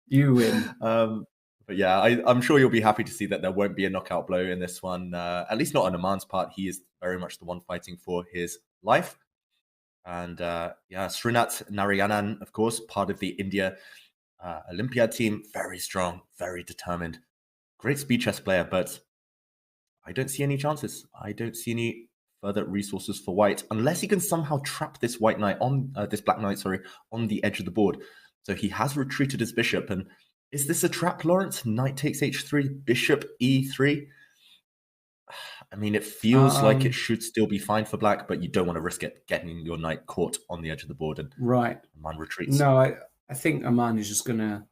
You win. But yeah, I'm sure you'll be happy to see that there won't be a knockout blow in this one. At least not on Aman's part. He is very much the one fighting for his life. And Srinath Narayanan, of course, part of the India Olympiad team. Very strong, very determined. Great speed chess player, but I don't see any chances. I don't see any further resources for white, unless he can somehow trap this white knight on this black knight, on the edge of the board. So he has retreated his bishop. And is this a trap, Lawrence? Knight takes h3, bishop e3. I mean, it feels like it should still be fine for black, but you don't want to risk it getting your knight caught on the edge of the board and Aman retreats. No, I think Aman is just going to,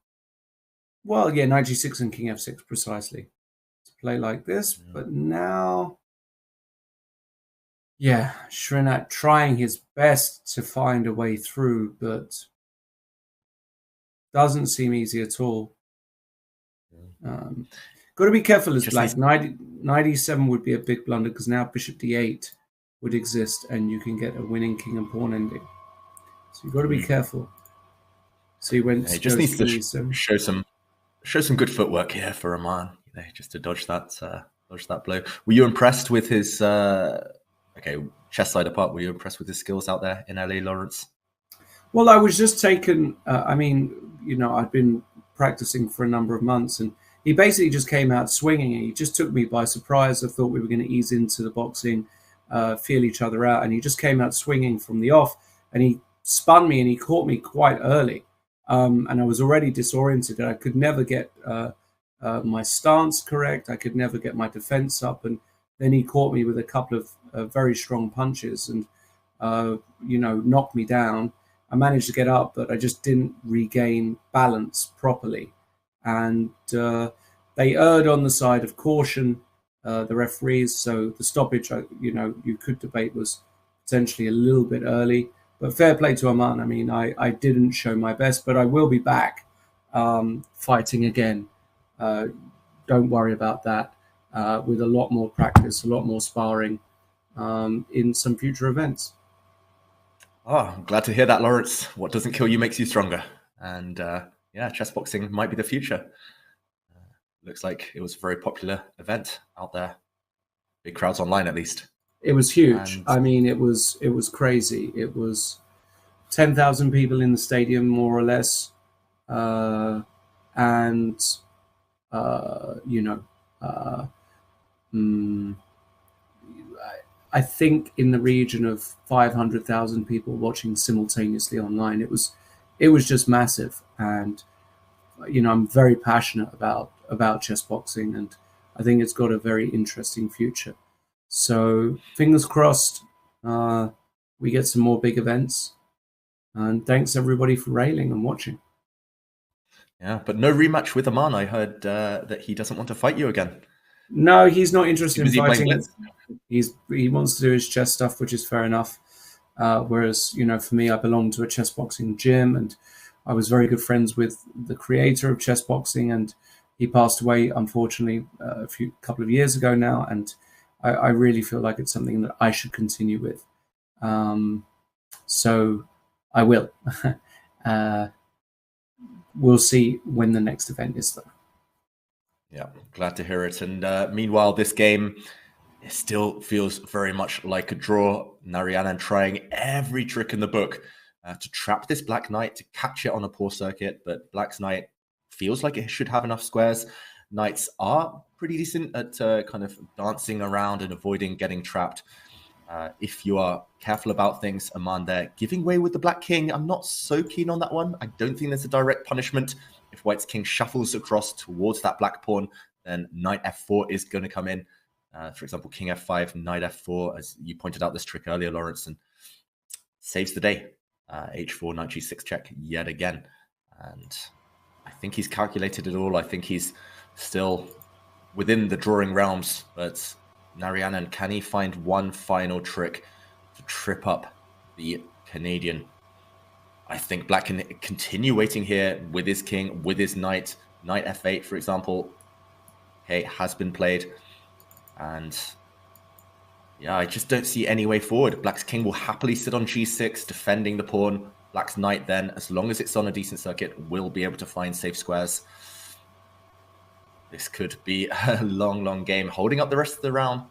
well, yeah, knight g6 and king f6 precisely. To play like this, but now, yeah, Srinath trying his best to find a way through, but doesn't seem easy at all. Got to be careful as black. Knight e7 would be a big blunder because now bishop d8 would exist and you can get a winning king and pawn ending. So you've got to be careful. So he went. He just needs to show some good footwork here for Aman, just to dodge that blow. Were you impressed with his? Chess side apart, were you impressed with his skills out there in LA, Lawrence? Well, I was just taken. I'd been practicing for a number of months and. He basically just came out swinging. He just took me by surprise. I thought we were going to ease into the boxing, feel each other out. And he just came out swinging from the off. And he spun me and he caught me quite early. And I was already disoriented. I could never get my stance correct. I could never get my defense up. And then he caught me with a couple of very strong punches and, knocked me down. I managed to get up, but I just didn't regain balance properly. And they erred on the side of caution, the referees. So the stoppage, you could debate was potentially a little bit early. But fair play to Aman. I mean, I didn't show my best, but I will be back fighting again. Don't worry about that. With a lot more practice, a lot more sparring in some future events. Oh, I'm glad to hear that, Lawrence. What doesn't kill you makes you stronger. And chess boxing might be the future. Looks like it was a very popular event out there. Big crowds online, at least. It was huge. I mean, it was crazy. It was 10,000 people in the stadium, more or less. I think in the region of 500,000 people watching simultaneously online. It was just massive. And, I'm very passionate about chess boxing, and I think it's got a very interesting future. So fingers crossed we get some more big events. And thanks everybody for railing and watching. Yeah, but no rematch with Aman. I heard that he doesn't want to fight you again. No, he's not interested in fighting. Blitz? He wants to do his chess stuff, which is fair enough. Whereas, for me, I belong to a chess boxing gym, and I was very good friends with the creator of chess boxing, and he passed away, unfortunately, a couple of years ago now. And I really feel like it's something that I should continue with. So I will. We'll see when the next event is, though. Yeah, glad to hear it. And meanwhile, this game, it still feels very much like a draw. Narayanan trying every trick in the book to trap this Black Knight, to catch it on a poor circuit. But Black's Knight feels like it should have enough squares. Knights are pretty decent at kind of dancing around and avoiding getting trapped. If you are careful about things, Aman there giving way with the Black King. I'm not so keen on that one. I don't think there's a direct punishment. If White's King shuffles across towards that black pawn, then Knight F4 is going to come in. For example, King F5, Knight F4, as you pointed out this trick earlier, Lawrence, and saves the day. H4, Knight G6 check yet again. And I think he's calculated it all. I think he's still within the drawing realms, but Narayanan, can he find one final trick to trip up the Canadian? I think Black can continue waiting here with his king, with his knight. Knight F8, for example, okay, has been played. And yeah, I just don't see any way forward. Black's king will happily sit on G6, defending the pawn. Black's knight then, as long as it's on a decent circuit, will be able to find safe squares. This could be a long, long game. Holding up the rest of the round.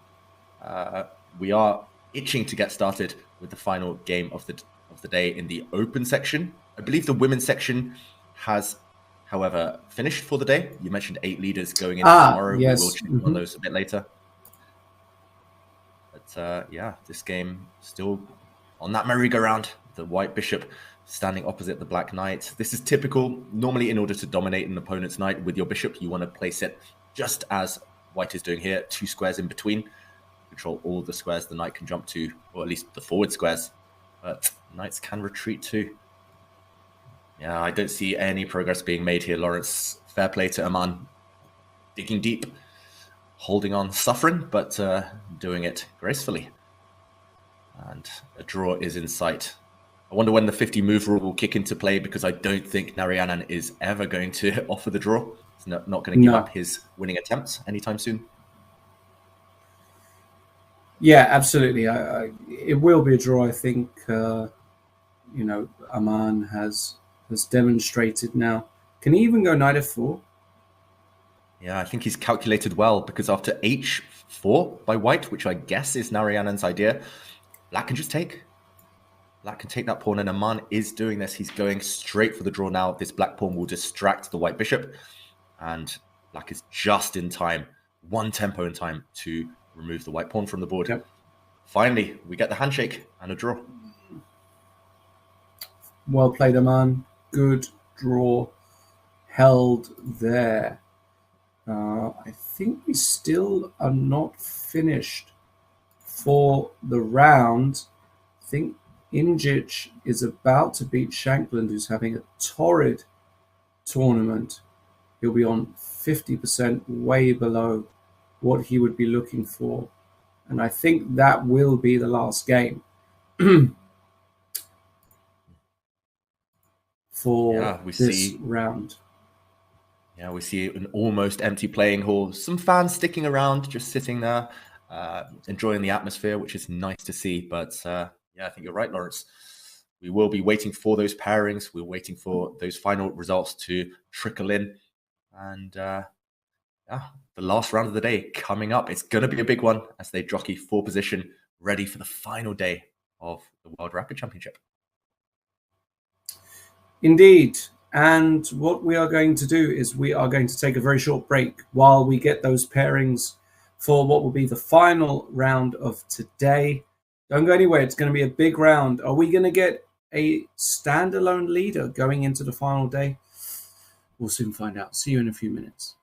We are itching to get started with the final game of the day in the open section. I believe the women's section has, however, finished for the day. You mentioned 8 leaders going into tomorrow. Yes. We will check on those a bit later. But yeah, this game still on that merry-go-round. The white bishop standing opposite the black knight. This is typical. Normally, in order to dominate an opponent's knight with your bishop, you want to place it just as white is doing here, 2 squares in between. Control all the squares the knight can jump to, or at least the forward squares. But knights can retreat too. Yeah, I don't see any progress being made here, Lawrence. Fair play to Aman. Digging deep, holding on, suffering, but doing it gracefully. And a draw is in sight. I wonder when the 50 move rule will kick into play, because I don't think Narayanan is ever going to offer the draw. He's not going to give up his winning attempts anytime soon. Yeah, absolutely. It will be a draw. I think, Aman has demonstrated now. Can he even go Knight F4? Yeah, I think he's calculated well, because after H4 by white, which I guess is Narayanan's idea, Black can just take. Black can take that pawn, and Aman is doing this. He's going straight for the draw now. This black pawn will distract the white bishop, and Black is just in time, one tempo in time to remove the white pawn from the board. Yep. Finally, we get the handshake and a draw. Well played, Aman. Good draw held there. I think we still are not finished for the round. I think Injic is about to beat Shankland, who's having a torrid tournament. He'll be on 50%, way below what he would be looking for. And I think that will be the last game for this round. Yeah, we see an almost empty playing hall. Some fans sticking around, just sitting there, enjoying the atmosphere, which is nice to see. But yeah, I think you're right, Lawrence. We will be waiting for those pairings. We're waiting for those final results to trickle in. And yeah, the last round of the day coming up. It's going to be a big one as they jockey for position, ready for the final day of the World Rapid Championship. Indeed. And what we are going to do is we are going to take a very short break while we get those pairings for what will be the final round of today. Don't go anywhere. It's going to be a big round. Are we going to get a standalone leader going into the final day? We'll soon find out. See you in a few minutes.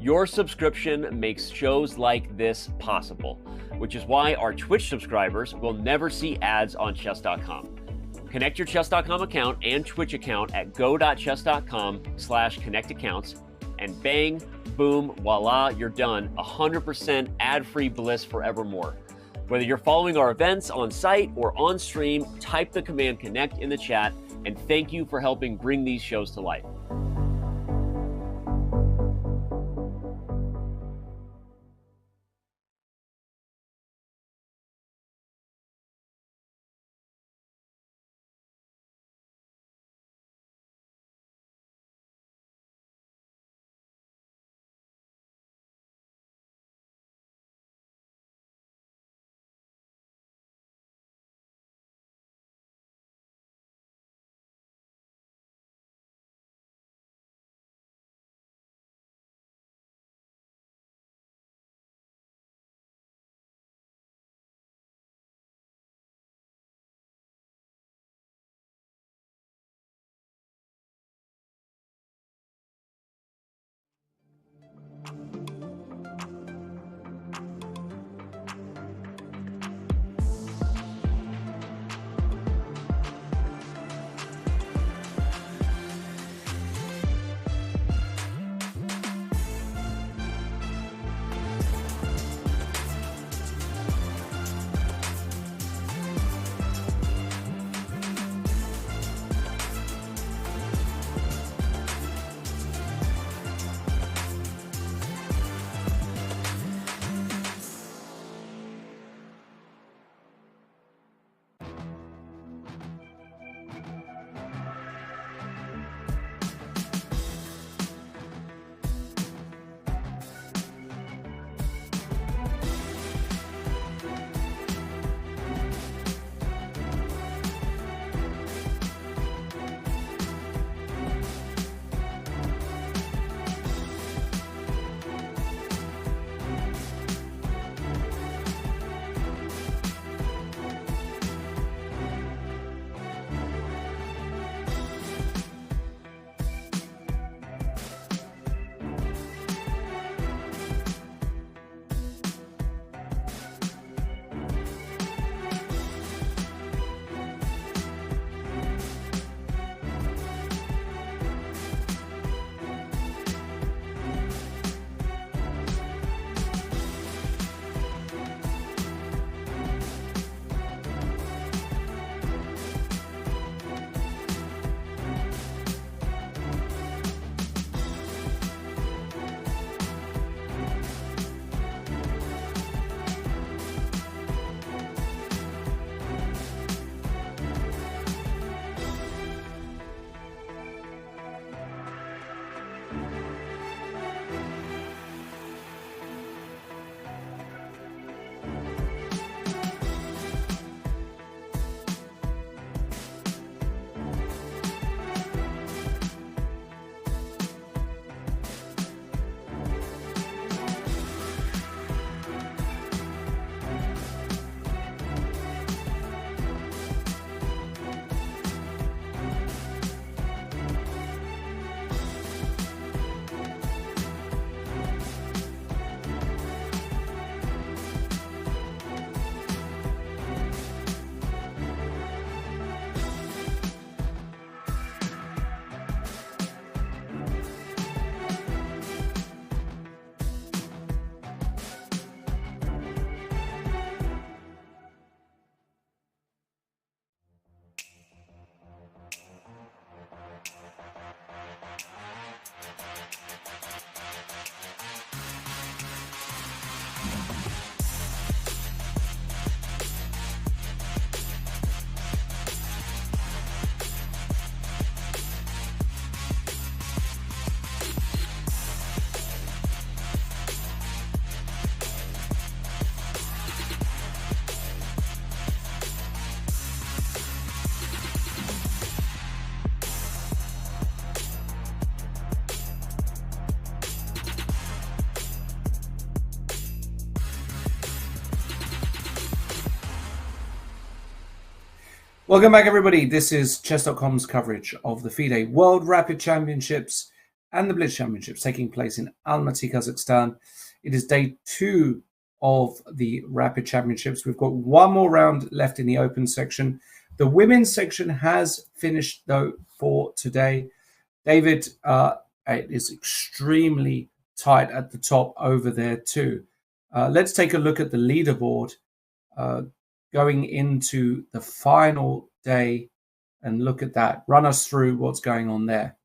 Your subscription makes shows like this possible, which is why our Twitch subscribers will never see ads on Chess.com. Connect your Chess.com account and Twitch account at go.chess.com/connectaccounts, and bang, boom, voila, you're done. 100% ad-free bliss forevermore. Whether you're following our events on site or on stream, type the command connect in the chat, and thank you for helping bring these shows to life. Welcome back, everybody. This is Chess.com's coverage of the FIDE World Rapid Championships and the Blitz Championships taking place in Almaty, Kazakhstan. It is day 2 of the Rapid Championships. We've got one more round left in the open section. The women's section has finished, though, for today. David, it is extremely tight at the top over there, too. Let's take a look at the leaderboard going into the final day and look at that. Run us through what's going on there.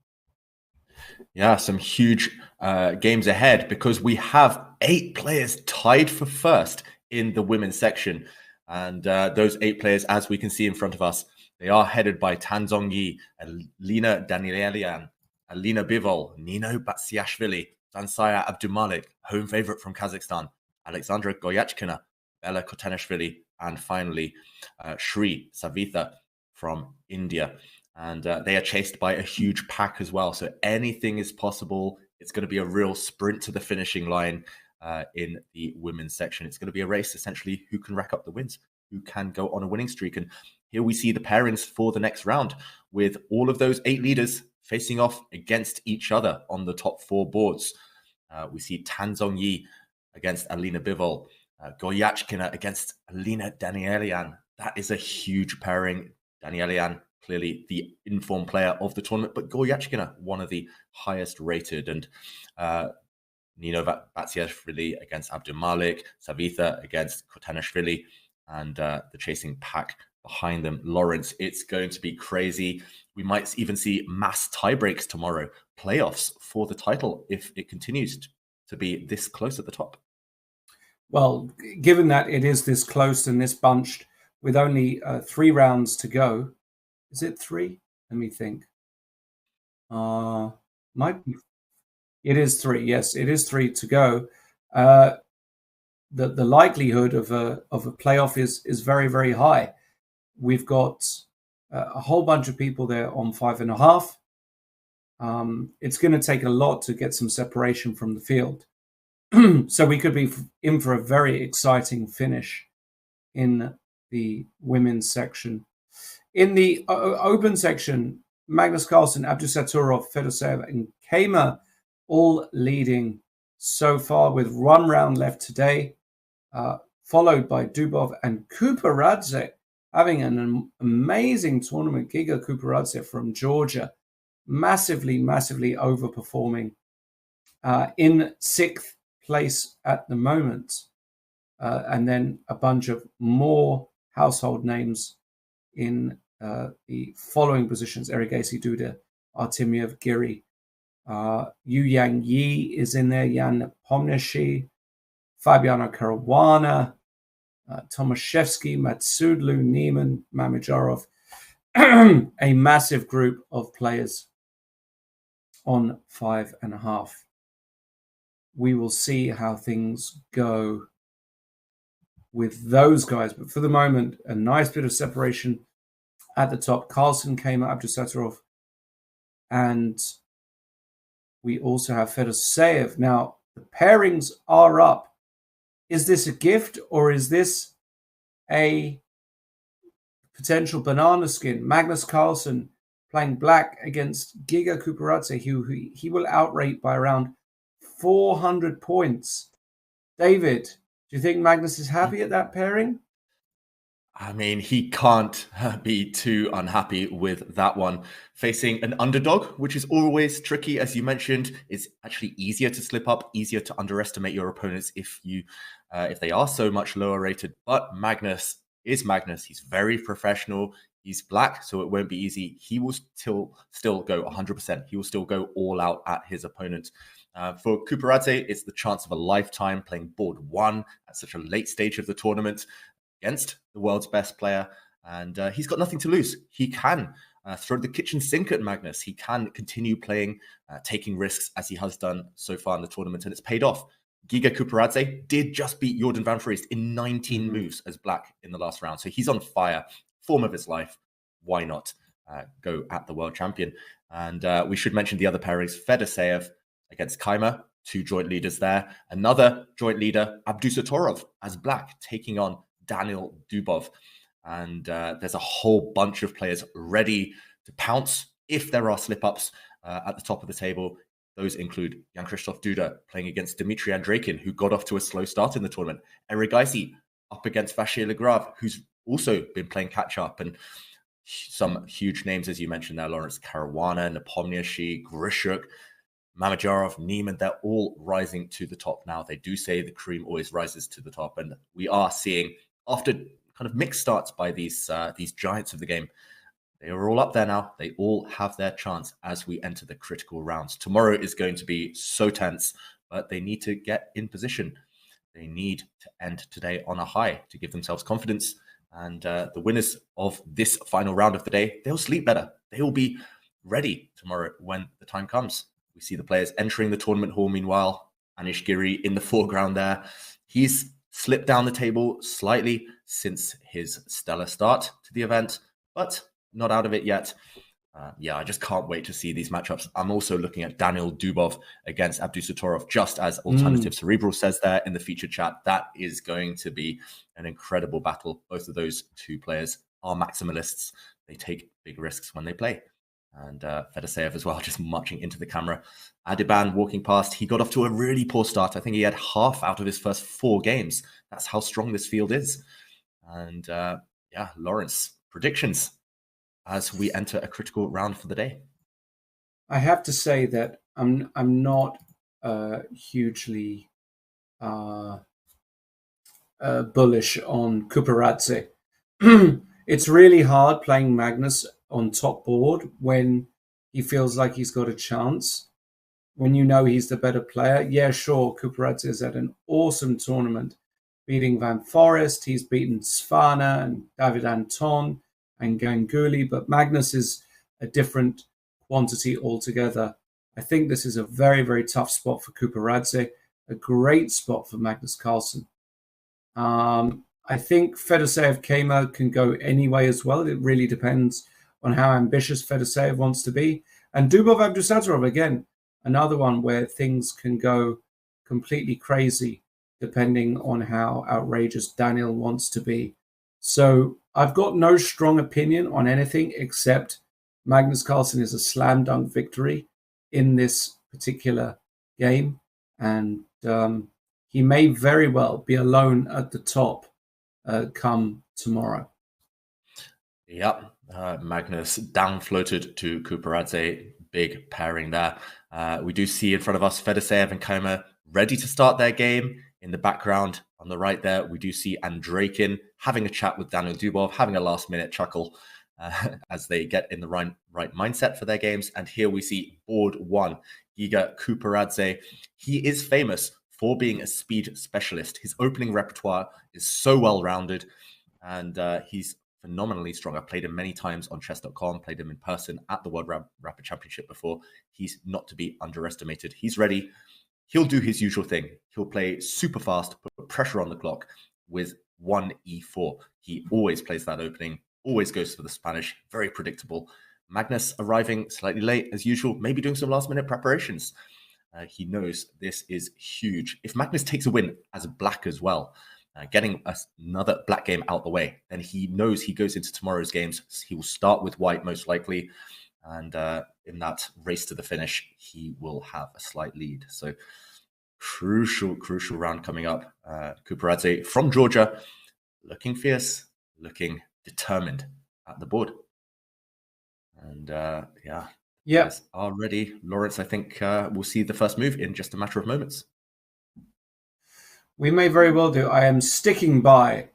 Yeah, some huge games ahead because we have 8 players tied for first in the women's section. And those 8 players, as we can see in front of us, they are headed by Tan Zhongyi, Alina Danielian, Alina Bivol, Nino Batsiashvili, Zansaya Abdumalik, home favorite from Kazakhstan, Alexandra Goyachkina, Bella Kotanishvili, and finally Shri Savitha from India. And they are chased by a huge pack as well. So anything is possible. It's going to be a real sprint to the finishing line in the women's section. It's going to be a race, essentially, who can rack up the wins, who can go on a winning streak. And here we see the pairings for the next round with all of those 8 leaders facing off against each other on the top 4 boards. We see Tan Zhongyi against Alina Bivol, Goyachkina against Alina Danielian. That is a huge pairing. Danielian, clearly the informed player of the tournament, but Goyachkina, one of the highest rated. And Nino Batsiashvili against Abdumalik, Savitha against Kotanishvili, and the chasing pack behind them, Lawrence. It's going to be crazy. We might even see mass tiebreaks tomorrow, playoffs for the title if it continues to be this close at the top. Well, given that it is this close and this bunched with only 3 rounds to go, is it 3? Let me think. Might be. It is 3. Yes, it is 3 to go. The likelihood of a playoff is very, very high. We've got a whole bunch of people there on 5.5. It's going to take a lot to get some separation from the field. So we could be in for a very exciting finish in the women's section. In the open section, Magnus Carlsen, Abdusaturov, Fedoseev, and Kama all leading so far with 1 round left today, followed by Dubov and Kuparadze having an amazing tournament. Giga Kuparadze from Georgia, massively overperforming in 6th place at the moment. And then a bunch of more household names in the following positions: Erigasi Duda, Artemiev Giri, Yu Yang Yi is in there, Jan Nepomniachtchi, Fabiano Caruana, Tomaszewski, Matsudlu, Neiman, Mamijarov. A massive group of players on 5.5. We will see how things go with those guys. But for the moment, a nice bit of separation at the top. Carlsen, Kama, Abdusaturov, and we also have Fedoseev. Now, the pairings are up. Is this a gift or is this a potential banana skin? Magnus Carlsen playing black against Giga Kuparadze, who he will outrate by around 400 points. David, do you think Magnus is happy at that pairing? I mean, he can't be too unhappy with that one. Facing an underdog, which is always tricky, as you mentioned, it's actually easier to slip up, easier to underestimate your opponents if they are so much lower rated. But Magnus is Magnus. He's very professional. He's black, so it won't be easy. He will still go 100%. He will still go all out at his opponent. For Kuparadze, it's the chance of a lifetime playing board 1 at such a late stage of the tournament against the world's best player. And he's got nothing to lose. He can throw the kitchen sink at Magnus. He can continue playing, taking risks as he has done so far in the tournament, and it's paid off. Giga Kuparadze did just beat Jordan van Vreest in 19 moves as black in the last round. So he's on fire, form of his life. Why not go at the world champion? And we should mention the other pairings. Fedoseev against Kama, 2 joint leaders there. Another joint leader, Abdusaturov, as black, taking on Daniel Dubov. And there's a whole bunch of players ready to pounce if there are slip-ups at the top of the table. Those include Jan-Krzysztof Duda playing against Dmitry Andreikin, who got off to a slow start in the tournament. Erigasi up against Vachier-Lagrave, who's also been playing catch-up. And some huge names, as you mentioned there, Lawrence. Caruana, Nepomniachtchi, Grishuk, Mamajarov, Neiman, they're all rising to the top now. They do say the cream always rises to the top. And we are seeing, after kind of mixed starts by these giants of the game, they are all up there now. They all have their chance as we enter the critical rounds. Tomorrow is going to be so tense, but they need to get in position. They need to end today on a high to give themselves confidence. And the winners of this final round of the day, they'll sleep better. They will be ready tomorrow when the time comes. We see the players entering the tournament hall. Meanwhile, Anish Giri in the foreground there. He's slipped down the table slightly since his stellar start to the event, but not out of it yet. I just can't wait to see these matchups. I'm also looking at Daniel Dubov against Abdusattorov, just as Alternative Cerebral says there in the featured chat. That is going to be an incredible battle. Both of those two players are maximalists. They take big risks when they play. And Fedoseev as well, just marching into the camera. Adiban walking past. He got off to a really poor start. I think he had half out of his first 4 games. That's how strong this field is. And Lawrence, predictions as we enter a critical round for the day. I have to say that I'm not hugely bullish on Kuparadze. It's really hard playing Magnus on top board when he feels like he's got a chance. When you know he's the better player, yeah, sure, Kuparadze is at an awesome tournament, beating Van Forest. He's beaten Svana and David Anton and Ganguly, but Magnus is a different quantity altogether. I think this is a very, very tough spot for Kuparadze, a great spot for Magnus Carlsen. I think Fedoseev Kama can go anyway as well. It really depends on how ambitious Fedoseev wants to be. And Dubov Abdusattorov, again, another one where things can go completely crazy depending on how outrageous Daniel wants to be. So I've got no strong opinion on anything except Magnus Carlsen is a slam dunk victory in this particular game. And he may very well be alone at the top come tomorrow. Yep. Magnus down floated to Kuparadze. Big pairing there. We do see in front of us Fedoseev and Kama ready to start their game. In the background on the right there, we do see Andreikin having a chat with Daniel Dubov, having a last-minute chuckle as they get in the right mindset for their games. And here we see board 1, Giga Kuparadze. He is famous for being a speed specialist. His opening repertoire is so well-rounded, and he's phenomenally strong. I've played him many times on Chess.com, played him in person at the World Rapid Championship before. He's not to be underestimated. He's ready. He'll do his usual thing. He'll play super fast, put pressure on the clock with 1e4. He always plays that opening, always goes for the Spanish, very predictable. Magnus arriving slightly late as usual, maybe doing some last-minute preparations. He knows this is huge. If Magnus takes a win as a black as well, getting another black game out the way, then he knows he goes into tomorrow's games. He will start with white most likely. And in that race to the finish, he will have a slight lead. So crucial round coming up. Kuparadze from Georgia, looking fierce, looking determined at the board. And guys are ready. Lawrence, I think we'll see the first move in just a matter of moments. We may very well do. I am sticking by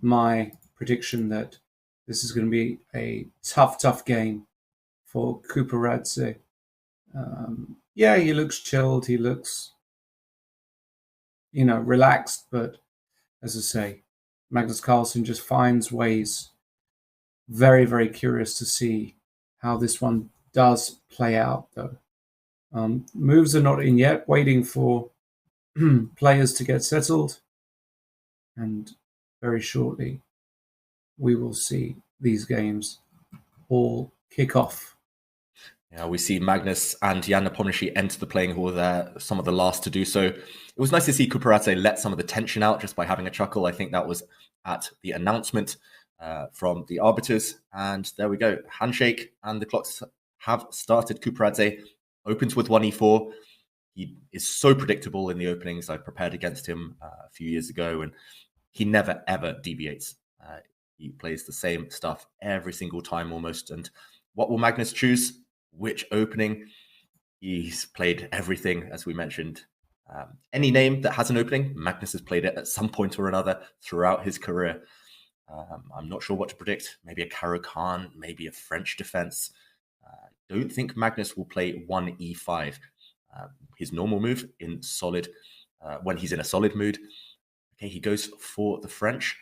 my prediction that this is going to be a tough game for Kuparadze. He looks chilled. He looks, relaxed. But as I say, Magnus Carlsen just finds ways. Very, very curious to see how this one does play out, though. Moves are not in yet, waiting for players to get settled. And very shortly, we will see these games all kick off. Yeah, we see Magnus and Jan Nepomniachtchi enter the playing hall there, some of the last to do so. It was nice to see Kuparadze let some of the tension out just by having a chuckle. I think that was at the announcement from the arbiters. And there we go. Handshake, and the clocks have started. Kuparadze opens with 1e4. He is so predictable in the openings. I prepared against him a few years ago, and he never, ever deviates. He plays the same stuff every single time almost. And what will Magnus choose? Which opening? He's played everything, as we mentioned. Any name that has an opening, Magnus has played it at some point or another throughout his career. I'm not sure what to predict. Maybe a Carlsen, maybe a French defense. Don't think Magnus will play 1e5. His normal move in solid, when he's in a solid mood. Okay, he goes for the French.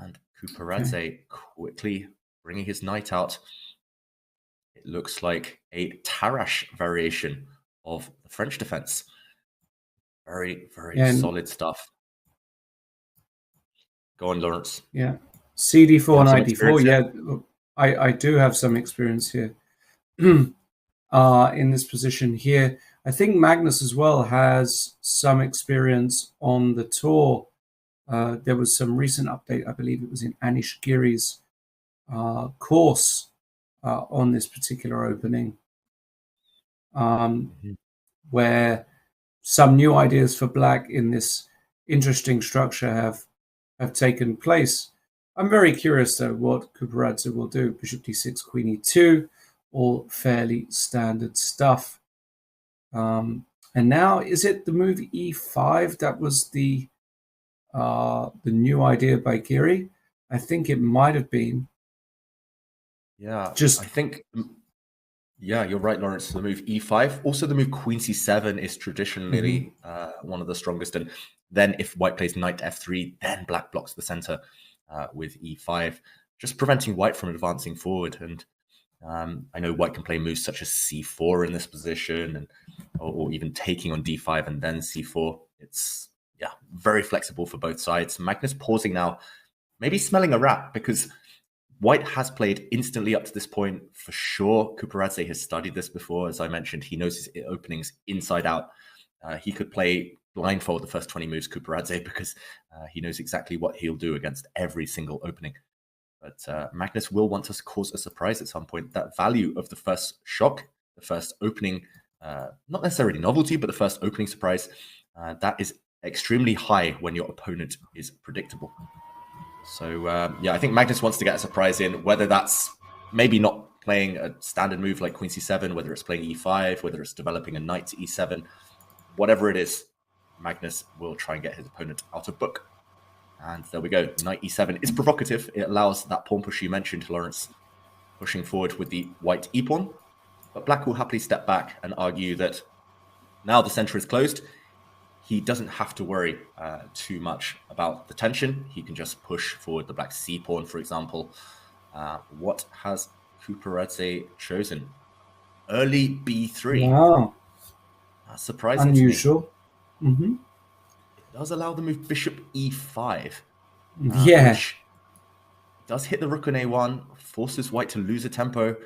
And Kuparadze quickly bringing his knight out. It looks like a Tarrasch variation of the French defense. Very, very solid stuff. Go on, Lawrence. Yeah. CD4 and ID4. Yeah, I do have some experience here in this position here. I think Magnus as well has some experience on the tour. There was some recent update, I believe it was in Anish Giri's course on this particular opening, where some new ideas for black in this interesting structure have taken place. I'm very curious, though, what Kuparadze will do. Bishop d6, queen e2, all fairly standard stuff. And now, is it the move e5 that was the new idea by Giri? I think it might have been. Yeah, I think. Yeah, you're right, Lawrence. The move e5. Also, the move queen c7 is traditionally one of the strongest. And then if white plays knight f3, then black blocks the center with e5, just preventing white from advancing forward. And I know white can play moves such as c4 in this position, and or even taking on d5 and then c4. It's very flexible for both sides. Magnus pausing now, maybe smelling a rat, because white has played instantly up to this point for sure. Kuparadze has studied this before. As I mentioned, he knows his openings inside out. He could play blindfold the first 20 moves, Kuparadze, because he knows exactly what he'll do against every single opening. But Magnus will want to cause a surprise at some point. That value of the first shock, the first opening, not necessarily novelty, but the first opening surprise, that is extremely high when your opponent is predictable. So, I think Magnus wants to get a surprise in, whether that's maybe not playing a standard move like queen c7, whether it's playing e5, whether it's developing a knight to e7, whatever it is, Magnus will try and get his opponent out of book. And there we go. Knight e7 is provocative. It allows that pawn push you mentioned, Lawrence, pushing forward with the white e-pawn. But black will happily step back and argue that now the center is closed, he doesn't have to worry too much about the tension. He can just push forward the black c-pawn, for example. What has Kuparadze chosen? Early b3. Wow. Surprising. Unusual. It does allow the move bishop e5. Which does hit the rook on a1, forces white to lose a tempo,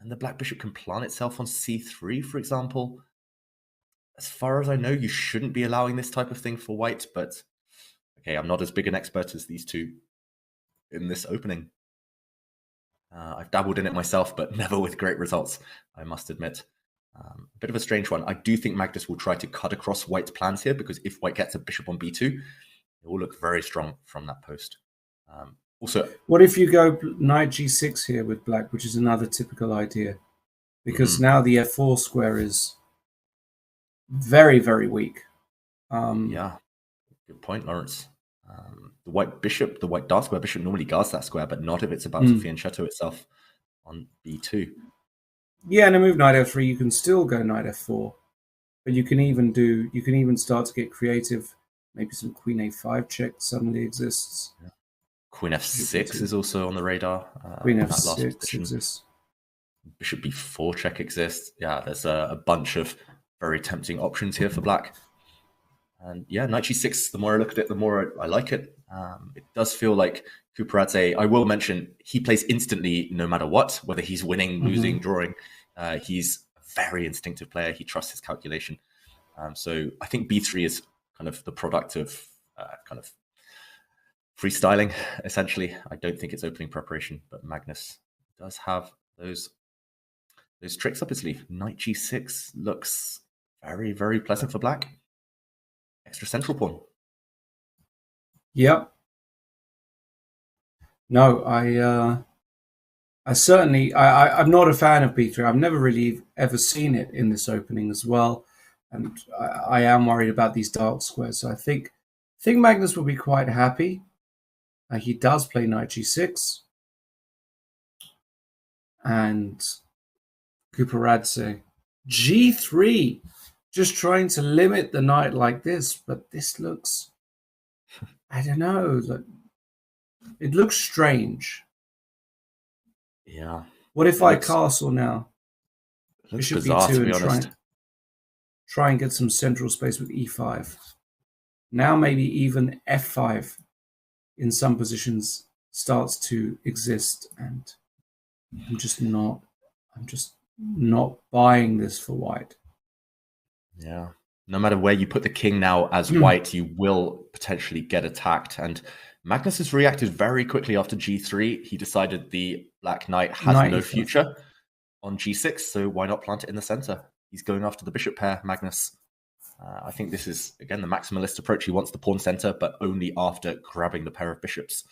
and the black bishop can plant itself on c3, for example. As far as I know, you shouldn't be allowing this type of thing for white, but okay, I'm not as big an expert as these two in this opening. I've dabbled in it myself, but never with great results, I must admit. A bit of a strange one. I do think Magnus will try to cut across white's plans here, because if white gets a bishop on b2, it will look very strong from that post. Also, what if you go knight g6 here with black, which is another typical idea? Because now the f4 square is very, very weak. Yeah, good point, Lawrence. The white bishop, the white dark square bishop normally guards that square, but not if it's about to fianchetto itself on b2. Yeah, and a move knight f3, you can still go knight f4, but you can even start to get creative. Maybe some queen a5 check suddenly exists. Yeah. Queen f6 is also on the radar. Queen f6 exists. Bishop b4 check exists. Yeah, there's a bunch of very tempting options here for black. And yeah, knight g6, the more I look at it, the more I like it. It does feel like Kuparadze, I will mention, he plays instantly no matter what, whether he's winning, losing, drawing. He's a very instinctive player. He trusts his calculation. So I think b3 is kind of the product of kind of freestyling, essentially. I don't think it's opening preparation, but Magnus does have those tricks up his sleeve. Knight g6 looks very, very pleasant for black. Extra central pawn. Yep. No, I certainly, I'm not a fan of B3. I've never really ever seen it in this opening as well. And I am worried about these dark squares. So I think Magnus will be quite happy. He does play knight g6. And Kuparadze g3, just trying to limit the knight like this. But this looks, I don't know, it looks strange. Yeah. What if I castle now? Bishop bizarre, B2 to be and honest. try and get some central space with e5. Now maybe even f5 in some positions starts to exist, and I'm just not buying this for white. Yeah. No matter where you put the king now as white, you will potentially get attacked. And Magnus has reacted very quickly after g3. He decided the black knight has no future on g6, so why not plant it in the center? He's going after the bishop pair, Magnus. I think this is, again, the maximalist approach. He wants the pawn center, but only after grabbing the pair of bishops.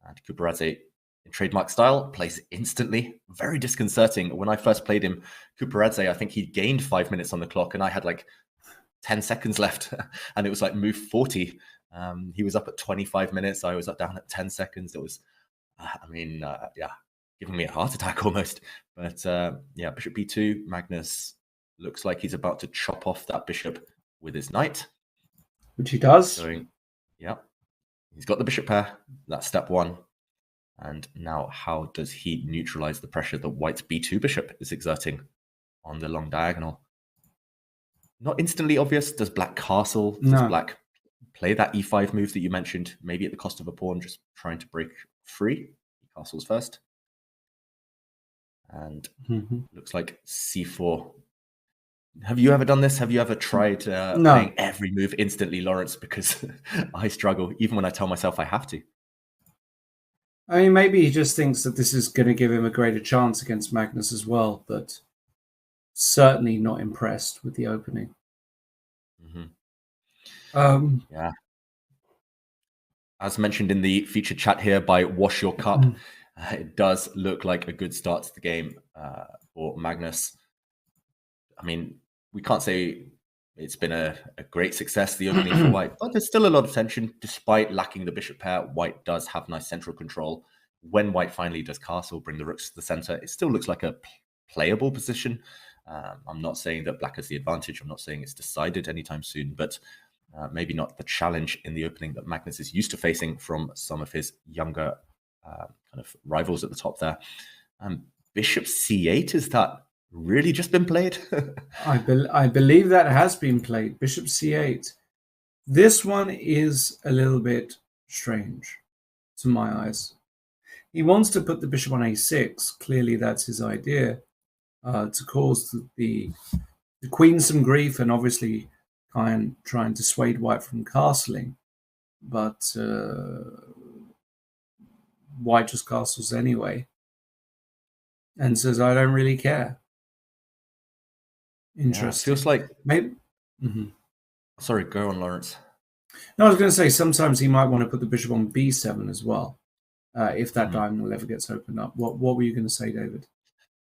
And Kuparadze, in trademark style, plays instantly. Very disconcerting. When I first played him, Kuparadze, I think he gained 5 minutes on the clock, and I had like 10 seconds left, and it was like move 40. He was up at 25 minutes. I was up down at 10 seconds. It was, giving me a heart attack almost. But bishop b2, Magnus looks like he's about to chop off that bishop with his knight. Which he does. He's got the bishop pair. That's step one. And now how does he neutralize the pressure that white's b2 bishop is exerting on the long diagonal? Not instantly obvious. Does black castle? Does black play that e5 move that you mentioned? Maybe at the cost of a pawn, just trying to break free. He castles first. And looks like c4. Have you ever done this? Have you ever tried playing every move instantly, Lawrence? Because I struggle, even when I tell myself I have to. I mean, maybe he just thinks that this is going to give him a greater chance against Magnus as well, but certainly not impressed with the opening. As mentioned in the featured chat here by Wash Your Cup, it does look like a good start to the game for Magnus. I mean, we can't say it's been a great success, the opening for white, but there's still a lot of tension. Despite lacking the bishop pair, white does have nice central control. When white finally does castle, bring the rooks to the center, it still looks like a playable position. I'm not saying that black has the advantage. I'm not saying it's decided anytime soon, but maybe not the challenge in the opening that Magnus is used to facing from some of his younger kind of rivals at the top there. Bishop c8, is that really just been played? I believe that has been played. Bishop c8. This one is a little bit strange to my eyes. He wants to put the bishop on a6. Clearly that's his idea, to cause the queen some grief and obviously trying to dissuade white from castling. But white just castles anyway and says, I don't really care. Interesting. Feels like maybe. Sorry, go on, Lawrence. No, I was going to say sometimes he might want to put the bishop on b7 as well, if that diagonal ever gets opened up. What were you going to say, David?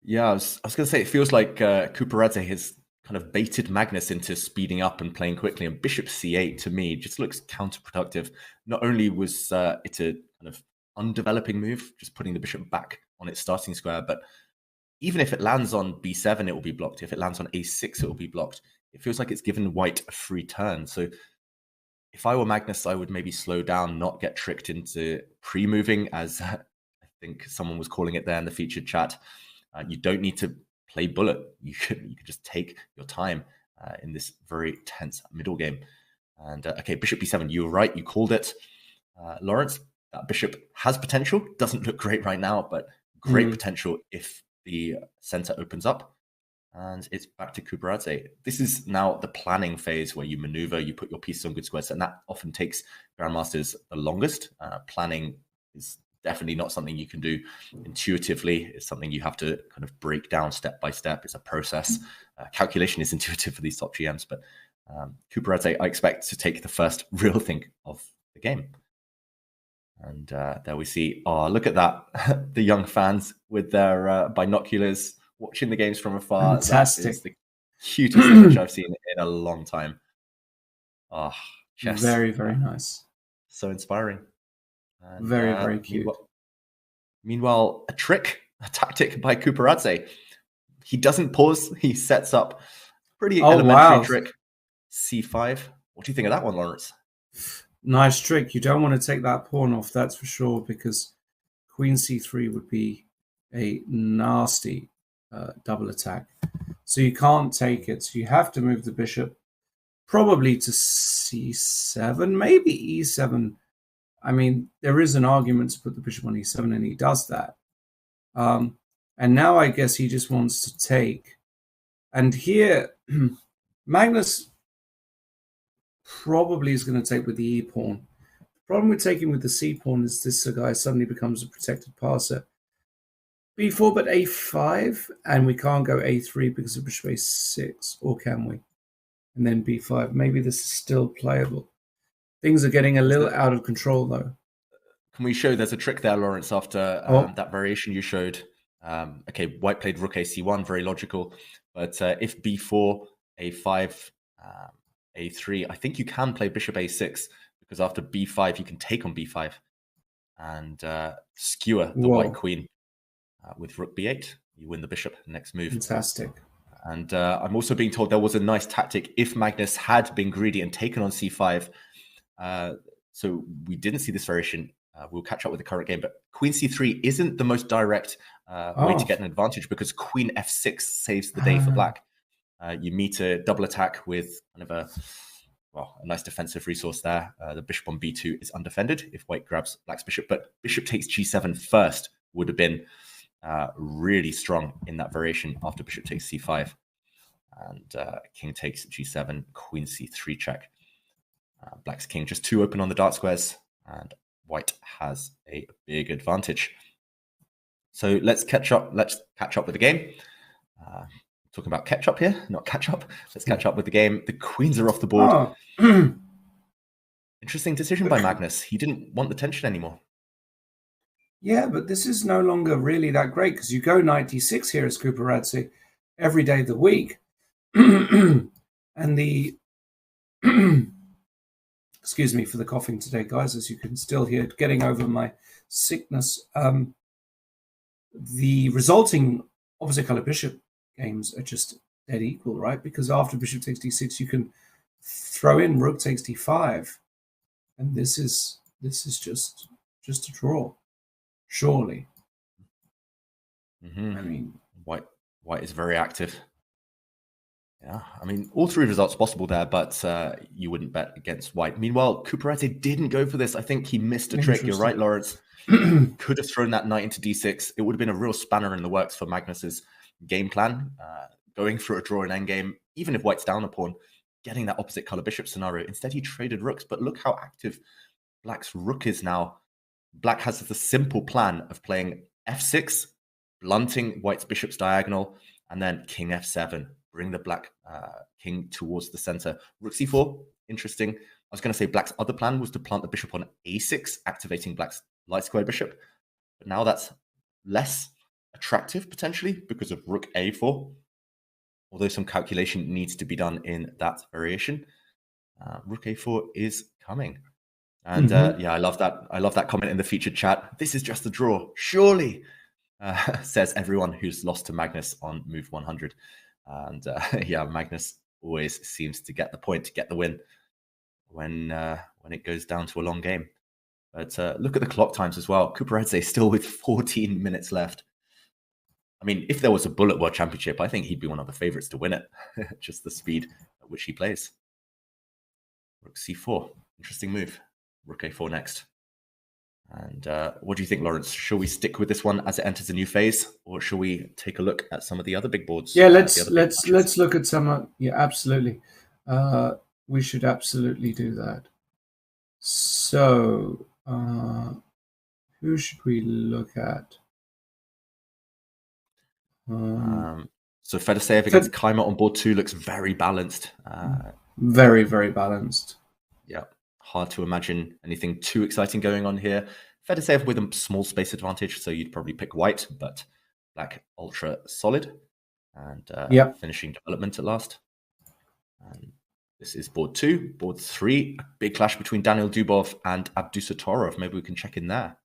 Yeah, I was going to say it feels like Kuparadze has kind of baited Magnus into speeding up and playing quickly, and bishop c8 to me just looks counterproductive. Not only was it a kind of undeveloping move, just putting the bishop back on its starting square, but even if it lands on b7, it will be blocked. If it lands on a6, it will be blocked. It feels like it's given white a free turn. So if I were Magnus, I would maybe slow down, not get tricked into pre-moving, as I think someone was calling it there in the featured chat. You don't need to play bullet. You could just take your time in this very tense middle game. And okay, bishop b7, you were right. You called it. Lawrence, that bishop has potential. Doesn't look great right now, but great potential if the center opens up. And it's back to Kuparadze. This is now the planning phase where you maneuver, you put your pieces on good squares, and that often takes grandmasters the longest. Planning is definitely not something you can do intuitively. It's something you have to kind of break down step by step. It's a process. Calculation is intuitive for these top GMs, but Kuparadze, I expect to take the first real thing of the game. And there we see, oh, look at that. The young fans with their binoculars watching the games from afar. Fantastic. That is the cutest image I've seen in a long time. Oh, chess. Very, very nice. So inspiring. And, very, very cute. Meanwhile, a tactic by Kuparadze. He doesn't pause. He sets up pretty elementary trick. C5. What do you think of that one, Lawrence? Nice trick. You don't want to take that pawn off, that's for sure, because Queen C3 would be a nasty double attack. So you can't take it. So you have to move the bishop probably to C7, maybe E7. I mean, there is an argument to put the bishop on E7, and he does that. And now I guess he just wants to take. And here, Magnus probably is going to take with the E pawn. The problem with taking with the C pawn is this guy suddenly becomes a protected passer. B4, but A5, and we can't go A3 because of bishop A6, or can we? And then B5. Maybe this is still playable. Things are getting a little out of control, though. Can we show there's a trick there, Lawrence, after that variation you showed? Okay, white played rook A C1, very logical. But if B4, A5, A3, I think you can play bishop A6, because after B5, you can take on B5 and skewer the white queen with rook B8. You win the bishop, next move. Fantastic. And I'm also being told there was a nice tactic if Magnus had been greedy and taken on C5. So we didn't see this variation. We'll catch up with the current game, but Queen C3 isn't the most direct way to get an advantage, because Queen F6 saves the day for black. You meet a double attack with kind of a nice defensive resource there. The bishop on B2 is undefended if white grabs black's bishop, but bishop takes G7 first would have been really strong in that variation after bishop takes C5. And king takes G7, Queen C3 check. Black's king just too open on the dark squares, and white has a big advantage. So let's catch up with the game. Talking about ketchup here, not catch up. Let's catch up with the game. The queens are off the board. Interesting decision by Magnus. He didn't want the tension anymore. Yeah, but this is no longer really that great, because you go knight d6 here as Kuparadze every day of the week. And the... Excuse me for the coughing today, guys, as you can still hear, getting over my sickness. The resulting opposite color bishop games are just dead equal, right? Because after bishop takes d6, you can throw in rook takes d5, and this is just a draw, surely. I mean, white is very active. Yeah, I mean, all three results possible there, but you wouldn't bet against white. Meanwhile, Kuparadze didn't go for this. I think he missed a trick. You're right, Lawrence. Could have thrown that knight into d6. It would have been a real spanner in the works for Magnus's game plan. Going for a draw in endgame, even if white's down a pawn, getting that opposite color bishop scenario. Instead, he traded rooks, but look how active black's rook is now. Black has the simple plan of playing f6, blunting white's bishop's diagonal, and then king f7. Bring the black king towards the center. Rook c4, interesting. I was going to say black's other plan was to plant the bishop on a6, activating black's light square bishop. But now that's less attractive, potentially, because of rook a4. Although some calculation needs to be done in that variation. Rook a4 is coming. And yeah, I love that. I love that comment in the featured chat. This is just a draw, surely, says everyone who's lost to Magnus on move 100. And yeah, Magnus always seems to get the point, to get the win when it goes down to a long game. But look at the clock times as well. Kuparadze still with 14 minutes left. I mean, if there was a bullet world championship, I think he'd be one of the favorites to win it. Just the speed at which he plays. Rook c4, interesting move. Rook a4 next. And what do you think, Lawrence? Shall we stick with this one as it enters a new phase, or shall we take a look at some of the other big boards? Yeah, let's look at some. Yeah, absolutely. We should absolutely do that. So, who should we look at? So Fedoseev against Kayma on board 2 looks very balanced. Very, very balanced. Yeah, hard to imagine anything too exciting going on here. fair to say with a small space advantage, so you'd probably pick white, but black ultra solid. And finishing development at last. And this is board 2. Board 3, a big clash between Daniel Dubov and Abdusatorov. Maybe we can check in there.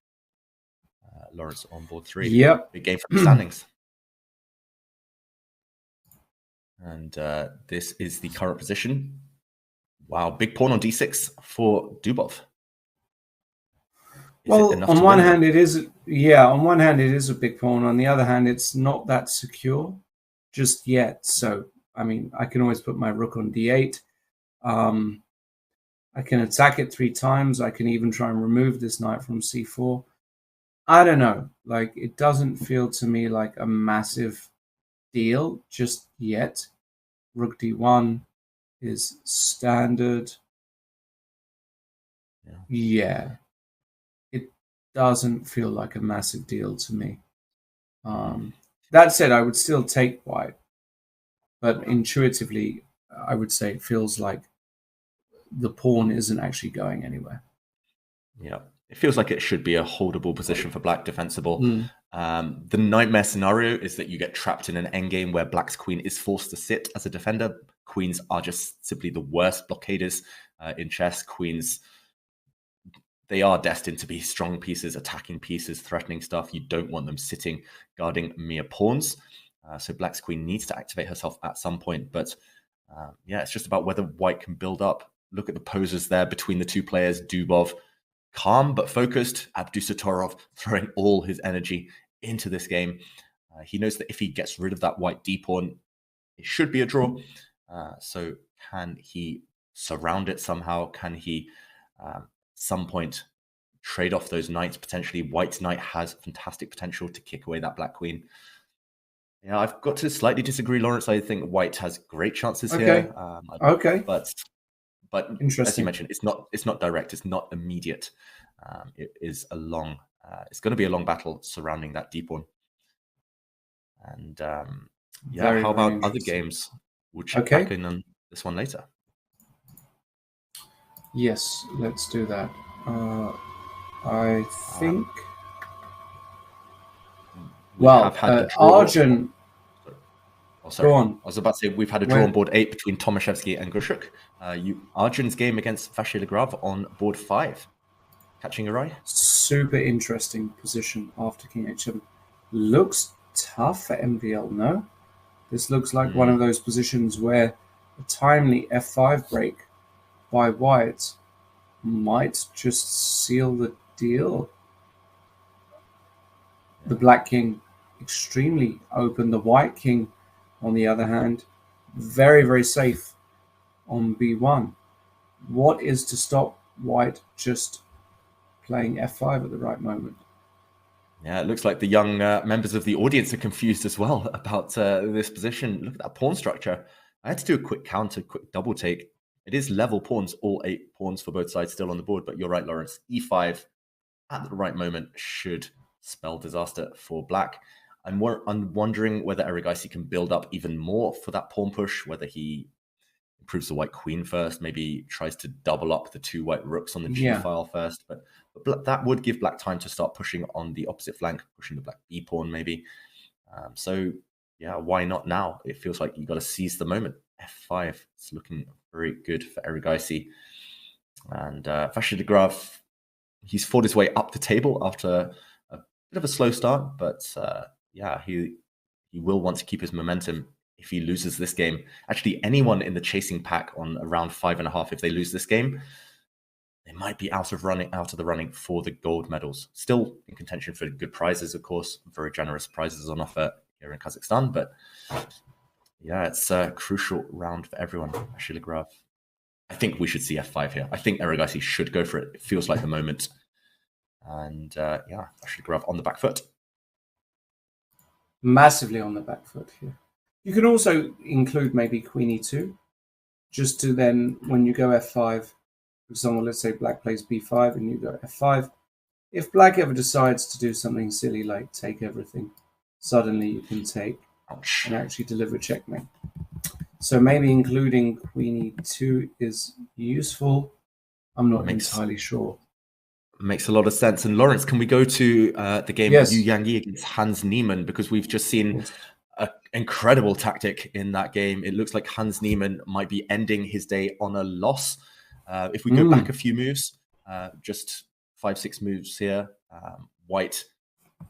Lawrence on board 3. Yep. Big game for the standings. And this is the current position. Wow, big pawn on d6 for Dubov. Well, on one hand, it is a big pawn. On the other hand, it's not that secure just yet. So, I mean, I can always put my rook on d8. I can attack it 3 times. I can even try and remove this knight from c4. I don't know. Like, it doesn't feel to me like a massive deal just yet. Rook d1 is standard. Yeah. It doesn't feel like a massive deal to me. That said, I would still take white. But intuitively, I would say it feels like the pawn isn't actually going anywhere. Yeah. It feels like it should be a holdable position for black, defensible. The nightmare scenario is that you get trapped in an endgame where black's queen is forced to sit as a defender. Queens are just simply the worst blockaders in chess. Queens, they are destined to be strong pieces, attacking pieces, threatening stuff. You don't want them sitting, guarding mere pawns. So black's queen needs to activate herself at some point. But yeah, it's just about whether white can build up. Look at the poses there between the two players. Dubov, calm but focused. Abdusatorov throwing all his energy into this game. He knows that if he gets rid of that white d-pawn, it should be a draw. So can he surround it somehow? Can he, some point, trade off those knights? Potentially, white's knight has fantastic potential to kick away that black queen. Yeah, I've got to slightly disagree, Lawrence. I think white has great chances here. But as you mentioned, it's not direct. It's not immediate. It is a long. It's going to be a long battle surrounding that d pawn. And yeah, how about other games? We'll check back in on this one later. Yes, let's do that. I think. Arjun. Oh, sorry. Go on. I was about to say we've had a draw on board 8 between Tomaszewski and Grushuk. Arjun's game against Vachier-Lagrave on board 5. Catching your eye? Super interesting position after King H7. Looks tough for MVL, no? This looks like one of those positions where a timely F5 break by white might just seal the deal. The black king extremely open. The white king, on the other hand, very, very safe on b1. What is to stop white just playing f5 at the right moment? Yeah, it looks like the young members of the audience are confused as well about this position. Look at that pawn structure. I had to do a quick counter, quick double take. It is level pawns, all 8 pawns for both sides still on the board. But you're right, Lawrence. e5 at the right moment should spell disaster for black. I'm wondering whether Erigaisi can build up even more for that pawn push, whether he improves the white queen first, maybe tries to double up the 2 white rooks on the G file first. But that would give black time to start pushing on the opposite flank, pushing the black b pawn maybe. So yeah, why not now? It feels like you got to seize the moment. f5, it's looking very good for Erigaisi. And Vachier-Lagrave, he's fought his way up the table after a bit of a slow start, but yeah, he will want to keep his momentum if he loses this game. Actually, anyone in the chasing pack on around 5.5, if they lose this game, they might be out of the running for the gold medals. Still in contention for good prizes, of course. Very generous prizes on offer here in Kazakhstan, but yeah, it's a crucial round for everyone. Vachier-Lagrave, I think we should see f5 here. I think Erigaisi should go for it. It feels like the moment. And yeah, Vachier-Lagrave on the back foot. Massively on the back foot here. You can also include maybe queen e2, just to then, when you go f5, for example, let's say black plays b5 and you go f5. If black ever decides to do something silly like take everything, suddenly you can take and actually deliver checkmate. So maybe including queen e2 is useful. I'm not entirely sure. Makes a lot of sense. And Lawrence, can we go to the game Yes. Yu Yangyi against Hans Niemann? Because we've just seen an incredible tactic in that game. It looks like Hans Niemann might be ending his day on a loss. If we go back a few moves, just 5-6 moves here. White,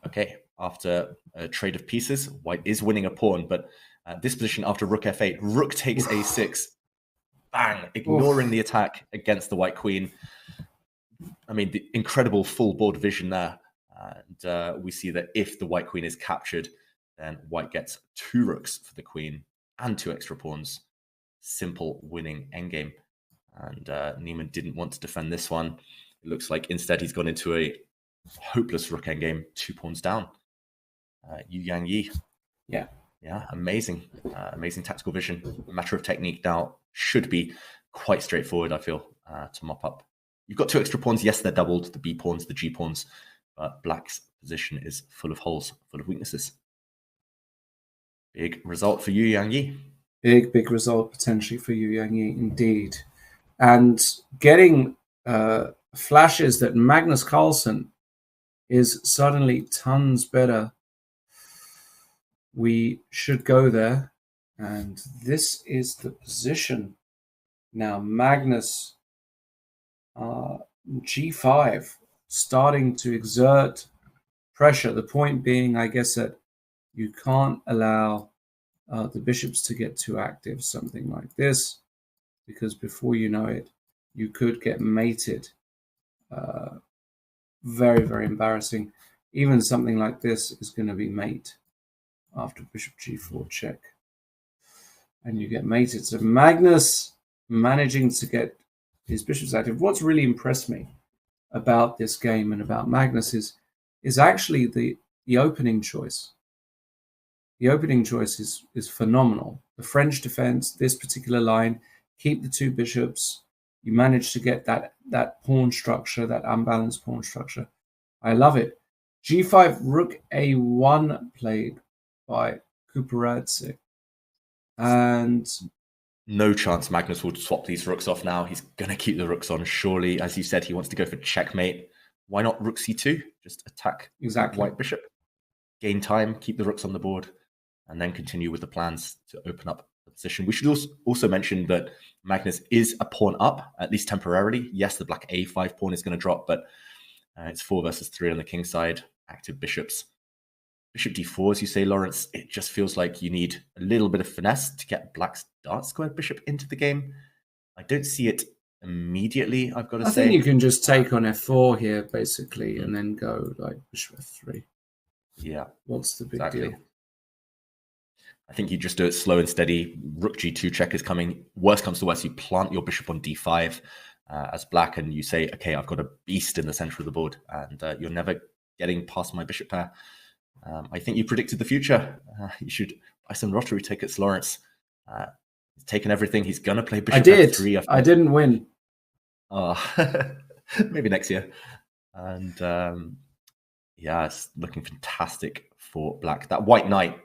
okay, after a trade of pieces, White is winning a pawn, but this position after rook f8, rook takes a6, bang, ignoring the attack against the White queen. I mean, the incredible full board vision there. And we see that if the White queen is captured, then White gets 2 rooks for the queen and 2 extra pawns. Simple winning endgame. And Niemann didn't want to defend this one. It looks like instead he's gone into a hopeless rook endgame, 2 pawns down. Yu Yangyi. Yeah, amazing. Amazing tactical vision. A matter of technique now should be quite straightforward, I feel, to mop up. You've got 2 extra pawns. Yes, they're doubled, the B pawns, the G pawns, but Black's position is full of holes, full of weaknesses. Big result for Yu Yangyi. Big result potentially for Yu Yangyi indeed. And getting flashes that Magnus Carlsen is suddenly tons better. We should go there. And this is the position. Now Magnus G5 starting to exert pressure. The point being, I guess, that you can't allow the bishops to get too active, something like this, because before you know it, you could get mated. Very, very embarrassing. Even something like this is going to be mate after bishop g4 check. And you get mated. So Magnus managing to get his bishops active. What's really impressed me about this game and about Magnus is actually the opening choice. The opening choice is phenomenal. The French defense, this particular line, keep the 2 bishops. You manage to get that pawn structure, that unbalanced pawn structure. I love it. G5, rook A1 played by Kuparadze. And no chance Magnus will swap these rooks off now. He's going to keep the rooks on, surely. As you said, he wants to go for checkmate. Why not rook c2? Just attack White bishop. Gain time, keep the rooks on the board, and then continue with the plans to open up the position. We should also mention that Magnus is a pawn up, at least temporarily. Yes, the black a5 pawn is going to drop, but it's 4 versus 3 on the king side. Active bishops. Bishop d4, as you say, Lawrence, it just feels like you need a little bit of finesse to get black's dart square bishop into the game. I don't see it immediately, I've got to say. I think you can just take on f4 here, basically, and then go like bishop f3. Yeah. What's the big deal? I think you just do it slow and steady. Rook g2 check is coming. Worst comes to worst, you plant your bishop on d5 as black, and you say, okay, I've got a beast in the center of the board, and you're never getting past my bishop pair. I think you predicted the future. You should buy some lottery tickets, Lawrence. He's taken everything. He's going to play bishop f3. I didn't win. Oh, maybe next year. And yeah, it's looking fantastic for black. That white knight,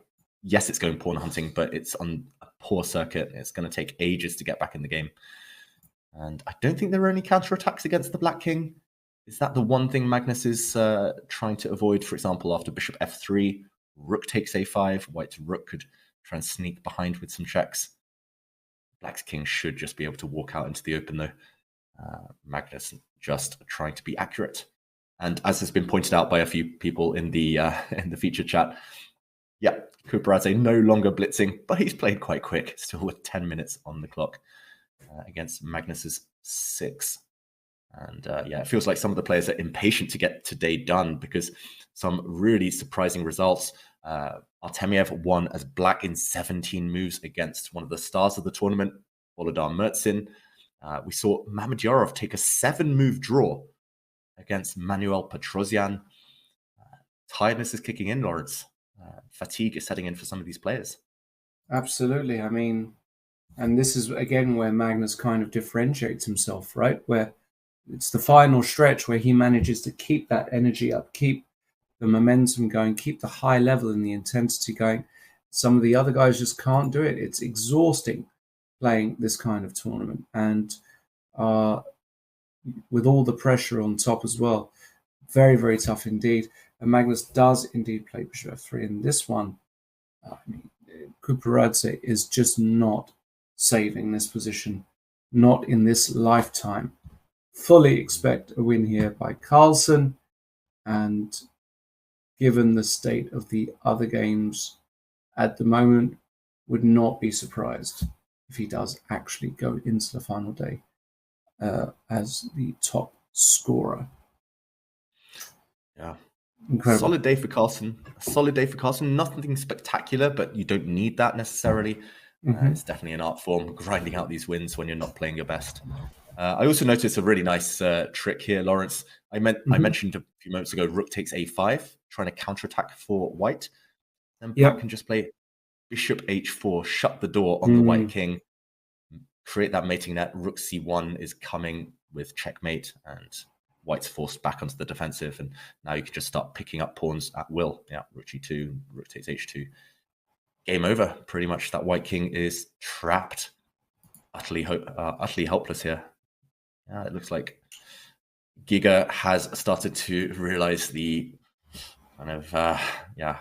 yes, it's going pawn hunting, but it's on a poor circuit. It's going to take ages to get back in the game. And I don't think there are any counterattacks against the black king. Is that the one thing Magnus is trying to avoid? For example, after bishop f3, rook takes a5, white's rook could try and sneak behind with some checks. Black's king should just be able to walk out into the open, though. Magnus just trying to be accurate. And as has been pointed out by a few people in the feature chat, yeah, Kuparadze no longer blitzing, but he's played quite quick, still with 10 minutes on the clock against Magnus's 6. And yeah, it feels like some of the players are impatient to get today done because some really surprising results. Artemiev won as black in 17 moves against one of the stars of the tournament, Volodar Mertsin. We saw Mamedyarov take a 7-move draw against Manuel Petrosian. Tiredness is kicking in, Lawrence. Fatigue is setting in for some of these players. Absolutely. I mean, and this is, again, where Magnus kind of differentiates himself, right? Where it's the final stretch where he manages to keep that energy up, keep the momentum going, keep the high level and the intensity going. Some of the other guys just can't do it. It's exhausting playing this kind of tournament. And with all the pressure on top as well. Very, very tough indeed. And Magnus does indeed play bishop f3 in this one. I mean, Kuparadze is just not saving this position, not in this lifetime. Fully expect a win here by Carlsen, and given the state of the other games at the moment, would not be surprised if he does actually go into the final day as the top scorer. Yeah. Incredible. Solid day for Carlsen. A solid day for Carlsen. Nothing spectacular, but you don't need that necessarily. It's definitely an art form, grinding out these wins when you're not playing your best. I also noticed a really nice trick here, Lawrence. I mentioned a few moments ago, rook takes a5, trying to counterattack for white. Then black can just play bishop h4, shut the door on the white king, create that mating net. Rook c1 is coming with checkmate, and white's forced back onto the defensive, and now you can just start picking up pawns at will. Yeah, rook g2, rook takes h2. Game over, pretty much. That white king is trapped. Utterly helpless here. Yeah, it looks like Giga has started to realize the kind of,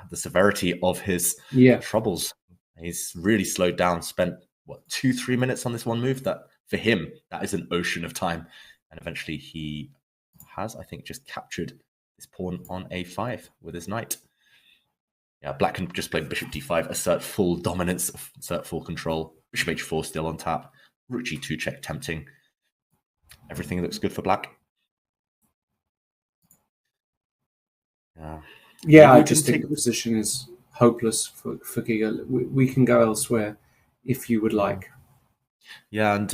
the severity of his troubles. He's really slowed down, spent, 2-3 minutes on this one move. That, for him, that is an ocean of time. And eventually he has, I think, just captured this pawn on a5 with his knight. Yeah, black can just play bishop d5, assert full dominance, assert full control. Bishop h4 still on tap. Rook g2 check tempting. Everything looks good for black. Yeah, I just think the position is hopeless for Giga. We can go elsewhere if you would like. Yeah, and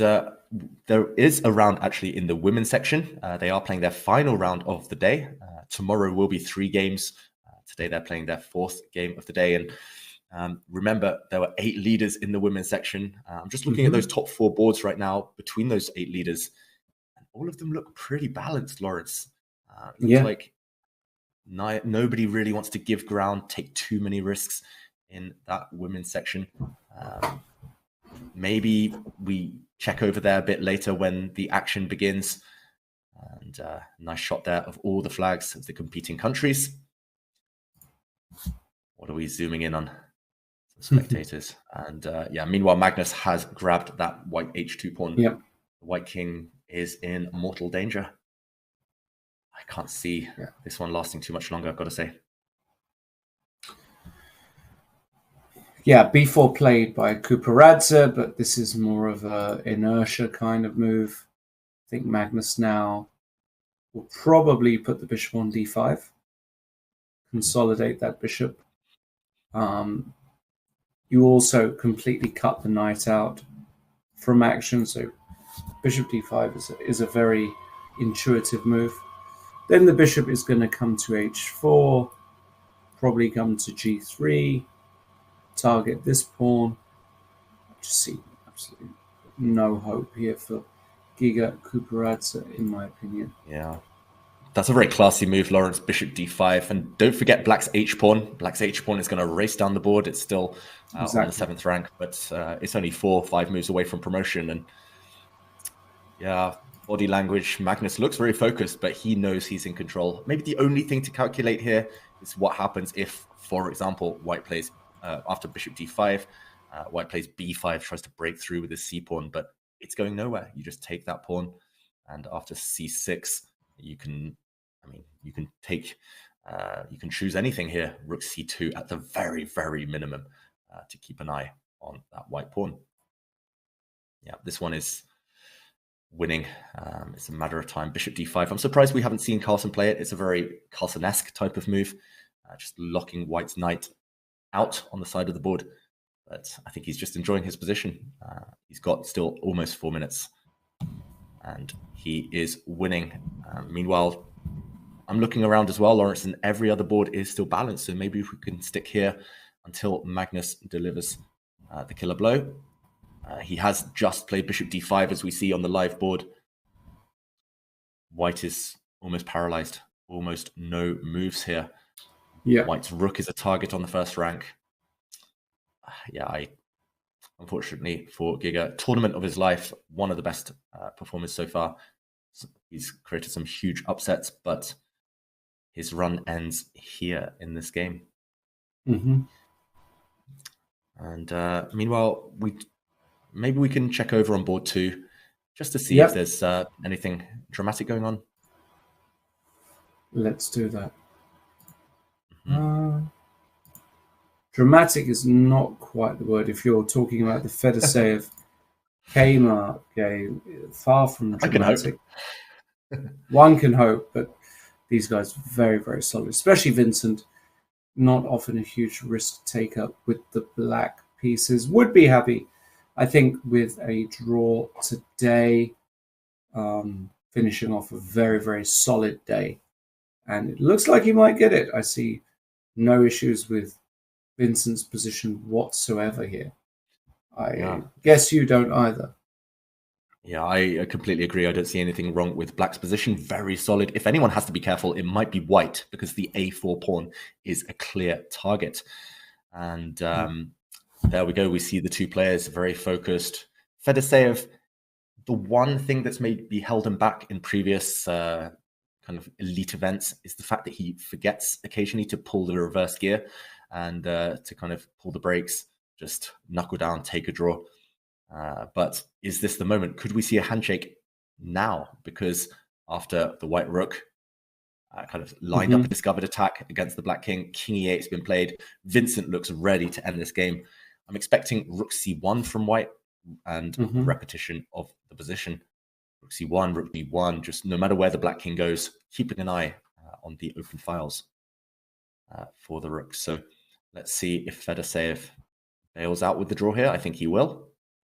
there is a round actually in the women's section. They are playing their final round of the day. Tomorrow will be 3 games. Today they're playing their 4th game of the day. And remember, there were 8 leaders in the women's section. I'm just looking at those top 4 boards right now between those 8 leaders. And all of them look pretty balanced, Lawrence. Looks like nobody really wants to give ground, take too many risks in that women's section. Maybe we check over there a bit later when the action begins. And nice shot there of all the flags of the competing countries. What are we zooming in on? Some spectators. And meanwhile, Magnus has grabbed that white h2 pawn. Yep. The white king is in mortal danger. I can't see this one lasting too much longer, I've got to say. Yeah, b4 played by Kuparadze, but this is more of a inertia kind of move. I think Magnus now will probably put the bishop on d5, consolidate that bishop. You also completely cut the knight out from action, so bishop d5 is a very intuitive move. Then the bishop is going to come to h4, probably come to g3, target this pawn. I just see absolutely no hope here for Giga Kuparadze, in my opinion. Yeah. That's a very classy move, Lawrence. Bishop d5. And don't forget black's h-pawn. Black's h-pawn is going to race down the board. It's still on the 7th rank, but it's only 4 or 5 moves away from promotion. And yeah, body language. Magnus looks very focused, but he knows he's in control. Maybe the only thing to calculate here is what happens if, for example, white plays after bishop d5, white plays b5, tries to break through with his c-pawn, but it's going nowhere. You just take that pawn, and after c6, you can choose anything here. Rook c2 at the very, very minimum to keep an eye on that white pawn. Yeah, this one is winning. It's a matter of time. Bishop d5. I'm surprised we haven't seen Carlsen play it. It's a very Carlsen-esque type of move, just locking white's knight out on the side of the board. But I think he's just enjoying his position. He's got still almost 4 minutes, and he is winning. Meanwhile, I'm looking around as well, Lawrence, and every other board is still balanced. So maybe if we can stick here until Magnus delivers the killer blow. He has just played bishop d5, as we see on the live board. White is almost paralyzed. Almost no moves here. Yeah. White's rook is a target on the 1st rank. Unfortunately for Giga, tournament of his life, one of the best performers so far. He's created some huge upsets, but his run ends here in this game. Mm-hmm. And meanwhile, maybe we can check over on board 2 just to see if there's anything dramatic going on. Let's do that. Dramatic is not quite the word. If you're talking about the Fedoseev Kmart game, far from dramatic. One can hope, but these guys very, very solid. Especially Vincent, not often a huge risk take up with the black pieces. Would be happy, I think, with a draw today, finishing off a very, very solid day. And it looks like he might get it. I see no issues with Vincent's position whatsoever here. I guess you don't either. Yeah, I completely agree. I don't see anything wrong with black's position. Very solid. If anyone has to be careful, it might be white, because the a4 pawn is a clear target. And there we go. We see the 2 players very focused. Fedoseev, the one thing that's maybe held him back in previous kind of elite events is the fact that he forgets occasionally to pull the reverse gear and to kind of pull the brakes, just knuckle down, take a draw. But is this the moment? Could we see a handshake now? Because after the white rook kind of lined up a discovered attack against the black king, king e8 has been played. Vincent looks ready to end this game. I'm expecting rook c1 from white and repetition of the position. Rook c1, rook b1, just no matter where the black king goes, keeping an eye on the open files for the rook. So let's see if Fedoseev bails out with the draw here. I think he will.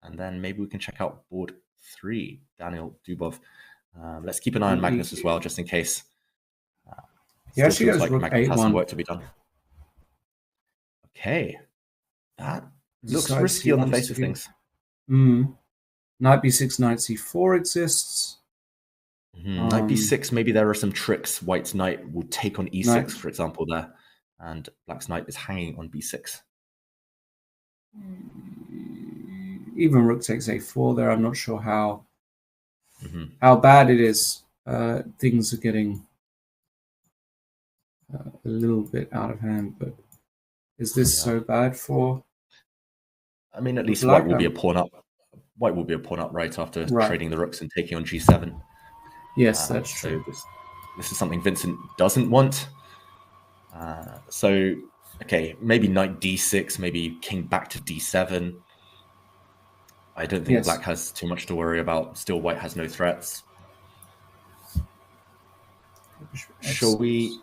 And then maybe we can check out board 3, Daniel Dubov. Let's keep an eye on Magnus as well, just in case. He actually goes like rook Magnus has a1. some work to be done. Okay. That looks risky on the face of things. Knight b6, knight c4 exists. Knight b6, maybe there are some tricks. White's knight will take on e6, for example, there. And black's knight is hanging on b6. Even rook takes a4 there. I'm not sure how bad it is. Things are getting a little bit out of hand, but is this so bad for? I mean, at least white will be a pawn up. White will be a pawn up right after trading the rooks and taking on g7. Yes, that's true. This is something Vincent doesn't want. So, okay, maybe knight d6, maybe king back to d7. I don't think black has too much to worry about. Still, white has no threats. Shall we?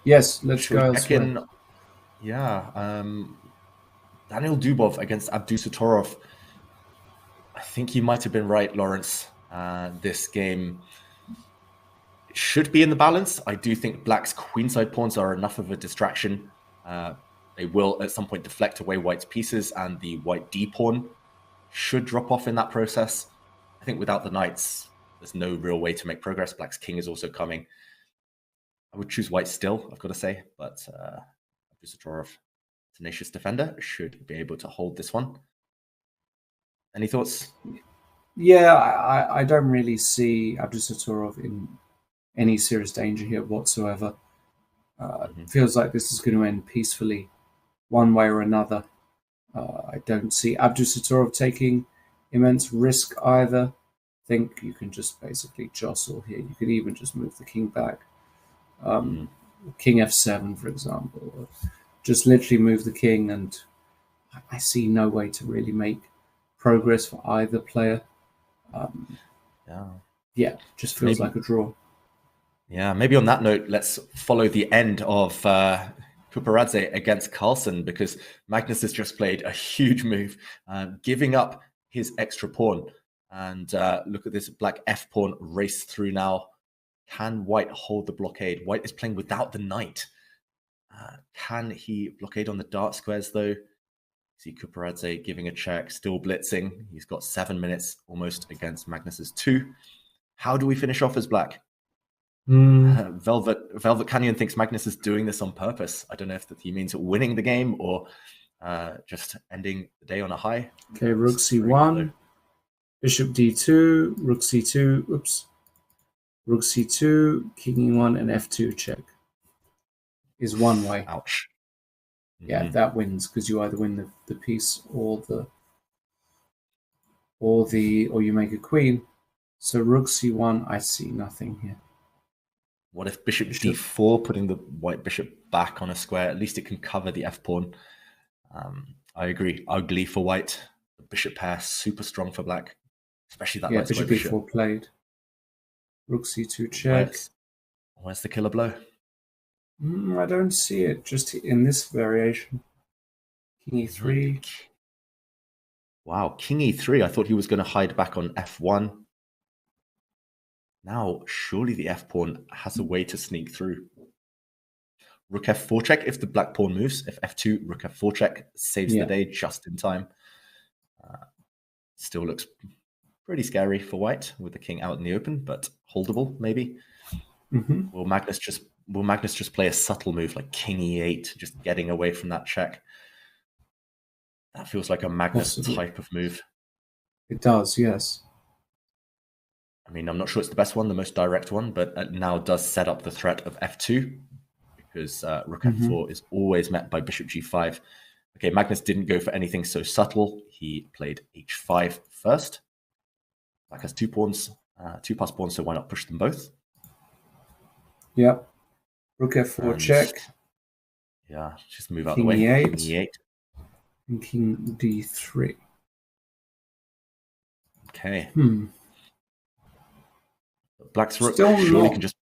Yes, let's go. Yeah, Daniel Dubov against Abdusatorov. I think you might have been right, Lawrence. This game should be in the balance. I do think black's queenside pawns are enough of a distraction. They will at some point deflect away white's pieces, and the white d pawn should drop off in that process. I think without the knights, there's no real way to make progress. Black's king is also coming. I would choose white still, I've got to say, but Abdusatorov, tenacious defender, should be able to hold this one. Any thoughts? Yeah, I don't really see Abdusatorov in any serious danger here whatsoever. It feels like this is going to end peacefully one way or another. I don't see Abdusatorov taking immense risk either. I think you can just basically jostle here. You could even just move the king back. King f7, for example. Or just literally move the king, and I see no way to really make progress for either player. Yeah, just feels like a draw. Yeah, maybe on that note, let's follow the end of Kuparadze against Carlsen, because Magnus has just played a huge move, giving up his extra pawn. And look at this black f pawn race through now. Can white hold the blockade? White is playing without the knight. Can he blockade on the dark squares though? See Kuparadze giving a check, still blitzing. He's got 7 minutes almost against Magnus's 2. How do we finish off as black? Velvet Canyon thinks Magnus is doing this on purpose. I don't know if he means winning the game or just ending the day on a high. Okay, rook c1, bishop d2, rook c2. Oops. Rook c2, king e1, and f2 check is one way. Ouch. Yeah, that wins because you either win the piece or you make a queen. So rook c1, I see nothing here. What if bishop d4, putting the white bishop back on a square? At least it can cover the f-pawn. I agree. Ugly for white. The bishop pair, super strong for black. Especially that light square bishop e4 played. Rook c2 check. Where's the killer blow? I don't see it, just in this variation. King e3. Wow, king e3. I thought he was going to hide back on f1. Now, surely the f-pawn has a way to sneak through. Rook f4 check if the black pawn moves. If f2, rook f4 check saves the day just in time. Still looks pretty scary for white with the king out in the open, but holdable maybe. Will Magnus just play a subtle move like king e8, just getting away from that check? That feels like a Magnus type of move. It does, yes. I mean, I'm not sure it's the best one, the most direct one, but it now does set up the threat of f2 because rook f4 is always met by bishop g5. Okay, Magnus didn't go for anything so subtle. He played h5 first. Black has two pawns, two passed pawns, so why not push them both? Yep. Rook f4 check. Yeah, just move out king the way. E8. King e8. And king d3. Okay. Black's rook Still surely not. can just...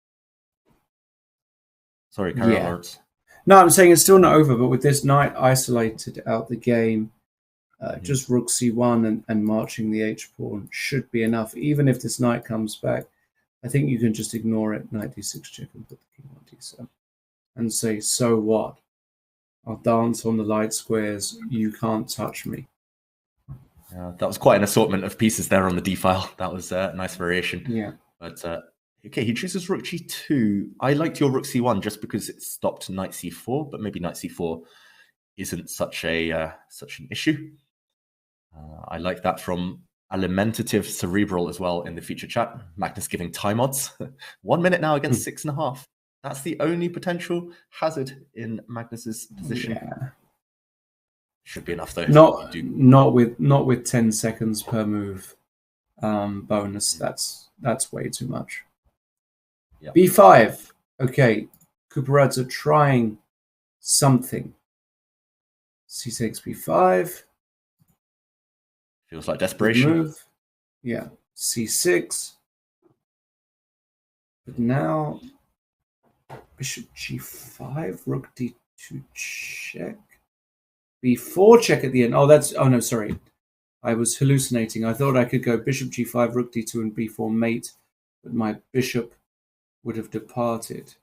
Sorry, carry on, Lawrence. No, I'm saying it's still not over, but with this knight isolated out the game, just rook c1 and marching the h-pawn should be enough. Even if this knight comes back, I think you can just ignore it, knight d6 check and put the king on d7 and say, so what? I'll dance on the light squares, you can't touch me. That was quite an assortment of pieces there on the d-file. That was a nice variation. Yeah. But okay, he chooses rook g2. I liked your rook c1 just because it stopped knight c4, but maybe knight c4 isn't such an issue. I like that from Alimentative Cerebral as well in the feature chat. Magnus giving time odds. 1 minute now against 6.5. That's the only potential hazard in Magnus's position. Yeah. Should be enough though. Not with 10 seconds per move bonus. That's way too much. Yep. b5. Okay, Kuparadze trying something. C takes b5. Feels like desperation. Move. Yeah. c6. But now bishop g5, rook d2 check. b4 check at the end. Oh no, sorry. I was hallucinating. I thought I could go bishop g5, rook d2, and b4 mate, but my bishop would have departed.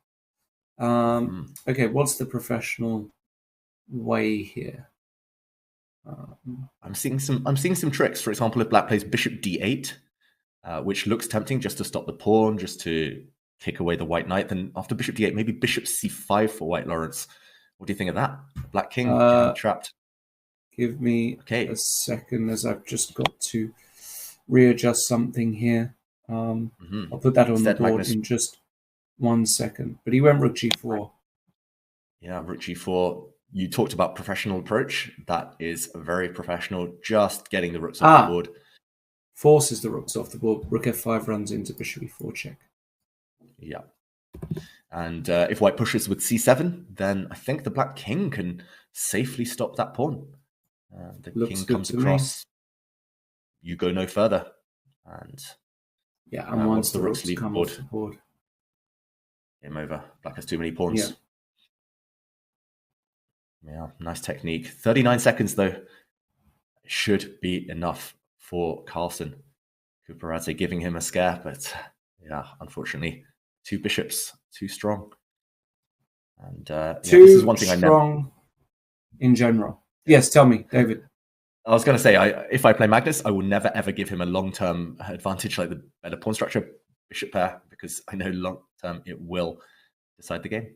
Okay, what's the professional way here? I'm seeing some tricks. For example, if black plays bishop d8, which looks tempting just to stop the pawn, just to kick away the white knight, then after bishop d8, maybe bishop c5 for white, Lawrence. What do you think of that? Black king trapped. Give me a second as I've just got to readjust something here. I'll put that on the board Magnus in just 1 second. But he went rook g4. Yeah, rook g4. You talked about professional approach. That is very professional. Just getting the rooks off the board. Forces the rooks off the board. Rook f5 runs into bishop e4 check. Yeah. And if white pushes with c7, then I think the black king can safely stop that pawn. The king comes across. You go no further. And and once the rooks come off the board. Game over. Black has too many pawns. Yeah, nice technique. 39 seconds, though. Should be enough for Carlsen. Kuparadze giving him a scare, but yeah, unfortunately, two bishops, too strong. And this is one thing I never... strong in general. Yes, tell me, David. I was going to say, if I play Magnus, I will never, ever give him a long-term advantage like the better pawn structure, bishop pair, because I know long-term it will decide the game.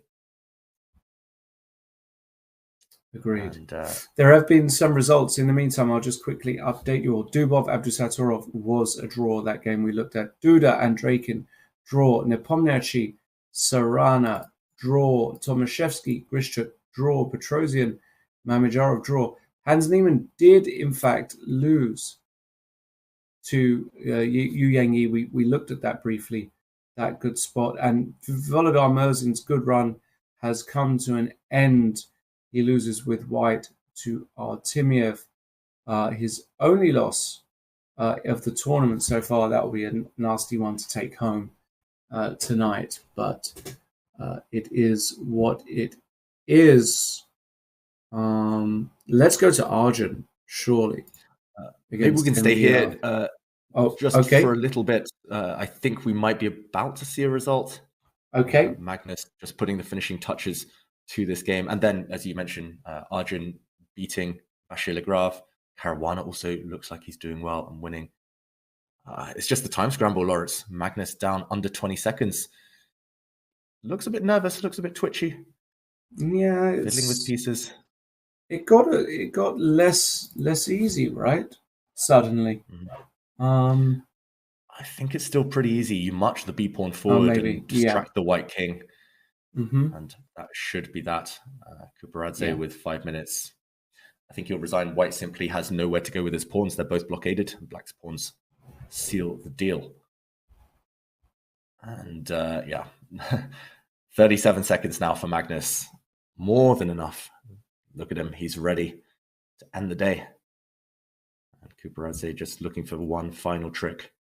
Agreed. And, there have been some results. In the meantime, I'll just quickly update you all. Dubov Abdusatorov was a draw that game we looked at. Duda and Draken draw. Nepomniachtchi, Sarana, draw. Tomaszewski, Grishchuk, draw. Petrosian, Mamedyarov, draw. Hans Niemann did, in fact, lose to Yu Yang. We looked at that briefly, that good spot. And Volodar Merzin's good run has come to an end. He loses with white to Artemiev. His only loss of the tournament so far. That will be a nasty one to take home tonight. But it is what it is. Let's go to Arjun, surely. Maybe we can stay here just for a little bit. I think we might be about to see a result. Okay. Magnus just putting the finishing touches to this game. And then, as you mentioned, Arjun beating Vachier-Lagrave. Caruana also looks like he's doing well and winning. It's just the time scramble, Lawrence. Magnus down under 20 seconds. Looks a bit nervous, looks a bit twitchy. Yeah. Fiddling with pieces. It got less easy, right? Suddenly. I think it's still pretty easy. You march the b-pawn forward and distract the white king. And that should be that. Kuparadze with 5 minutes. I think he'll resign. White simply has nowhere to go with his pawns. They're both blockaded. Black's pawns seal the deal. And 37 seconds now for Magnus. More than enough. Look at him. He's ready to end the day. And Kuparadze just looking for one final trick.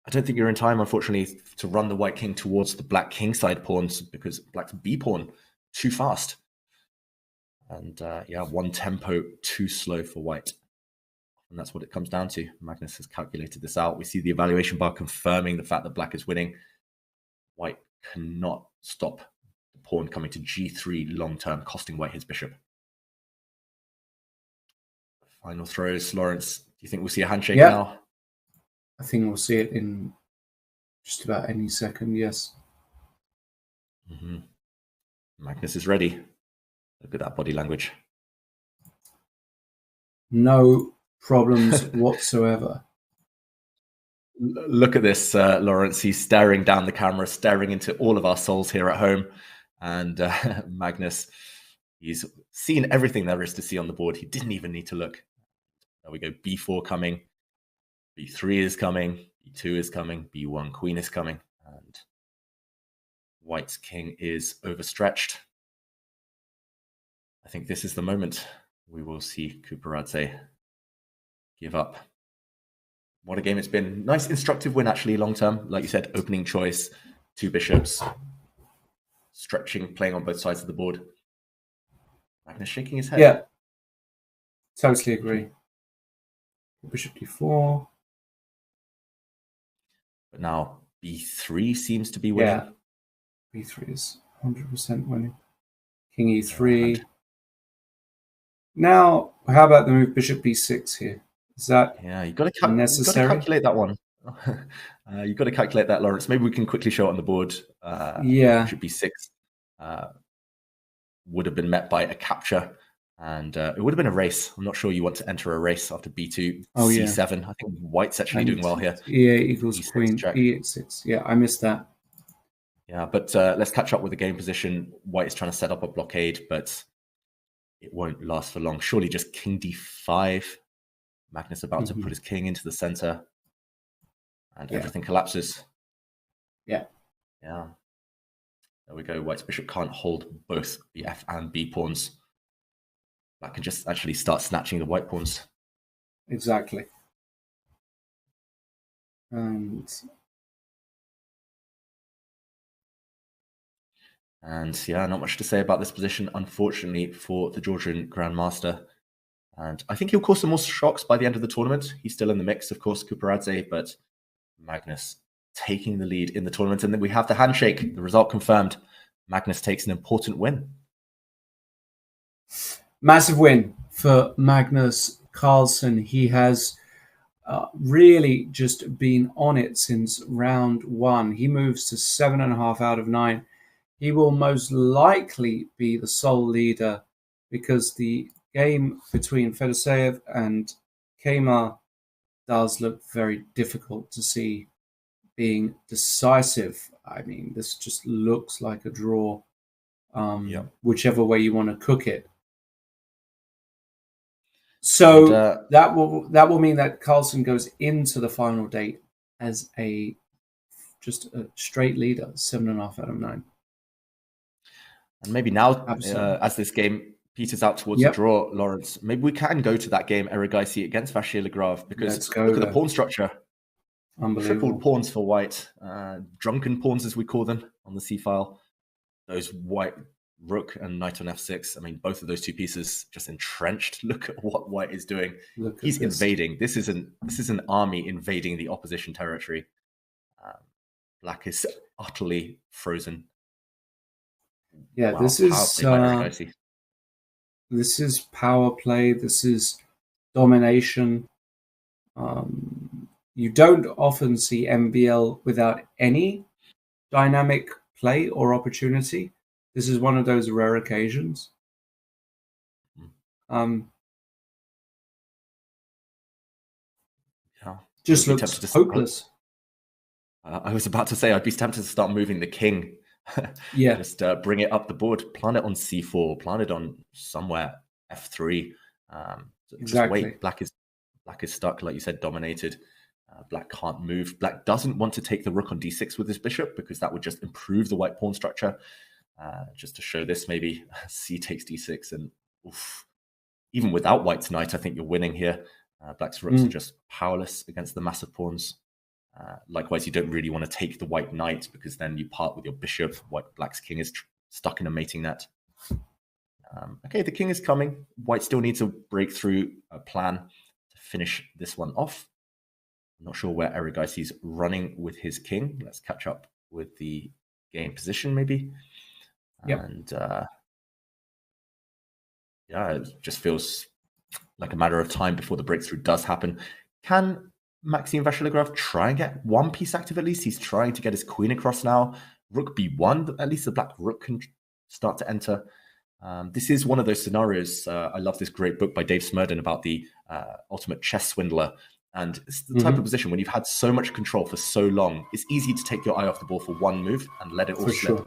I don't think you're in time, unfortunately, to run the white king towards the black king side pawns because black's b-pawn too fast. And one tempo too slow for white. And that's what it comes down to. Magnus has calculated this out. We see the evaluation bar confirming the fact that black is winning. White cannot stop the pawn coming to g3 long-term, costing white his bishop. Final throws, Lawrence. Do you think we'll see a handshake now? I think we'll see it in just about any second, yes. Magnus is ready. Look at that body language. No problems whatsoever. Look at this, Lawrence. He's staring down the camera, staring into all of our souls here at home. And Magnus, he's seen everything there is to see on the board. He didn't even need to look. There we go. b4 coming. b3 is coming. b2 is coming. b1 queen is coming. And white's king is overstretched. I think this is the moment we will see Kuparadze give up. What a game it's been. Nice instructive win, actually, long term. Like you said, opening choice, 2 bishops, stretching, playing on both sides of the board. Magnus shaking his head. Yeah, totally agree. Bishop d4. But now b3 seems to be winning. Yeah, b3 is 100% winning. King e3. Now, how about the move bishop b6 here? Is that you've got to necessary? Calculate that one. You've got to calculate that, Lawrence. Maybe we can quickly show it on the board. Bishop b6 would have been met by a capture, and it would have been a race. I'm not sure you want to enter a race after b2, c7. I think white's actually doing well here. e8 equals e6 queen, check. e8, 6. Yeah, I missed that. Yeah, but let's catch up with the game position. White is trying to set up a blockade, but it won't last for long. Surely just king d5. Magnus about to put his king into the center, and everything collapses. Yeah. There we go. White's bishop can't hold both the f and b pawns. Black can just actually start snatching the white pawns. Exactly. And not much to say about this position, unfortunately, for the Georgian Grandmaster. And I think he'll cause some more shocks by the end of the tournament. He's still in the mix, of course, Kuparadze, but Magnus taking the lead in the tournament. And then we have the handshake, the result confirmed. Magnus takes an important win. Massive win for Magnus Carlsen. He has really just been on it since round 1. He moves to 7.5 out of 9. He will most likely be the sole leader because the game between Fedoseev and Kemar does look very difficult to see being decisive. I mean, this just looks like a draw, whichever way you want to cook it. So that will mean that Carlsen goes into the final date as just a straight leader, 7.5 out of 9. And maybe now, as this game peters out towards a draw, Lawrence, maybe we can go to that game, Erigaisi against Vachier-Lagrave, because look at the pawn structure. Triple pawns for white, drunken pawns as we call them on the C-file. Those white rook and knight on f6. I mean, both of those two pieces just entrenched. Look at what white is doing. He's invading. This is an army invading the opposition territory. Black is utterly frozen. Yeah, wow, this is power play. This is domination. You don't often see MVL without any dynamic play or opportunity. This is one of those rare occasions. Just looks hopeless. I was about to say, I'd be tempted to start moving the king. Just bring it up the board, plant it on c4, plant it on somewhere f3. Just wait. Black is stuck, like you said, dominated. Black can't move. Black doesn't want to take the rook on d6 with his bishop because that would just improve the white pawn structure. Just to show this, maybe c takes d6, and even without white's knight, I think you're winning here. Black's rooks are just powerless against the massive pawns. Likewise, you don't really want to take the white knight because then you part with your bishop. Black's king is stuck in a mating net. Okay, the king is coming. White still needs to break through a plan to finish this one off. I'm not sure where Erigaisi's running with his king. Let's catch up with the game position, maybe. And it just feels like a matter of time before the breakthrough does happen. Can Maxime Vachier-Lagrave try and get one piece active at least? He's trying to get his queen across now. Rook b1, at least the black rook can start to enter. This is one of those scenarios. I love this great book by Dave Smurden about the ultimate chess swindler. And it's the type of position when you've had so much control for so long, it's easy to take your eye off the ball for one move and let it all slip. Sure.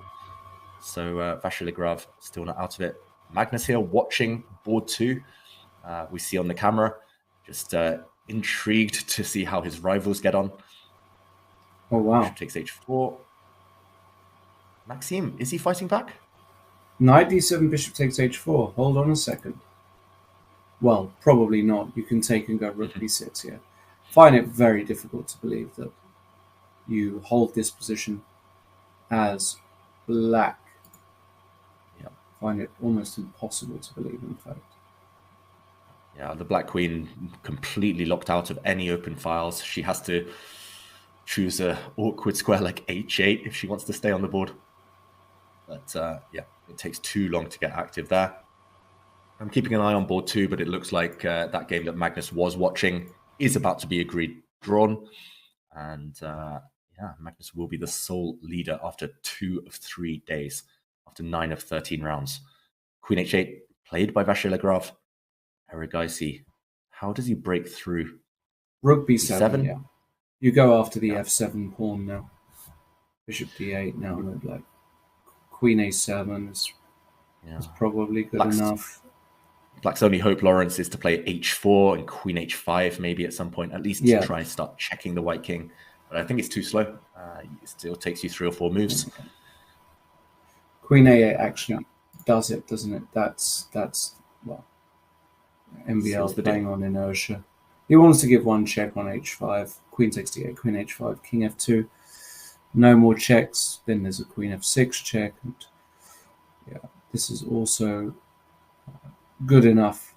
So Vachier-Lagrave still not out of it. Magnus here watching board 2. We see on the camera, just intrigued to see how his rivals get on. Oh, wow. Bishop takes h4. Maxime, is he fighting back? Knight d7, bishop takes h4. Hold on a second. Well, probably not. You can take and go rook b6 here. Find it very difficult to believe that you hold this position as black. Find it almost impossible to believe, in fact. Yeah, the black queen completely locked out of any open files. She has to choose an awkward square like h8 if she wants to stay on the board. But it takes too long to get active there. I'm keeping an eye on board 2, but it looks like that game that Magnus was watching is about to be agreed drawn. And Magnus will be the sole leader after 2 of 3 days, after 9 of 13 rounds. Queen h8 played by Vachier-Lagrave. Erigaisi, how does he break through? Rook b7, yeah. You go after the f7 pawn now. Bishop d8 now, no black. Queen a7 is probably good enough. Black's only hope, Lawrence, is to play h4 and queen h5 maybe at some point, at least to try and start checking the white king. But I think it's too slow. It still takes you 3 or 4 moves. Okay. Queen a8 actually does it, doesn't it? That's well, MVL playing on inertia. He wants to give one check on h5. Queen takes d8, queen h5, king f2. No more checks. Then there's a queen f6 check. And this is also good enough.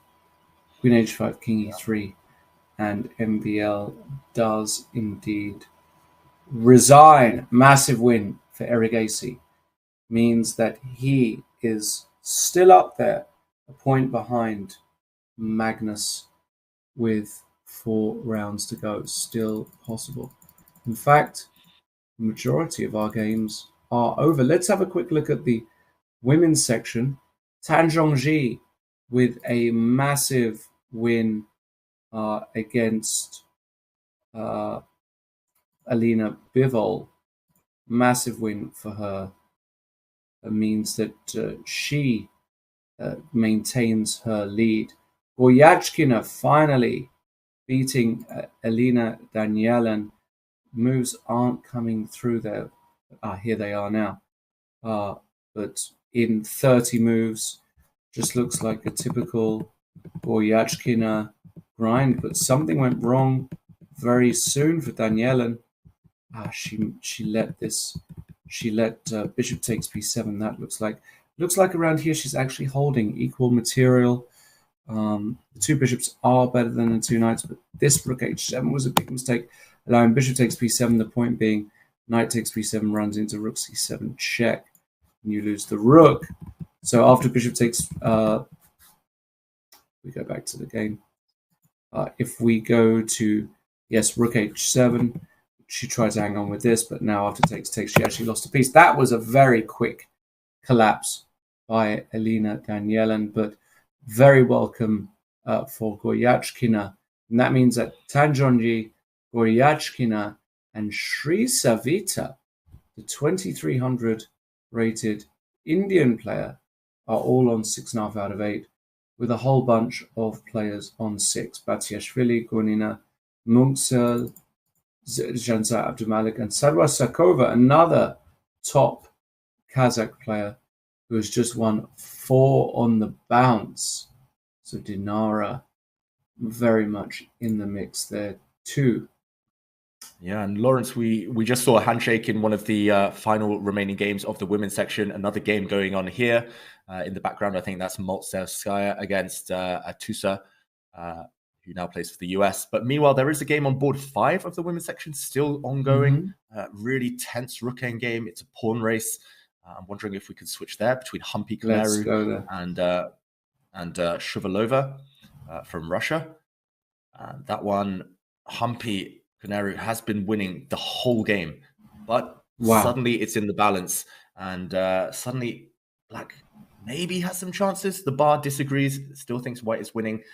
Queen h5, king e3. And MVL does indeed resign. Massive win for Erigaisi. Means that he is still up there, a point behind Magnus with 4 rounds to go. Still possible. In fact, the majority of our games are over. Let's have a quick look at the women's section. Tan Zhongji with a massive win against Alina Bivol. Massive win for her. It means that she maintains her lead. Goryachkina finally beating Elina Danielin. Moves aren't coming through there. Here they are now. But in 30 moves, just looks like a typical Goryachkina grind. But something went wrong very soon for Danielin. She let bishop takes b7. That looks like around here she's actually holding equal material. The two bishops are better than the two knights, but this rook h7 was a big mistake, allowing bishop takes b7. The point being, knight takes b7 runs into rook c7 check, and you lose the rook. So after bishop takes, we go back to the game. If we go to rook h7. She tried to hang on with this, but now after takes, she actually lost a piece. That was a very quick collapse by Elina Danielin, but very welcome for Goryachkina. And that means that Tanjonji, Goryachkina, and Sri Savita, the 2300 rated Indian player, are all on 6.5 out of 8, with a whole bunch of players on 6. Batiashvili, Gunina, Munksel, Janza Abdumalik, and Sarwa Sakova, another top Kazakh player who has just won 4 on the bounce. So Dinara very much in the mix there too. Yeah, and Lawrence, we just saw a handshake in one of the final remaining games of the women's section. Another game going on here in the background. I think that's Moltsevskaya against Atusa, who now plays for the US. But meanwhile, there is a game on board 5 of the women's section still ongoing. Really tense rook end game. It's a pawn race. I'm wondering if we could switch there between Humpy Kanaru and Shuvalova from Russia. That one, Humpy Kanaru has been winning the whole game, but suddenly it's in the balance, and suddenly Black maybe has some chances. The bar disagrees, still thinks White is winning.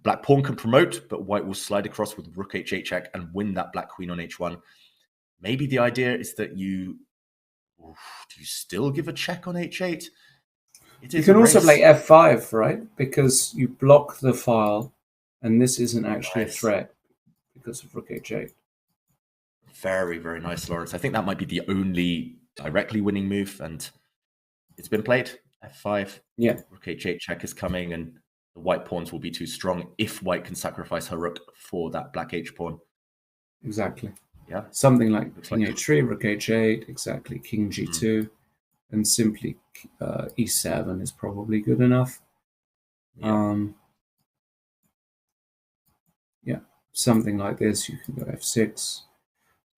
Black pawn can promote, but White will slide across with rook h8 check and win that black queen on h1. Maybe the idea is that do you still give a check on h8? You can also play f5, right? Because you block the file, and this isn't actually a threat because of rook h8. Very, very nice, Lawrence. I think that might be the only directly winning move, and it's been played. f5. Yeah. Rook h8 check is coming, and the white pawns will be too strong if White can sacrifice her rook for that black h pawn. Exactly. Yeah. Something like king h3, rook h8, exactly, king g2, and simply e7 is probably good enough. Yeah. Something like this. You can go f6.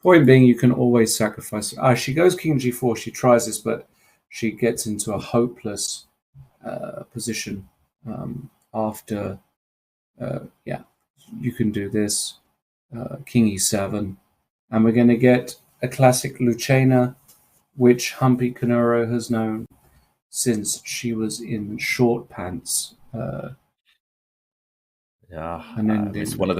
Point being, you can always sacrifice. She goes king g4. She tries this, but she gets into a hopeless position after. You can do this. King e7. And we're going to get a classic Lucena, which Humpy Kanaru has known since she was in short pants. It's one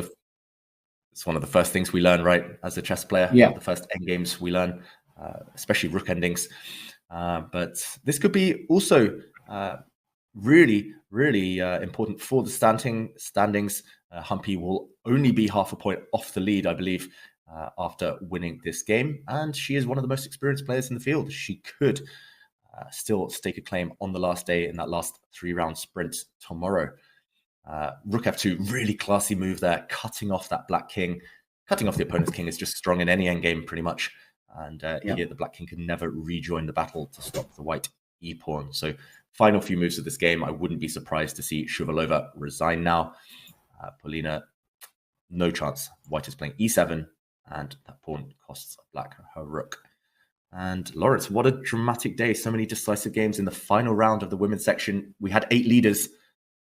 of the first things we learn, right, as a chess player. Yeah. The first endgames we learn, especially rook endings. But this could be also really, really important for the standings. Humpy will only be half a point off the lead, I believe, after winning this game. And she is one of the most experienced players in the field. She could still stake a claim on the last day in that last 3-round sprint tomorrow. Rook f2, really classy move there, cutting off that black king. Cutting off the opponent's king is just strong in any endgame, pretty much. And here the black king can never rejoin the battle to stop the white e-pawn. So final few moves of this game, I wouldn't be surprised to see Shuvalova resign now. Polina, no chance. White is playing e7, and that pawn costs black her rook. And Lawrence, what a dramatic day. So many decisive games in the final round of the women's section. We had 8 leaders,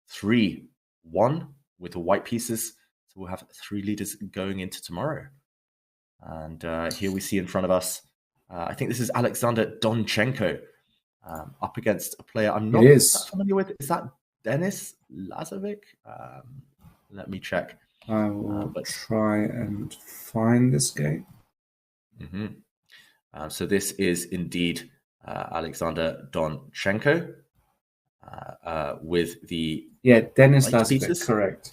3 won with the white pieces. So we'll have 3 leaders going into tomorrow. And here we see in front of us, I think this is Alexander Donchenko up against a player I'm not that familiar with. Is that Denis Lazovic? Let me check. I will try and find this game. So this is indeed Alexander Donchenko with the Denis white Lazovic, pieces. correct.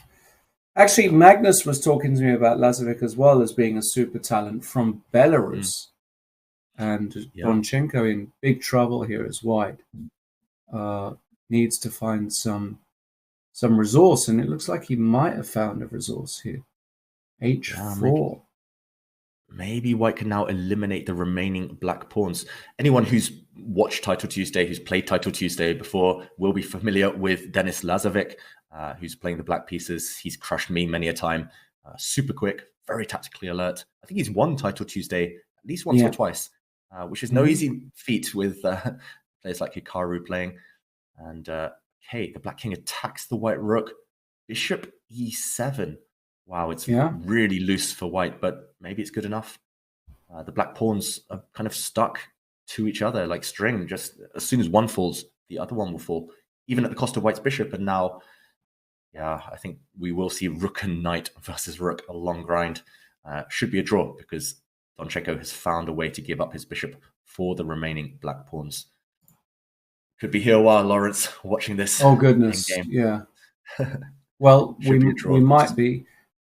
Actually, Magnus was talking to me about Lazovic as well as being a super talent from Belarus. And Donchenko in big trouble here as white. Needs to find some resource, and it looks like he might have found a resource here. H4. Maybe white can now eliminate the remaining black pawns. Anyone who's watched Title Tuesday, who's played Title Tuesday before, will be familiar with Denis Lazovic, who's playing the black pieces. He's crushed me many a time. Super quick, very tactically alert. I think he's won Title Tuesday at least once or twice, which is no easy feat with players like Hikaru playing. And okay, the black king attacks the white rook. Bishop e7. Wow, it's really loose for white, but maybe it's good enough. The black pawns are kind of stuck to each other like string. Just as soon as one falls, the other one will fall, even at the cost of white's bishop. And now, I think we will see rook and knight versus rook, a long grind. Should be a draw because Donchenko has found a way to give up his bishop for the remaining black pawns. Could be here a while, Lawrence, watching this. Oh, goodness. Game. Yeah. Well, we might be.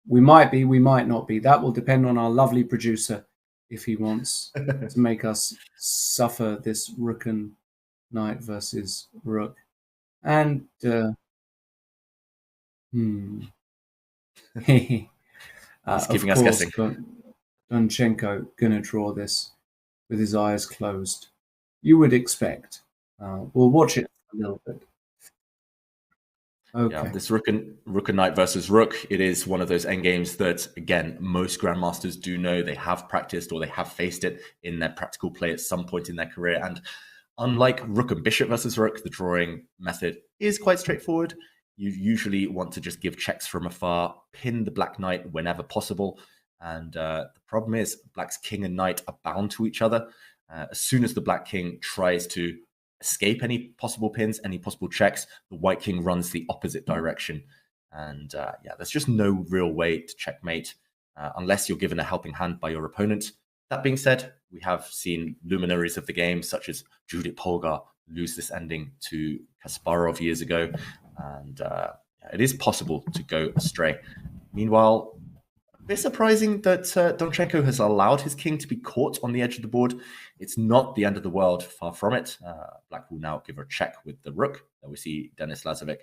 We might be, we might not be. That will depend on our lovely producer if he wants to make us suffer this rook and knight versus rook. And He's giving us guessing. Donchenko gonna draw this with his eyes closed. You would expect. We'll watch it a little bit. Okay. Yeah, this rook and knight versus rook, it is one of those endgames that, again, most grandmasters do know. They have practiced or they have faced it in their practical play at some point in their career. And unlike rook and bishop versus rook, the drawing method is quite straightforward. You usually want to just give checks from afar, pin the black knight whenever possible. And the problem is black's king and knight are bound to each other. As soon as the black king tries to escape any possible pins, any possible checks, the white king runs the opposite direction. And there's just no real way to checkmate unless you're given a helping hand by your opponent. That being said, we have seen luminaries of the game, such as Judith Polgar, lose this ending to Kasparov years ago. And it is possible to go astray. Meanwhile, a bit surprising that Donchenko has allowed his king to be caught on the edge of the board. It's not the end of the world, far from it. Black will now give her a check with the rook. We see Denis Lazovic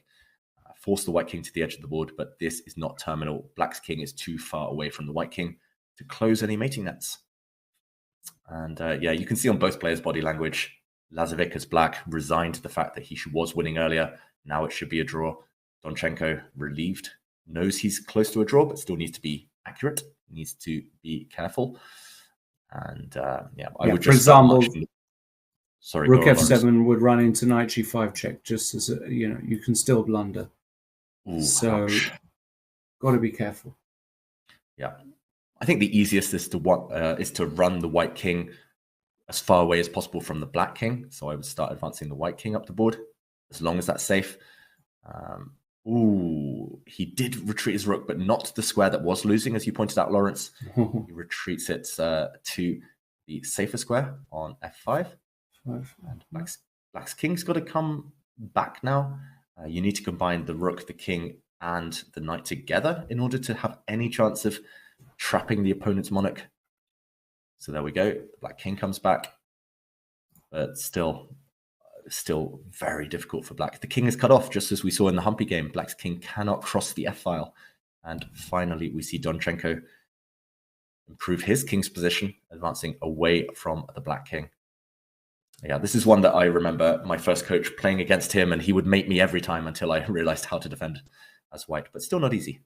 force the white king to the edge of the board, but this is not terminal. Black's king is too far away from the white king to close any mating nets. And you can see on both players' body language, Lazovic as black resigned to the fact that he was winning earlier. Now it should be a draw. Donchenko relieved, knows he's close to a draw, but still needs to be accurate, needs to be careful. And I would just, for example, rook f7 would run into knight g5 check, just as you can still blunder. Ooh, so got to be careful. Yeah, I think the easiest is to run the white king as far away as possible from the black king. So I would start advancing the white king up the board as long as that's safe. He did retreat his rook, but not the square that was losing, as you pointed out, Lawrence. He retreats it to the safer square on f5. And black's king's got to come back now. You need to combine the rook, the king, and the knight together in order to have any chance of trapping the opponent's monarch. So there we go. The black king comes back, but still very difficult for black. The king is cut off, just as we saw in the Humpy game. Black's king cannot cross the f-file. And finally, we see Donchenko improve his king's position, advancing away from the black king. Yeah, this is one that I remember my first coach playing against him, and he would mate me every time until I realized how to defend as white, but still not easy.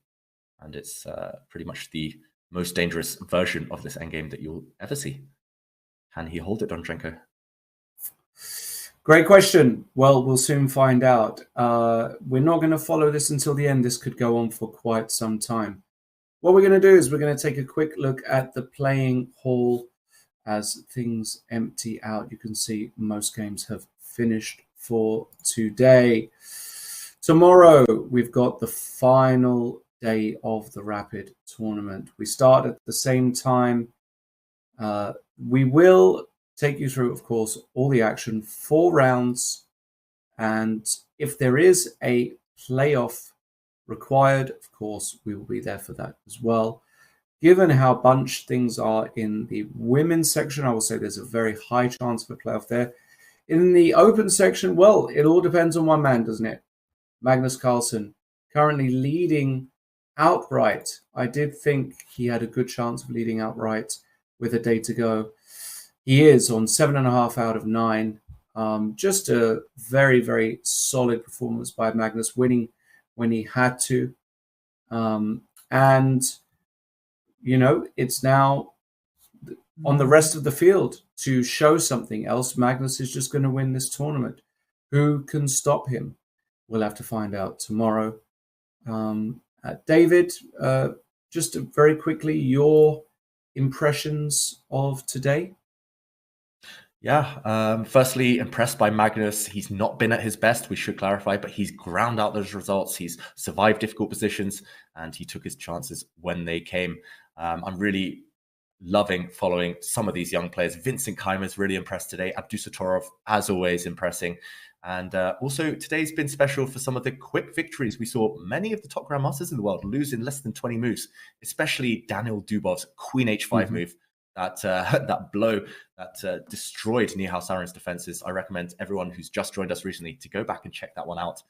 And it's pretty much the most dangerous version of this endgame that you'll ever see. Can he hold it, Donchenko? Great question. Well, we'll soon find out. We're not going to follow this until the end. This could go on for quite some time. What we're going to do is we're going to take a quick look at the playing hall as things empty out. You can see most games have finished for today. Tomorrow, we've got the final day of the Rapid tournament. We start at the same time We will take you through, of course, all the action, 4 rounds. And if there is a playoff required, of course, we will be there for that as well. Given how bunched things are in the women's section, I will say there's a very high chance of a playoff there. In the open section, well, it all depends on one man, doesn't it? Magnus Carlsen, currently leading outright. I did think he had a good chance of leading outright with a day to go. He is on 7.5 out of 9. Just a very, very solid performance by Magnus, winning when he had to. And, you know, it's now on the rest of the field to show something else. Magnus is just going to win this tournament. Who can stop him? We'll have to find out tomorrow. David, just very quickly, your impressions of today? Yeah, firstly, impressed by Magnus. He's not been at his best, we should clarify, but he's ground out those results. He's survived difficult positions, and he took his chances when they came. I'm really loving following some of these young players. Vincent Keimer's really impressed today. Abdusatorov, as always, impressing. And also, today's been special for some of the quick victories. We saw many of the top grandmasters in the world lose in less than 20 moves, especially Daniel Dubov's Queen H5 move. That blow that destroyed Nihal Sarin's defenses. I recommend everyone who's just joined us recently to go back and check that one out.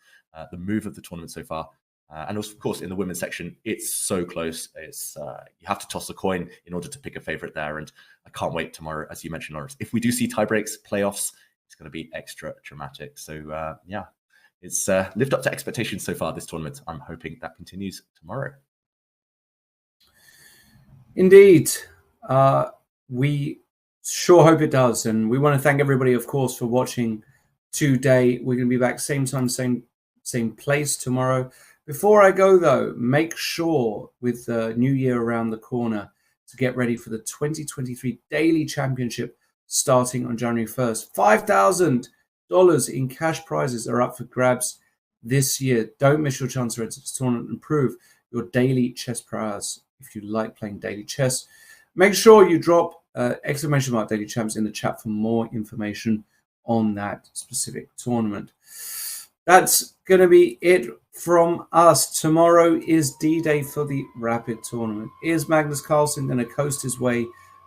The move of the tournament so far. And of course, in the women's section, it's so close. It's you have to toss a coin in order to pick a favorite there. And I can't wait tomorrow, as you mentioned, Lawrence. If we do see tie breaks, playoffs, it's going to be extra dramatic. So yeah, it's lived up to expectations so far this tournament. I'm hoping that continues tomorrow. Indeed. We sure hope it does. And we want to thank everybody, of course, for watching today. We're going to be back same time, same place tomorrow. Before I go, though, make sure with the new year around the corner to get ready for the 2023 Daily Championship starting on January 1st. $5,000 in cash prizes are up for grabs this year. Don't miss your chance to enter this tournament and improve your daily chess prowess. If you like playing daily chess, make sure you drop exclamation mark Daily Champs in the chat for more information on that specific tournament. That's going to be it from us. Tomorrow is D-Day for the Rapid Tournament. Is Magnus Carlsen going to coast his way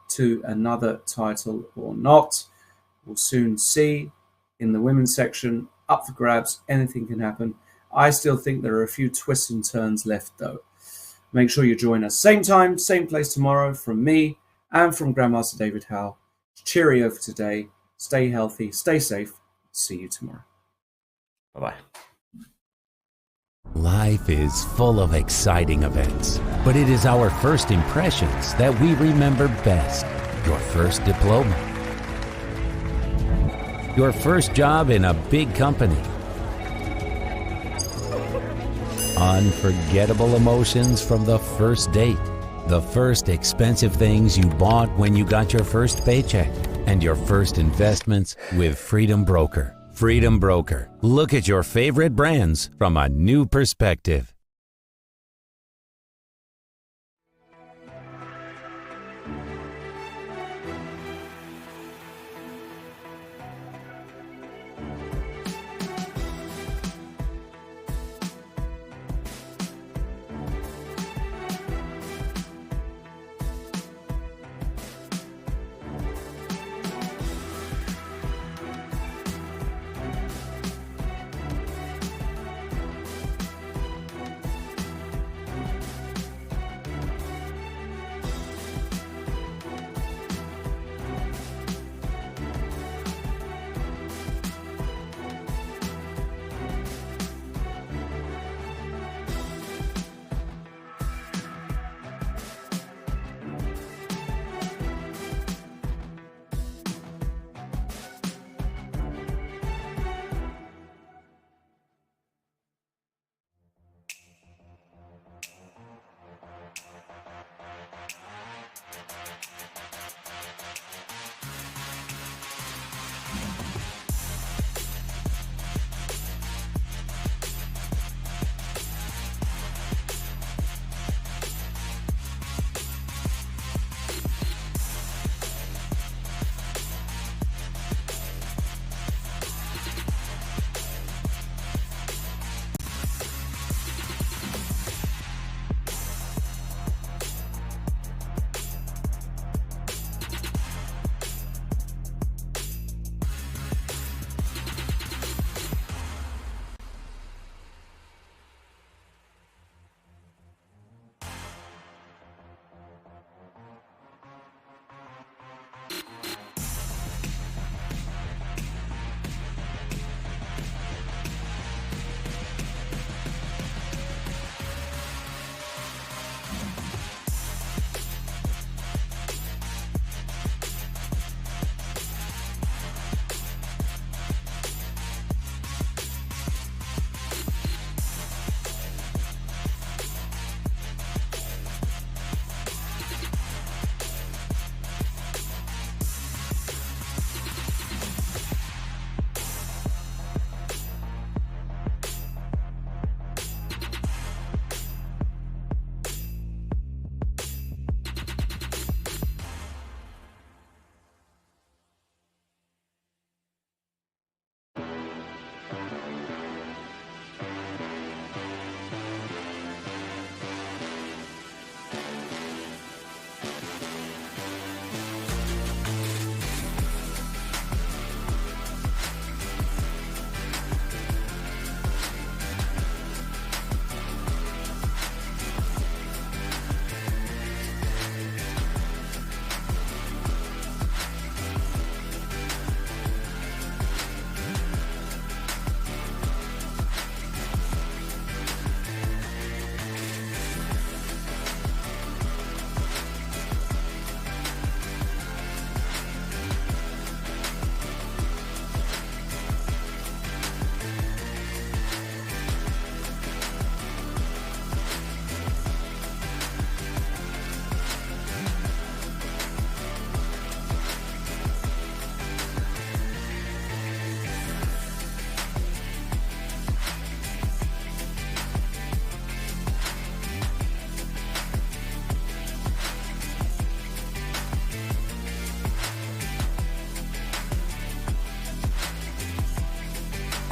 to another title or not? We'll soon see. In the women's section, up for grabs. Anything can happen. I still think there are a few twists and turns left, though. Make sure you join us. Same time, same place tomorrow from me and from Grandmaster David Howe. Cheerio for today. Stay healthy, stay safe. See you tomorrow. Bye-bye. Life is full of exciting events, but it is our first impressions that we remember best. Your first diploma. Your first job in a big company. Unforgettable emotions from the first date. The first expensive things you bought when you got your first paycheck. And your first investments with Freedom Broker. Freedom Broker. Look at your favorite brands from a new perspective.